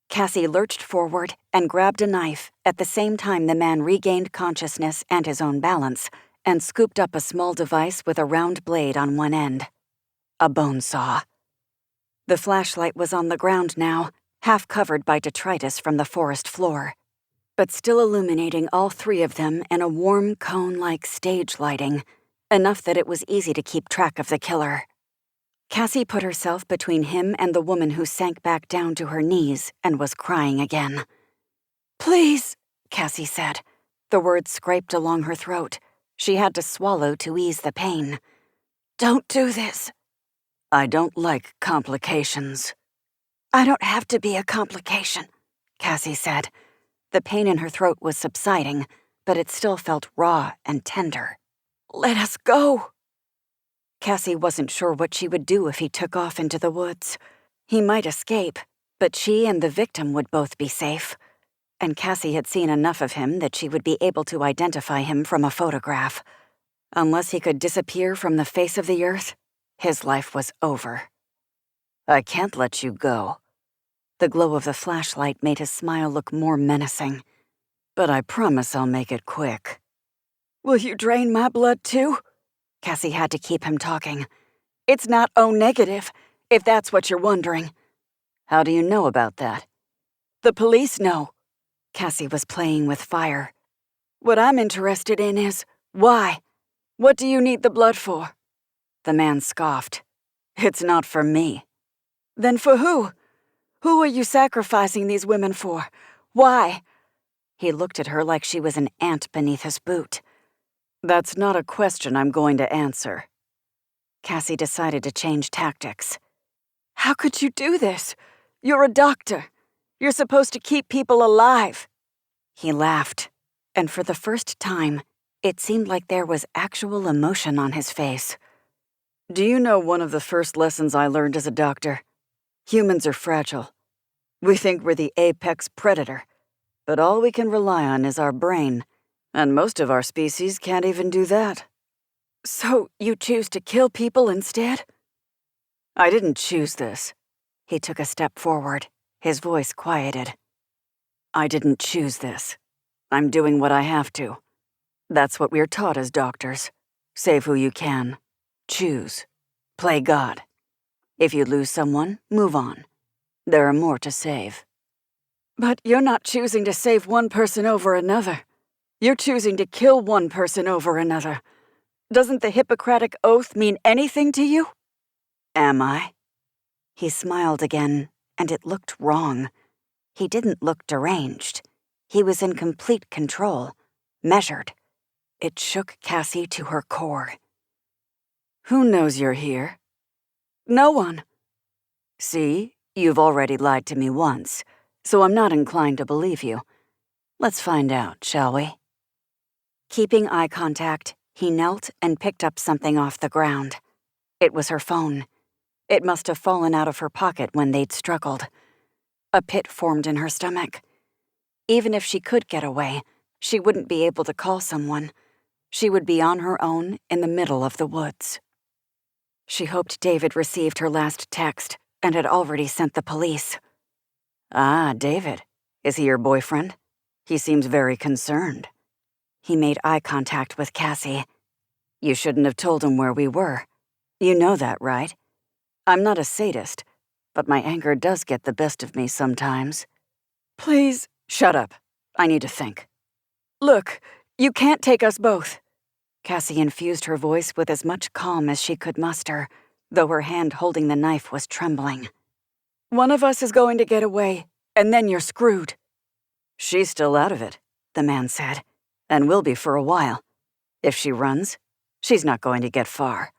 Cassie lurched forward and grabbed a knife at the same time the man regained consciousness and his own balance and scooped up a small device with a round blade on one end. A bone saw. The flashlight was on the ground now, half covered by detritus from the forest floor, but still illuminating all three of them in a warm cone-like stage lighting, enough that it was easy to keep track of the killer. Cassie put herself between him and the woman who sank back down to her knees and was crying again. "Please," Cassie said. The words scraped along her throat. She had to swallow to ease the pain. "Don't do this." "I don't like complications." "I don't have to be a complication," Cassie said. The pain in her throat was subsiding, but it still felt raw and tender. "Let us go." Cassie wasn't sure what she would do if he took off into the woods. He might escape, but she and the victim would both be safe. And Cassie had seen enough of him that she would be able to identify him from a photograph. Unless he could disappear from the face of the earth, his life was over. "I can't let you go." The glow of the flashlight made his smile look more menacing. "But I promise I'll make it quick." "Will you drain my blood too?" Cassie had to keep him talking. "It's not O-negative, if that's what you're wondering." "How do you know about that?" "The police know." Cassie was playing with fire. "What I'm interested in is, why? What do you need the blood for?" The man scoffed. "It's not for me." "Then for who? Who are you sacrificing these women for? Why?" He looked at her like she was an ant beneath his boot. "That's not a question I'm going to answer." Cassie decided to change tactics. "How could you do this? You're a doctor. You're supposed to keep people alive." He laughed, and for the first time, it seemed like there was actual emotion on his face. Do you know one of the first lessons I learned as a doctor? Humans are fragile. We think we're the apex predator, but all we can rely on is our brain, and most of our species can't even do that. So you choose to kill people instead? I didn't choose this. He took a step forward, his voice quieted. I didn't choose this. I'm doing what I have to. That's what we're taught as doctors. Save who you can. Choose. Play God. If you lose someone, move on. There are more to save. But you're not choosing to save one person over another. You're choosing to kill one person over another. Doesn't the Hippocratic Oath mean anything to you? Am I? He smiled again, and it looked wrong. He didn't look deranged. He was in complete control, measured. It shook Cassie to her core. Who knows you're here? No one. See, you've already lied to me once, so I'm not inclined to believe you. Let's find out, shall we? Keeping eye contact, he knelt and picked up something off the ground. It was her phone. It must have fallen out of her pocket when they'd struggled. A pit formed in her stomach. Even if she could get away, she wouldn't be able to call someone. She would be on her own in the middle of the woods. She hoped David received her last text and had already sent the police. Ah, David. Is he your boyfriend? He seems very concerned. He made eye contact with Cassie. You shouldn't have told him where we were. You know that, right? I'm not a sadist, but my anger does get the best of me sometimes. Please, shut up. I need to think. Look, you can't take us both. Cassie infused her voice with as much calm as she could muster, though her hand holding the knife was trembling. One of us is going to get away, and then you're screwed. She's still out of it, the man said, and will be for a while. If she runs, she's not going to get far.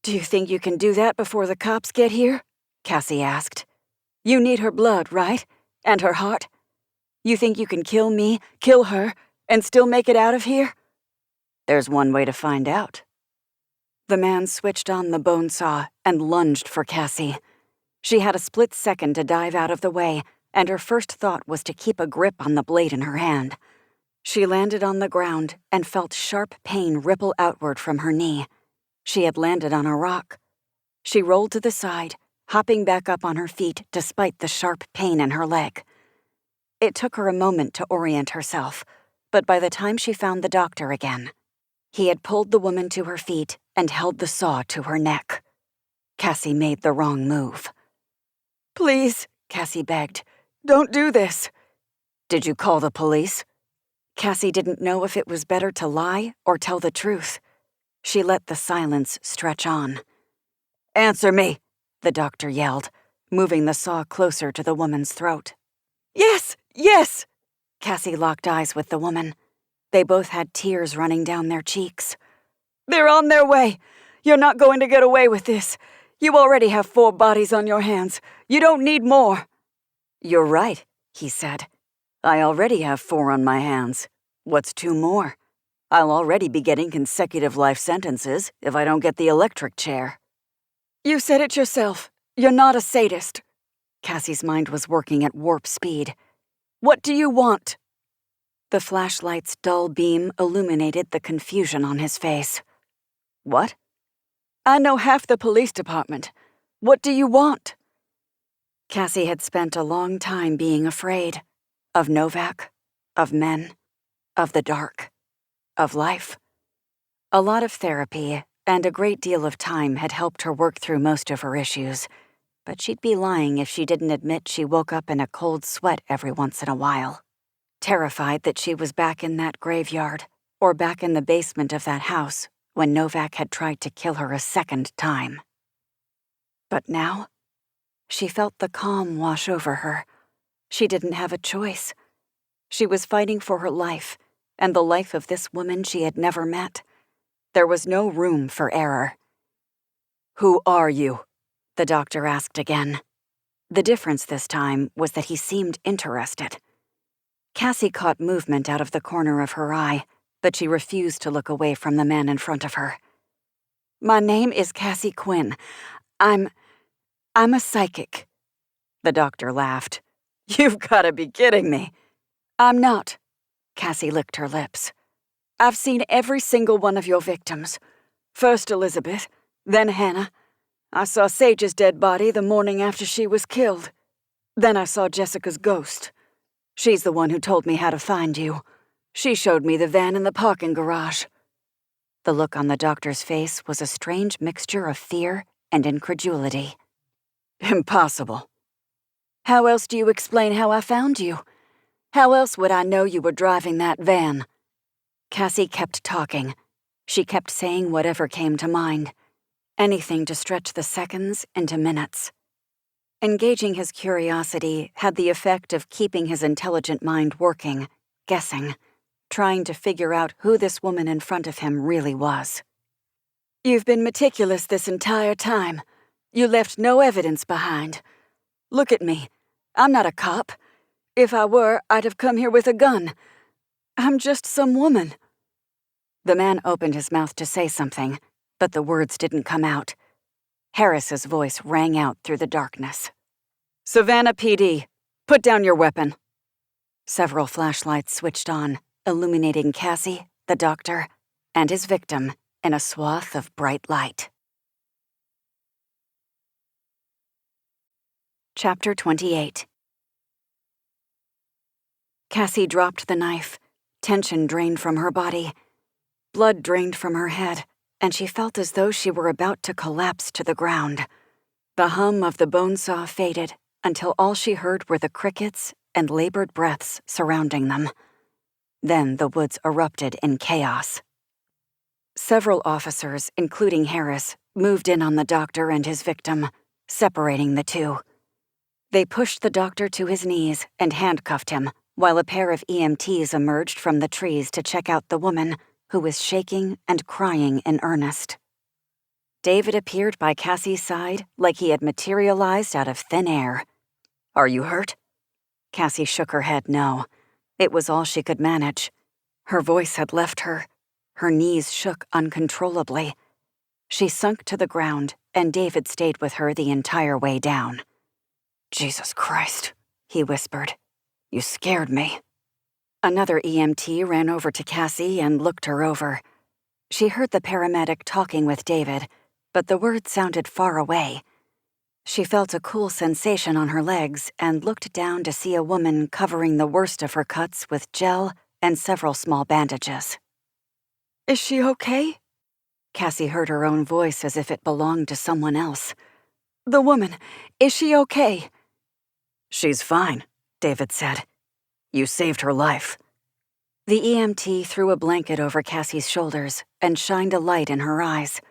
Do you think you can do that before the cops get here? Cassie asked. You need her blood, right? And her heart? You think you can kill me, kill her, and still make it out of here? There's one way to find out. The man switched on the bone saw and lunged for Cassie. She had a split second to dive out of the way, and her first thought was to keep a grip on the blade in her hand. She landed on the ground and felt sharp pain ripple outward from her knee. She had landed on a rock. She rolled to the side, hopping back up on her feet despite the sharp pain in her leg. It took her a moment to orient herself, but by the time she found the doctor again, he had pulled the woman to her feet and held the saw to her neck. Cassie made the wrong move. Please, Cassie begged, don't do this. Did you call the police? Cassie didn't know if it was better to lie or tell the truth. She let the silence stretch on. Answer me, the doctor yelled, moving the saw closer to the woman's throat. Yes, yes! Cassie locked eyes with the woman. They both had tears running down their cheeks. They're on their way. You're not going to get away with this. You already have 4 bodies on your hands. You don't need more. You're right, he said. I already have 4 on my hands. What's 2 more? I'll already be getting consecutive life sentences if I don't get the electric chair. You said it yourself. You're not a sadist. Cassie's mind was working at warp speed. What do you want? The flashlight's dull beam illuminated the confusion on his face. What? I know half the police department. What do you want? Cassie had spent a long time being afraid. Of Novak, of men, of the dark, of life. A lot of therapy and a great deal of time had helped her work through most of her issues, but she'd be lying if she didn't admit she woke up in a cold sweat every once in a while, terrified that she was back in that graveyard or back in the basement of that house when Novak had tried to kill her a second time. But now, she felt the calm wash over her. She didn't have a choice. She was fighting for her life and the life of this woman she had never met. There was no room for error. Who are you? The doctor asked again. The difference this time was that he seemed interested. Cassie caught movement out of the corner of her eye, but she refused to look away from the man in front of her. My name is Cassie Quinn. I'm a psychic." The doctor laughed. "You've got to be kidding me." "I'm not." Cassie licked her lips. "I've seen every single one of your victims. First Elizabeth, then Hannah. I saw Sage's dead body the morning after she was killed. Then I saw Jessica's ghost. She's the one who told me how to find you. She showed me the van in the parking garage." The look on the doctor's face was a strange mixture of fear and incredulity. "Impossible." "How else do you explain how I found you? How else would I know you were driving that van?" Cassie kept talking. She kept saying whatever came to mind. Anything to stretch the seconds into minutes. Engaging his curiosity had the effect of keeping his intelligent mind working, guessing, trying to figure out who this woman in front of him really was. "You've been meticulous this entire time. You left no evidence behind. Look at me. I'm not a cop. If I were, I'd have come here with a gun. I'm just some woman." The man opened his mouth to say something, but the words didn't come out. Harris's voice rang out through the darkness. "Savannah PD, put down your weapon." Several flashlights switched on, illuminating Cassie, the doctor, and his victim in a swath of bright light. Chapter 28. Cassie dropped the knife. Tension drained from her body. Blood drained from her head, and she felt as though she were about to collapse to the ground. The hum of the bone saw faded until all she heard were the crickets and labored breaths surrounding them. Then the woods erupted in chaos. Several officers, including Harris, moved in on the doctor and his victim, separating the two. They pushed the doctor to his knees and handcuffed him, while a pair of EMTs emerged from the trees to check out the woman, who was shaking and crying in earnest. David appeared by Cassie's side like he had materialized out of thin air. "Are you hurt?" Cassie shook her head no. It was all she could manage. Her voice had left her. Her knees shook uncontrollably. She sunk to the ground, and David stayed with her the entire way down. "Jesus Christ," he whispered. "You scared me." Another EMT ran over to Cassie and looked her over. She heard the paramedic talking with David, but the words sounded far away. She felt a cool sensation on her legs and looked down to see a woman covering the worst of her cuts with gel and several small bandages. "Is she okay?" Cassie heard her own voice as if it belonged to someone else. "The woman, is she okay?" "She's fine," David said. "You saved her life." The EMT threw a blanket over Cassie's shoulders and shined a light in her eyes.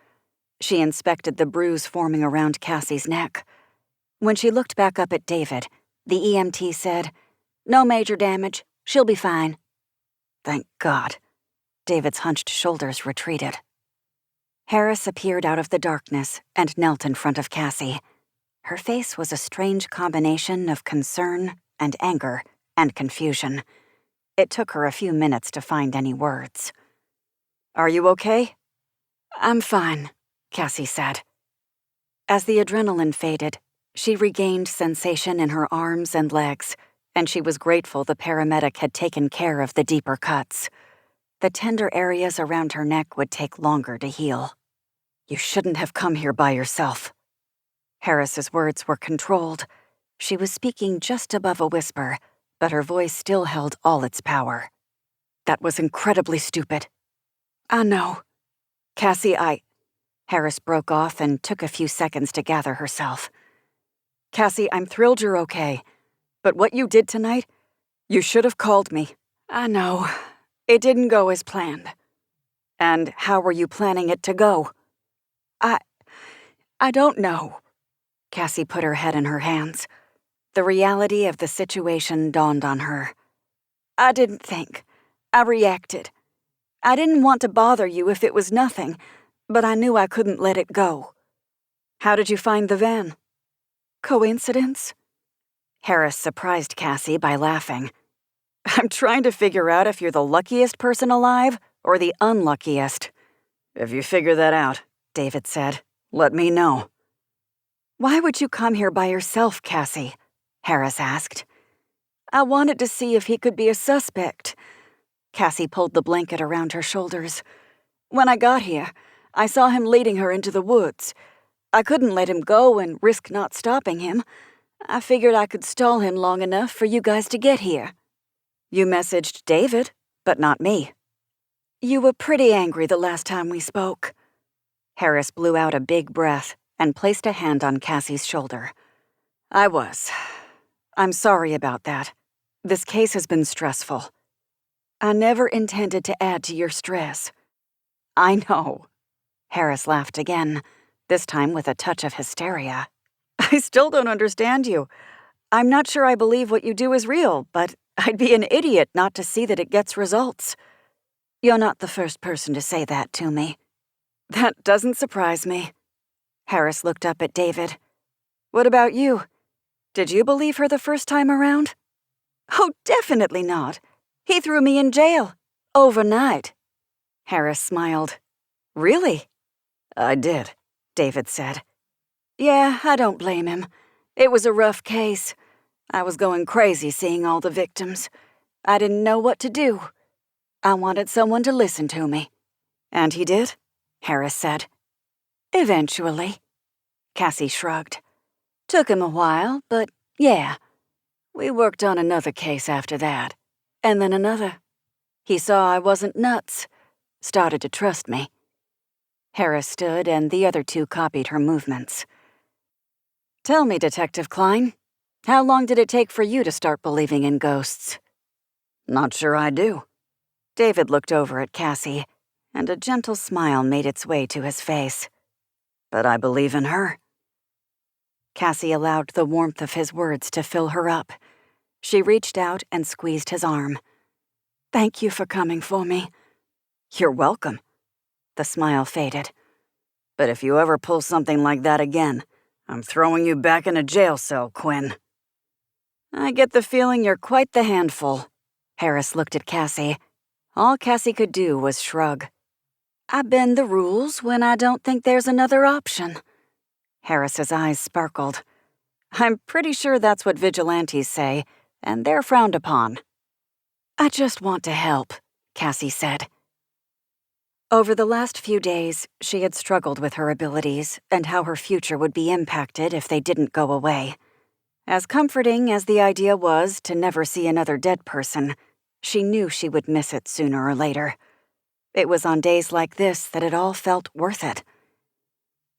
She inspected the bruise forming around Cassie's neck. When she looked back up at David, the EMT said, "No major damage. She'll be fine." "Thank God." David's hunched shoulders retreated. Harris appeared out of the darkness and knelt in front of Cassie. Her face was a strange combination of concern and anger and confusion. It took her a few minutes to find any words. "Are you okay?" "I'm fine," Cassie said. As the adrenaline faded, she regained sensation in her arms and legs, and she was grateful the paramedic had taken care of the deeper cuts. The tender areas around her neck would take longer to heal. "You shouldn't have come here by yourself." Harris's words were controlled. She was speaking just above a whisper, but her voice still held all its power. "That was incredibly stupid." "I know." "Cassie, Harris broke off and took a few seconds to gather herself. "Cassie, I'm thrilled you're okay. But what you did tonight, you should have called me." "I know. It didn't go as planned." "And how were you planning it to go?" I don't know." Cassie put her head in her hands. The reality of the situation dawned on her. "I didn't think. I reacted. I didn't want to bother you if it was nothing, but I knew I couldn't let it go." "How did you find the van?" "Coincidence?" Harris surprised Cassie by laughing. "I'm trying to figure out if you're the luckiest person alive or the unluckiest. If you figure that out, David said. "Let me know." "Why would you come here by yourself, Cassie?" Harris asked. "I wanted to see if he could be a suspect." Cassie pulled the blanket around her shoulders. "When I got here, I saw him leading her into the woods. I couldn't let him go and risk not stopping him. I figured I could stall him long enough for you guys to get here." "You messaged David, but not me." "You were pretty angry the last time we spoke." Harris blew out a big breath and placed a hand on Cassie's shoulder. "I was. I'm sorry about that. This case has been stressful." "I never intended to add to your stress." "I know." Harris laughed again, this time with a touch of hysteria. "I still don't understand you. I'm not sure I believe what you do is real, but I'd be an idiot not to see that it gets results." "You're not the first person to say that to me." "That doesn't surprise me." Harris looked up at David. "What about you? Did you believe her the first time around?" "Oh, definitely not. He threw me in jail. Overnight." Harris smiled. "Really?" "I did," David said. "Yeah, I don't blame him. It was a rough case. I was going crazy seeing all the victims. I didn't know what to do. I wanted someone to listen to me." "And he did?" Harris said. "Eventually." Cassie shrugged. "Took him a while, but yeah. We worked on another case after that. And then another. He saw I wasn't nuts. Started to trust me." Harris stood and the other two copied her movements. "Tell me, Detective Klein, how long did it take for you to start believing in ghosts?" "Not sure I do." David looked over at Cassie, and a gentle smile made its way to his face. "But I believe in her." Cassie allowed the warmth of his words to fill her up. She reached out and squeezed his arm. "Thank you for coming for me." "You're welcome." The smile faded. "But if you ever pull something like that again, I'm throwing you back in a jail cell, Quinn." "I get the feeling you're quite the handful." Harris looked at Cassie. All Cassie could do was shrug. "I bend the rules when I don't think there's another option." Harris's eyes sparkled. "I'm pretty sure that's what vigilantes say, and they're frowned upon." "I just want to help," Cassie said. Over the last few days, she had struggled with her abilities and how her future would be impacted if they didn't go away. As comforting as the idea was to never see another dead person, she knew she would miss it sooner or later. It was on days like this that it all felt worth it.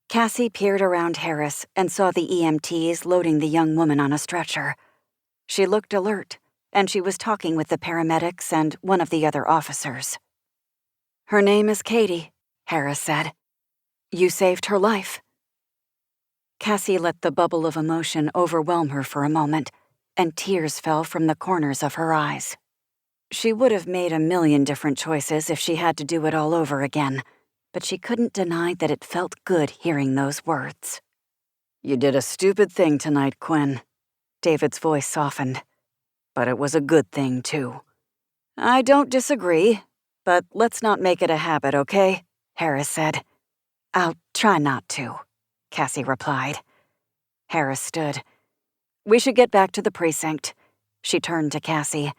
Cassie peered around Harris and saw the EMTs loading the young woman on a stretcher. She looked alert, and she was talking with the paramedics and one of the other officers. "Her name is Katie," Harris said. "You saved her life." Cassie let the bubble of emotion overwhelm her for a moment, and tears fell from the corners of her eyes. She would have made a million different choices if she had to do it all over again, but she couldn't deny that it felt good hearing those words. "You did a stupid thing tonight, Quinn." David's voice softened. "But it was a good thing, too." "I don't disagree, but let's not make it a habit, okay?" Harris said. "I'll try not to," Cassie replied. Harris stood. "We should get back to the precinct." She turned to Cassie.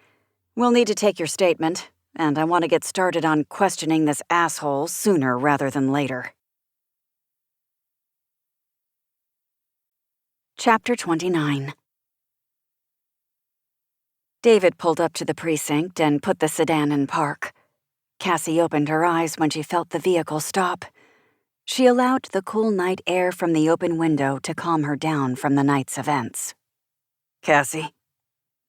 "We'll need to take your statement, and I want to get started on questioning this asshole sooner rather than later." Chapter 29. David pulled up to the precinct and put the sedan in park. Cassie opened her eyes when she felt the vehicle stop. She allowed the cool night air from the open window to calm her down from the night's events. "Cassie?"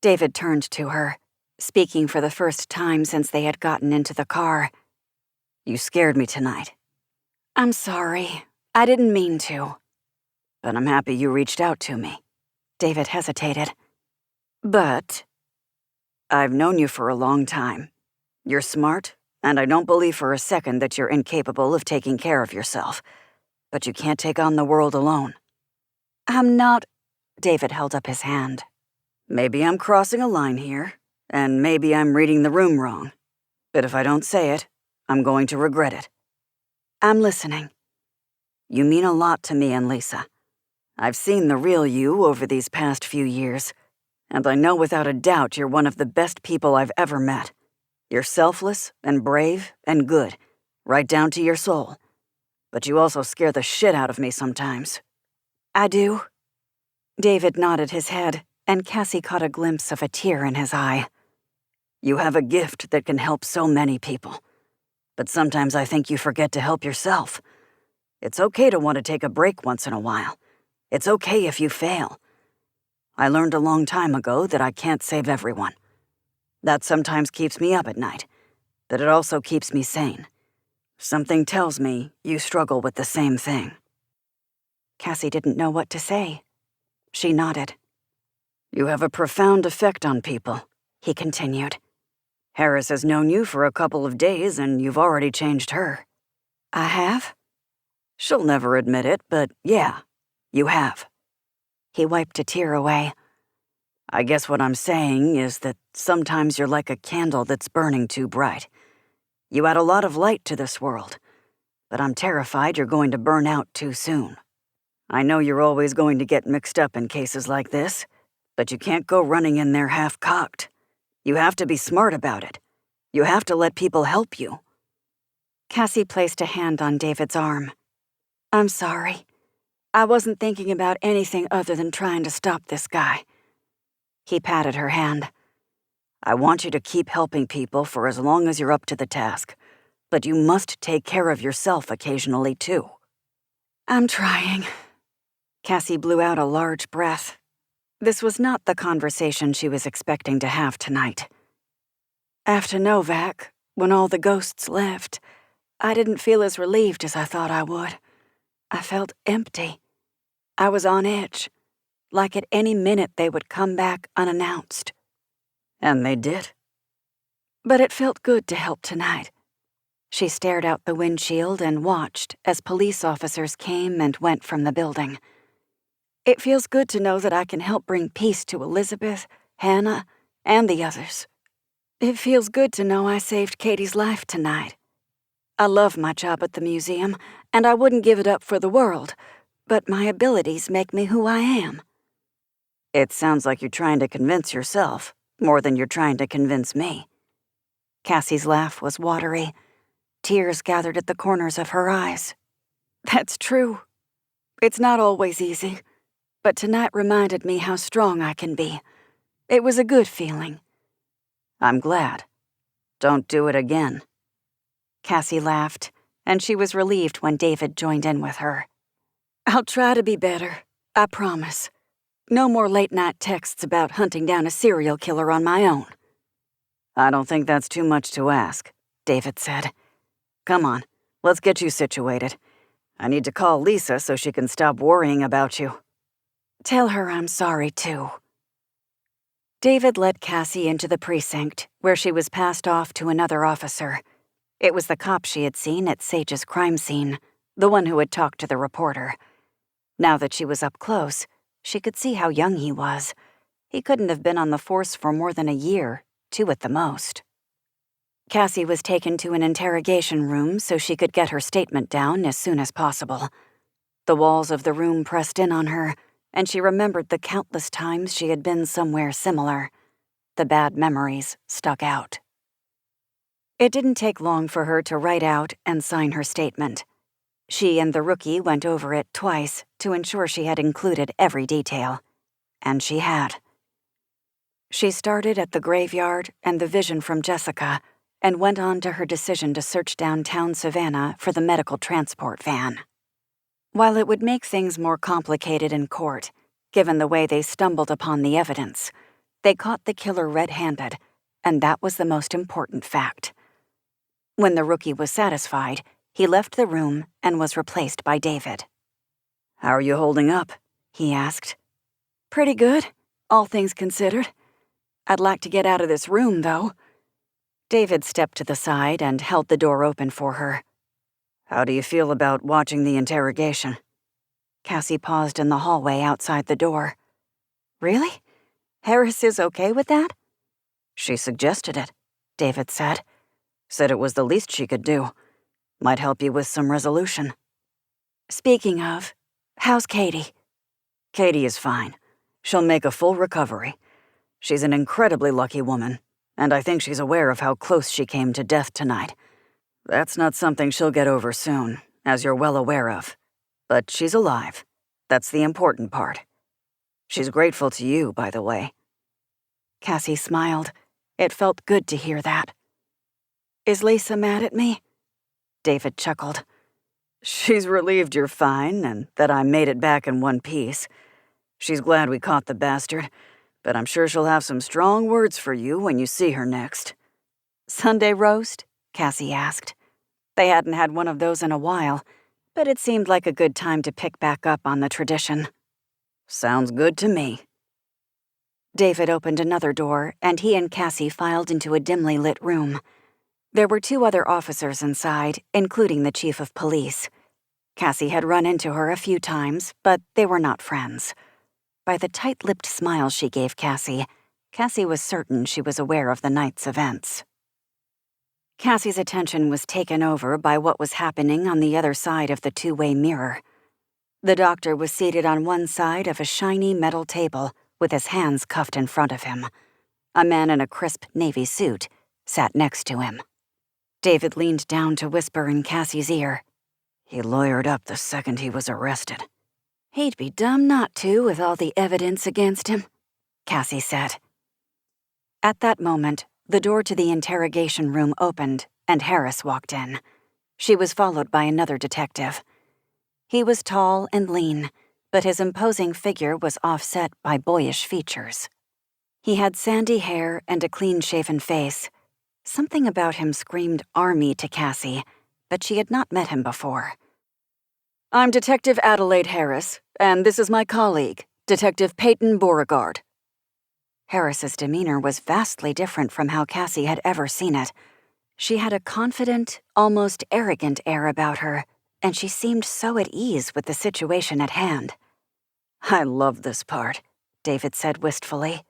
David turned to her, speaking for the first time since they had gotten into the car. "You scared me tonight." "I'm sorry. I didn't mean to." "But I'm happy you reached out to me." David hesitated. "But..." "I've known you for a long time. You're smart, and I don't believe for a second that you're incapable of taking care of yourself. But you can't take on the world alone." "I'm not..." David held up his hand. "Maybe I'm crossing a line here, and maybe I'm reading the room wrong. But if I don't say it, I'm going to regret it." "I'm listening." You mean a lot to me and Lisa. I've seen the real you over these past few years, and I know without a doubt you're one of the best people I've ever met. You're selfless and brave and good, right down to your soul. But you also scare the shit out of me sometimes. I do. David nodded his head, and Cassie caught a glimpse of a tear in his eye. You have a gift that can help so many people. But sometimes I think you forget to help yourself. It's okay to want to take a break once in a while. It's okay if you fail. I learned a long time ago that I can't save everyone. That sometimes keeps me up at night, but it also keeps me sane. Something tells me you struggle with the same thing. Cassie didn't know what to say. She nodded. You have a profound effect on people, he continued. Harris has known you for a couple of days and you've already changed her. I have? She'll never admit it, but yeah, you have. He wiped a tear away. I guess what I'm saying is that sometimes you're like a candle that's burning too bright. You add a lot of light to this world, but I'm terrified you're going to burn out too soon. I know you're always going to get mixed up in cases like this, but you can't go running in there half-cocked. You have to be smart about it. You have to let people help you. Cassie placed a hand on David's arm. I'm sorry. I wasn't thinking about anything other than trying to stop this guy. He patted her hand. I want you to keep helping people for as long as you're up to the task, but you must take care of yourself occasionally, too. I'm trying. Cassie blew out a large breath. This was not the conversation she was expecting to have tonight. After Novak, when all the ghosts left, I didn't feel as relieved as I thought I would. I felt empty. I was on edge, like at any minute they would come back unannounced. And they did. But it felt good to help tonight. She stared out the windshield and watched as police officers came and went from the building. It feels good to know that I can help bring peace to Elizabeth, Hannah, and the others. It feels good to know I saved Katie's life tonight. I love my job at the museum, and I wouldn't give it up for the world, but my abilities make me who I am. It sounds like you're trying to convince yourself, more than you're trying to convince me. Cassie's laugh was watery. Tears gathered at the corners of her eyes. That's true. It's not always easy, but tonight reminded me how strong I can be. It was a good feeling. I'm glad. Don't do it again. Cassie laughed, and she was relieved when David joined in with her. I'll try to be better, I promise. No more late-night texts about hunting down a serial killer on my own. I don't think that's too much to ask, David said. Come on, let's get you situated. I need to call Lisa so she can stop worrying about you. Tell her I'm sorry, too. David led Cassie into the precinct, where she was passed off to another officer. It was the cop she had seen at Sage's crime scene, the one who had talked to the reporter. Now that she was up close, she could see how young he was. He couldn't have been on the force for more than a year, 2 at the most. Cassie was taken to an interrogation room so she could get her statement down as soon as possible. The walls of the room pressed in on her, and she remembered the countless times she had been somewhere similar. The bad memories stuck out. It didn't take long for her to write out and sign her statement. She and the rookie went over it twice to ensure she had included every detail. And she had. She started at the graveyard and the vision from Jessica, and went on to her decision to search downtown Savannah for the medical transport van. While it would make things more complicated in court, given the way they stumbled upon the evidence, they caught the killer red-handed, and that was the most important fact. When the rookie was satisfied, he left the room and was replaced by David. How are you holding up? He asked. Pretty good, all things considered. I'd like to get out of this room, though. David stepped to the side and held the door open for her. How do you feel about watching the interrogation? Cassie paused in the hallway outside the door. Really? Harris is okay with that? She suggested it, David said. Said it was the least she could do. Might help you with some resolution. Speaking of, how's Katie? Katie is fine. She'll make a full recovery. She's an incredibly lucky woman, and I think she's aware of how close she came to death tonight. That's not something she'll get over soon, as you're well aware of. But she's alive. That's the important part. She's grateful to you, by the way. Cassie smiled. It felt good to hear that. Is Lisa mad at me? David chuckled. She's relieved you're fine and that I made it back in one piece. She's glad we caught the bastard, but I'm sure she'll have some strong words for you when you see her next. Sunday roast? Cassie asked. They hadn't had one of those in a while, but it seemed like a good time to pick back up on the tradition. Sounds good to me. David opened another door, and he and Cassie filed into a dimly lit room. There were 2 other officers inside, including the chief of police. Cassie had run into her a few times, but they were not friends. By the tight-lipped smile she gave Cassie was certain she was aware of the night's events. Cassie's attention was taken over by what was happening on the other side of the 2-way mirror. The doctor was seated on one side of a shiny metal table with his hands cuffed in front of him. A man in a crisp navy suit sat next to him. David leaned down to whisper in Cassie's ear. He lawyered up the second he was arrested. He'd be dumb not to with all the evidence against him, Cassie said. At that moment, the door to the interrogation room opened and Harris walked in. She was followed by another detective. He was tall and lean, but his imposing figure was offset by boyish features. He had sandy hair and a clean-shaven face. Something about him screamed army to Cassie, but she had not met him before. I'm Detective Adelaide Harris, and this is my colleague, Detective Peyton Beauregard. Harris's demeanor was vastly different from how Cassie had ever seen it. She had a confident, almost arrogant air about her, and she seemed so at ease with the situation at hand. I love this part, David said wistfully.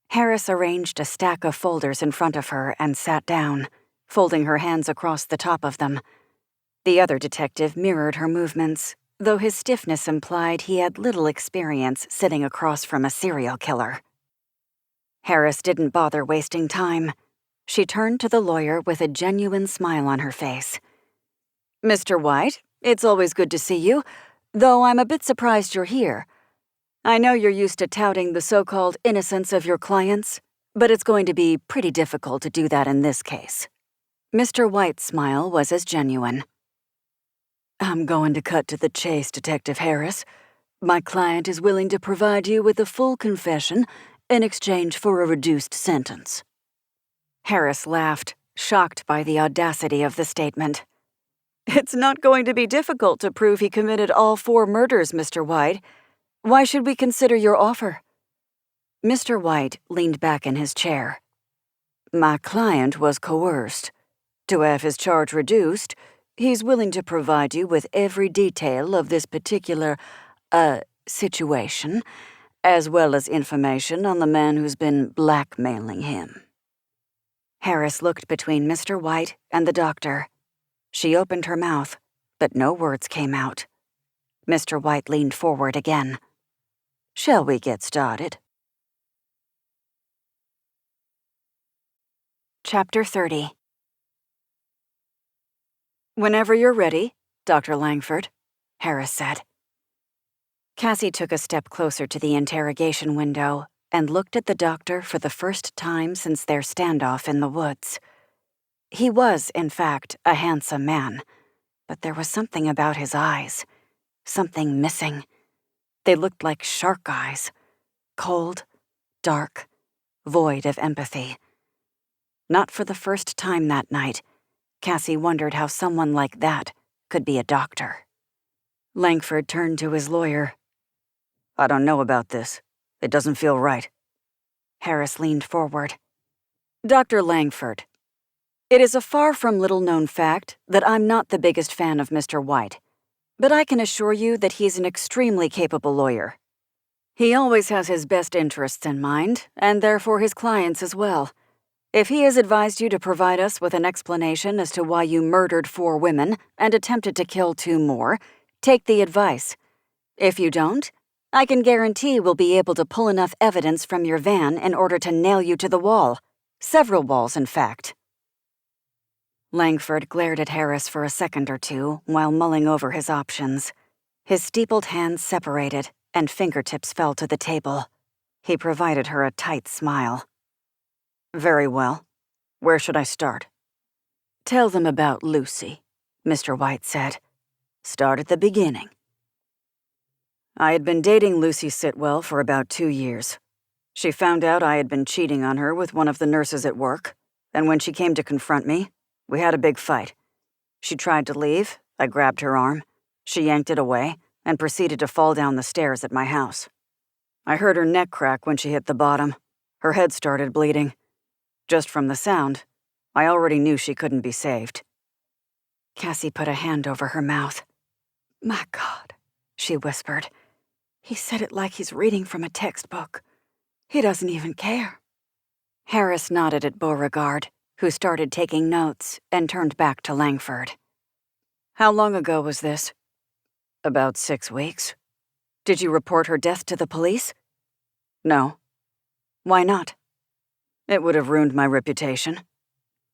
Harris arranged a stack of folders in front of her and sat down, folding her hands across the top of them. The other detective mirrored her movements, though his stiffness implied he had little experience sitting across from a serial killer. Harris didn't bother wasting time. She turned to the lawyer with a genuine smile on her face. Mr. White, it's always good to see you, though I'm a bit surprised you're here. I know you're used to touting the so-called innocence of your clients, but it's going to be pretty difficult to do that in this case. Mr. White's smile was as genuine. I'm going to cut to the chase, Detective Harris. My client is willing to provide you with a full confession in exchange for a reduced sentence. Harris laughed, shocked by the audacity of the statement. It's not going to be difficult to prove he committed all 4 murders, Mr. White. Why should we consider your offer? Mr. White leaned back in his chair. My client was coerced. To have his charge reduced, he's willing to provide you with every detail of this particular, situation, as well as information on the man who's been blackmailing him. Harris looked between Mr. White and the doctor. She opened her mouth, but no words came out. Mr. White leaned forward again. Shall we get started? Chapter 30. Whenever you're ready, Dr. Langford, Harris said. Cassie took a step closer to the interrogation window and looked at the doctor for the first time since their standoff in the woods. He was, in fact, a handsome man, but there was something about his eyes, something missing. They looked like shark eyes, cold, dark, void of empathy. Not for the first time that night, Cassie wondered how someone like that could be a doctor. Langford turned to his lawyer. I don't know about this. It doesn't feel right. Harris leaned forward. Dr. Langford, it is a far from little-known fact that I'm not the biggest fan of Mr. White, but I can assure you that he's an extremely capable lawyer. He always has his best interests in mind, and therefore his clients as well. If he has advised you to provide us with an explanation as to why you murdered 4 women and attempted to kill 2 more, Take the advice. If you don't, I can guarantee we'll be able to pull enough evidence from your van in order to nail you to the wall. Several walls, in fact. Langford glared at Harris for a second or two while mulling over his options. His steepled hands separated, and fingertips fell to the table. He provided her a tight smile. Very well. Where should I start? Tell them about Lucy, Mr. White said. Start at the beginning. I had been dating Lucy Sitwell for about 2 years. She found out I had been cheating on her with one of the nurses at work, and when she came to confront me, we had a big fight. She tried to leave, I grabbed her arm, she yanked it away, and proceeded to fall down the stairs at my house. I heard her neck crack when she hit the bottom. Her head started bleeding. Just from the sound, I already knew she couldn't be saved. Cassie put a hand over her mouth. My God, she whispered. He said it like he's reading from a textbook. He doesn't even care. Harris nodded at Beauregard, who started taking notes and turned back to Langford. How long ago was this? About 6 weeks. Did you report her death to the police? No. Why not? It would have ruined my reputation.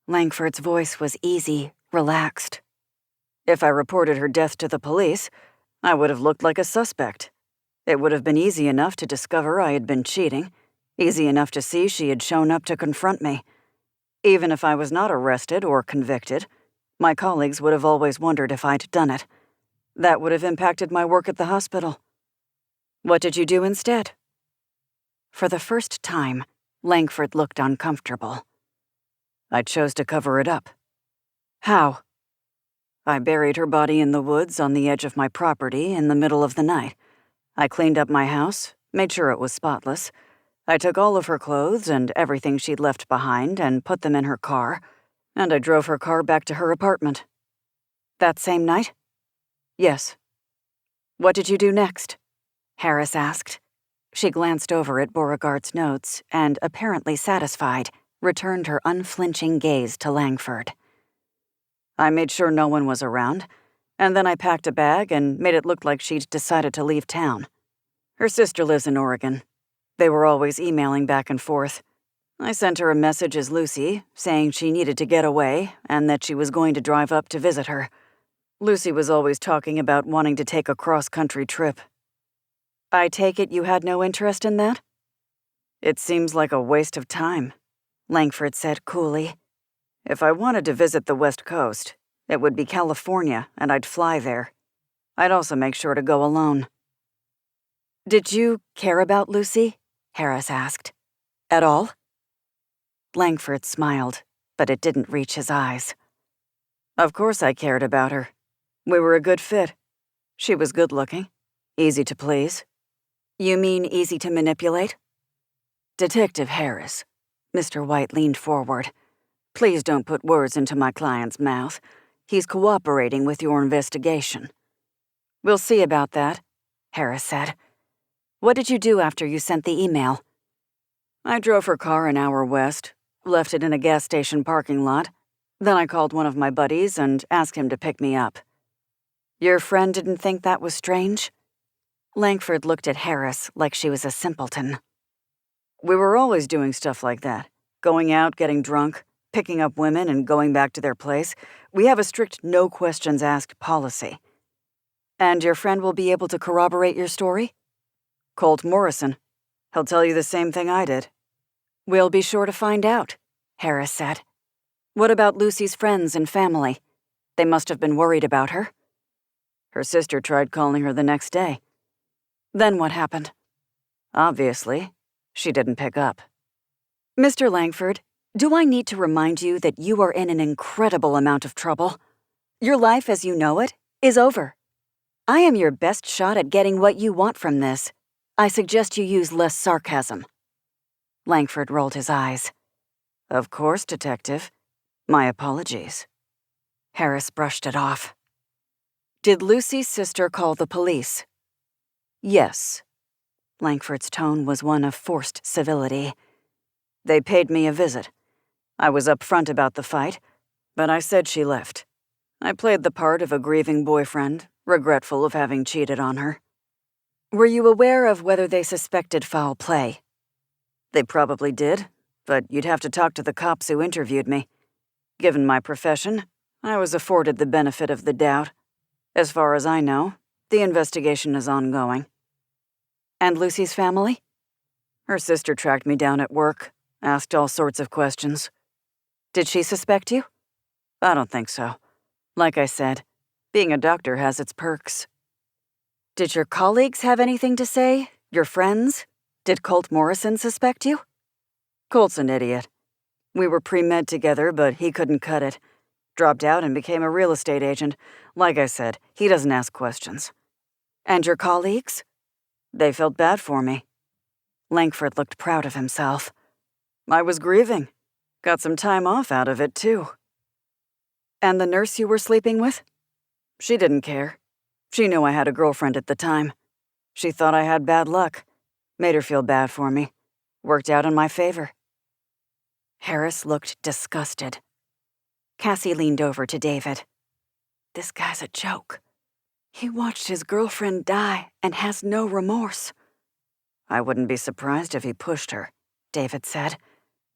Langford's voice was easy, relaxed. If I reported her death to the police, I would have looked like a suspect. It would have been easy enough to discover I had been cheating, easy enough to see she had shown up to confront me. Even if I was not arrested or convicted, my colleagues would have always wondered if I'd done it. That would have impacted my work at the hospital. What did you do instead? For the first time, Langford looked uncomfortable. I chose to cover it up. How? I buried her body in the woods on the edge of my property in the middle of the night. I cleaned up my house, made sure it was spotless. I took all of her clothes and everything she'd left behind and put them in her car, and I drove her car back to her apartment. That same night? Yes. What did you do next? Harris asked. She glanced over at Beauregard's notes and, apparently satisfied, returned her unflinching gaze to Langford. I made sure no one was around, and then I packed a bag and made it look like she'd decided to leave town. Her sister lives in Oregon. They were always emailing back and forth. I sent her a message as Lucy, saying she needed to get away and that she was going to drive up to visit her. Lucy was always talking about wanting to take a cross-country trip. I take it you had no interest in that? It seems like a waste of time, Langford said coolly. If I wanted to visit the West Coast, it would be California and I'd fly there. I'd also make sure to go alone. Did you care about Lucy? Harris asked. At all? Langford smiled, but it didn't reach his eyes. Of course I cared about her. We were a good fit. She was good-looking, easy to please. You mean easy to manipulate? Detective Harris. Mr. White leaned forward. Please don't put words into my client's mouth. He's cooperating with your investigation. We'll see about that, Harris said. What did you do after you sent the email? I drove her car an hour west, left it in a gas station parking lot. Then I called one of my buddies and asked him to pick me up. Your friend didn't think that was strange? Langford looked at Harris like she was a simpleton. We were always doing stuff like that. Going out, getting drunk, picking up women and going back to their place. We have a strict no-questions-asked policy. And your friend will be able to corroborate your story? Colt Morrison. He'll tell you the same thing I did. We'll be sure to find out, Harris said. What about Lucy's friends and family? They must have been worried about her. Her sister tried calling her the next day. Then what happened? Obviously, she didn't pick up. Mr. Langford, do I need to remind you that you are in an incredible amount of trouble? Your life as you know it is over. I am your best shot at getting what you want from this. I suggest you use less sarcasm. Langford rolled his eyes. Of course, Detective. My apologies. Harris brushed it off. Did Lucy's sister call the police? Yes. Langford's tone was one of forced civility. They paid me a visit. I was upfront about the fight, but I said she left. I played the part of a grieving boyfriend, regretful of having cheated on her. Were you aware of whether they suspected foul play? They probably did, but you'd have to talk to the cops who interviewed me. Given my profession, I was afforded the benefit of the doubt. As far as I know, the investigation is ongoing. And Lucy's family? Her sister tracked me down at work, asked all sorts of questions. Did she suspect you? I don't think so. Like I said, being a doctor has its perks. Did your colleagues have anything to say? Your friends? Did Colt Morrison suspect you? Colt's an idiot. We were pre-med together, but he couldn't cut it. Dropped out and became a real estate agent. Like I said, he doesn't ask questions. And your colleagues? They felt bad for me. Langford looked proud of himself. I was grieving. Got some time off out of it, too. And the nurse you were sleeping with? She didn't care. She knew I had a girlfriend at the time. She thought I had bad luck. Made her feel bad for me. Worked out in my favor. Harris looked disgusted. Cassie leaned over to David. This guy's a joke. He watched his girlfriend die and has no remorse. I wouldn't be surprised if he pushed her, David said.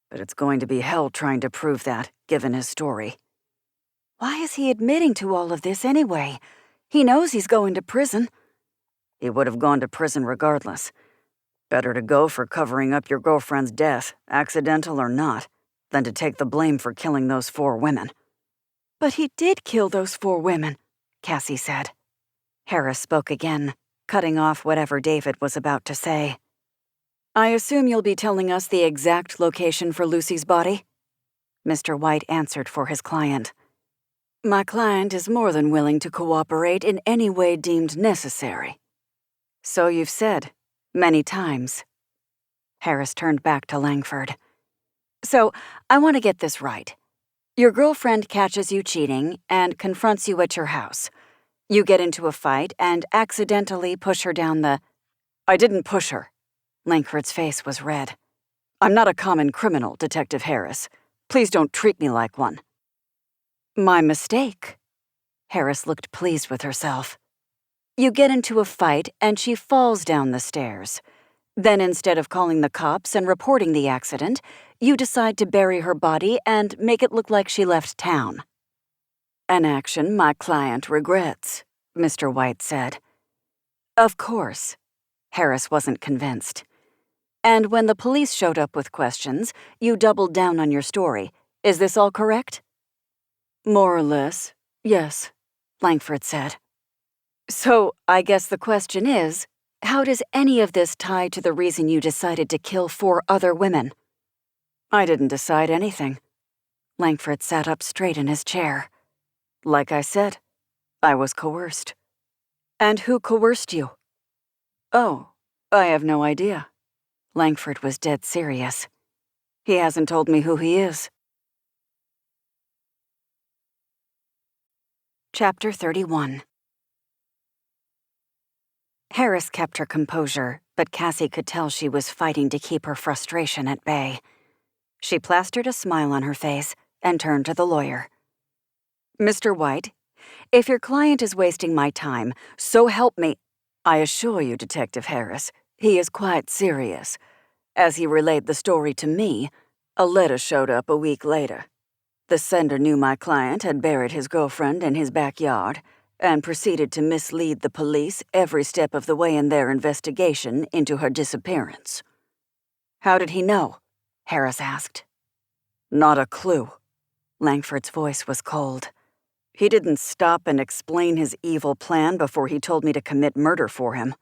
But it's going to be hell trying to prove that, given his story. Why is he admitting to all of this anyway? He knows he's going to prison. He would have gone to prison regardless. Better to go for covering up your girlfriend's death, accidental or not, than to take the blame for killing those 4 women. But he did kill those 4 women, Cassie said. Harris spoke again, cutting off whatever David was about to say. I assume you'll be telling us the exact location for Lucy's body? Mr. White answered for his client. My client is more than willing to cooperate in any way deemed necessary. So you've said, many times. Harris turned back to Langford. So, I want to get this right. Your girlfriend catches you cheating and confronts you at your house. You get into a fight and accidentally push her down the... I didn't push her. Langford's face was red. I'm not a common criminal, Detective Harris. Please don't treat me like one. My mistake. Harris looked pleased with herself. You get into a fight and she falls down the stairs. Then instead of calling the cops and reporting the accident, you decide to bury her body and make it look like she left town. An action my client regrets, Mr. White said. Of course. Harris wasn't convinced. And when the police showed up with questions, you doubled down on your story. Is this all correct? More or less, yes, Langford said. So, I guess the question is, how does any of this tie to the reason you decided to kill 4 other women? I didn't decide anything. Langford sat up straight in his chair. Like I said, I was coerced. And who coerced you? Oh, I have no idea. Langford was dead serious. He hasn't told me who he is. Chapter 31. Harris kept her composure, but Cassie could tell she was fighting to keep her frustration at bay. She plastered a smile on her face and turned to the lawyer. Mr. White, if your client is wasting my time, so help me. I assure you, Detective Harris, he is quite serious. As he relayed the story to me, a letter showed up a week later. The sender knew my client had buried his girlfriend in his backyard and proceeded to mislead the police every step of the way in their investigation into her disappearance. How did he know? Harris asked. Not a clue. Langford's voice was cold. He didn't stop and explain his evil plan before he told me to commit murder for him.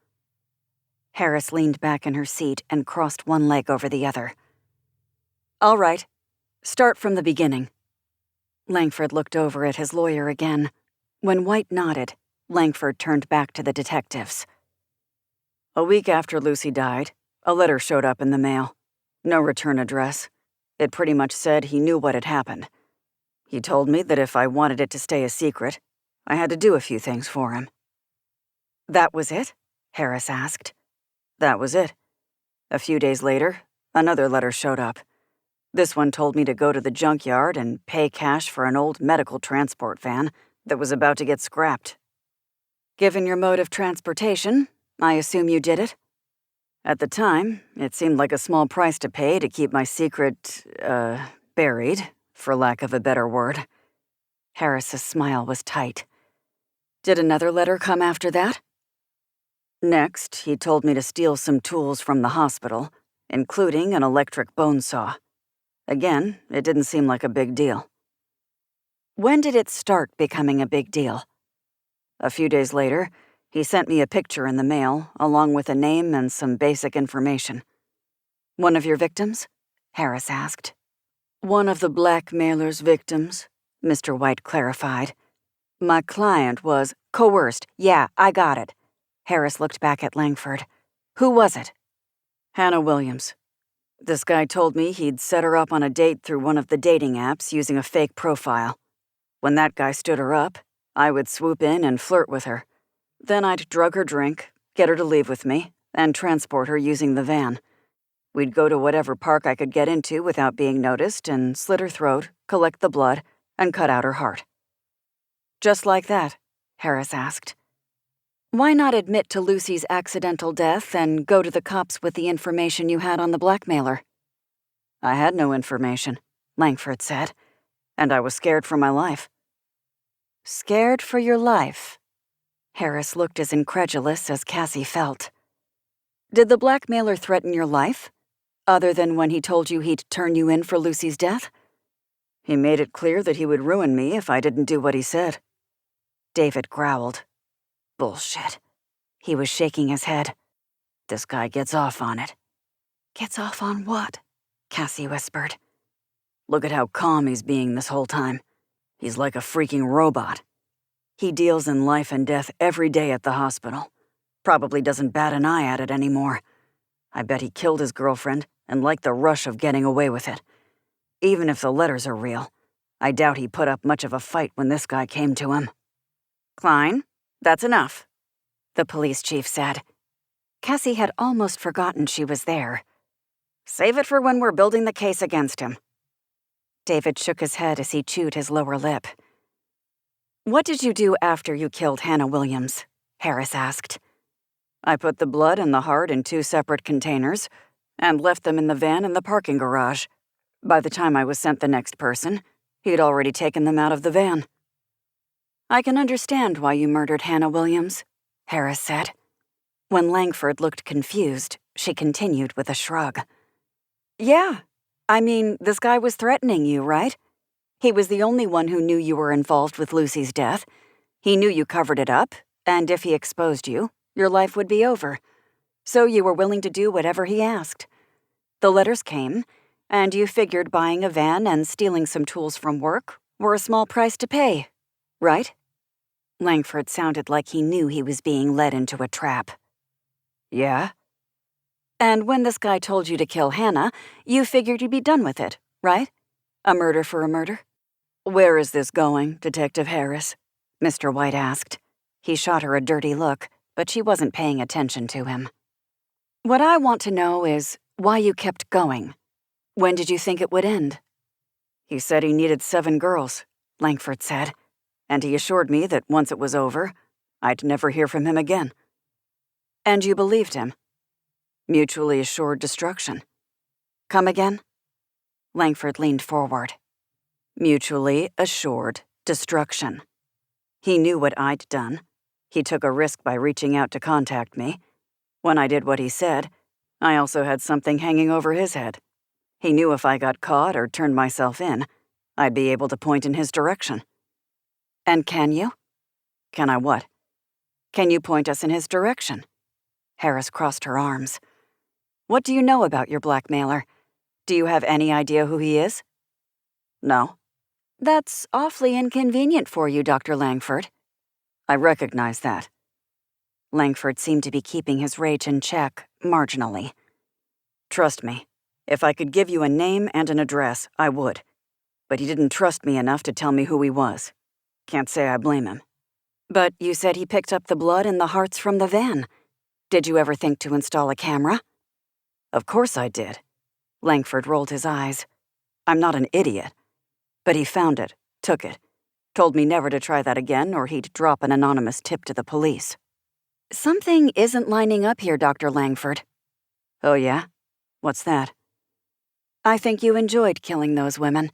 Harris leaned back in her seat and crossed one leg over the other. All right, start from the beginning. Langford looked over at his lawyer again. When White nodded, Langford turned back to the detectives. A week after Lucy died, a letter showed up in the mail. No return address. It pretty much said he knew what had happened. He told me that if I wanted it to stay a secret, I had to do a few things for him. That was it? Harris asked. That was it. A few days later, another letter showed up. This one told me to go to the junkyard and pay cash for an old medical transport van that was about to get scrapped. Given your mode of transportation, I assume you did it? At the time, it seemed like a small price to pay to keep my secret, buried, for lack of a better word. Harris's smile was tight. Did another letter come after that? Next, he told me to steal some tools from the hospital, including an electric bone saw. Again, it didn't seem like a big deal. When did it start becoming a big deal? A few days later, he sent me a picture in the mail, along with a name and some basic information. One of your victims? Harris asked. One of the blackmailer's victims, Mr. White clarified. My client was coerced. Yeah, I got it. Harris looked back at Langford. Who was it? Hannah Williams. This guy told me he'd set her up on a date through one of the dating apps using a fake profile. When that guy stood her up, I would swoop in and flirt with her. Then I'd drug her drink, get her to leave with me, and transport her using the van. We'd go to whatever park I could get into without being noticed and slit her throat, collect the blood, and cut out her heart. Just like that, Harris asked. Why not admit to Lucy's accidental death and go to the cops with the information you had on the blackmailer? I had no information, Langford said, and I was scared for my life. Scared for your life? Harris looked as incredulous as Cassie felt. Did the blackmailer threaten your life, other than when he told you he'd turn you in for Lucy's death? He made it clear that he would ruin me if I didn't do what he said. David growled. Bullshit. He was shaking his head. This guy gets off on it. Gets off on what? Cassie whispered. Look at how calm he's being this whole time. He's like a freaking robot. He deals in life and death every day at the hospital. Probably doesn't bat an eye at it anymore. I bet he killed his girlfriend and liked the rush of getting away with it. Even if the letters are real, I doubt he put up much of a fight when this guy came to him. Klein, that's enough, the police chief said. Cassie had almost forgotten she was there. Save it for when we're building the case against him. David shook his head as he chewed his lower lip. What did you do after you killed Hannah Williams? Harris asked. I put the blood and the heart in 2 separate containers and left them in the van in the parking garage. By the time I was sent the next person, he'd already taken them out of the van. I can understand why you murdered Hannah Williams, Harris said. When Langford looked confused, she continued with a shrug. Yeah, I mean, this guy was threatening you, right? He was the only one who knew you were involved with Lucy's death. He knew you covered it up, and if he exposed you, your life would be over. So you were willing to do whatever he asked. The letters came, and you figured buying a van and stealing some tools from work were a small price to pay, right? Langford sounded like he knew he was being led into a trap. Yeah? And when this guy told you to kill Hannah, you figured you'd be done with it, right? A murder for a murder? Where is this going, Detective Harris? Mr. White asked. He shot her a dirty look, but she wasn't paying attention to him. What I want to know is why you kept going. When did you think it would end? He said he needed 7 girls, Langford said, and he assured me that once it was over, I'd never hear from him again. And you believed him? Mutually assured destruction. Come again? Langford leaned forward. Mutually assured destruction. He knew what I'd done. He took a risk by reaching out to contact me. When I did what he said, I also had something hanging over his head. He knew if I got caught or turned myself in, I'd be able to point in his direction. And can you? Can I what? Can you point us in his direction? Harris crossed her arms. What do you know about your blackmailer? Do you have any idea who he is? No. That's awfully inconvenient for you, Dr. Langford. I recognize that. Langford seemed to be keeping his rage in check, marginally. Trust me, if I could give you a name and an address, I would. But he didn't trust me enough to tell me who he was. Can't say I blame him. But you said he picked up the blood and the hearts from the van. Did you ever think to install a camera? Of course I did. Langford rolled his eyes. I'm not an idiot. But he found it, took it, Told me never to try that again or he'd drop an anonymous tip to the police. Something isn't lining up here, Dr. Langford. Oh yeah? What's that? I think you enjoyed killing those women.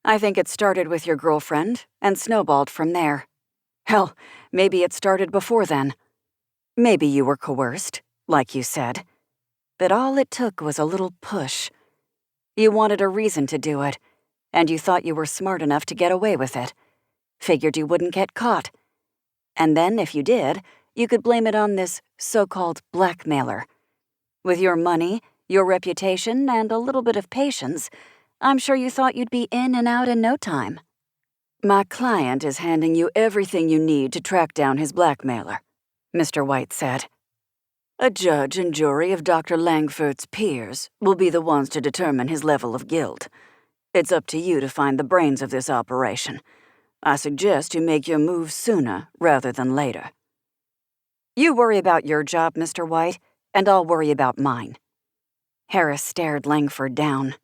I think it started with your girlfriend and snowballed from there. Hell, maybe it started before then. Maybe you were coerced, like you said. But all it took was a little push. You wanted a reason to do it, and you thought you were smart enough to get away with it. Figured you wouldn't get caught. And then, if you did, you could blame it on this so-called blackmailer. With your money, your reputation, and a little bit of patience, I'm sure you thought you'd be in and out in no time. My client is handing you everything you need to track down his blackmailer, Mr. White said. A judge and jury of Dr. Langford's peers will be the ones to determine his level of guilt. It's up to you to find the brains of this operation. I suggest you make your move sooner rather than later. You worry about your job, Mr. White, and I'll worry about mine. Harris stared Langford down.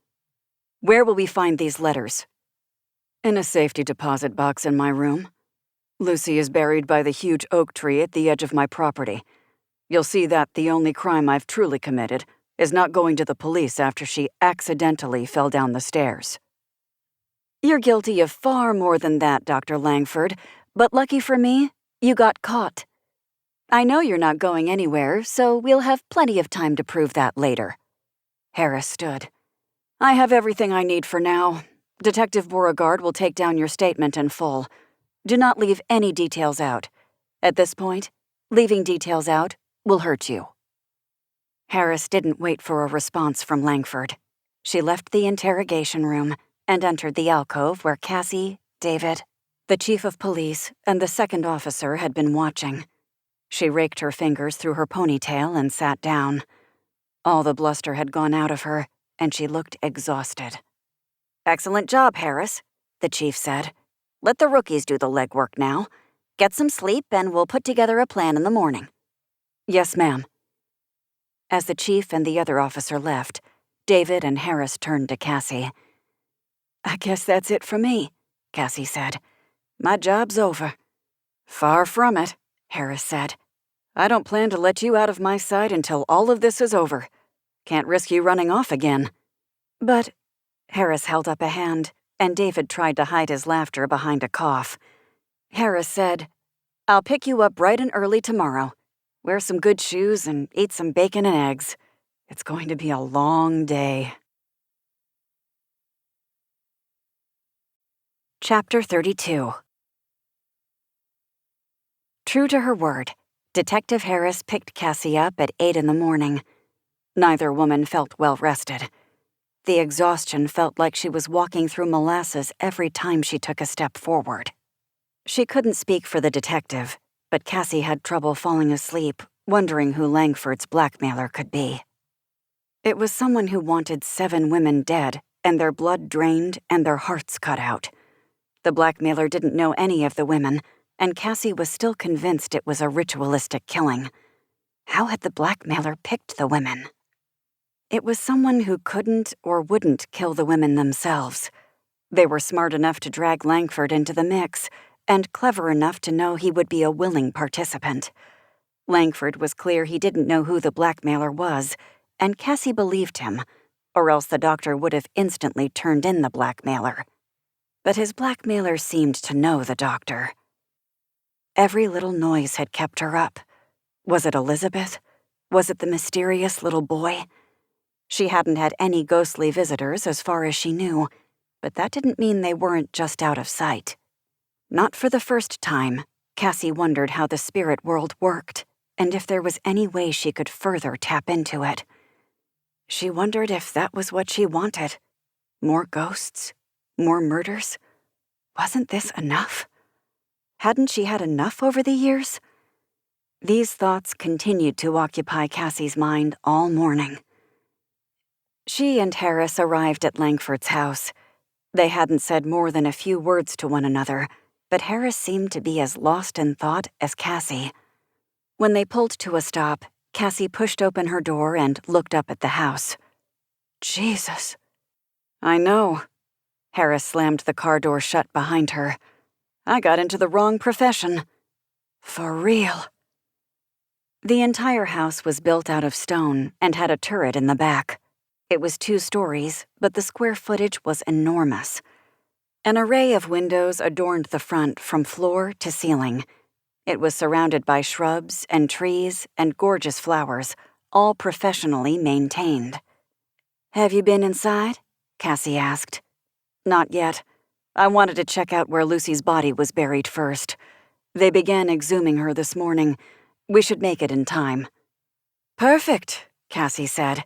Where will we find these letters? In a safety deposit box in my room. Lucy is buried by the huge oak tree at the edge of my property. You'll see that the only crime I've truly committed is not going to the police after she accidentally fell down the stairs. You're guilty of far more than that, Dr. Langford, but lucky for me, you got caught. I know you're not going anywhere, so we'll have plenty of time to prove that later. Harris stood. I have everything I need for now. Detective Beauregard will take down your statement in full. Do not leave any details out. At this point, leaving details out will hurt you. Harris didn't wait for a response from Langford. She left the interrogation room and entered the alcove where Cassie, David, the chief of police, and the second officer had been watching. She raked her fingers through her ponytail and sat down. All the bluster had gone out of her, and she looked exhausted. Excellent job, Harris, the chief said. Let the rookies do the legwork now. Get some sleep, and we'll put together a plan in the morning. Yes, ma'am. As the chief and the other officer left, David and Harris turned to Cassie. I guess that's it for me, Cassie said. My job's over. Far from it, Harris said. I don't plan to let you out of my sight until all of this is over. Can't risk you running off again. But, Harris held up a hand, and David tried to hide his laughter behind a cough. Harris said, I'll pick you up bright and early tomorrow. Wear some good shoes and eat some bacon and eggs. It's going to be a long day. Chapter 32. True to her word, Detective Harris picked Cassie up at 8 in the morning. Neither woman felt well rested. The exhaustion felt like she was walking through molasses every time she took a step forward. She couldn't speak for the detective, but Cassie had trouble falling asleep, wondering who Langford's blackmailer could be. It was someone who wanted 7 women dead and their blood drained and their hearts cut out. The blackmailer didn't know any of the women, and Cassie was still convinced it was a ritualistic killing. How had the blackmailer picked the women? It was someone who couldn't or wouldn't kill the women themselves. They were smart enough to drag Langford into the mix, and clever enough to know he would be a willing participant. Langford was clear he didn't know who the blackmailer was, and Cassie believed him, or else the doctor would have instantly turned in the blackmailer. But his blackmailer seemed to know the doctor. Every little noise had kept her up. Was it Elizabeth? Was it the mysterious little boy? She hadn't had any ghostly visitors as far as she knew, but that didn't mean they weren't just out of sight. Not for the first time, Cassie wondered how the spirit world worked, and if there was any way she could further tap into it. She wondered if that was what she wanted. More ghosts? More murders? Wasn't this enough? Hadn't she had enough over the years? These thoughts continued to occupy Cassie's mind all morning. She and Harris arrived at Langford's house. They hadn't said more than a few words to one another, but Harris seemed to be as lost in thought as Cassie. When they pulled to a stop, Cassie pushed open her door and looked up at the house. Jesus. I know. Harris slammed the car door shut behind her. I got into the wrong profession. For real. The entire house was built out of stone and had a turret in the back. It was 2 stories, but the square footage was enormous. An array of windows adorned the front from floor to ceiling. It was surrounded by shrubs and trees and gorgeous flowers, all professionally maintained. "Have you been inside?" Cassie asked. "Not yet. I wanted to check out where Lucy's body was buried first. They began exhuming her this morning. We should make it in time." "Perfect," Cassie said.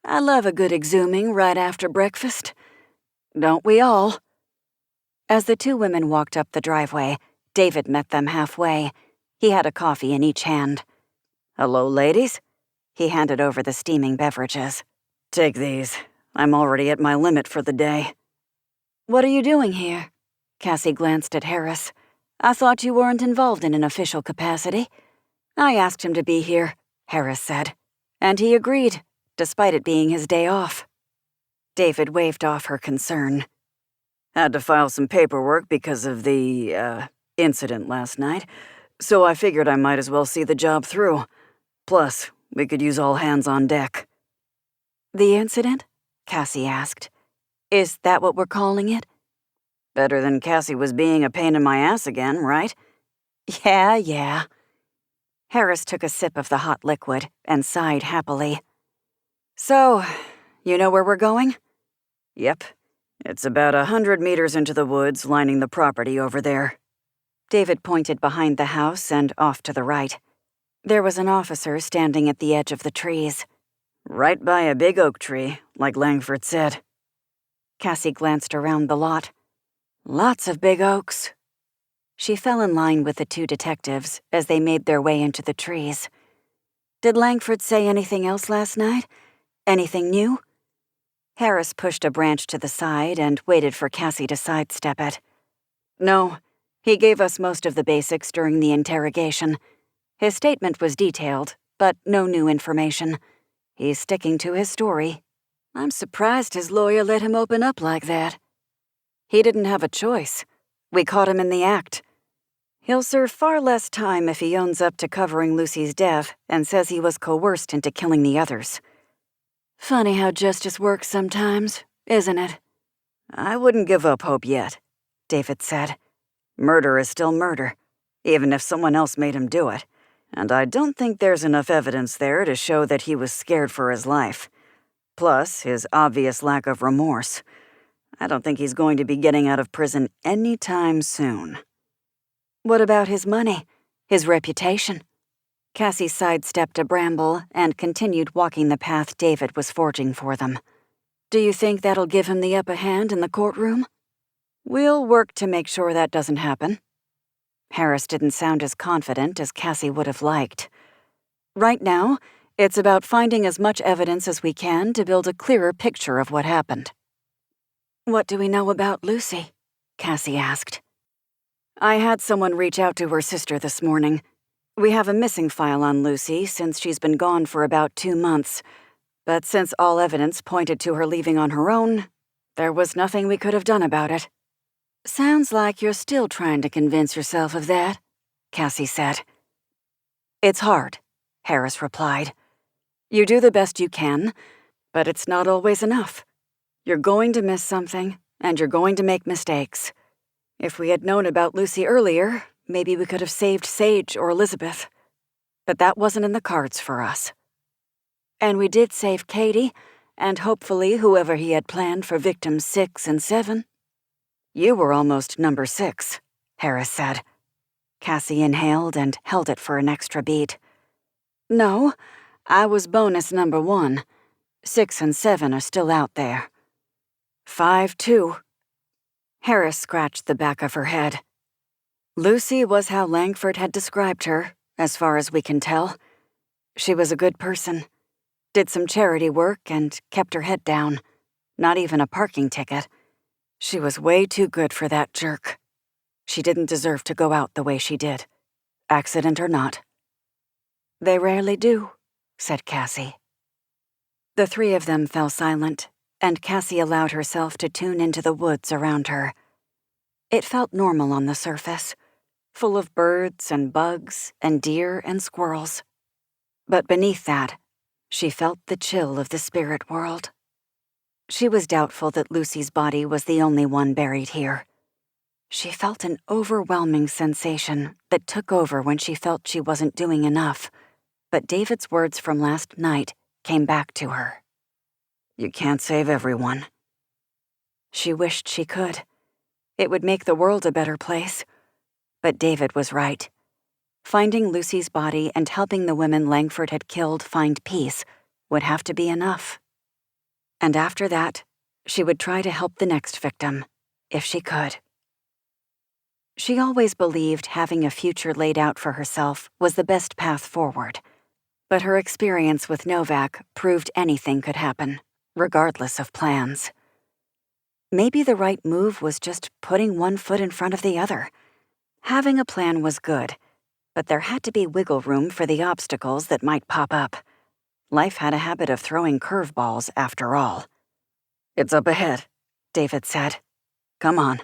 "I love a good exhuming right after breakfast. Don't we all?" As the 2 women walked up the driveway, David met them halfway. He had a coffee in each hand. "Hello, ladies." He handed over the steaming beverages. "Take these. I'm already at my limit for the day." "What are you doing here?" Cassie glanced at Harris. "I thought you weren't involved in an official capacity." "I asked him to be here," Harris said. "And he agreed, despite it being his day off." David waved off her concern. "Had to file some paperwork because of the, incident last night, so I figured I might as well see the job through. Plus, we could use all hands on deck." "The incident?" Cassie asked. "Is that what we're calling it?" "Better than Cassie was being a pain in my ass again, right?" Yeah. Harris took a sip of the hot liquid and sighed happily. "So, you know where we're going?" "Yep. It's about 100 meters into the woods lining the property over there." David pointed behind the house and off to the right. There was an officer standing at the edge of the trees. "Right by a big oak tree, like Langford said." Cassie glanced around the lot. "Lots of big oaks." She fell in line with the 2 detectives as they made their way into the trees. "Did Langford say anything else last night? Anything new?" Harris pushed a branch to the side and waited for Cassie to sidestep it. "No, he gave us most of the basics during the interrogation. His statement was detailed, but no new information. He's sticking to his story. I'm surprised his lawyer let him open up like that." "He didn't have a choice. We caught him in the act. He'll serve far less time if he owns up to covering Lucy's death and says he was coerced into killing the others." "Funny how justice works sometimes, isn't it?" "I wouldn't give up hope yet," David said. "Murder is still murder, even if someone else made him do it. And I don't think there's enough evidence there to show that he was scared for his life. Plus, his obvious lack of remorse. I don't think he's going to be getting out of prison anytime soon." "What about his money? His reputation?" Cassie sidestepped a bramble and continued walking the path David was forging for them. "Do you think that'll give him the upper hand in the courtroom?" "We'll work to make sure that doesn't happen." Harris didn't sound as confident as Cassie would have liked. "Right now, it's about finding as much evidence as we can to build a clearer picture of what happened." "What do we know about Lucy?" Cassie asked. "I had someone reach out to her sister this morning. We have a missing file on Lucy since she's been gone for about 2 months. But since all evidence pointed to her leaving on her own, there was nothing we could have done about it." "Sounds like you're still trying to convince yourself of that," Cassie said. "It's hard," Harris replied. "You do the best you can, but it's not always enough. You're going to miss something, and you're going to make mistakes. If we had known about Lucy earlier, maybe we could have saved Sage or Elizabeth. But that wasn't in the cards for us. And we did save Katie, and hopefully whoever he had planned for victims 6 and 7. "You were almost number 6, Harris said. Cassie inhaled and held it for an extra beat. "No, I was bonus number 1. 6 and 7 are still out there. 5, too." Harris scratched the back of her head. "Lucy was how Langford had described her, as far as we can tell. She was a good person. Did some charity work and kept her head down. Not even a parking ticket. She was way too good for that jerk. She didn't deserve to go out the way she did, accident or not." "They rarely do," said Cassie. The 3 of them fell silent, and Cassie allowed herself to tune into the woods around her. It felt normal on the surface, full of birds and bugs and deer and squirrels. But beneath that, she felt the chill of the spirit world. She was doubtful that Lucy's body was the only one buried here. She felt an overwhelming sensation that took over when she felt she wasn't doing enough, but David's words from last night came back to her. You can't save everyone. She wished she could. It would make the world a better place. But David was right. Finding Lucy's body and helping the women Langford had killed find peace would have to be enough. And after that, she would try to help the next victim, if she could. She always believed having a future laid out for herself was the best path forward. But her experience with Novak proved anything could happen, regardless of plans. Maybe the right move was just putting one foot in front of the other. Having a plan was good, but there had to be wiggle room for the obstacles that might pop up. Life had a habit of throwing curveballs, after all. It's up ahead, David said. Come on.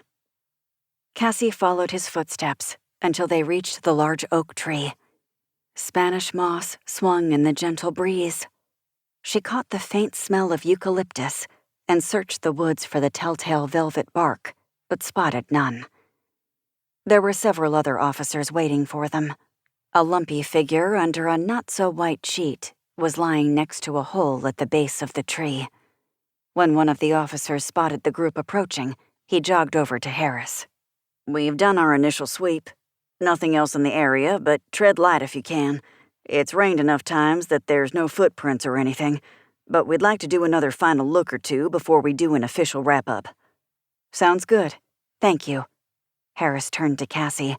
Cassie followed his footsteps until they reached the large oak tree. Spanish moss swung in the gentle breeze. She caught the faint smell of eucalyptus and searched the woods for the telltale velvet bark, but spotted none. There were several other officers waiting for them. A lumpy figure under a not-so-white sheet was lying next to a hole at the base of the tree. When one of the officers spotted the group approaching, he jogged over to Harris. We've done our initial sweep. Nothing else in the area, but tread light if you can. It's rained enough times that there's no footprints or anything, but we'd like to do another final look or two before we do an official wrap-up. Sounds good. Thank you. Harris turned to Cassie.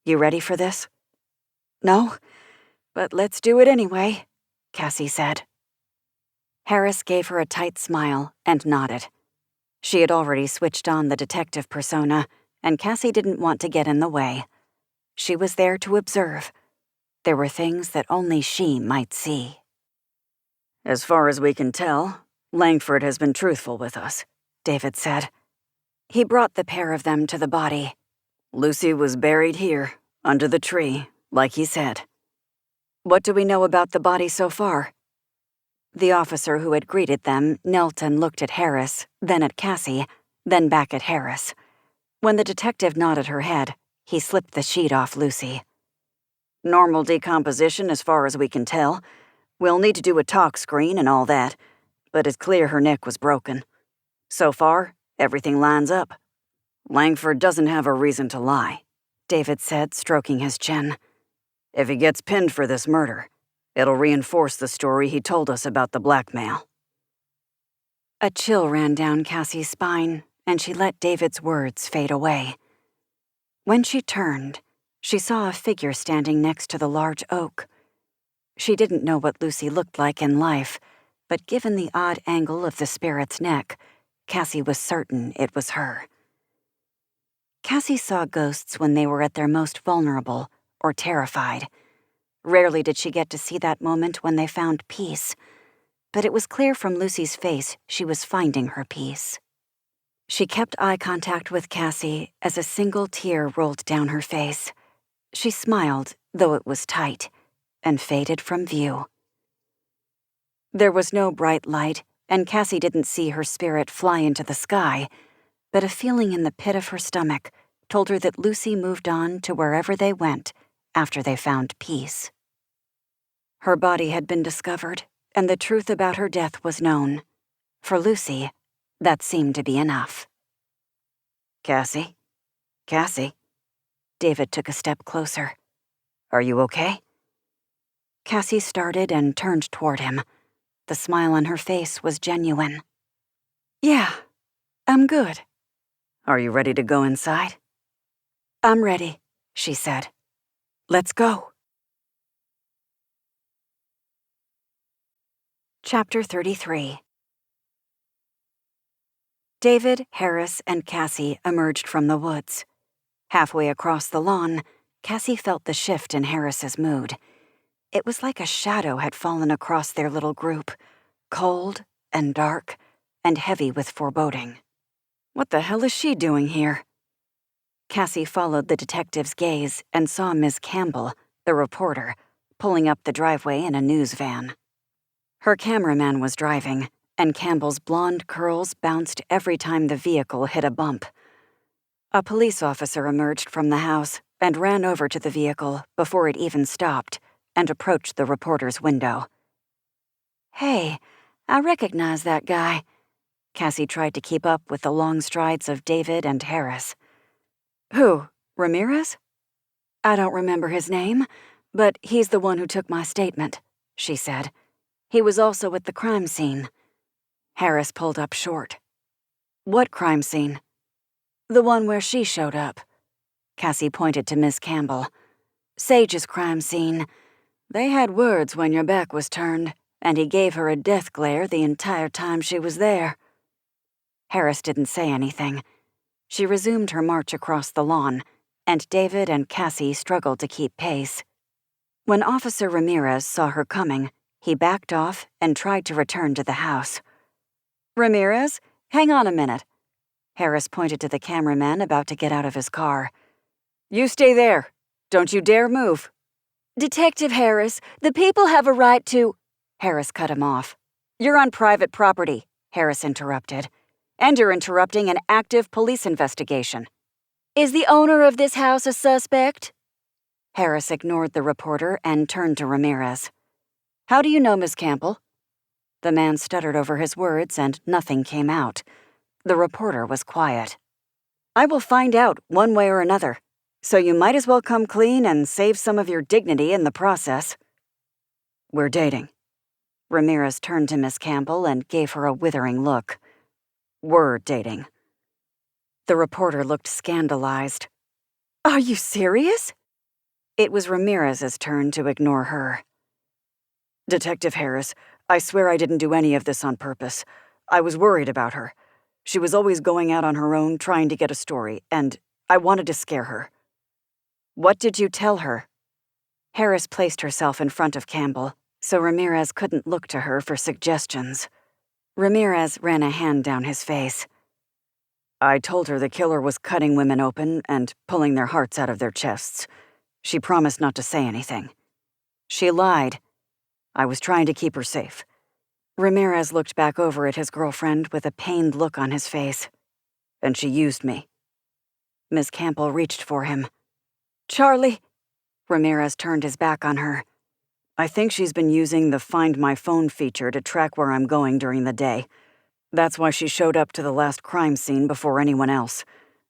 You ready for this? No, but let's do it anyway, Cassie said. Harris gave her a tight smile and nodded. She had already switched on the detective persona, and Cassie didn't want to get in the way. She was there to observe. There were things that only she might see. As far as we can tell, Langford has been truthful with us, David said. He brought the pair of them to the body. Lucy was buried here, under the tree, like he said. What do we know about the body so far? The officer who had greeted them knelt and looked at Harris, then at Cassie, then back at Harris. When the detective nodded her head, he slipped the sheet off Lucy. Normal decomposition as far as we can tell. We'll need to do a talk screen and all that, but it's clear her neck was broken. So far, everything lines up. Langford doesn't have a reason to lie, David said, stroking his chin. If he gets pinned for this murder, it'll reinforce the story he told us about the blackmail. A chill ran down Cassie's spine, and she let David's words fade away. When she turned, she saw a figure standing next to the large oak. She didn't know what Lucy looked like in life, but given the odd angle of the spirit's neck, Cassie was certain it was her. Cassie saw ghosts when they were at their most vulnerable or terrified. Rarely did she get to see that moment when they found peace, but it was clear from Lucy's face she was finding her peace. She kept eye contact with Cassie as a single tear rolled down her face. She smiled, though it was tight, and faded from view. There was no bright light, and Cassie didn't see her spirit fly into the sky, but a feeling in the pit of her stomach told her that Lucy moved on to wherever they went after they found peace. Her body had been discovered, and the truth about her death was known. For Lucy, that seemed to be enough. Cassie? Cassie? David took a step closer. Are you okay? Cassie started and turned toward him. The smile on her face was genuine. Yeah, I'm good. Are you ready to go inside? I'm ready, she said. Let's go. Chapter 33. David, Harris, and Cassie emerged from the woods. Halfway across the lawn, Cassie felt the shift in Harris's mood. It was like a shadow had fallen across their little group, cold and dark and heavy with foreboding. What the hell is she doing here? Cassie followed the detective's gaze and saw Miss Campbell, the reporter, pulling up the driveway in a news van. Her cameraman was driving, and Campbell's blonde curls bounced every time the vehicle hit a bump. A police officer emerged from the house and ran over to the vehicle before it even stopped and approached the reporter's window. "Hey, I recognize that guy." Cassie tried to keep up with the long strides of David and Harris. "Who, Ramirez?" "I don't remember his name, but he's the one who took my statement," she said. "He was also at the crime scene." Harris pulled up short. "What crime scene?" "The one where she showed up." Cassie pointed to Miss Campbell. "Sage's crime scene. They had words when your back was turned, and he gave her a death glare the entire time she was there." Harris didn't say anything. She resumed her march across the lawn, and David and Cassie struggled to keep pace. When Officer Ramirez saw her coming, he backed off and tried to return to the house. "Ramirez, hang on a minute." Harris pointed to the cameraman about to get out of his car. "You stay there. Don't you dare move." "Detective Harris, the people have a right to—" Harris cut him off. "You're on private property," Harris interrupted. "And you're interrupting an active police investigation." "Is the owner of this house a suspect?" Harris ignored the reporter and turned to Ramirez. "How do you know Miss Campbell?" The man stuttered over his words and nothing came out. The reporter was quiet. "I will find out one way or another, so you might as well come clean and save some of your dignity in the process." "We're dating." Ramirez turned to Miss Campbell and gave her a withering look. "We're dating." The reporter looked scandalized. "Are you serious?" It was Ramirez's turn to ignore her. "Detective Harris, I swear I didn't do any of this on purpose. I was worried about her. She was always going out on her own trying to get a story, and I wanted to scare her." "What did you tell her?" Harris placed herself in front of Campbell, so Ramirez couldn't look to her for suggestions. Ramirez ran a hand down his face. "I told her the killer was cutting women open and pulling their hearts out of their chests. She promised not to say anything. She lied. I was trying to keep her safe." Ramirez looked back over at his girlfriend with a pained look on his face. "And she used me." Miss Campbell reached for him. "Charlie." Ramirez turned his back on her. "I think she's been using the Find My Phone feature to track where I'm going during the day. That's why she showed up to the last crime scene before anyone else,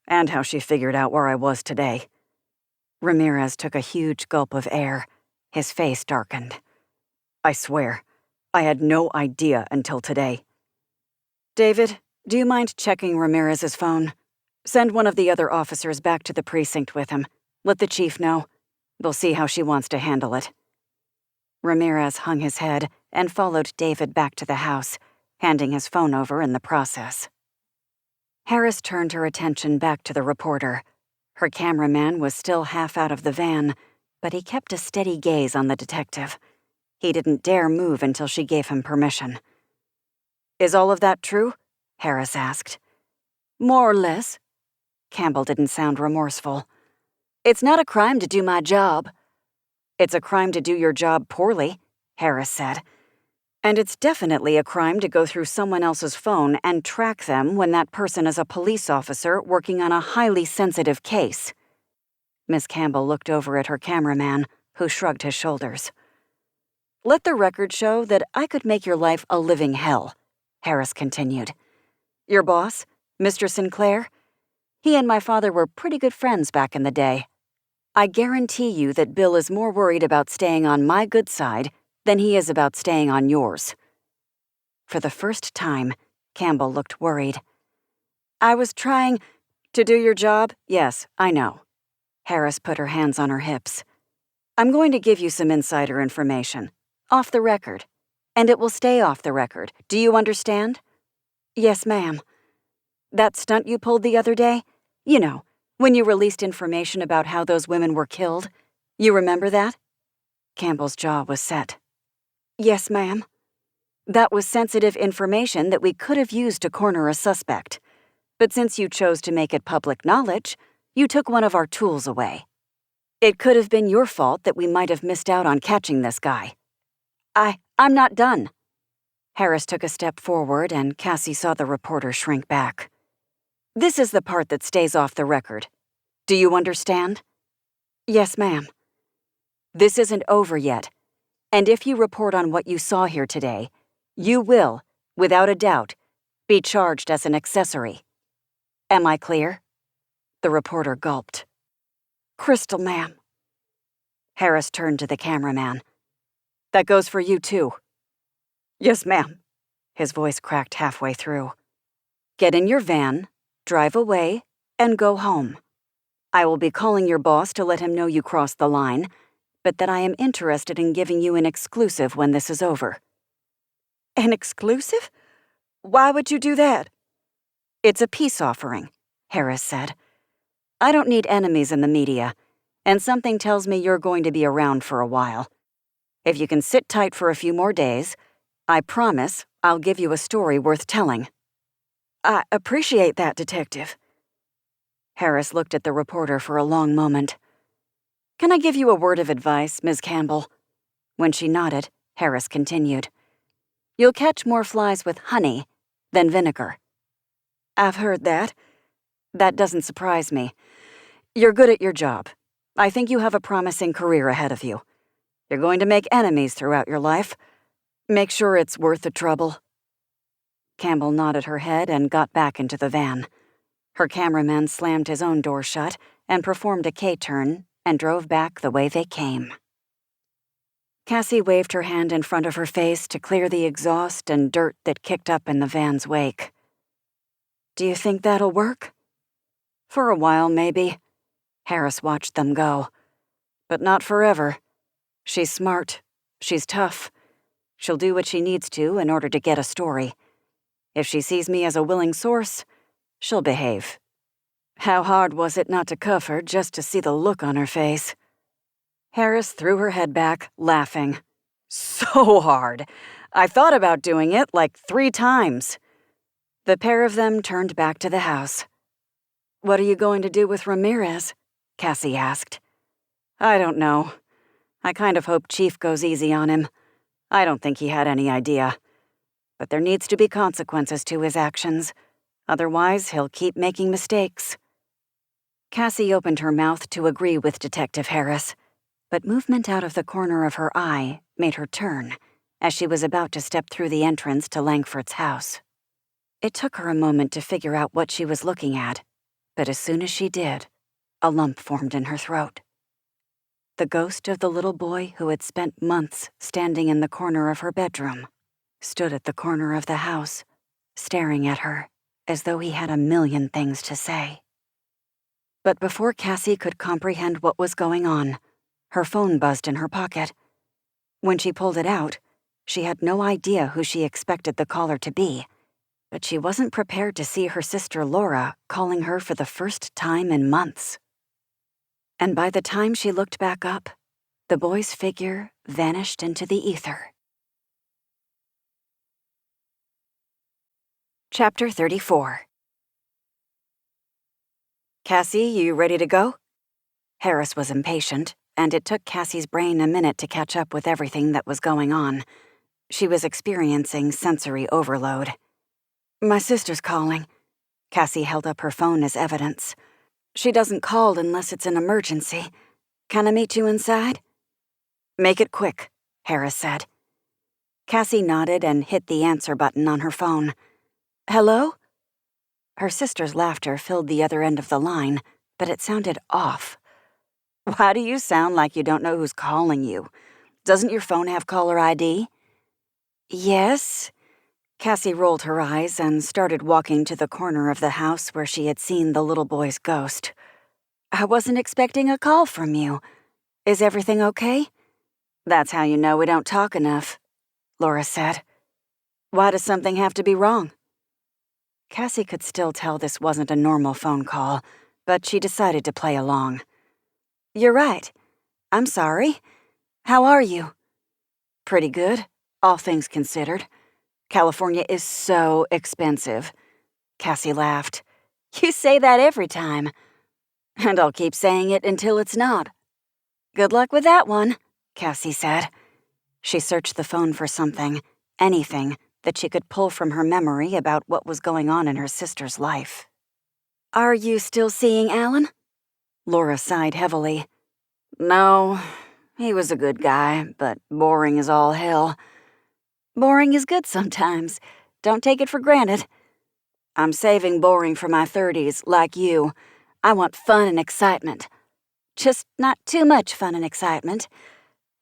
and how she figured out where I was today." Ramirez took a huge gulp of air. His face darkened. "I swear, I had no idea until today." "David, do you mind checking Ramirez's phone? Send one of the other officers back to the precinct with him. Let the chief know. We'll see how she wants to handle it." Ramirez hung his head and followed David back to the house, handing his phone over in the process. Harris turned her attention back to the reporter. Her cameraman was still half out of the van, but he kept a steady gaze on the detective. He didn't dare move until she gave him permission. "Is all of that true?" Harris asked. "More or less." Campbell didn't sound remorseful. "It's not a crime to do my job." "It's a crime to do your job poorly," Harris said. "And it's definitely a crime to go through someone else's phone and track them when that person is a police officer working on a highly sensitive case." Miss Campbell looked over at her cameraman, who shrugged his shoulders. "Let the record show that I could make your life a living hell," Harris continued. "Your boss, Mr. Sinclair? He and my father were pretty good friends back in the day. I guarantee you that Bill is more worried about staying on my good side than he is about staying on yours." For the first time, Campbell looked worried. "I was trying to do your job, yes, I know." Harris put her hands on her hips. "I'm going to give you some insider information. Off the record. And it will stay off the record. Do you understand?" "Yes, ma'am." "That stunt you pulled the other day? You know, when you released information about how those women were killed. You remember that?" Campbell's jaw was set. "Yes, ma'am." "That was sensitive information that we could have used to corner a suspect. But since you chose to make it public knowledge, You took one of our tools away. It could have been your fault that we might have missed out on catching this guy. I'm not done." Harris took a step forward and Cassie saw the reporter shrink back. "This is the part that stays off the record. Do you understand?" "Yes, ma'am." "This isn't over yet, and if you report on what you saw here today, you will, without a doubt, be charged as an accessory. Am I clear?" The reporter gulped. "Crystal, ma'am." Harris turned to the cameraman. "That goes for you, too." "Yes, ma'am." His voice cracked halfway through. "Get in your van, drive away, and go home. I will be calling your boss to let him know you crossed the line, but that I am interested in giving you an exclusive when this is over." "An exclusive? Why would you do that?" "It's a peace offering," Harris said. "I don't need enemies in the media, and something tells me you're going to be around for a while. If you can sit tight for a few more days, I promise I'll give you a story worth telling." "I appreciate that, Detective." Harris looked at the reporter for a long moment. "Can I give you a word of advice, Ms. Campbell?" When she nodded, Harris continued. "You'll catch more flies with honey than vinegar." "I've heard that." "That doesn't surprise me. You're good at your job. I think you have a promising career ahead of you. You're going to make enemies throughout your life. Make sure it's worth the trouble." Campbell nodded her head and got back into the van. Her cameraman slammed his own door shut and performed a K-turn and drove back the way they came. Cassie waved her hand in front of her face to clear the exhaust and dirt that kicked up in the van's wake. "Do you think that'll work?" "For a while, maybe." Harris watched them go. "But not forever. She's smart. She's tough. She'll do what she needs to in order to get a story. If she sees me as a willing source, she'll behave." How hard was it not to cuff her just to see the look on her face? Harris threw her head back, laughing. "So hard. I thought about doing it like 3 times. The pair of them turned back to the house. "What are you going to do with Ramirez?" Cassie asked. "I don't know. I kind of hope Chief goes easy on him. I don't think he had any idea. But there needs to be consequences to his actions. Otherwise, he'll keep making mistakes." Cassie opened her mouth to agree with Detective Harris, but movement out of the corner of her eye made her turn as she was about to step through the entrance to Langford's house. It took her a moment to figure out what she was looking at, but as soon as she did, a lump formed in her throat. The ghost of the little boy who had spent months standing in the corner of her bedroom stood at the corner of the house, staring at her as though he had a million things to say. But before Cassie could comprehend what was going on, her phone buzzed in her pocket. When she pulled it out, she had no idea who she expected the caller to be, but she wasn't prepared to see her sister Laura calling her for the first time in months. And by the time she looked back up, the boy's figure vanished into the ether. Chapter 34. "Cassie, you ready to go?" Harris was impatient, and it took Cassie's brain a minute to catch up with everything that was going on. She was experiencing sensory overload. "My sister's calling." Cassie held up her phone as evidence. "She doesn't call unless it's an emergency. Can I meet you inside?" "Make it quick," Harris said. Cassie nodded and hit the answer button on her phone. "Hello?" Her sister's laughter filled the other end of the line, but it sounded off. "Why do you sound like you don't know who's calling you? Doesn't your phone have caller ID?" "Yes." Cassie rolled her eyes and started walking to the corner of the house where she had seen the little boy's ghost. "I wasn't expecting a call from you. Is everything okay?" "That's how you know we don't talk enough," Laura said. "Why does something have to be wrong?" Cassie could still tell this wasn't a normal phone call, but she decided to play along. "You're right. I'm sorry. How are you?" "Pretty good, all things considered. California is so expensive." Cassie laughed. "You say that every time." And I'll keep saying it until it's not. Good luck with that one, Cassie said. She searched the phone for something, anything, that she could pull from her memory about what was going on in her sister's life. Are you still seeing Alan? Laura sighed heavily. No, he was a good guy, but boring as all hell. Boring is good sometimes. Don't take it for granted. I'm saving boring for my 30s, like you. I want fun and excitement. Just not too much fun and excitement.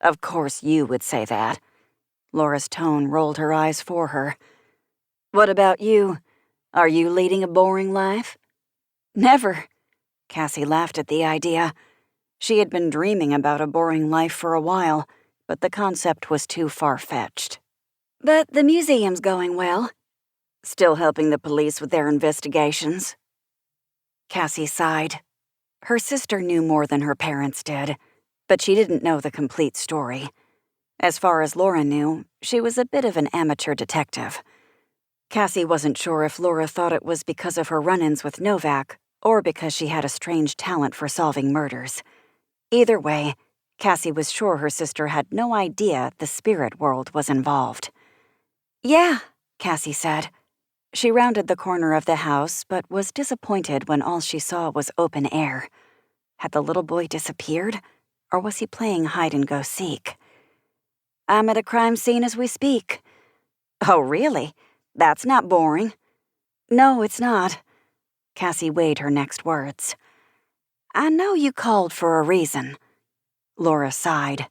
Of course you would say that. Laura's tone rolled her eyes for her. What about you? Are you leading a boring life? Never. Cassie laughed at the idea. She had been dreaming about a boring life for a while, but the concept was too far-fetched. But the museum's going well. Still helping the police with their investigations. Cassie sighed. Her sister knew more than her parents did, but she didn't know the complete story. As far as Laura knew, she was a bit of an amateur detective. Cassie wasn't sure if Laura thought it was because of her run-ins with Novak or because she had a strange talent for solving murders. Either way, Cassie was sure her sister had no idea the spirit world was involved. Yeah, Cassie said. She rounded the corner of the house, but was disappointed when all she saw was open air. Had the little boy disappeared, or was he playing hide-and-go-seek? I'm at a crime scene as we speak. Oh, really? That's not boring. No, it's not. Cassie weighed her next words. I know you called for a reason. Laura sighed.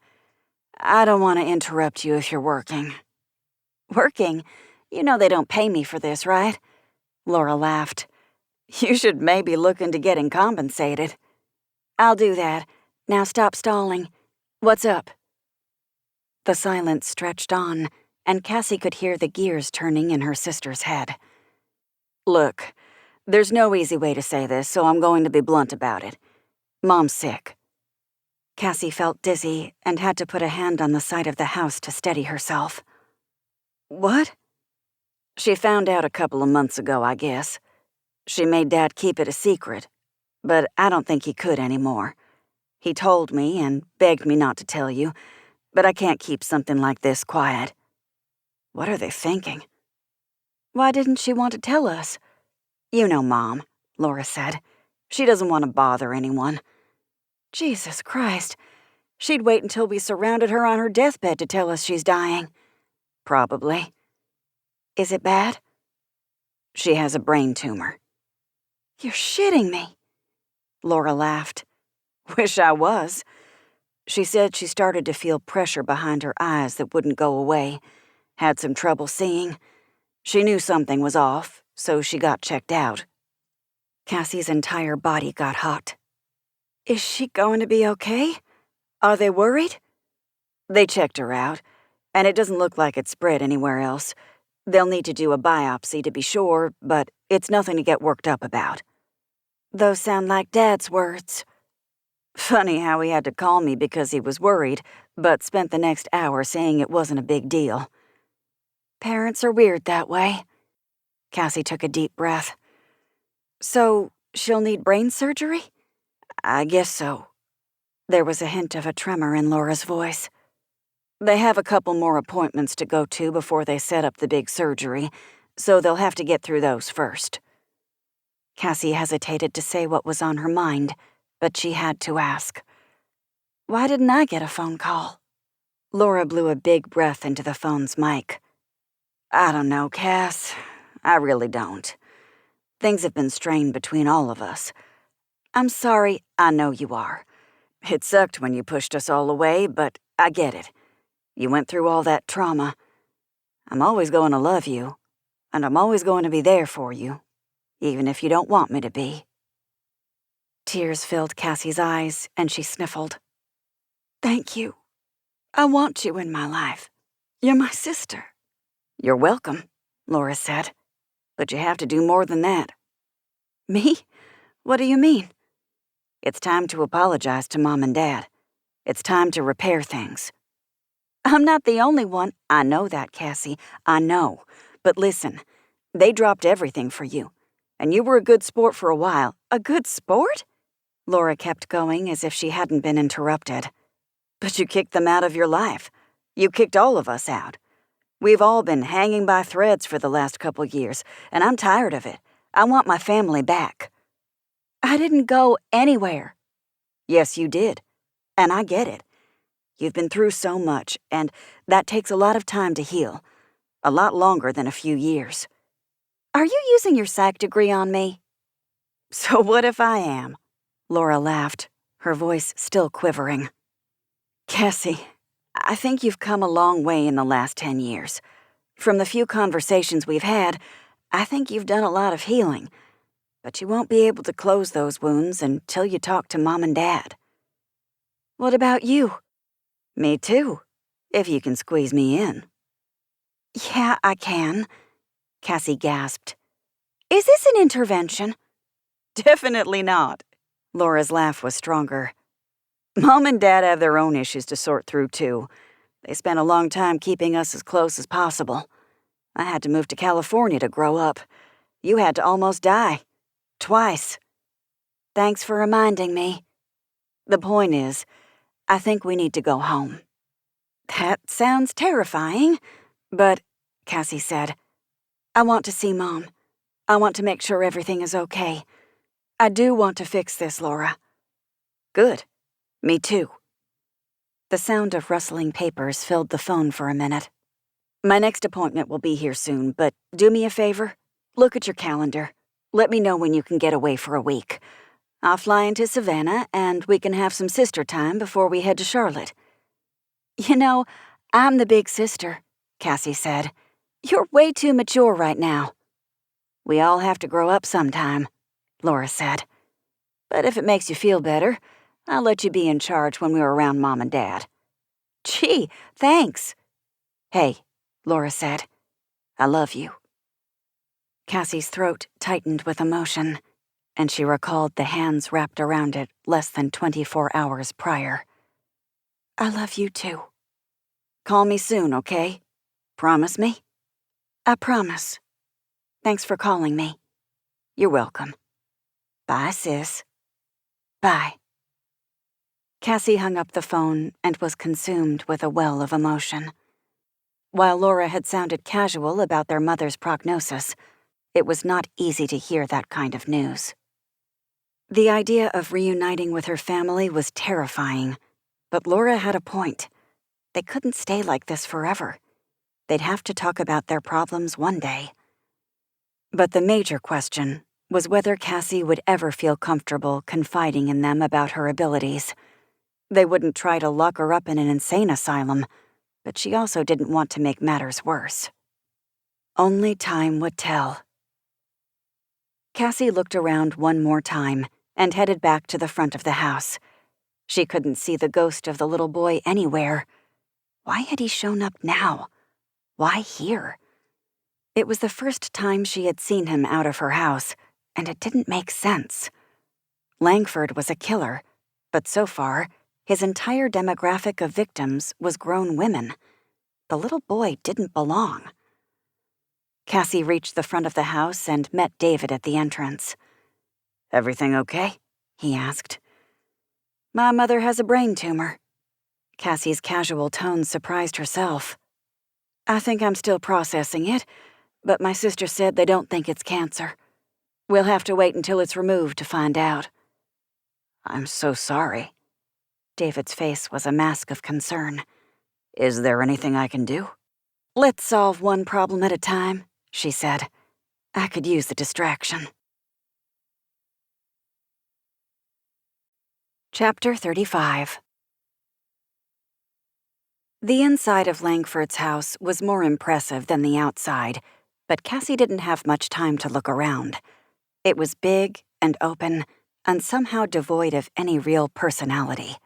I don't want to interrupt you if you're working. Working? You know they don't pay me for this, right? Laura laughed. You should maybe look into getting compensated. I'll do that. Now stop stalling. What's up? The silence stretched on, and Cassie could hear the gears turning in her sister's head. Look, there's no easy way to say this, so I'm going to be blunt about it. Mom's sick. Cassie felt dizzy and had to put a hand on the side of the house to steady herself. What? She found out a couple of months ago, I guess. She made Dad keep it a secret, but I don't think he could anymore. He told me and begged me not to tell you, but I can't keep something like this quiet. What are they thinking? Why didn't she want to tell us? You know Mom, Laura said. She doesn't want to bother anyone. Jesus Christ. She'd wait until we surrounded her on her deathbed to tell us she's dying. Probably. Is it bad? She has a brain tumor. You're shitting me. Laura laughed. Wish I was. She said she started to feel pressure behind her eyes that wouldn't go away. Had some trouble seeing. She knew something was off, so she got checked out. Cassie's entire body got hot. Is she going to be okay? Are they worried? They checked her out, and it doesn't look like it's spread anywhere else. They'll need to do a biopsy to be sure, but it's nothing to get worked up about. Those sound like Dad's words. Funny how he had to call me because he was worried, but spent the next hour saying it wasn't a big deal. Parents are weird that way. Cassie took a deep breath. So, she'll need brain surgery? I guess so. There was a hint of a tremor in Laura's voice. They have a couple more appointments to go to before they set up the big surgery, so they'll have to get through those first. Cassie hesitated to say what was on her mind, but she had to ask. Why didn't I get a phone call? Laura blew a big breath into the phone's mic. I don't know, Cass. I really don't. Things have been strained between all of us. I'm sorry, I know you are. It sucked when you pushed us all away, but I get it. You went through all that trauma. I'm always going to love you, and I'm always going to be there for you, even if you don't want me to be. Tears filled Cassie's eyes, and she sniffled. Thank you. I want you in my life. You're my sister. You're welcome, Laura said. But you have to do more than that. Me? What do you mean? It's time to apologize to Mom and Dad. It's time to repair things. I'm not the only one. I know that, Cassie. I know. But listen, they dropped everything for you. And you were a good sport for a while. A good sport? Laura kept going as if she hadn't been interrupted. But you kicked them out of your life. You kicked all of us out. We've all been hanging by threads for the last couple years, and I'm tired of it. I want my family back. I didn't go anywhere. Yes, you did. And I get it. You've been through so much, and that takes a lot of time to heal. A lot longer than a few years. Are you using your psych degree on me? So what if I am? Laura laughed, her voice still quivering. Cassie, I think you've come a long way in the last 10 years. From the few conversations we've had, I think you've done a lot of healing. But you won't be able to close those wounds until you talk to Mom and Dad. What about you? Me too, if you can squeeze me in. Yeah, I can, Cassie gasped. Is this an intervention? Definitely not. Laura's laugh was stronger. Mom and Dad have their own issues to sort through, too. They spent a long time keeping us as close as possible. I had to move to California to grow up. You had to almost die. Twice. Thanks for reminding me. The point is, I think we need to go home. That sounds terrifying, but, Cassie said, I want to see Mom. I want to make sure everything is okay. I do want to fix this, Laura. Good. Me too. The sound of rustling papers filled the phone for a minute. My next appointment will be here soon, but do me a favor. Look at your calendar. Let me know when you can get away for a week. I'll fly into Savannah, and we can have some sister time before we head to Charlotte. You know, I'm the big sister, Cassie said. You're way too mature right now. We all have to grow up sometime, Laura said. But if it makes you feel better, I'll let you be in charge when we're around Mom and Dad. Gee, thanks. Hey, Laura said. I love you. Cassie's throat tightened with emotion, and she recalled the hands wrapped around it less than 24 hours prior. I love you too. Call me soon, okay? Promise me? I promise. Thanks for calling me. You're welcome. Bye, sis. Bye. Cassie hung up the phone and was consumed with a well of emotion. While Laura had sounded casual about their mother's prognosis, it was not easy to hear that kind of news. The idea of reuniting with her family was terrifying, but Laura had a point. They couldn't stay like this forever. They'd have to talk about their problems one day. But the major question was whether Cassie would ever feel comfortable confiding in them about her abilities. They wouldn't try to lock her up in an insane asylum, but she also didn't want to make matters worse. Only time would tell. Cassie looked around one more time and headed back to the front of the house. She couldn't see the ghost of the little boy anywhere. Why had he shown up now? Why here? It was the first time she had seen him out of her house, and it didn't make sense. Langford was a killer, but so far, his entire demographic of victims was grown women. The little boy didn't belong. Cassie reached the front of the house and met David at the entrance. Everything okay? He asked. My mother has a brain tumor. Cassie's casual tone surprised herself. I think I'm still processing it, but my sister said they don't think it's cancer. We'll have to wait until it's removed to find out. I'm so sorry. David's face was a mask of concern. Is there anything I can do? Let's solve one problem at a time, she said. I could use the distraction. Chapter 35. The inside of Langford's house was more impressive than the outside, but Cassie didn't have much time to look around. It was big and open, and somehow devoid of any real personality.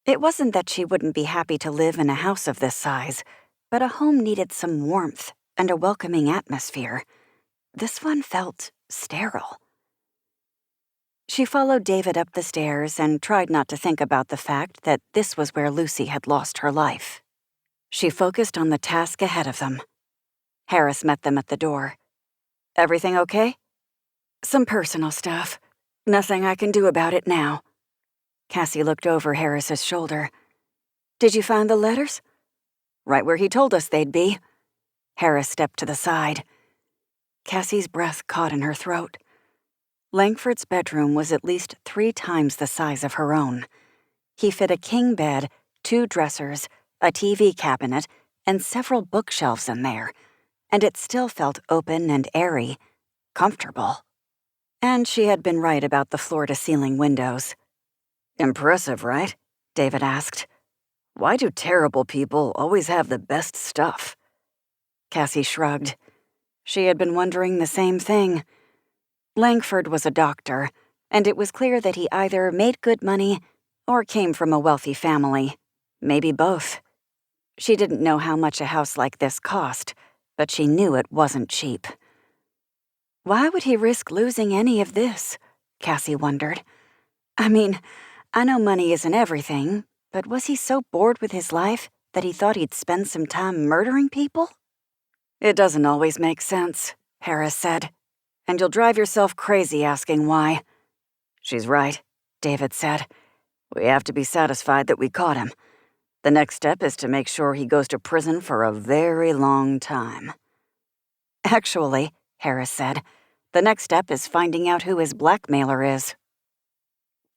It wasn't that she wouldn't be happy to live in a house of this size, but a home needed some warmth and a welcoming atmosphere. This one felt sterile. She followed David up the stairs and tried not to think about the fact that this was where Lucy had lost her life. She focused on the task ahead of them. Harris met them at the door. Everything okay? Some personal stuff. Nothing I can do about it now. Cassie looked over Harris's shoulder. Did you find the letters? Right where he told us they'd be. Harris stepped to the side. Cassie's breath caught in her throat. Langford's bedroom was at least 3 times the size of her own. He fit a king bed, 2 dressers, a TV cabinet, and several bookshelves in there, and it still felt open and airy, comfortable. And she had been right about the floor-to-ceiling windows. Impressive, right? David asked. Why do terrible people always have the best stuff? Cassie shrugged. She had been wondering the same thing. Langford was a doctor, and it was clear that he either made good money or came from a wealthy family. Maybe both. She didn't know how much a house like this cost, but she knew it wasn't cheap. Why would he risk losing any of this? Cassie wondered. I mean, I know money isn't everything, but was he so bored with his life that he thought he'd spend some time murdering people? It doesn't always make sense, Harris said, and you'll drive yourself crazy asking why. She's right, David said. We have to be satisfied that we caught him. The next step is to make sure he goes to prison for a very long time. Actually, Harris said, the next step is finding out who his blackmailer is.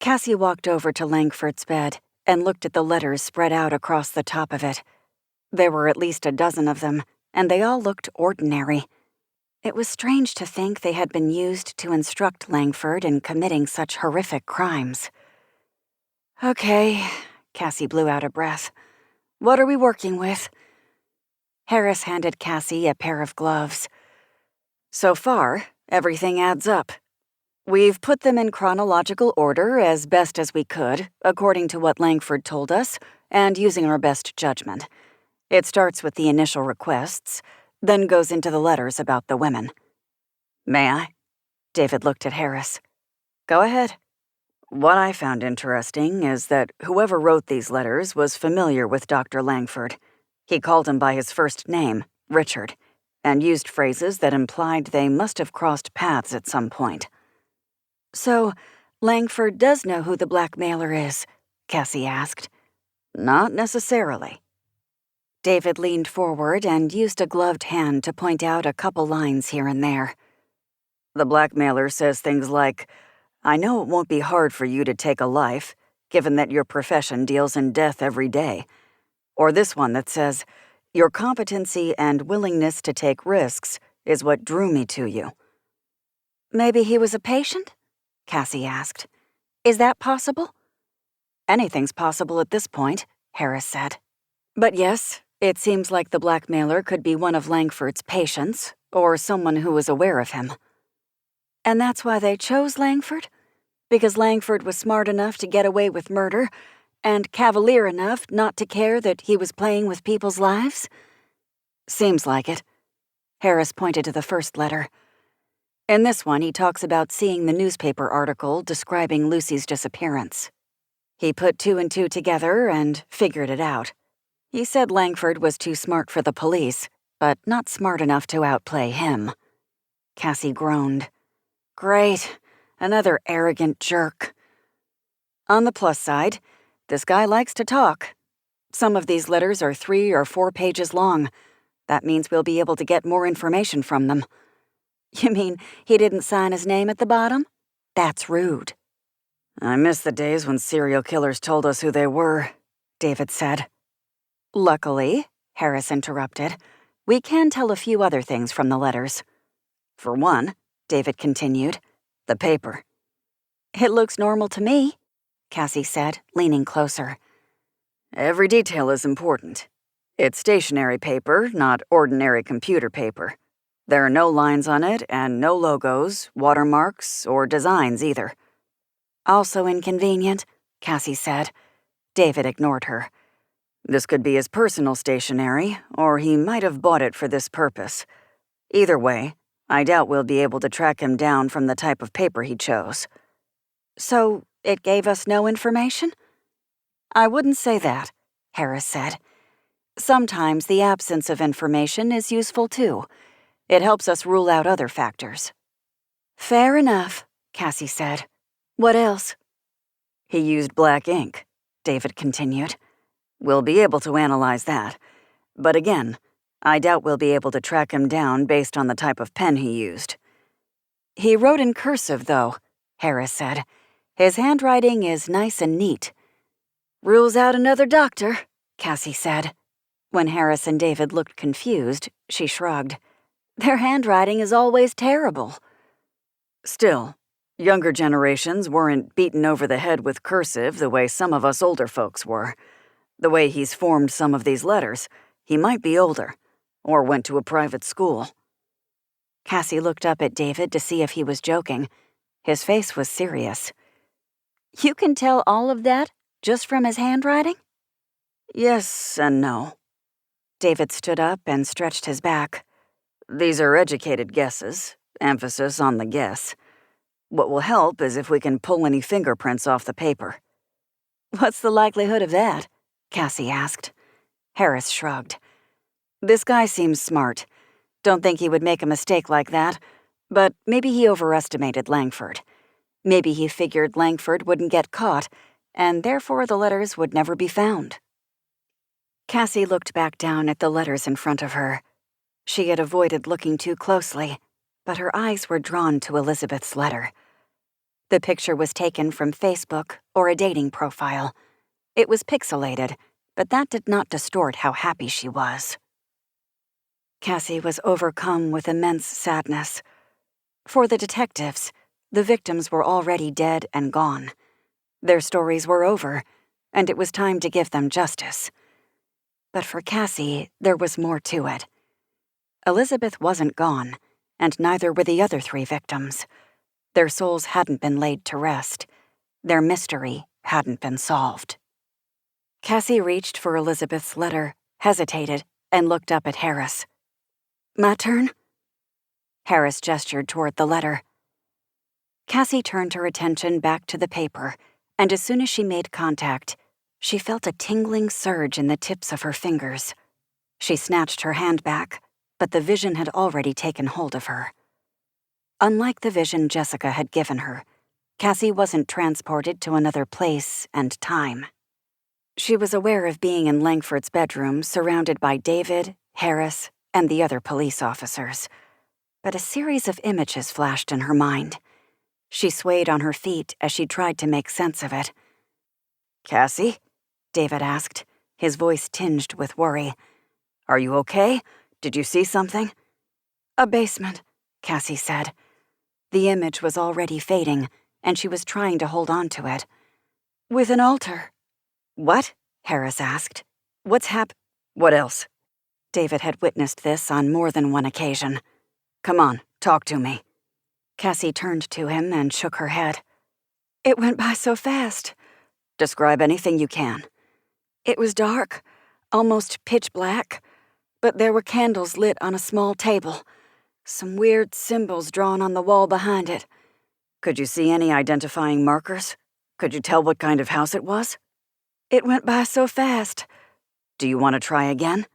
Cassie walked over to Langford's bed and looked at the letters spread out across the top of it. There were at least a dozen of them, and they all looked ordinary. It was strange to think they had been used to instruct Langford in committing such horrific crimes. Okay, Cassie blew out a breath. What are we working with? Harris handed Cassie a pair of gloves. So far, everything adds up. We've put them in chronological order as best as we could, according to what Langford told us, and using our best judgment. It starts with the initial requests, then goes into the letters about the women. May I? David looked at Harris. Go ahead. What I found interesting is that whoever wrote these letters was familiar with Dr. Langford. He called him by his first name, Richard, and used phrases that implied they must have crossed paths at some point. So, Langford does know who the blackmailer is? Cassie asked. Not necessarily. David leaned forward and used a gloved hand to point out a couple lines here and there. The blackmailer says things like, I know it won't be hard for you to take a life, given that your profession deals in death every day. Or this one that says, your competency and willingness to take risks is what drew me to you. Maybe he was a patient? Cassie asked. Is that possible? Anything's possible at this point, Harris said. But yes, it seems like the blackmailer could be one of Langford's patients, or someone who was aware of him. And that's why they chose Langford? Because Langford was smart enough to get away with murder, and cavalier enough not to care that he was playing with people's lives? Seems like it. Harris pointed to the first letter. In this one, he talks about seeing the newspaper article describing Lucy's disappearance. He put 2 and 2 together and figured it out. He said Langford was too smart for the police, but not smart enough to outplay him. Cassie groaned. Great, another arrogant jerk. On the plus side, this guy likes to talk. Some of these letters are 3 or 4 pages long. That means we'll be able to get more information from them. You mean he didn't sign his name at the bottom? That's rude. I miss the days when serial killers told us who they were, David said. Luckily, Harris interrupted, we can tell a few other things from the letters. For one, David continued, the paper. It looks normal to me, Cassie said, leaning closer. Every detail is important. It's stationery paper, not ordinary computer paper. There are no lines on it and no logos, watermarks, or designs either. Also inconvenient, Cassie said. David ignored her. This could be his personal stationery, or he might have bought it for this purpose. Either way, I doubt we'll be able to track him down from the type of paper he chose. So, it gave us no information? I wouldn't say that, Harris said. Sometimes the absence of information is useful too. It helps us rule out other factors. Fair enough, Cassie said. What else? He used black ink, David continued. We'll be able to analyze that. But again, I doubt we'll be able to track him down based on the type of pen he used. He wrote in cursive, though, Harris said. His handwriting is nice and neat. Rules out another doctor, Cassie said. When Harris and David looked confused, she shrugged. Their handwriting is always terrible. Still, younger generations weren't beaten over the head with cursive the way some of us older folks were. The way he's formed some of these letters, he might be older, or went to a private school. Cassie looked up at David to see if he was joking. His face was serious. You can tell all of that just from his handwriting? Yes and no. David stood up and stretched his back. These are educated guesses, emphasis on the guess. What will help is if we can pull any fingerprints off the paper. What's the likelihood of that? Cassie asked. Harris shrugged. This guy seems smart. Don't think he would make a mistake like that, but maybe he overestimated Langford. Maybe he figured Langford wouldn't get caught, and therefore the letters would never be found. Cassie looked back down at the letters in front of her. She had avoided looking too closely, but her eyes were drawn to Elizabeth's letter. The picture was taken from Facebook or a dating profile. It was pixelated, but that did not distort how happy she was. Cassie was overcome with immense sadness. For the detectives, the victims were already dead and gone. Their stories were over, and it was time to give them justice. But for Cassie, there was more to it. Elizabeth wasn't gone, and neither were the other 3 victims. Their souls hadn't been laid to rest. Their mystery hadn't been solved. Cassie reached for Elizabeth's letter, hesitated, and looked up at Harris. My turn? Harris gestured toward the letter. Cassie turned her attention back to the paper, and as soon as she made contact, she felt a tingling surge in the tips of her fingers. She snatched her hand back, but the vision had already taken hold of her. Unlike the vision Jessica had given her, Cassie wasn't transported to another place and time. She was aware of being in Langford's bedroom surrounded by David, Harris, and the other police officers. But a series of images flashed in her mind. She swayed on her feet as she tried to make sense of it. Cassie? David asked, his voice tinged with worry. Are you okay? Did you see something? A basement, Cassie said. The image was already fading, and she was trying to hold on to it. With an altar. What? Harris asked. What else? David had witnessed this on more than one occasion. Come on, talk to me. Cassie turned to him and shook her head. It went by so fast. Describe anything you can. It was dark, almost pitch black, but there were candles lit on a small table. Some weird symbols drawn on the wall behind it. Could you see any identifying markers? Could you tell what kind of house it was? It went by so fast. Do you want to try again?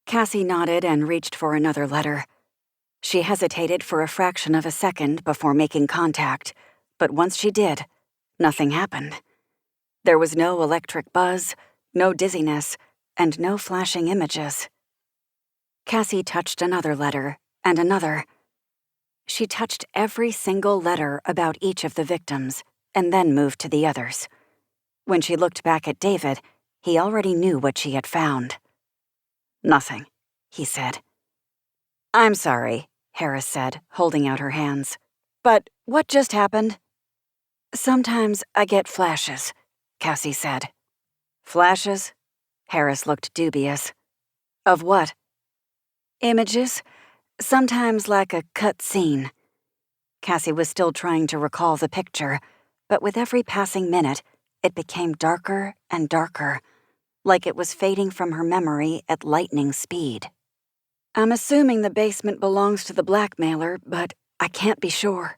Cassie nodded and reached for another letter. She hesitated for a fraction of a second before making contact, but once she did, nothing happened. There was no electric buzz, no dizziness, and no flashing images. Cassie touched another letter, and another. She touched every single letter about each of the victims, and then moved to the others. When she looked back at David, he already knew what she had found. Nothing, he said. I'm sorry, Harris said, holding out her hands. But what just happened? Sometimes I get flashes, Cassie said. Flashes? Harris looked dubious. Of what? Images. Sometimes like a cut scene. Cassie was still trying to recall the picture, but with every passing minute, it became darker and darker, like it was fading from her memory at lightning speed. I'm assuming the basement belongs to the blackmailer, but I can't be sure.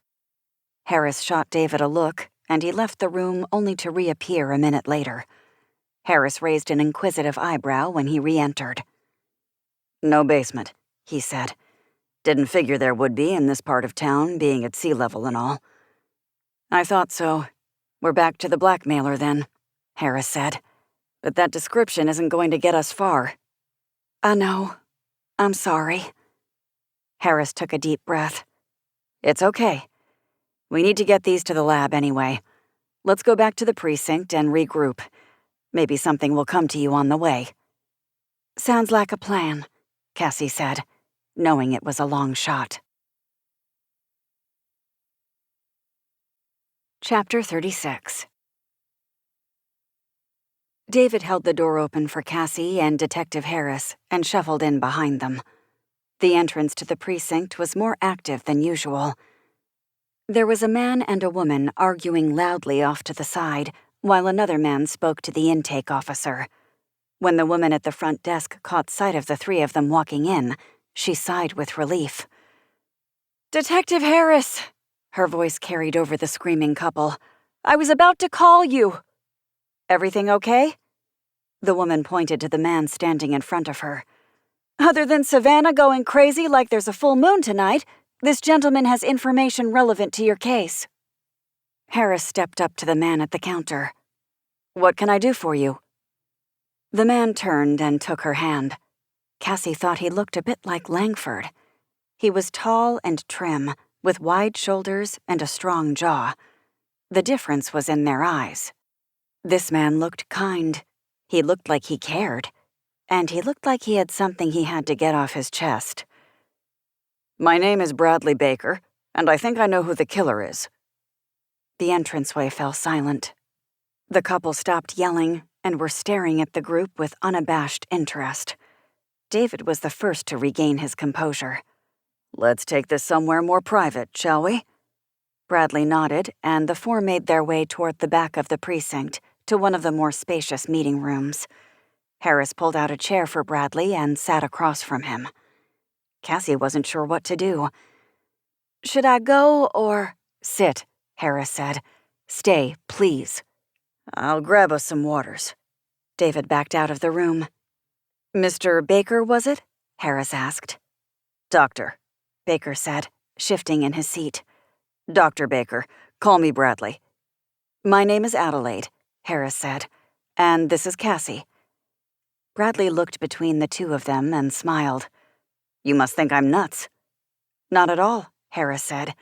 Harris shot David a look, and he left the room only to reappear a minute later. Harris raised an inquisitive eyebrow when he re-entered. No basement, he said. Didn't figure there would be in this part of town, being at sea level and all. I thought so. We're back to the blackmailer then, Harris said. But that description isn't going to get us far. I know. I'm sorry. Harris took a deep breath. It's okay. We need to get these to the lab anyway. Let's go back to the precinct and regroup. Maybe something will come to you on the way. Sounds like a plan, Cassie said, knowing it was a long shot. Chapter 36. David held the door open for Cassie and Detective Harris and shuffled in behind them. The entrance to the precinct was more active than usual. There was a man and a woman arguing loudly off to the side, while another man spoke to the intake officer. When the woman at the front desk caught sight of the three of them walking in, she sighed with relief. "Detective Harris!" Her voice carried over the screaming couple. "I was about to call you." "Everything okay?" The woman pointed to the man standing in front of her. "Other than Savannah going crazy like there's a full moon tonight, this gentleman has information relevant to your case." Harris stepped up to the man at the counter. "What can I do for you?" The man turned and took her hand. Cassie thought he looked a bit like Langford. He was tall and trim, with wide shoulders and a strong jaw. The difference was in their eyes. This man looked kind. He looked like he cared. And he looked like he had something he had to get off his chest. "My name is Bradley Baker, and I think I know who the killer is." The entranceway fell silent. The couple stopped yelling and were staring at the group with unabashed interest. David was the first to regain his composure. "Let's take this somewhere more private, shall we?" Bradley nodded, and the four made their way toward the back of the precinct to one of the more spacious meeting rooms. Harris pulled out a chair for Bradley and sat across from him. Cassie wasn't sure what to do. "Should I go or—" "Sit," Harris said. "Stay, please." "I'll grab us some waters." David backed out of the room. "Mr. Baker, was it?" Harris asked. "Doctor," Baker said, shifting in his seat. "Dr. Baker. Call me Bradley." "My name is Adelaide," Harris said. "And this is Cassie." Bradley looked between the two of them and smiled. "You must think I'm nuts." "Not at all," Harris said.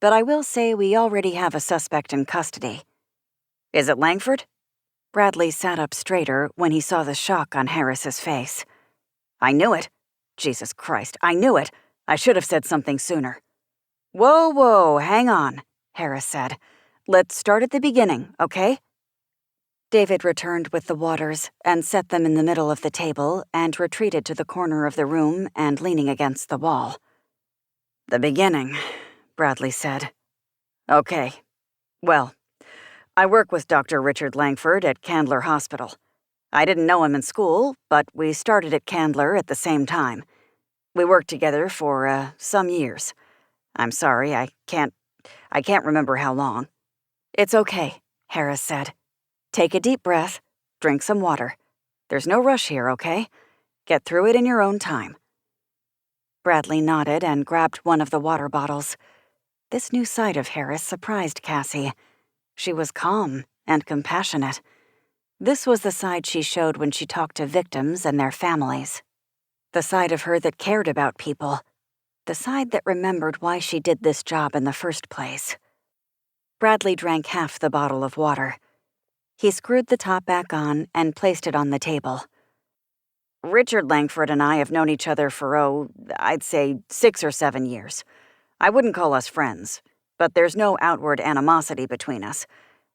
"But I will say we already have a suspect in custody." "Is it Langford?" Bradley sat up straighter when he saw the shock on Harris's face. "I knew it. Jesus Christ, I knew it. I should have said something sooner." Whoa, hang on," Harris said. "Let's start at the beginning, okay?" David returned with the waters and set them in the middle of the table and retreated to the corner of the room and leaning against the wall. "The beginning," Bradley said. "Okay. Well, I work with Dr. Richard Langford at Candler Hospital. I didn't know him in school, but we started at Candler at the same time. We worked together for, some years. I'm sorry, I can't remember how long." "It's okay," Harris said. "Take a deep breath, drink some water. There's no rush here, okay? Get through it in your own time." Bradley nodded and grabbed one of the water bottles. This new side of Harris surprised Cassie. She was calm and compassionate. This was the side she showed when she talked to victims and their families. The side of her that cared about people. The side that remembered why she did this job in the first place. Bradley drank half the bottle of water. He screwed the top back on and placed it on the table. "Richard Langford and I have known each other for, I'd say 6 or 7 years. I wouldn't call us friends, but there's no outward animosity between us.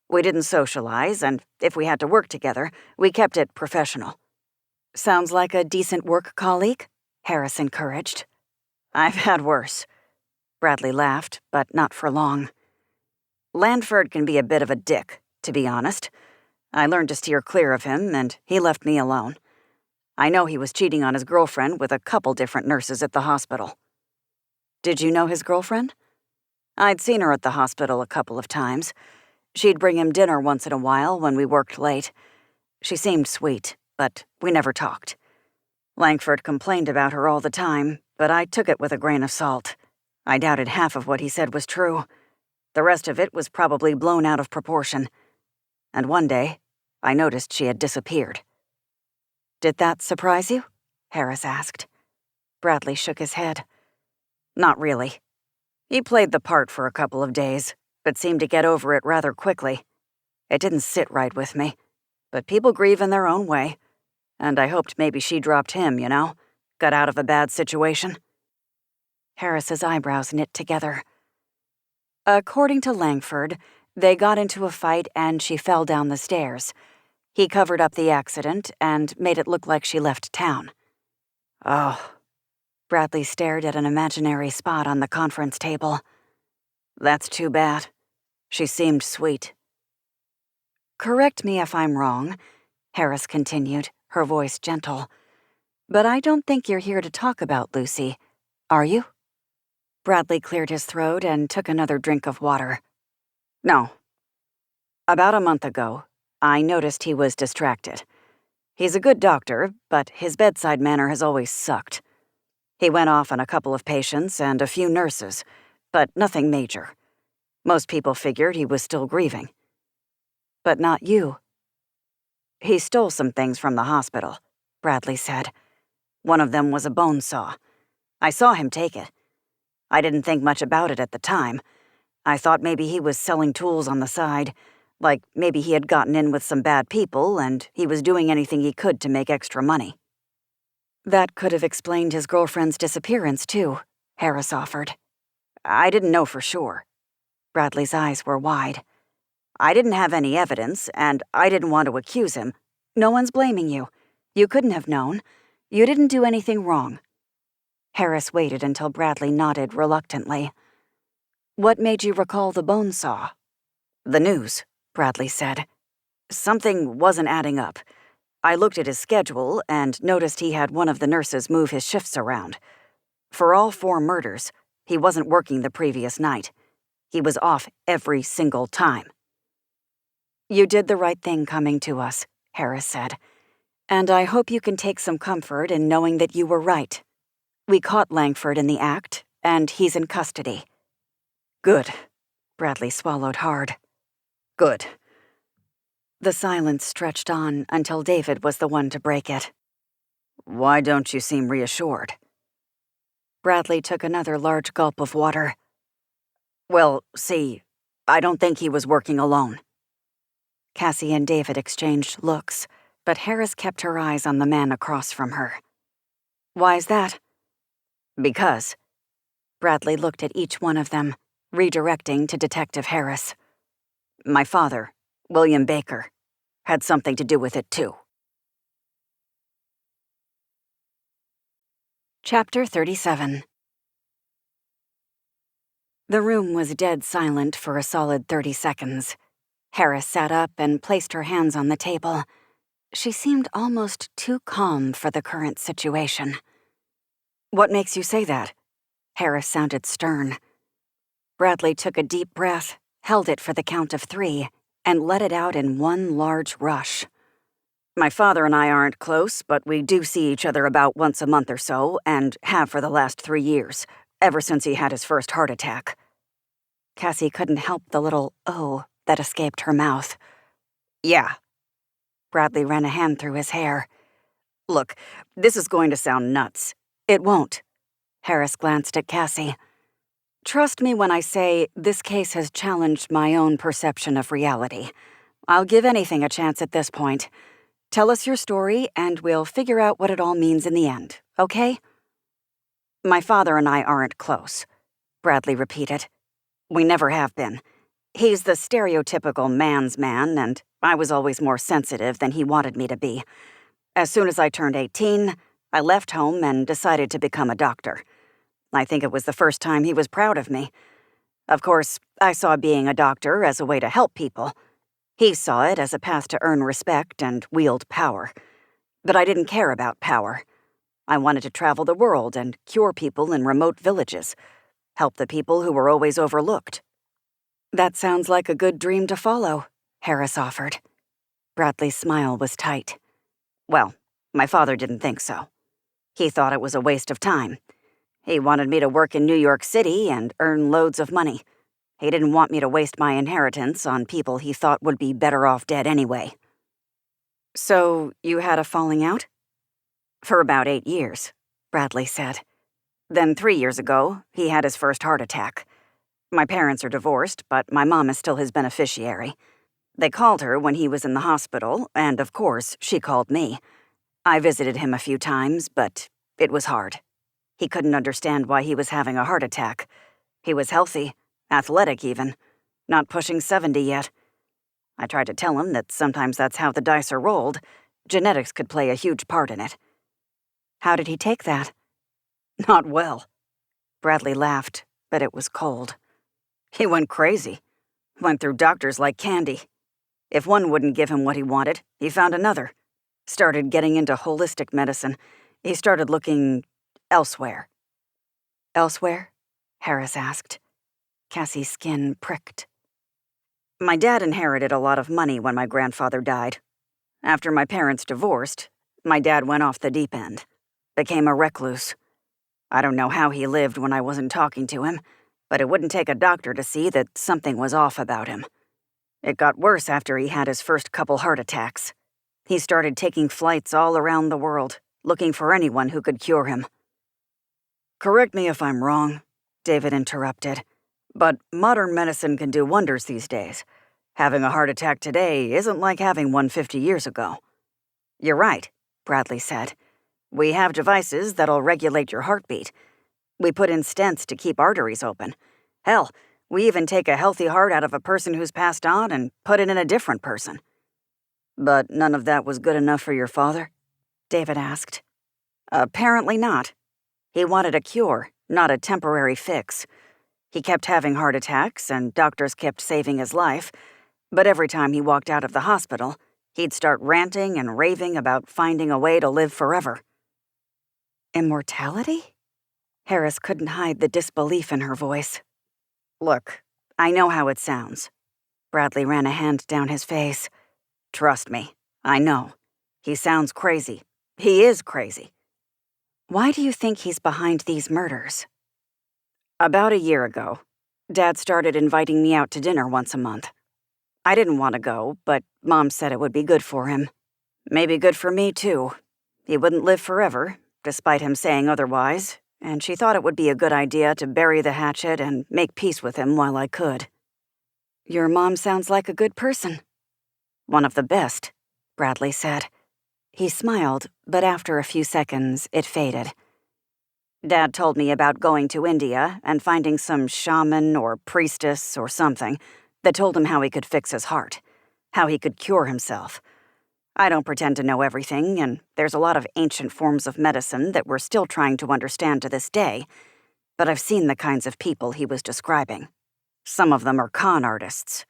We didn't socialize, and if we had to work together, we kept it professional." "Sounds like a decent work colleague," Harris encouraged. "I've had worse." Bradley laughed, but not for long. "Langford can be a bit of a dick, to be honest. I learned to steer clear of him, and he left me alone. I know he was cheating on his girlfriend with a couple different nurses at the hospital." "Did you know his girlfriend?" "I'd seen her at the hospital a couple of times. She'd bring him dinner once in a while when we worked late. She seemed sweet, but we never talked. Langford complained about her all the time, but I took it with a grain of salt. I doubted half of what he said was true. The rest of it was probably blown out of proportion. And one day, I noticed she had disappeared. Did that surprise you? Harris asked. Bradley shook his head. Not really. He played the part for a couple of days, but seemed to get over it rather quickly. It didn't sit right with me, but people grieve in their own way. And I hoped maybe she dropped him, you know? Got out of a bad situation. Harris's eyebrows knit together. According to Langford, they got into a fight and she fell down the stairs. He covered up the accident and made it look like she left town. Oh. Bradley stared at an imaginary spot on the conference table. That's too bad. She seemed sweet. Correct me if I'm wrong, Harris continued, her voice gentle. But I don't think you're here to talk about Lucy, are you? Bradley cleared his throat and took another drink of water. No. About a month ago, I noticed he was distracted. He's a good doctor, but his bedside manner has always sucked. He went off on a couple of patients and a few nurses, but nothing major. Most people figured he was still grieving. But not you. He stole some things from the hospital, Bradley said. One of them was a bone saw. I saw him take it. I didn't think much about it at the time. I thought maybe he was selling tools on the side, like maybe he had gotten in with some bad people and he was doing anything he could to make extra money. That could have explained his girlfriend's disappearance, too, Harris offered. I didn't know for sure. Bradley's eyes were wide. I didn't have any evidence, and I didn't want to accuse him. No one's blaming you. You couldn't have known. You didn't do anything wrong. Harris waited until Bradley nodded reluctantly. What made you recall the bone saw? The news, Bradley said. Something wasn't adding up. I looked at his schedule and noticed he had one of the nurses move his shifts around. For all 4 murders, he wasn't working the previous night. He was off every single time. You did the right thing coming to us, Harris said. And I hope you can take some comfort in knowing that you were right. We caught Langford in the act, and he's in custody. Good. Bradley swallowed hard. Good. The silence stretched on until David was the one to break it. Why don't you seem reassured? Bradley took another large gulp of water. Well, see, I don't think he was working alone. Cassie and David exchanged looks, but Harris kept her eyes on the man across from her. Why's that? Because. Bradley looked at each one of them, redirecting to Detective Harris. My father, William Baker, had something to do with it too. Chapter 37. The room was dead silent for a solid 30 seconds. Harris sat up and placed her hands on the table. She seemed almost too calm for the current situation. What makes you say that? Harris sounded stern. Bradley took a deep breath, held it for the count of 3, and let it out in one large rush. My father and I aren't close, but we do see each other about once a month or so, and have for the last 3 years, ever since he had his first heart attack. Cassie couldn't help the little "oh" that escaped her mouth. Yeah. Bradley ran a hand through his hair. Look, this is going to sound nuts. It won't. Harris glanced at Cassie. Trust me when I say this case has challenged my own perception of reality. I'll give anything a chance at this point. Tell us your story, and we'll figure out what it all means in the end, okay? My father and I aren't close, Bradley repeated. We never have been. He's the stereotypical man's man, and I was always more sensitive than he wanted me to be. As soon as I turned 18, I left home and decided to become a doctor. I think it was the first time he was proud of me. Of course, I saw being a doctor as a way to help people. He saw it as a path to earn respect and wield power. But I didn't care about power. I wanted to travel the world and cure people in remote villages, help the people who were always overlooked. That sounds like a good dream to follow, Harris offered. Bradley's smile was tight. Well, my father didn't think so. He thought it was a waste of time. He wanted me to work in New York City and earn loads of money. He didn't want me to waste my inheritance on people he thought would be better off dead anyway. So, you had a falling out? For about 8 years, Bradley said. Then 3 years ago, he had his first heart attack. My parents are divorced, but my mom is still his beneficiary. They called her when he was in the hospital, and of course, she called me. I visited him a few times, but it was hard. He couldn't understand why he was having a heart attack. He was healthy, athletic even, not pushing 70 yet. I tried to tell him that sometimes that's how the dice are rolled. Genetics could play a huge part in it. How did he take that? Not well. Bradley laughed, but it was cold. He went crazy. Went through doctors like candy. If one wouldn't give him what he wanted, he found another. Started getting into holistic medicine. He started looking elsewhere. Elsewhere? Harris asked. Cassie's skin pricked. My dad inherited a lot of money when my grandfather died. After my parents divorced, my dad went off the deep end. Became a recluse. I don't know how he lived when I wasn't talking to him, but it wouldn't take a doctor to see that something was off about him. It got worse after he had his first couple heart attacks. He started taking flights all around the world, looking for anyone who could cure him. Correct me if I'm wrong, David interrupted, but modern medicine can do wonders these days. Having a heart attack today isn't like having one 50 years ago. You're right, Bradley said. We have devices that'll regulate your heartbeat. We put in stents to keep arteries open. Hell, we even take a healthy heart out of a person who's passed on and put it in a different person. But none of that was good enough for your father? David asked. Apparently not. He wanted a cure, not a temporary fix. He kept having heart attacks, and doctors kept saving his life, but every time he walked out of the hospital, he'd start ranting and raving about finding a way to live forever. Immortality? Harris couldn't hide the disbelief in her voice. Look, I know how it sounds. Bradley ran a hand down his face. Trust me, I know. He sounds crazy. He is crazy. Why do you think he's behind these murders? About a year ago, Dad started inviting me out to dinner once a month. I didn't want to go, but Mom said it would be good for him. Maybe good for me, too. He wouldn't live forever, despite him saying otherwise, and she thought it would be a good idea to bury the hatchet and make peace with him while I could. Your mom sounds like a good person. One of the best, Bradley said. He smiled, but after a few seconds, it faded. Dad told me about going to India and finding some shaman or priestess or something that told him how he could fix his heart, how he could cure himself. I don't pretend to know everything, and there's a lot of ancient forms of medicine that we're still trying to understand to this day, but I've seen the kinds of people he was describing. Some of them are con artists.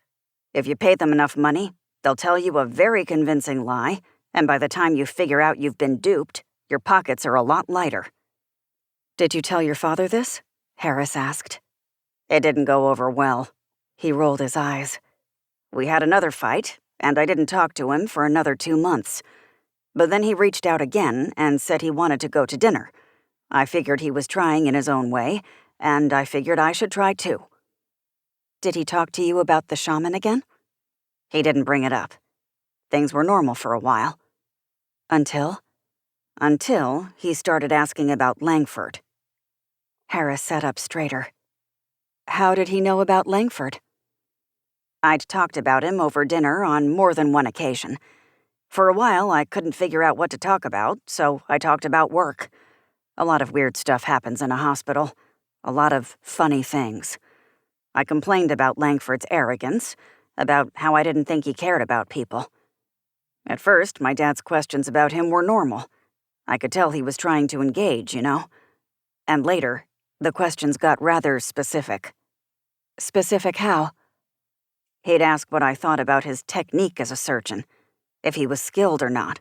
If you pay them enough money, they'll tell you a very convincing lie, and by the time you figure out you've been duped, your pockets are a lot lighter. Did you tell your father this? Harris asked. It didn't go over well. He rolled his eyes. We had another fight, and I didn't talk to him for another 2 months. But then he reached out again and said he wanted to go to dinner. I figured he was trying in his own way, and I figured I should try too. Did he talk to you about the shaman again? He didn't bring it up. Things were normal for a while. Until? Until he started asking about Langford. Harris sat up straighter. How did he know about Langford? I'd talked about him over dinner on more than one occasion. For a while, I couldn't figure out what to talk about, so I talked about work. A lot of weird stuff happens in a hospital. A lot of funny things. I complained about Langford's arrogance, about how I didn't think he cared about people. At first, my dad's questions about him were normal. I could tell he was trying to engage, you know. And later, the questions got rather specific. Specific how? He'd ask what I thought about his technique as a surgeon, if he was skilled or not.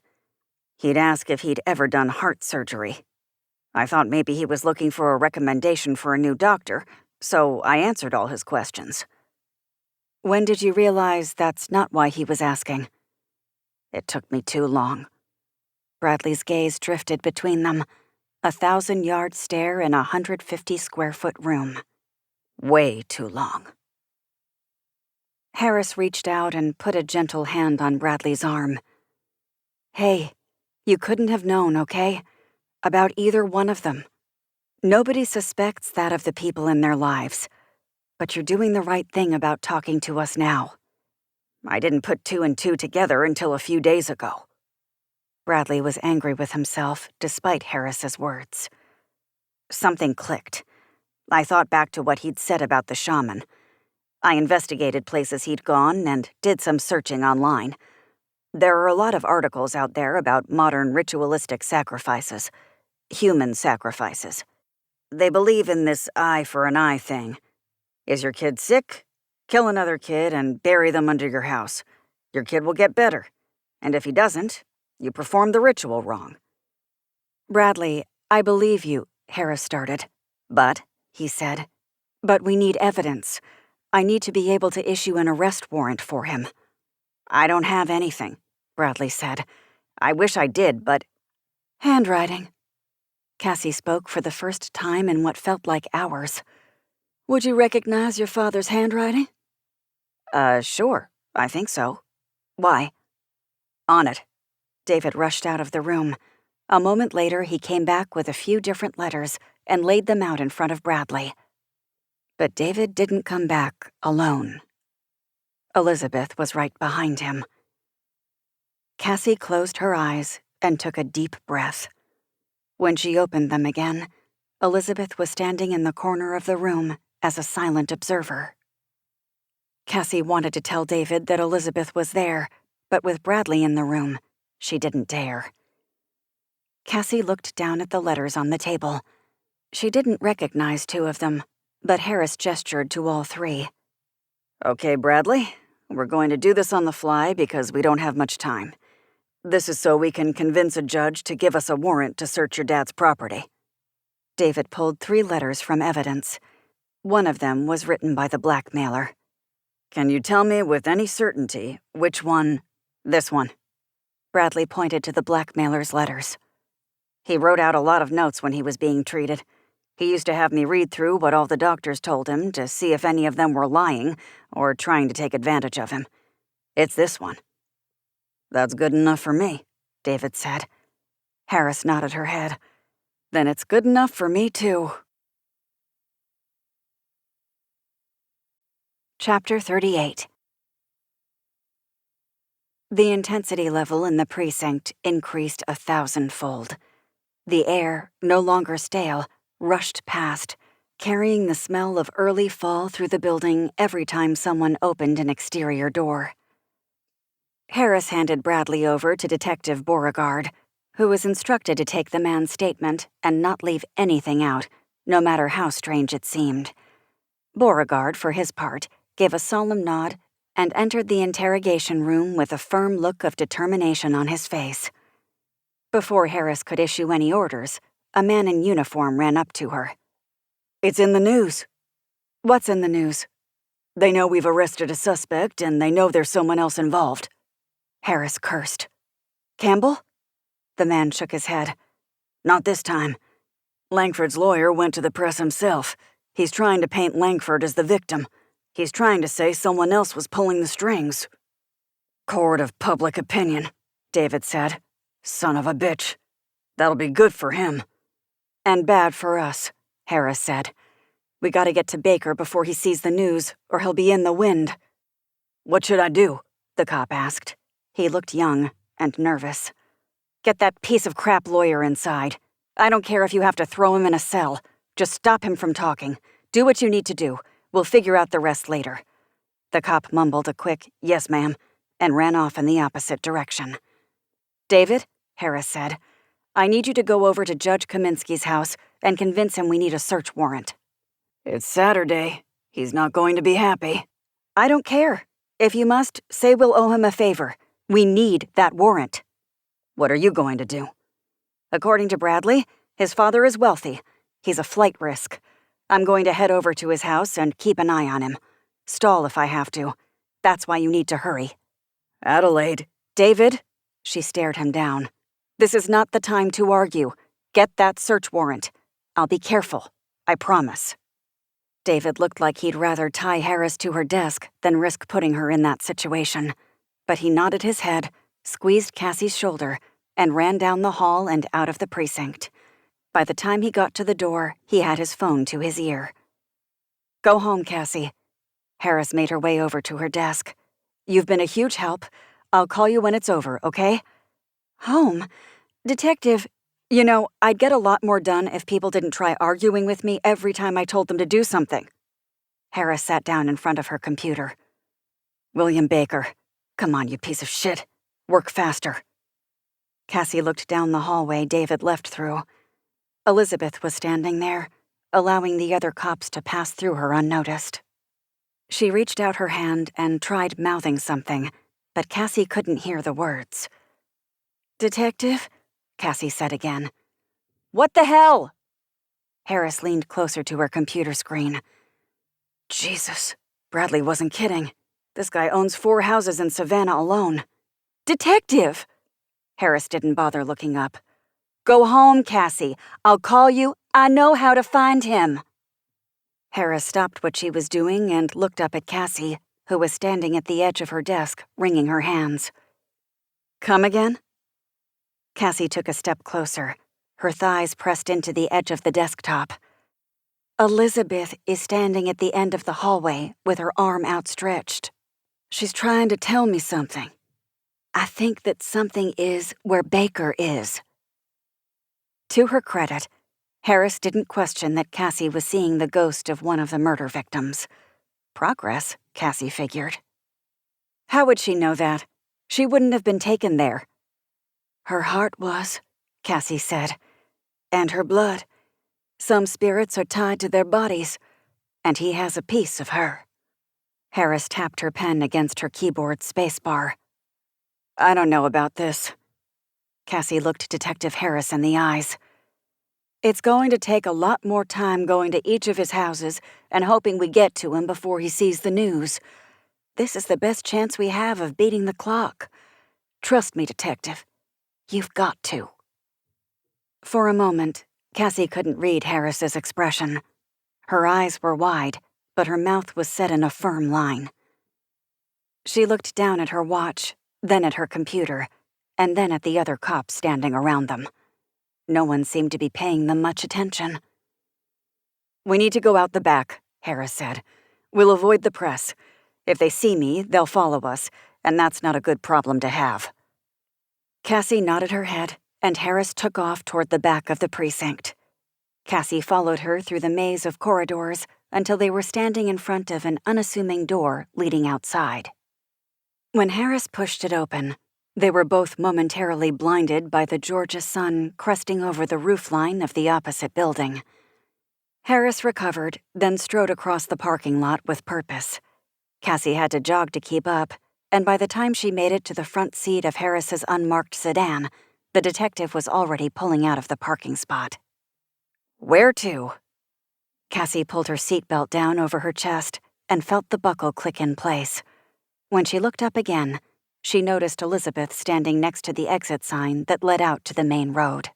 He'd ask if he'd ever done heart surgery. I thought maybe he was looking for a recommendation for a new doctor, so I answered all his questions. When did you realize that's not why he was asking? It took me too long. Bradley's gaze drifted between them, 1,000-yard stare in a 150-square-foot room. Way too long. Harris reached out and put a gentle hand on Bradley's arm. Hey, you couldn't have known, okay? About either one of them. Nobody suspects that of the people in their lives. But you're doing the right thing about talking to us now. I didn't put 2 and 2 together until a few days ago. Bradley was angry with himself, despite Harris's words. Something clicked. I thought back to what he'd said about the shaman. I investigated places he'd gone and did some searching online. There are a lot of articles out there about modern ritualistic sacrifices. Human sacrifices. They believe in this eye for an eye thing. Is your kid sick? Kill another kid and bury them under your house. Your kid will get better. And if he doesn't, you perform the ritual wrong. Bradley, I believe you, Harris started. But, he said, but we need evidence. I need to be able to issue an arrest warrant for him. I don't have anything, Bradley said. I wish I did, but... Handwriting. Cassie spoke for the first time in what felt like hours. Would you recognize your father's handwriting? Sure. I think so. Why? On it. David rushed out of the room. A moment later, he came back with a few different letters and laid them out in front of Bradley. But David didn't come back alone. Elizabeth was right behind him. Cassie closed her eyes and took a deep breath. When she opened them again, Elizabeth was standing in the corner of the room as a silent observer. Cassie wanted to tell David that Elizabeth was there, but with Bradley in the room, she didn't dare. Cassie looked down at the letters on the table. She didn't recognize 2 of them, but Harris gestured to all 3. Okay, Bradley, we're going to do this on the fly because we don't have much time. This is so we can convince a judge to give us a warrant to search your dad's property. David pulled 3 letters from evidence. One of them was written by the blackmailer. Can you tell me with any certainty which one? This one. Bradley pointed to the blackmailer's letters. He wrote out a lot of notes when he was being treated. He used to have me read through what all the doctors told him to see if any of them were lying or trying to take advantage of him. It's this one. That's good enough for me, David said. Harris nodded her head. Then it's good enough for me too. Chapter 38. The intensity level in the precinct increased 1,000-fold. The air, no longer stale, rushed past, carrying the smell of early fall through the building every time someone opened an exterior door. Harris handed Bradley over to Detective Beauregard, who was instructed to take the man's statement and not leave anything out, no matter how strange it seemed. Beauregard, for his part, gave a solemn nod and entered the interrogation room with a firm look of determination on his face. Before Harris could issue any orders, a man in uniform ran up to her. It's in the news. What's in the news? They know we've arrested a suspect and they know there's someone else involved. Harris cursed. Campbell? The man shook his head. Not this time. Langford's lawyer went to the press himself. He's trying to paint Langford as the victim. He's trying to say someone else was pulling the strings. Court of public opinion, David said. Son of a bitch. That'll be good for him. And bad for us, Harris said. We gotta get to Baker before he sees the news, or he'll be in the wind. What should I do? The cop asked. He looked young and nervous. Get that piece of crap lawyer inside. I don't care if you have to throw him in a cell. Just stop him from talking. Do what you need to do. We'll figure out the rest later. The cop mumbled a quick, "Yes, ma'am," and ran off in the opposite direction. David, Harris said, I need you to go over to Judge Kaminsky's house and convince him we need a search warrant. It's Saturday. He's not going to be happy. I don't care. If you must, say we'll owe him a favor. We need that warrant. What are you going to do? According to Bradley, his father is wealthy. He's a flight risk. I'm going to head over to his house and keep an eye on him. Stall if I have to. That's why you need to hurry. Adelaide. David, she stared him down. This is not the time to argue. Get that search warrant. I'll be careful. I promise. David looked like he'd rather tie Harris to her desk than risk putting her in that situation. But he nodded his head, squeezed Cassie's shoulder, and ran down the hall and out of the precinct. By the time he got to the door, he had his phone to his ear. "Go home, Cassie." Harris made her way over to her desk. "You've been a huge help. I'll call you when it's over, okay?" "Home? Detective, I'd get a lot more done if people didn't try arguing with me every time I told them to do something." Harris sat down in front of her computer. "William Baker. Come on, you piece of shit. Work faster." Cassie looked down the hallway David left through. Elizabeth was standing there, allowing the other cops to pass through her unnoticed. She reached out her hand and tried mouthing something, but Cassie couldn't hear the words. "Detective?" Cassie said again. "What the hell?" Harris leaned closer to her computer screen. Jesus, Bradley wasn't kidding. This guy owns 4 houses in Savannah alone. "Detective!" Harris didn't bother looking up. "Go home, Cassie. I'll call you. I know how to find him." Harris stopped what she was doing and looked up at Cassie, who was standing at the edge of her desk, wringing her hands. "Come again?" Cassie took a step closer, her thighs pressed into the edge of the desktop. Elizabeth is standing at the end of the hallway with her arm outstretched. "She's trying to tell me something. I think that something is where Baker is." To her credit, Harris didn't question that Cassie was seeing the ghost of one of the murder victims. Progress, Cassie figured. How would she know that? She wouldn't have been taken there. "Her heart was," Cassie said, "and her blood. Some spirits are tied to their bodies, and he has a piece of her." Harris tapped her pen against her keyboard spacebar. "I don't know about this." Cassie looked Detective Harris in the eyes. "It's going to take a lot more time going to each of his houses and hoping we get to him before he sees the news. This is the best chance we have of beating the clock. Trust me, Detective. You've got to." For a moment, Cassie couldn't read Harris's expression. Her eyes were wide, but her mouth was set in a firm line. She looked down at her watch, then at her computer, and then at the other cops standing around them. No one seemed to be paying them much attention. "We need to go out the back," Harris said. "We'll avoid the press. If they see me, they'll follow us, and that's not a good problem to have." Cassie nodded her head, and Harris took off toward the back of the precinct. Cassie followed her through the maze of corridors until they were standing in front of an unassuming door leading outside. When Harris pushed it open, they were both momentarily blinded by the Georgia sun cresting over the roofline of the opposite building. Harris recovered, then strode across the parking lot with purpose. Cassie had to jog to keep up, and by the time she made it to the front seat of Harris's unmarked sedan, the detective was already pulling out of the parking spot. "Where to?" Cassie pulled her seatbelt down over her chest and felt the buckle click in place. When she looked up again, she noticed Elizabeth standing next to the exit sign that led out to the main road.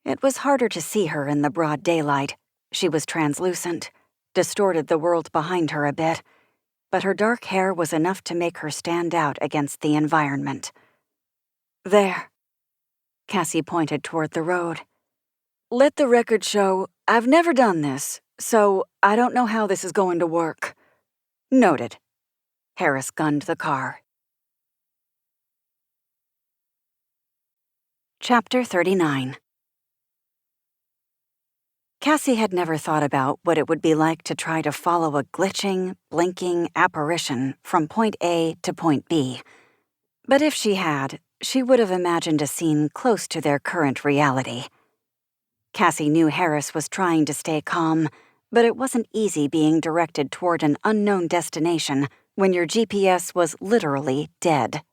It was harder to see her in the broad daylight. She was translucent, distorted the world behind her a bit, but her dark hair was enough to make her stand out against the environment. "There." Cassie pointed toward the road. "Let the record show I've never done this, so I don't know how this is going to work." "Noted." Harris gunned the car. Chapter 39. Cassie had never thought about what it would be like to try to follow a glitching, blinking apparition from point A to point B. But if she had, she would have imagined a scene close to their current reality. Cassie knew Harris was trying to stay calm, but it wasn't easy being directed toward an unknown destination when your GPS was literally dead.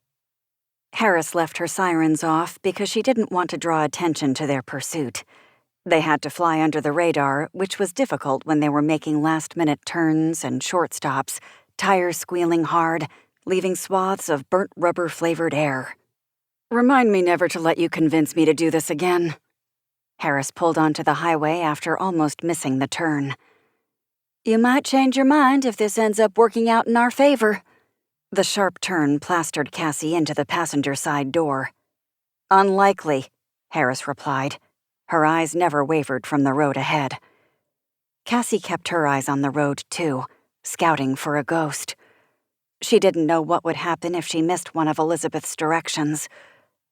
Harris left her sirens off because she didn't want to draw attention to their pursuit. They had to fly under the radar, which was difficult when they were making last-minute turns and short stops, tires squealing hard, leaving swaths of burnt rubber-flavored air. "Remind me never to let you convince me to do this again." Harris pulled onto the highway after almost missing the turn. You might change your mind if this ends up working out in our favor. The sharp turn plastered Cassie into the passenger side door. Unlikely, Harris replied. Her eyes never wavered from the road ahead. Cassie kept her eyes on the road, too, scouting for a ghost. She didn't know what would happen if she missed one of Elizabeth's directions.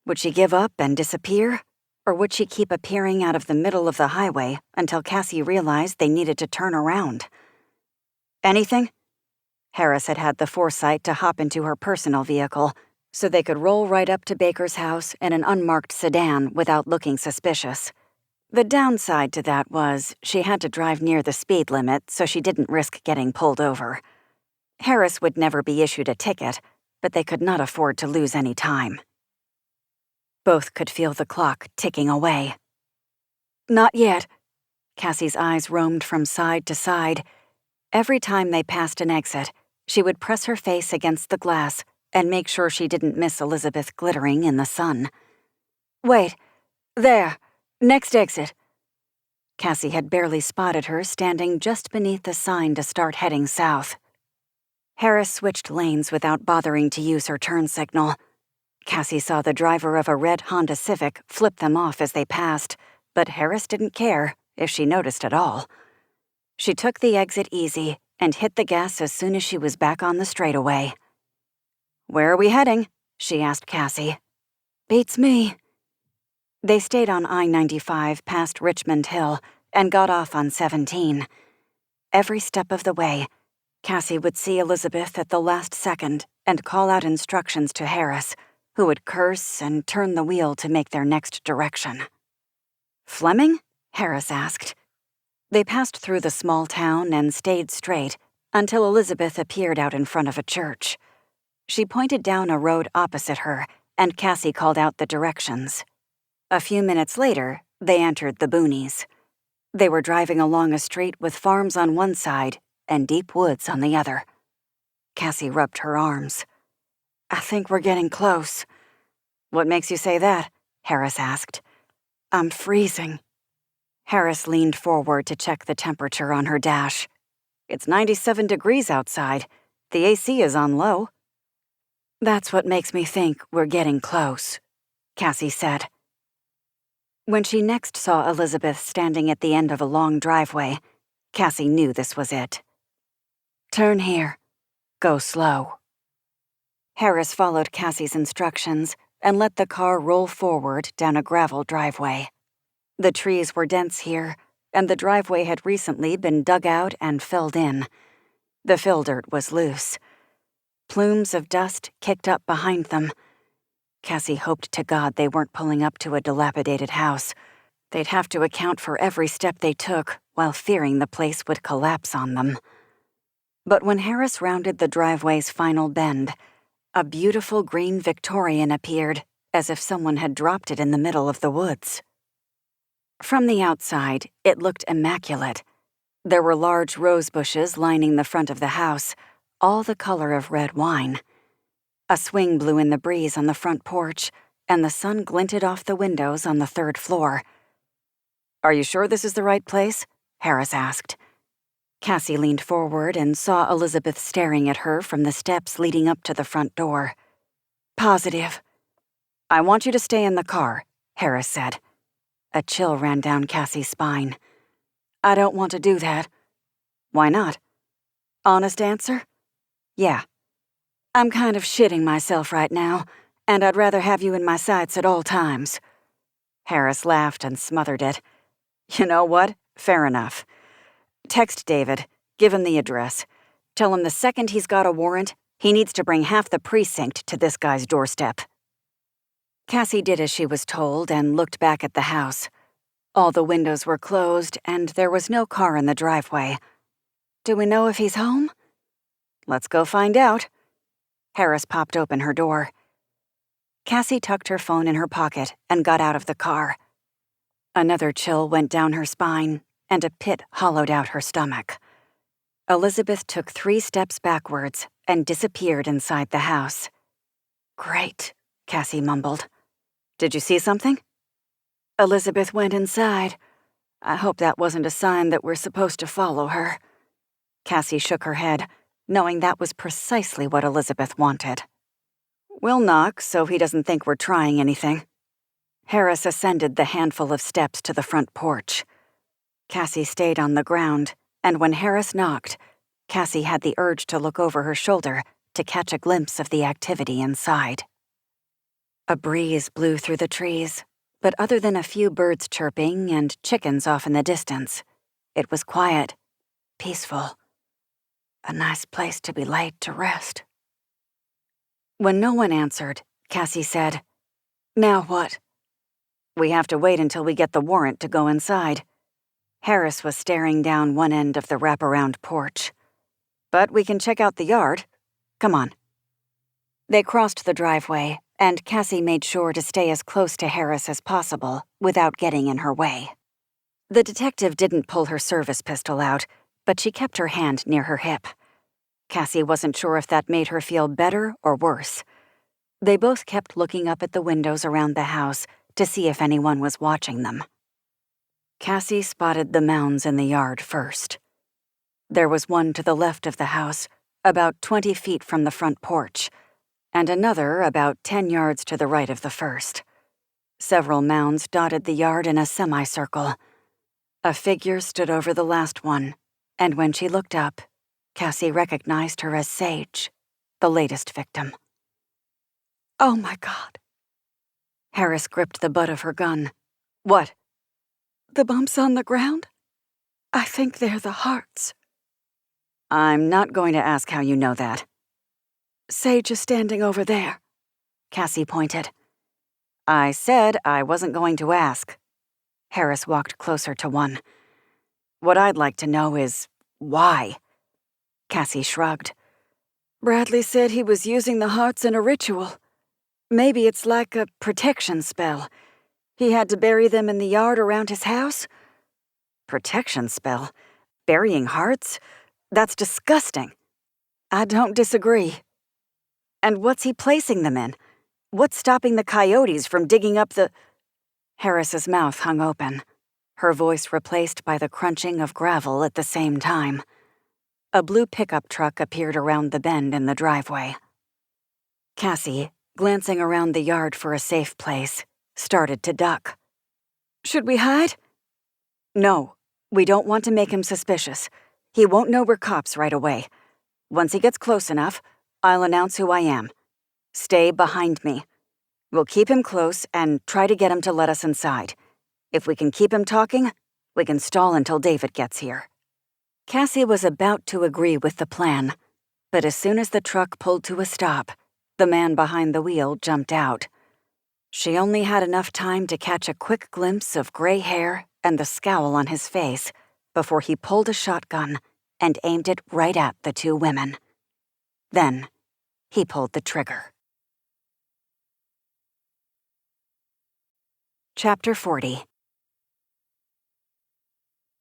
Would she give up and disappear? Or would she keep appearing out of the middle of the highway until Cassie realized they needed to turn around? Anything? Harris had had the foresight to hop into her personal vehicle so they could roll right up to Baker's house in an unmarked sedan without looking suspicious. The downside to that was she had to drive near the speed limit so she didn't risk getting pulled over. Harris would never be issued a ticket, but they could not afford to lose any time. Both could feel the clock ticking away. Not yet. Cassie's eyes roamed from side to side. Every time they passed an exit, she would press her face against the glass and make sure she didn't miss Elizabeth glittering in the sun. Wait. There. Next exit. Cassie had barely spotted her standing just beneath the sign to start heading south. Harris switched lanes without bothering to use her turn signal. Cassie saw the driver of a red Honda Civic flip them off as they passed, but Harris didn't care, if she noticed at all. She took the exit easy and hit the gas as soon as she was back on the straightaway. "Where are we heading?" she asked Cassie. "Beats me." They stayed on I-95 past Richmond Hill and got off on 17. Every step of the way, Cassie would see Elizabeth at the last second and call out instructions to Harris, who would curse and turn the wheel to make their next direction. "Fleming?" Harris asked. They passed through the small town and stayed straight until Elizabeth appeared out in front of a church. She pointed down a road opposite her, and Cassie called out the directions. A few minutes later, they entered the boonies. They were driving along a street with farms on one side and deep woods on the other. Cassie rubbed her arms. "I think we're getting close." "What makes you say that?" Harris asked. "I'm freezing." Harris leaned forward to check the temperature on her dash. "It's 97 degrees outside. The AC is on low." "That's what makes me think we're getting close," Cassie said. When she next saw Elizabeth standing at the end of a long driveway, Cassie knew this was it. "Turn here. Go slow." Harris followed Cassie's instructions and let the car roll forward down a gravel driveway. The trees were dense here, and the driveway had recently been dug out and filled in. The fill dirt was loose. Plumes of dust kicked up behind them. Cassie hoped to God they weren't pulling up to a dilapidated house. They'd have to account for every step they took while fearing the place would collapse on them. But when Harris rounded the driveway's final bend, a beautiful green Victorian appeared, as if someone had dropped it in the middle of the woods. From the outside, it looked immaculate. There were large rose bushes lining the front of the house, all the color of red wine. A swing blew in the breeze on the front porch, and the sun glinted off the windows on the third floor. "Are you sure this is the right place?" Harris asked. Cassie leaned forward and saw Elizabeth staring at her from the steps leading up to the front door. "Positive." "I want you to stay in the car," Harris said. A chill ran down Cassie's spine. "I don't want to do that." "Why not?" "Honest answer?" "Yeah." "I'm kind of shitting myself right now, and I'd rather have you in my sights at all times." Harris laughed and smothered it. "You know what? Fair enough. Text David, give him the address. Tell him the second he's got a warrant, he needs to bring half the precinct to this guy's doorstep." Cassie did as she was told and looked back at the house. All the windows were closed, and there was no car in the driveway. "Do we know if he's home?" "Let's go find out." Harris popped open her door. Cassie tucked her phone in her pocket and got out of the car. Another chill went down her spine, and a pit hollowed out her stomach. Elizabeth took 3 steps backwards and disappeared inside the house. "Great," Cassie mumbled. "Did you see something?" "Elizabeth went inside. I hope that wasn't a sign that we're supposed to follow her." Cassie shook her head, knowing that was precisely what Elizabeth wanted. We'll knock so he doesn't think we're trying anything. Harris ascended the handful of steps to the front porch. Cassie stayed on the ground, and when Harris knocked, Cassie had the urge to look over her shoulder to catch a glimpse of the activity inside. A breeze blew through the trees, but other than a few birds chirping and chickens off in the distance, it was quiet, peaceful. A nice place to be laid to rest. When no one answered, Cassie said, "Now what?" "We have to wait until we get the warrant to go inside." Harris was staring down one end of the wraparound porch. "But we can check out the yard. Come on." They crossed the driveway, and Cassie made sure to stay as close to Harris as possible without getting in her way. The detective didn't pull her service pistol out, but she kept her hand near her hip. Cassie wasn't sure if that made her feel better or worse. They both kept looking up at the windows around the house to see if anyone was watching them. Cassie spotted the mounds in the yard first. There was one to the left of the house, about 20 feet from the front porch, and another about 10 yards to the right of the first. Several mounds dotted the yard in a semicircle. A figure stood over the last one, and when she looked up, Cassie recognized her as Sage, the latest victim. "Oh my God." Harris gripped the butt of her gun. "What?" "The bumps on the ground? I think they're the hearts." "I'm not going to ask how you know that." "Sage is standing over there," Cassie pointed. "I said I wasn't going to ask." Harris walked closer to one. "What I'd like to know is why." Cassie shrugged. "Bradley said he was using the hearts in a ritual. Maybe it's like a protection spell. He had to bury them in the yard around his house." "Protection spell? Burying hearts? That's disgusting." "I don't disagree." "And what's he placing them in? What's stopping the coyotes from digging up the—" Harris's mouth hung open, her voice replaced by the crunching of gravel at the same time. A blue pickup truck appeared around the bend in the driveway. Cassie, glancing around the yard for a safe place, started to duck. "Should we hide?" "No, we don't want to make him suspicious. He won't know we're cops right away. Once he gets close enough, I'll announce who I am. Stay behind me. We'll keep him close and try to get him to let us inside. If we can keep him talking, we can stall until David gets here." Cassie was about to agree with the plan, but as soon as the truck pulled to a stop, the man behind the wheel jumped out. She only had enough time to catch a quick glimpse of gray hair and the scowl on his face before he pulled a shotgun and aimed it right at the two women. Then, he pulled the trigger. Chapter 40.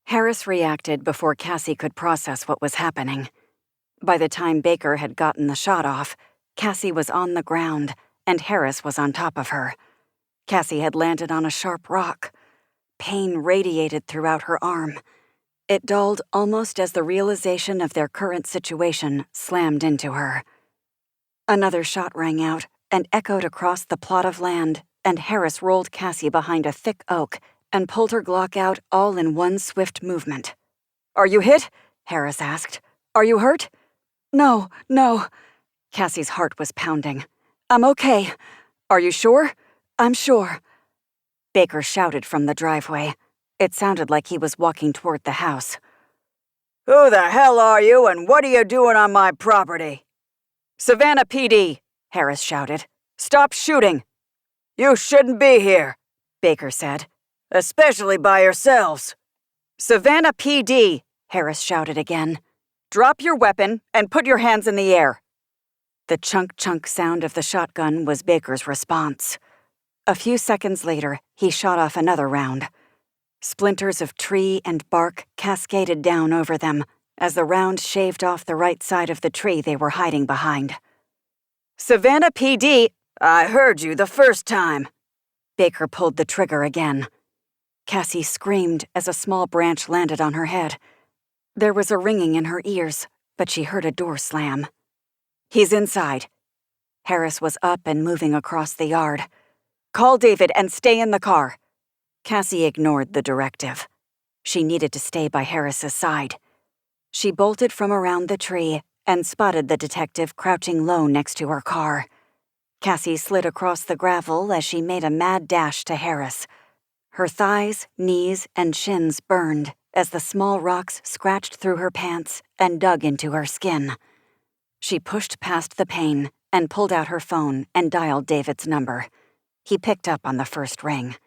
Harris reacted before Cassie could process what was happening. By the time Baker had gotten the shot off, Cassie was on the ground, and Harris was on top of her. Cassie had landed on a sharp rock. Pain radiated throughout her arm. It dulled almost as the realization of their current situation slammed into her. Another shot rang out and echoed across the plot of land, and Harris rolled Cassie behind a thick oak and pulled her Glock out all in one swift movement. "Are you hit?" Harris asked. "Are you hurt?" No. Cassie's heart was pounding. "I'm okay. Are you sure?" "I'm sure." Baker shouted from the driveway. It sounded like he was walking toward the house. "Who the hell are you and what are you doing on my property?" "Savannah PD," Harris shouted. "Stop shooting." "You shouldn't be here," Baker said. "Especially by yourselves." "Savannah PD," Harris shouted again. "Drop your weapon and put your hands in the air." The chunk-chunk sound of the shotgun was Baker's response. A few seconds later, he shot off another round. Splinters of tree and bark cascaded down over them as the round shaved off the right side of the tree they were hiding behind. "Savannah PD, I heard you the first time." Baker pulled the trigger again. Cassie screamed as a small branch landed on her head. There was a ringing in her ears, but she heard a door slam. "He's inside." Harris was up and moving across the yard. "Call David and stay in the car." Cassie ignored the directive. She needed to stay by Harris's side. She bolted from around the tree and spotted the detective crouching low next to her car. Cassie slid across the gravel as she made a mad dash to Harris. Her thighs, knees, and shins burned as the small rocks scratched through her pants and dug into her skin. She pushed past the pain and pulled out her phone and dialed David's number. He picked up on the first ring.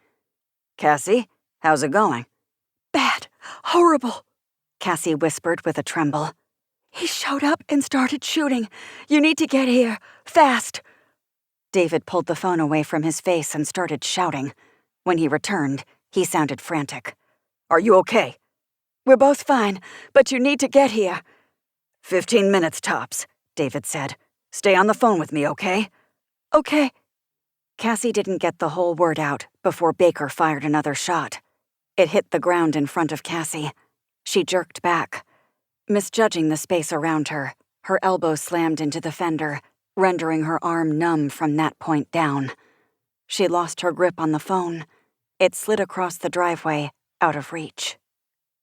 "Cassie, how's it going?" "Bad. Horrible," Cassie whispered with a tremble. "He showed up and started shooting. You need to get here. Fast." David pulled the phone away from his face and started shouting. When he returned, he sounded frantic. "Are you okay?" "We're both fine, but you need to get here." 15 minutes tops, David said. "Stay on the phone with me, okay?" "Okay." Cassie didn't get the whole word out before Baker fired another shot. It hit the ground in front of Cassie. She jerked back. Misjudging the space around her, her elbow slammed into the fender, rendering her arm numb from that point down. She lost her grip on the phone. It slid across the driveway, out of reach.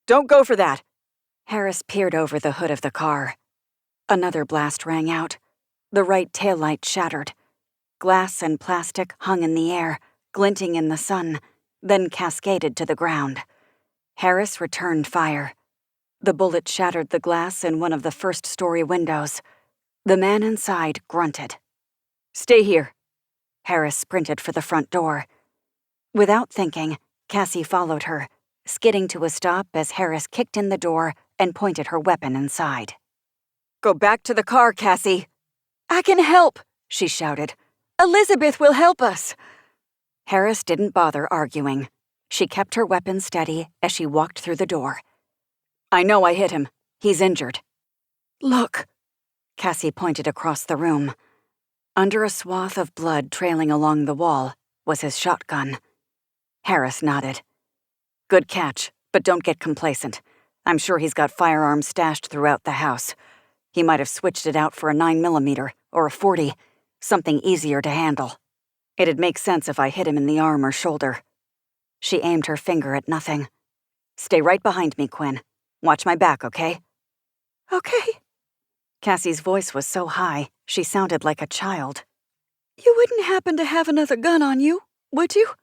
"Don't go for that." Harris peered over the hood of the car. Another blast rang out. The right taillight shattered. Glass and plastic hung in the air, glinting in the sun, then cascaded to the ground. Harris returned fire. The bullet shattered the glass in one of the first-story windows. The man inside grunted. "Stay here." Harris sprinted for the front door. Without thinking, Cassie followed her, skidding to a stop as Harris kicked in the door and pointed her weapon inside. "Go back to the car, Cassie." "I can help," she shouted. "Elizabeth will help us." Harris didn't bother arguing. She kept her weapon steady as she walked through the door. "I know I hit him. He's injured." "Look." Cassie pointed across the room. Under a swath of blood trailing along the wall was his shotgun. Harris nodded. "Good catch, but don't get complacent. I'm sure he's got firearms stashed throughout the house. He might have switched it out for a 9mm or a .40, something easier to handle. It'd make sense if I hit him in the arm or shoulder." She aimed her finger at nothing. "Stay right behind me, Quinn. Watch my back, okay?" "Okay." Cassie's voice was so high, she sounded like a child. "You wouldn't happen to have another gun on you, would you?"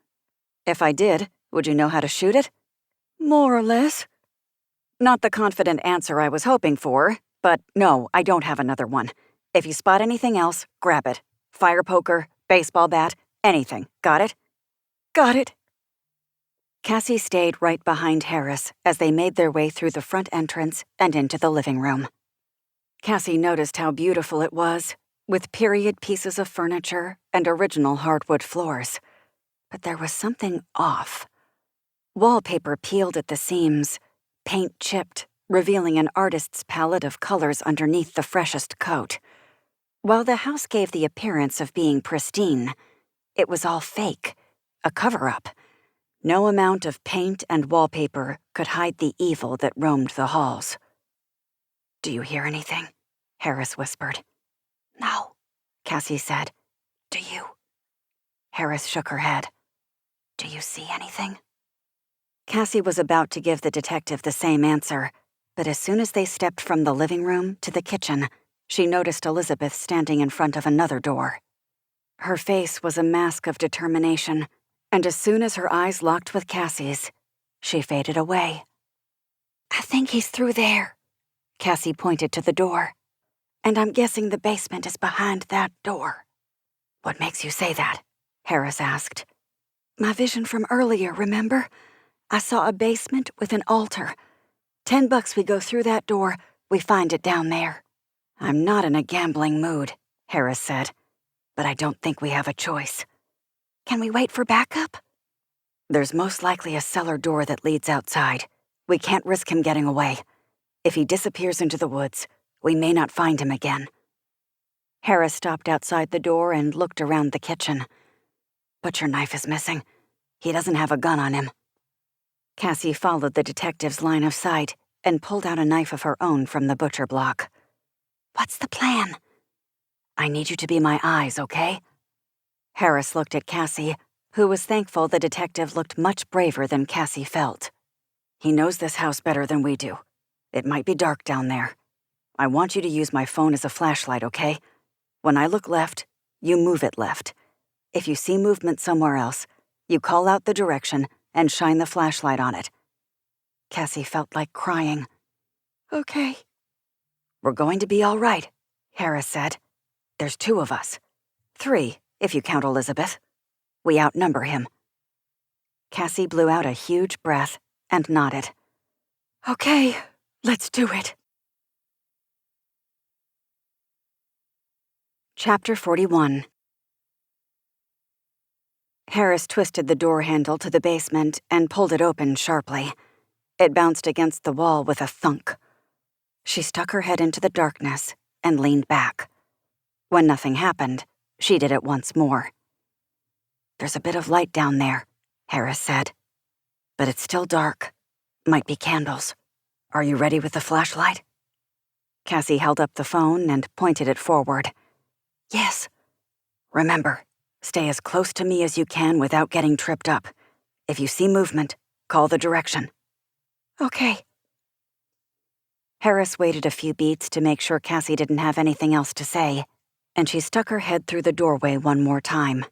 "If I did, would you know how to shoot it?" "More or less." Not the confident answer I was hoping for, but no, I don't have another one. If you spot anything else, grab it. Fire poker, baseball bat, anything. Got it? "Got it." Cassie stayed right behind Harris as they made their way through the front entrance and into the living room. Cassie noticed how beautiful it was, with period pieces of furniture and original hardwood floors. But there was something off. Wallpaper peeled at the seams, paint chipped, revealing an artist's palette of colors underneath the freshest coat. While the house gave the appearance of being pristine, it was all fake, a cover-up. No amount of paint and wallpaper could hide the evil that roamed the halls. "Do you hear anything?" Harris whispered. "No," Cassie said. "Do you?" Harris shook her head. "Do you see anything?" Cassie was about to give the detective the same answer, but as soon as they stepped from the living room to the kitchen, she noticed Elizabeth standing in front of another door. Her face was a mask of determination, and as soon as her eyes locked with Cassie's, she faded away. "I think he's through there." Cassie pointed to the door. "And I'm guessing the basement is behind that door." "What makes you say that?" Harris asked. "My vision from earlier, remember? I saw a basement with an altar. $10 we go through that door, we find it down there." "I'm not in a gambling mood," Harris said, "but I don't think we have a choice." "Can we wait for backup?" "There's most likely a cellar door that leads outside. We can't risk him getting away. If he disappears into the woods, we may not find him again." Harris stopped outside the door and looked around the kitchen. "Butcher knife is missing. He doesn't have a gun on him." Cassie followed the detective's line of sight and pulled out a knife of her own from the butcher block. "What's the plan?" "I need you to be my eyes, okay?" Harris looked at Cassie, who was thankful the detective looked much braver than Cassie felt. "He knows this house better than we do. It might be dark down there. I want you to use my phone as a flashlight, okay? When I look left, you move it left. If you see movement somewhere else, you call out the direction and shine the flashlight on it." Cassie felt like crying. "Okay." "We're going to be all right," Harris said. "There's 2 of us. 3, if you count Elizabeth. We outnumber him." Cassie blew out a huge breath and nodded. "Okay, let's do it." Chapter 41. Harris twisted the door handle to the basement and pulled it open sharply. It bounced against the wall with a thunk. She stuck her head into the darkness and leaned back. When nothing happened, she did it once more. "There's a bit of light down there," Harris said. "But it's still dark. Might be candles. Are you ready with the flashlight?" Cassie held up the phone and pointed it forward. "Yes. Remember, stay as close to me as you can without getting tripped up. If you see movement, call the direction." "Okay." Harris waited a few beats to make sure Cassie didn't have anything else to say, and she stuck her head through the doorway one more time.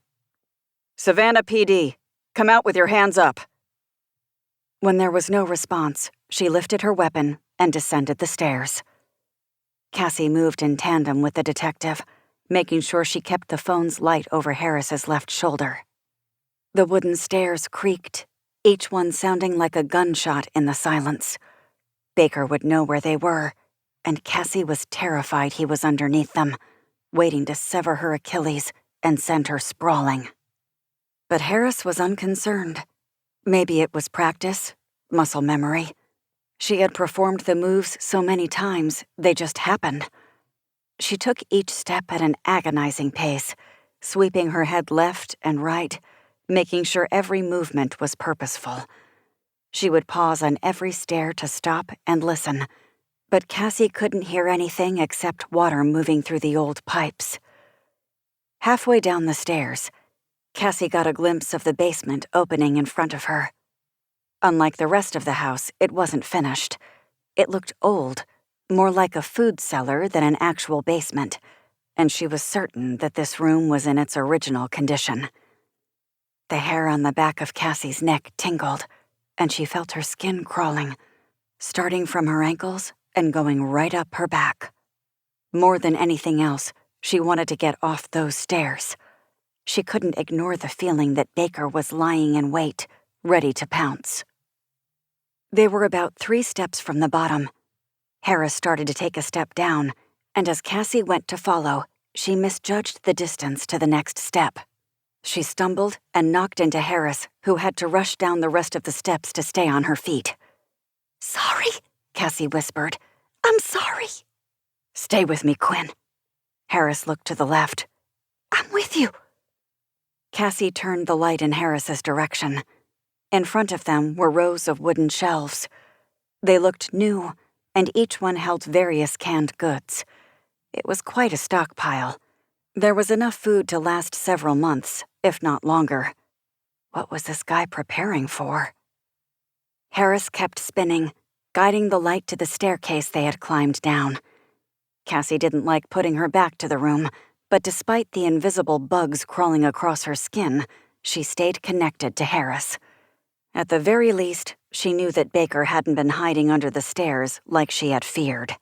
"Savannah PD, come out with your hands up." When there was no response, she lifted her weapon and descended the stairs. Cassie moved in tandem with the detective, making sure she kept the phone's light over Harris's left shoulder. The wooden stairs creaked, each one sounding like a gunshot in the silence. Baker would know where they were, and Cassie was terrified he was underneath them, waiting to sever her Achilles and send her sprawling. But Harris was unconcerned. Maybe it was practice, muscle memory. She had performed the moves so many times, they just happened. She took each step at an agonizing pace, sweeping her head left and right, making sure every movement was purposeful. She would pause on every stair to stop and listen, but Cassie couldn't hear anything except water moving through the old pipes. Halfway down the stairs, Cassie got a glimpse of the basement opening in front of her. Unlike the rest of the house, it wasn't finished. It looked old, more like a food cellar than an actual basement, and she was certain that this room was in its original condition. The hair on the back of Cassie's neck tingled, and she felt her skin crawling, starting from her ankles and going right up her back. More than anything else, she wanted to get off those stairs. She couldn't ignore the feeling that Baker was lying in wait, ready to pounce. They were about 3 steps from the bottom. Harris started to take a step down, and as Cassie went to follow, she misjudged the distance to the next step. She stumbled and knocked into Harris, who had to rush down the rest of the steps to stay on her feet. "Sorry," Cassie whispered. "I'm sorry." "Stay with me, Quinn." Harris looked to the left. "I'm with you." Cassie turned the light in Harris's direction. In front of them were rows of wooden shelves. They looked new, and each one held various canned goods. It was quite a stockpile. There was enough food to last several months, if not longer. What was this guy preparing for? Harris kept spinning, guiding the light to the staircase they had climbed down. Cassie didn't like putting her back to the room, but despite the invisible bugs crawling across her skin, she stayed connected to Harris. At the very least, she knew that Baker hadn't been hiding under the stairs like she had feared.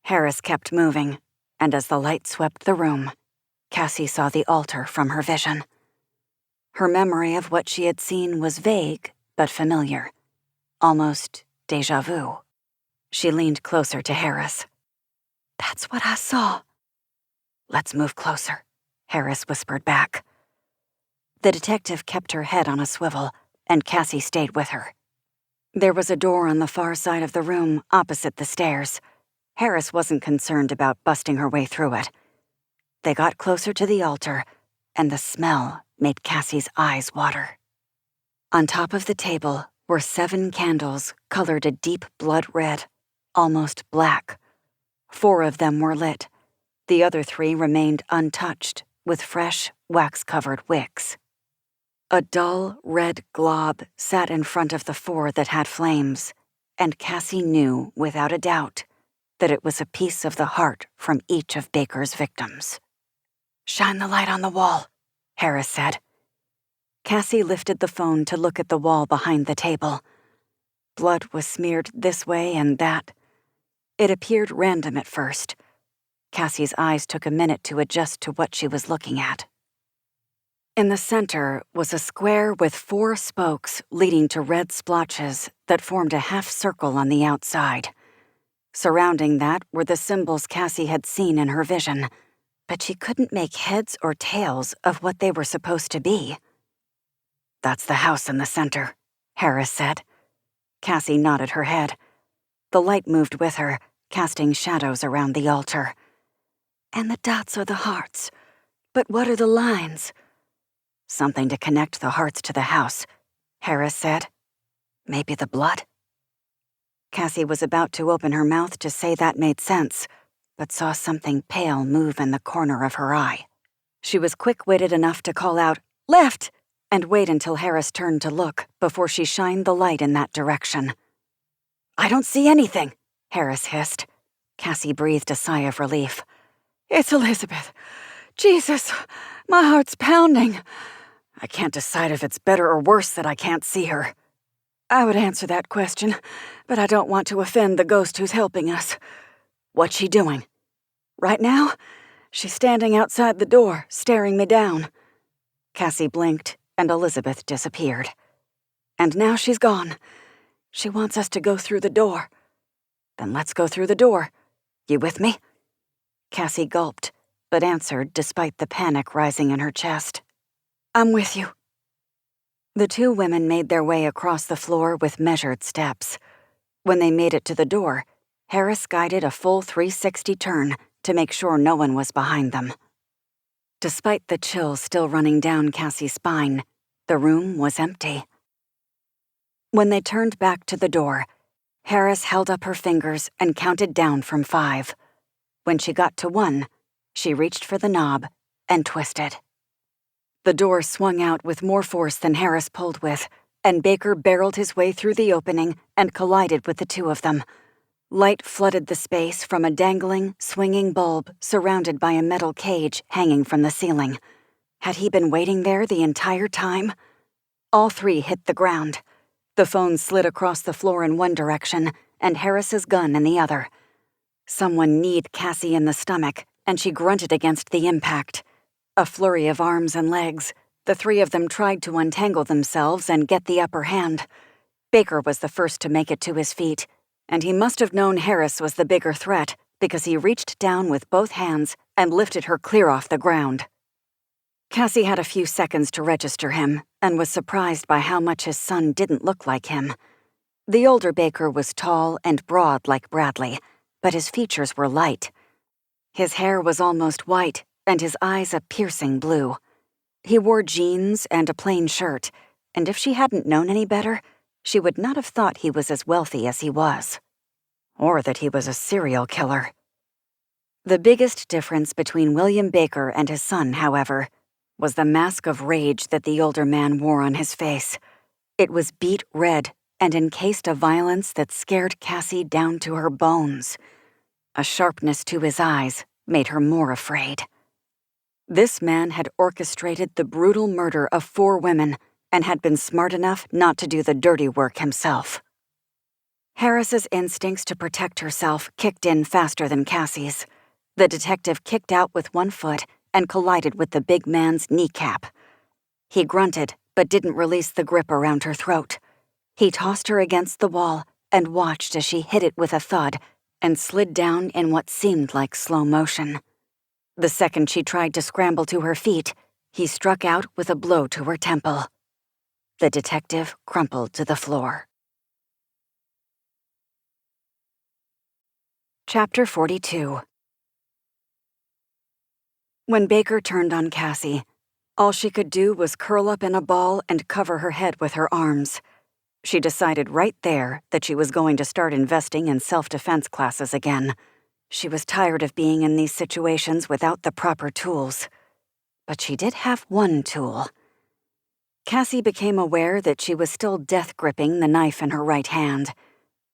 Harris kept moving, and as the light swept the room, Cassie saw the altar from her vision. Her memory of what she had seen was vague but familiar, almost déjà vu. She leaned closer to Harris. "That's what I saw." "Let's move closer," Harris whispered back. The detective kept her head on a swivel, and Cassie stayed with her. There was a door on the far side of the room opposite the stairs. Harris wasn't concerned about busting her way through it. They got closer to the altar, and the smell made Cassie's eyes water. On top of the table were 7 candles colored a deep blood red, almost black. 4 of them were lit. The other 3 remained untouched, with fresh, wax-covered wicks. A dull, red glob sat in front of the 4 that had flames, and Cassie knew, without a doubt, that it was a piece of the heart from each of Baker's victims. "Shine the light on the wall," Harris said. Cassie lifted the phone to look at the wall behind the table. Blood was smeared this way and that. It appeared random at first. Cassie's eyes took a minute to adjust to what she was looking at. In the center was a square with 4 spokes leading to red splotches that formed a half circle on the outside. Surrounding that were the symbols Cassie had seen in her vision, but she couldn't make heads or tails of what they were supposed to be. "That's the house in the center," Harris said. Cassie nodded her head. The light moved with her, casting shadows around the altar. "And the dots are the hearts. But what are the lines?" "Something to connect the hearts to the house," Harris said. "Maybe the blood?" Cassie was about to open her mouth to say that made sense, but saw something pale move in the corner of her eye. She was quick-witted enough to call out, "Left!" and wait until Harris turned to look before she shined the light in that direction. "I don't see anything," Harris hissed. Cassie breathed a sigh of relief. "It's Elizabeth. Jesus, my heart's pounding. I can't decide if it's better or worse that I can't see her." "I would answer that question, but I don't want to offend the ghost who's helping us." "What's she doing?" "Right now, she's standing outside the door, staring me down." Cassie blinked, and Elizabeth disappeared. "And now she's gone. She wants us to go through the door." "Then let's go through the door. You with me?" Cassie gulped, but answered despite the panic rising in her chest. "I'm with you." The 2 women made their way across the floor with measured steps. When they made it to the door, Harris guided a full 360 turn to make sure no one was behind them. Despite the chill still running down Cassie's spine, the room was empty. When they turned back to the door, Harris held up her fingers and counted down from 5. When she got to 1, she reached for the knob and twisted. The door swung out with more force than Harris pulled with, and Baker barreled his way through the opening and collided with the 2 of them. Light flooded the space from a dangling, swinging bulb surrounded by a metal cage hanging from the ceiling. Had he been waiting there the entire time? All 3 hit the ground. The phone slid across the floor in one direction, and Harris's gun in the other. Someone kneed Cassie in the stomach, and she grunted against the impact. A flurry of arms and legs. The 3 of them tried to untangle themselves and get the upper hand. Baker was the first to make it to his feet, and he must have known Harris was the bigger threat because he reached down with both hands and lifted her clear off the ground. Cassie had a few seconds to register him and was surprised by how much his son didn't look like him. The older Baker was tall and broad like Bradley, but his features were light. His hair was almost white, and his eyes a piercing blue. He wore jeans and a plain shirt, and if she hadn't known any better, she would not have thought he was as wealthy as he was. Or that he was a serial killer. The biggest difference between William Baker and his son, however, was the mask of rage that the older man wore on his face. It was beet red and encased a violence that scared Cassie down to her bones. A sharpness to his eyes made her more afraid. This man had orchestrated the brutal murder of 4 women and had been smart enough not to do the dirty work himself. Harris's instincts to protect herself kicked in faster than Cassie's. The detective kicked out with 1 foot and collided with the big man's kneecap. He grunted, but didn't release the grip around her throat. He tossed her against the wall and watched as she hit it with a thud and slid down in what seemed like slow motion. The second she tried to scramble to her feet, he struck out with a blow to her temple. The detective crumpled to the floor. Chapter 42. When Baker turned on Cassie, all she could do was curl up in a ball and cover her head with her arms. She decided right there that she was going to start investing in self-defense classes again. She was tired of being in these situations without the proper tools. But she did have one tool. Cassie became aware that she was still death-gripping the knife in her right hand.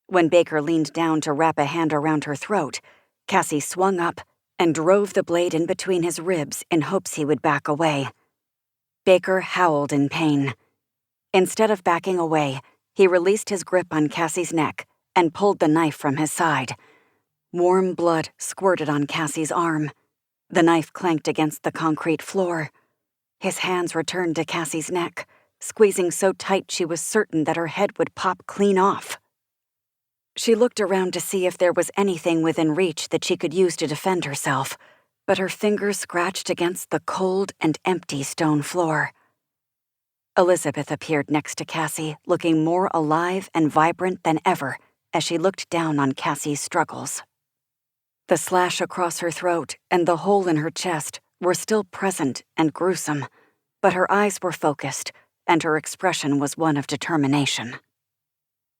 When Baker leaned down to wrap a hand around her throat, Cassie swung up and drove the blade in between his ribs in hopes he would back away. Baker howled in pain. Instead of backing away, he released his grip on Cassie's neck and pulled the knife from his side. Warm blood squirted on Cassie's arm. The knife clanked against the concrete floor. His hands returned to Cassie's neck, squeezing so tight she was certain that her head would pop clean off. She looked around to see if there was anything within reach that she could use to defend herself, but her fingers scratched against the cold and empty stone floor. Elizabeth appeared next to Cassie, looking more alive and vibrant than ever as she looked down on Cassie's struggles. The slash across her throat and the hole in her chest were still present and gruesome, but her eyes were focused, and her expression was one of determination.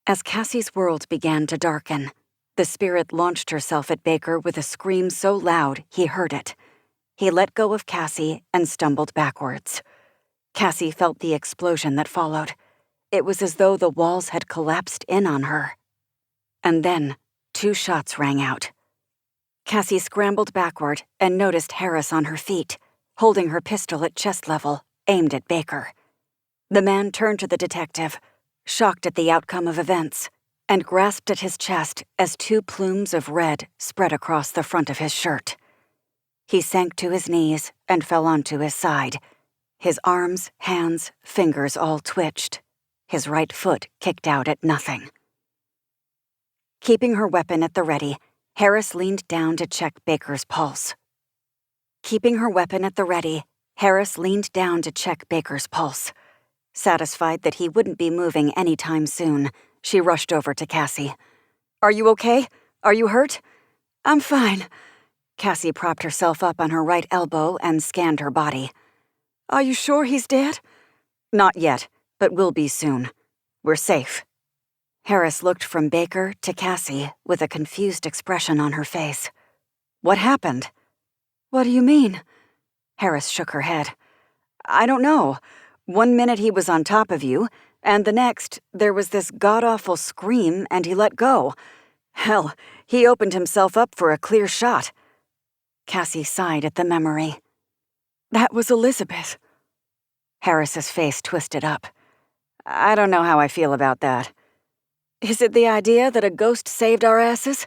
As Cassie's world began to darken, the spirit launched herself at Baker with a scream so loud he heard it. He let go of Cassie and stumbled backwards. Cassie felt the explosion that followed. It was as though the walls had collapsed in on her. And then, 2 shots rang out. Cassie scrambled backward and noticed Harris on her feet, holding her pistol at chest level, aimed at Baker. The man turned to the detective, shocked at the outcome of events, and grasped at his chest as 2 plumes of red spread across the front of his shirt. He sank to his knees and fell onto his side. His arms, hands, fingers all twitched. His right foot kicked out at nothing. Keeping her weapon at the ready, Harris leaned down to check Baker's pulse. Keeping her weapon at the ready, Harris leaned down to check Baker's pulse. Satisfied that he wouldn't be moving anytime soon, she rushed over to Cassie. "Are you okay? Are you hurt?" "I'm fine." Cassie propped herself up on her right elbow and scanned her body. "Are you sure he's dead?" "Not yet, but will be soon. We're safe." Harris looked from Baker to Cassie with a confused expression on her face. "What happened?" "What do you mean?" Harris shook her head. "I don't know. One minute he was on top of you, and the next, there was this god-awful scream and he let go. Hell, he opened himself up for a clear shot." Cassie sighed at the memory. "That was Elizabeth." Harris's face twisted up. "I don't know how I feel about that." "Is it the idea that a ghost saved our asses?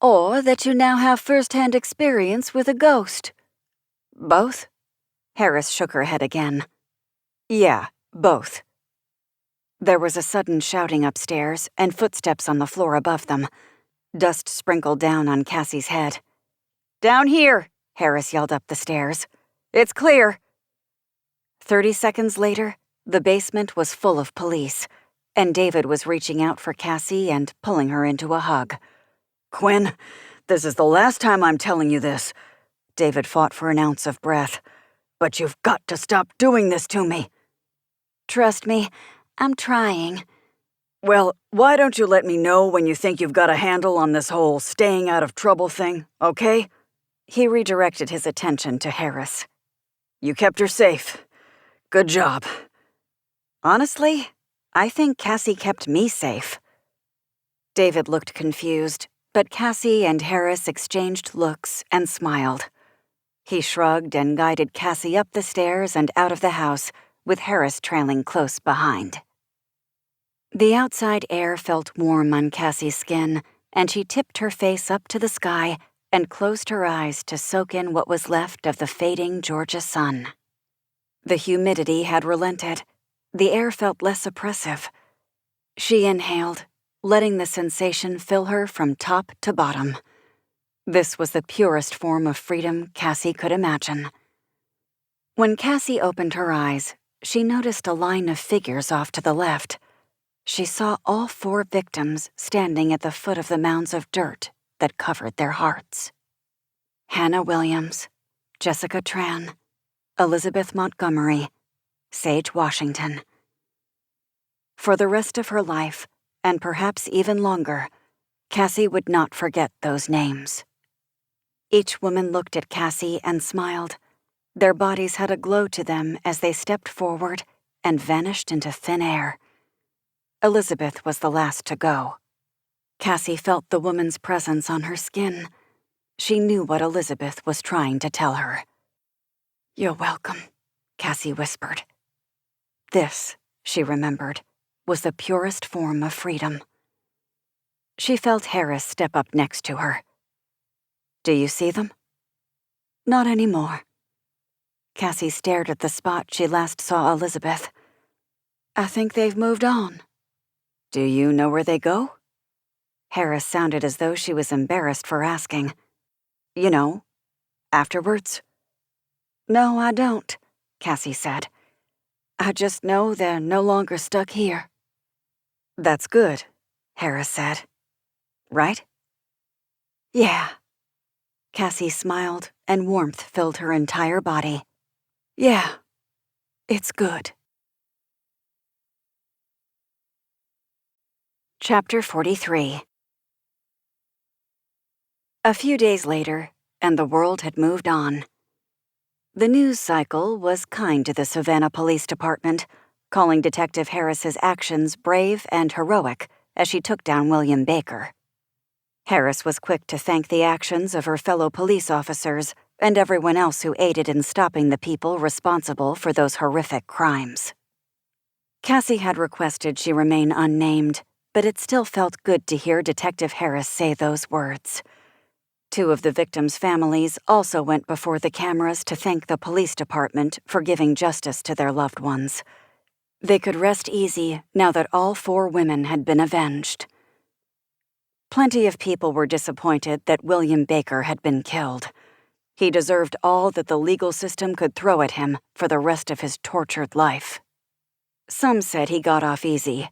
Or that you now have first-hand experience with a ghost?" "Both?" Harris shook her head again. "Yeah, both." There was a sudden shouting upstairs and footsteps on the floor above them. Dust sprinkled down on Cassie's head. "Down here!" Harris yelled up the stairs. "It's clear." 30 seconds later, the basement was full of police, and David was reaching out for Cassie and pulling her into a hug. "Quinn, this is the last time I'm telling you this." David fought for an ounce of breath. "But you've got to stop doing this to me." "Trust me, I'm trying." "Well, why don't you let me know when you think you've got a handle on this whole staying out of trouble thing, okay?" He redirected his attention to Harris. "You kept her safe. Good job." "Honestly, I think Cassie kept me safe." David looked confused, but Cassie and Harris exchanged looks and smiled. He shrugged and guided Cassie up the stairs and out of the house, with Harris trailing close behind. The outside air felt warm on Cassie's skin, and she tipped her face up to the sky and closed her eyes to soak in what was left of the fading Georgia sun. The humidity had relented. The air felt less oppressive. She inhaled, letting the sensation fill her from top to bottom. This was the purest form of freedom Cassie could imagine. When Cassie opened her eyes, she noticed a line of figures off to the left. She saw all 4 victims standing at the foot of the mounds of dirt that covered their hearts. Hannah Williams, Jessica Tran, Elizabeth Montgomery, Sage Washington. For the rest of her life, and perhaps even longer, Cassie would not forget those names. Each woman looked at Cassie and smiled. Their bodies had a glow to them as they stepped forward and vanished into thin air. Elizabeth was the last to go. Cassie felt the woman's presence on her skin. She knew what Elizabeth was trying to tell her. "You're welcome," Cassie whispered. This, she remembered, was the purest form of freedom. She felt Harris step up next to her. "Do you see them?" "Not anymore." Cassie stared at the spot she last saw Elizabeth. "I think they've moved on." "Do you know where they go?" Harris sounded as though she was embarrassed for asking. "You know, afterwards?" "No, I don't," Cassie said. "I just know they're no longer stuck here." "That's good," Harris said. "Right?" "Yeah." Cassie smiled, and warmth filled her entire body. "Yeah, it's good." Chapter 43. A few days later, and the world had moved on. The news cycle was kind to the Savannah Police Department, calling Detective Harris's actions brave and heroic as she took down William Baker. Harris was quick to thank the actions of her fellow police officers and everyone else who aided in stopping the people responsible for those horrific crimes. Cassie had requested she remain unnamed, but it still felt good to hear Detective Harris say those words. Two of the victims' families also went before the cameras to thank the police department for giving justice to their loved ones. They could rest easy now that all 4 women had been avenged. Plenty of people were disappointed that William Baker had been killed. He deserved all that the legal system could throw at him for the rest of his tortured life. Some said he got off easy,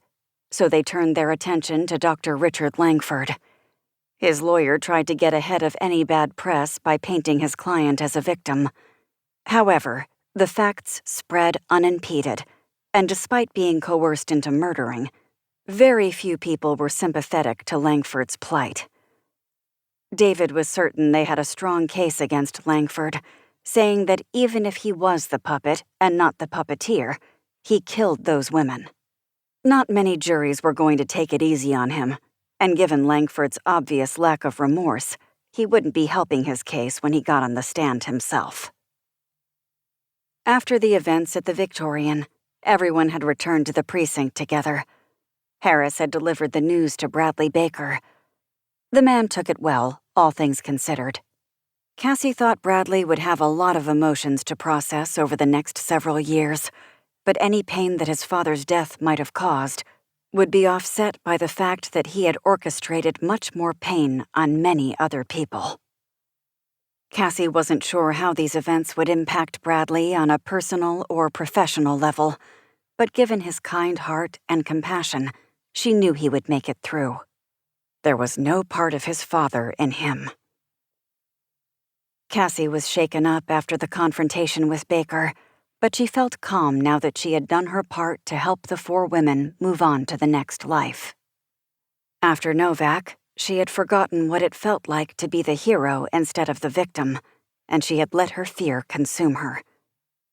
so they turned their attention to Dr. Richard Langford. His lawyer tried to get ahead of any bad press by painting his client as a victim. However, the facts spread unimpeded, and despite being coerced into murdering, very few people were sympathetic to Langford's plight. David was certain they had a strong case against Langford, saying that even if he was the puppet and not the puppeteer, he killed those women. Not many juries were going to take it easy on him, and given Langford's obvious lack of remorse, he wouldn't be helping his case when he got on the stand himself. After the events at the Victorian, everyone had returned to the precinct together. Harris had delivered the news to Bradley Baker. The man took it well, all things considered. Cassie thought Bradley would have a lot of emotions to process over the next several years, but any pain that his father's death might have caused would be offset by the fact that he had orchestrated much more pain on many other people. Cassie wasn't sure how these events would impact Bradley on a personal or professional level, but given his kind heart and compassion, she knew he would make it through. There was no part of his father in him. Cassie was shaken up after the confrontation with Baker, but she felt calm now that she had done her part to help the 4 women move on to the next life. After Novak, she had forgotten what it felt like to be the hero instead of the victim, and she had let her fear consume her.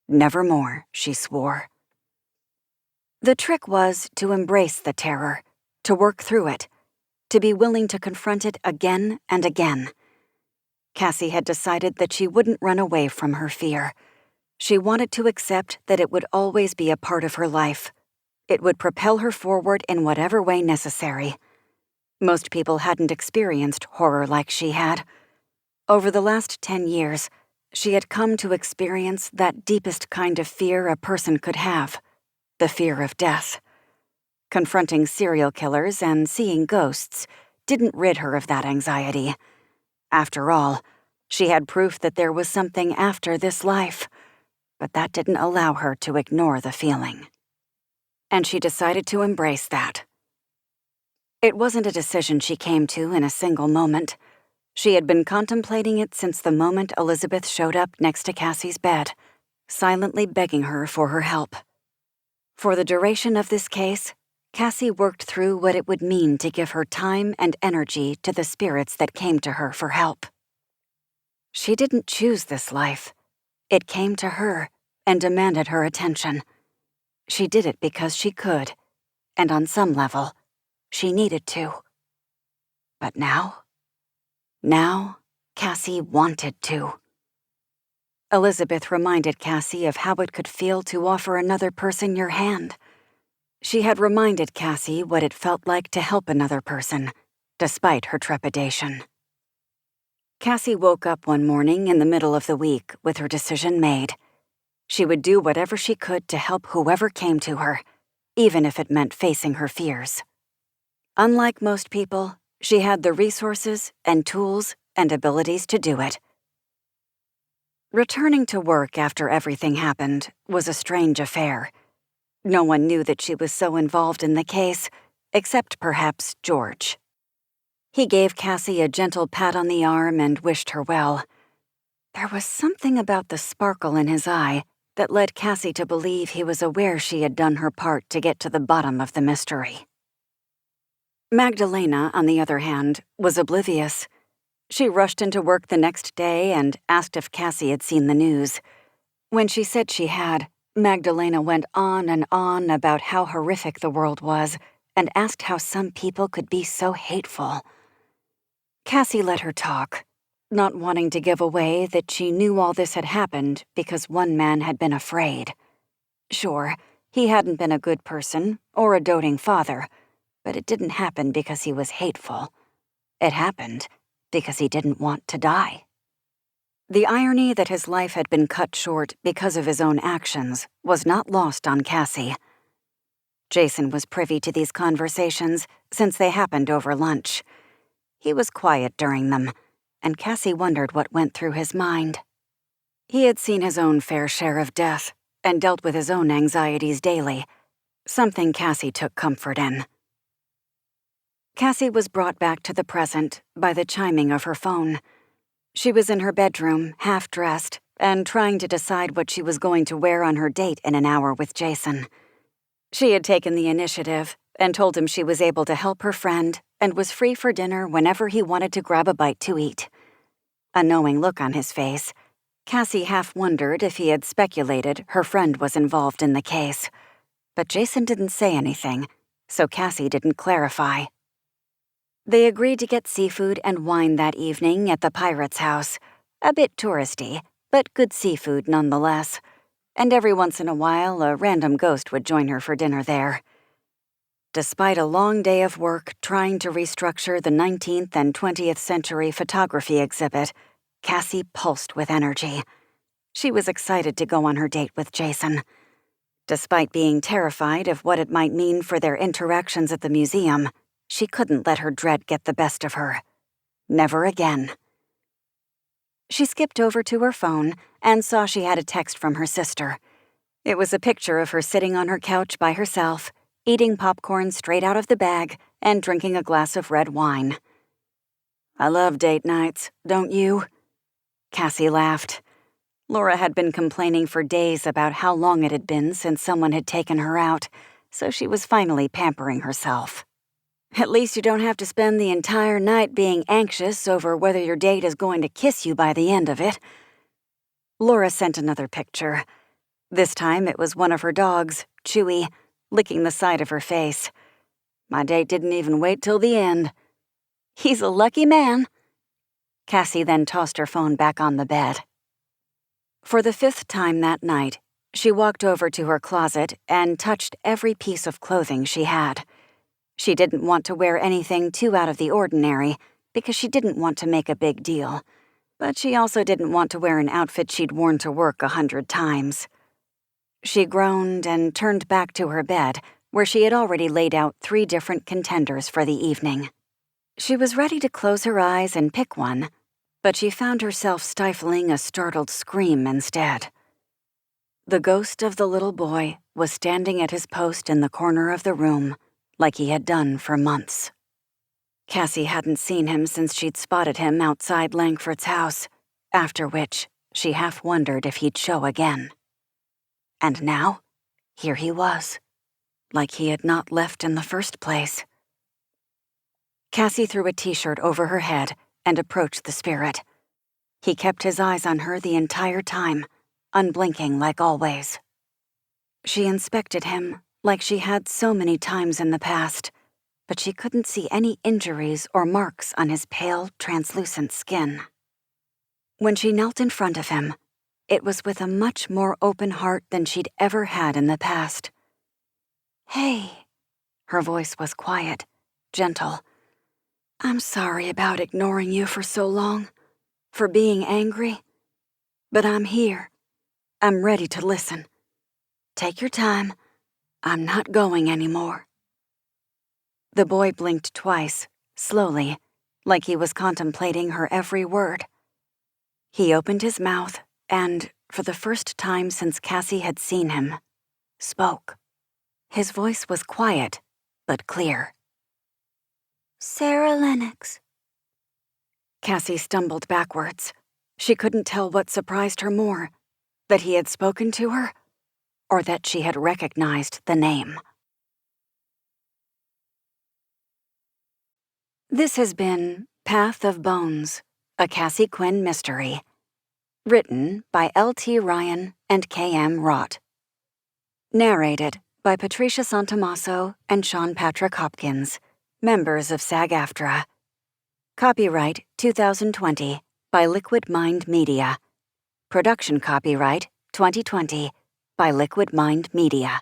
Nevermore, she swore. The trick was to embrace the terror, to work through it, to be willing to confront it again and again. Cassie had decided that she wouldn't run away from her fear. She wanted to accept that it would always be a part of her life. It would propel her forward in whatever way necessary. Most people hadn't experienced horror like she had. Over the last 10 years, she had come to experience that deepest kind of fear a person could have, the fear of death. Confronting serial killers and seeing ghosts didn't rid her of that anxiety. After all, she had proof that there was something after this life, but that didn't allow her to ignore the feeling. And she decided to embrace that. It wasn't a decision she came to in a single moment. She had been contemplating it since the moment Elizabeth showed up next to Cassie's bed, silently begging her for her help. For the duration of this case, Cassie worked through what it would mean to give her time and energy to the spirits that came to her for help. She didn't choose this life. It came to her and demanded her attention. She did it because she could, and on some level, she needed to. But now, Cassie wanted to. Elizabeth reminded Cassie of how it could feel to offer another person your hand. She had reminded Cassie what it felt like to help another person, despite her trepidation. Cassie woke up one morning in the middle of the week with her decision made. She would do whatever she could to help whoever came to her, even if it meant facing her fears. Unlike most people, she had the resources and tools and abilities to do it. Returning to work after everything happened was a strange affair. No one knew that she was so involved in the case, except perhaps George. He gave Cassie a gentle pat on the arm and wished her well. There was something about the sparkle in his eye that led Cassie to believe he was aware she had done her part to get to the bottom of the mystery. Magdalena, on the other hand, was oblivious. She rushed into work the next day and asked if Cassie had seen the news. When she said she had, Magdalena went on and on about how horrific the world was and asked how some people could be so hateful. Cassie let her talk, not wanting to give away that she knew all this had happened because one man had been afraid. Sure, he hadn't been a good person or a doting father, but it didn't happen because he was hateful. It happened because he didn't want to die. The irony that his life had been cut short because of his own actions was not lost on Cassie. Jason was privy to these conversations since they happened over lunch. He was quiet during them, and Cassie wondered what went through his mind. He had seen his own fair share of death and dealt with his own anxieties daily, something Cassie took comfort in. Cassie was brought back to the present by the chiming of her phone. She was in her bedroom, half-dressed, and trying to decide what she was going to wear on her date in an hour with Jason. She had taken the initiative and told him she was able to help her friend and was free for dinner whenever he wanted to grab a bite to eat. A knowing look on his face, Cassie half wondered if he had speculated her friend was involved in the case. But Jason didn't say anything, so Cassie didn't clarify. They agreed to get seafood and wine that evening at the Pirate's house. A bit touristy, but good seafood nonetheless. And every once in a while, a random ghost would join her for dinner there. Despite a long day of work trying to restructure the 19th and 20th century photography exhibit, Cassie pulsed with energy. She was excited to go on her date with Jason. Despite being terrified of what it might mean for their interactions at the museum, she couldn't let her dread get the best of her. Never again. She skipped over to her phone and saw she had a text from her sister. It was a picture of her sitting on her couch by herself, eating popcorn straight out of the bag and drinking a glass of red wine. "I love date nights, don't you?" Cassie laughed. Laura had been complaining for days about how long it had been since someone had taken her out, so she was finally pampering herself. "At least you don't have to spend the entire night being anxious over whether your date is going to kiss you by the end of it." Laura sent another picture. This time it was one of her dogs, Chewy, licking the side of her face. "My date didn't even wait till the end." "He's a lucky man." Cassie then tossed her phone back on the bed. For the 5th time that night, she walked over to her closet and touched every piece of clothing she had. She didn't want to wear anything too out of the ordinary because she didn't want to make a big deal, but she also didn't want to wear an outfit she'd worn to work 100 times. She groaned and turned back to her bed, where she had already laid out 3 different contenders for the evening. She was ready to close her eyes and pick one, but she found herself stifling a startled scream instead. The ghost of the little boy was standing at his post in the corner of the room, like he had done for months. Cassie hadn't seen him since she'd spotted him outside Langford's house, after which she half wondered if he'd show again. And now, here he was, like he had not left in the first place. Cassie threw a t-shirt over her head and approached the spirit. He kept his eyes on her the entire time, unblinking like always. She inspected him like she had so many times in the past, but she couldn't see any injuries or marks on his pale, translucent skin. When she knelt in front of him, it was with a much more open heart than she'd ever had in the past. "Hey," her voice was quiet, gentle. "I'm sorry about ignoring you for so long, for being angry, but I'm here. I'm ready to listen. Take your time. I'm not going anymore." The boy blinked twice, slowly, like he was contemplating her every word. He opened his mouth and, for the first time since Cassie had seen him, spoke. His voice was quiet, but clear. "Sarah Lennox." Cassie stumbled backwards. She couldn't tell what surprised her more, that he had spoken to her, or that she had recognized the name. This has been Path of Bones, a Cassie Quinn mystery. Written by L.T. Ryan and K.M. Rott. Narrated by Patricia Santomasso and Sean Patrick Hopkins, members of SAG-AFTRA. Copyright 2020 by Liquid Mind Media. Production copyright 2020 by Liquid Mind Media.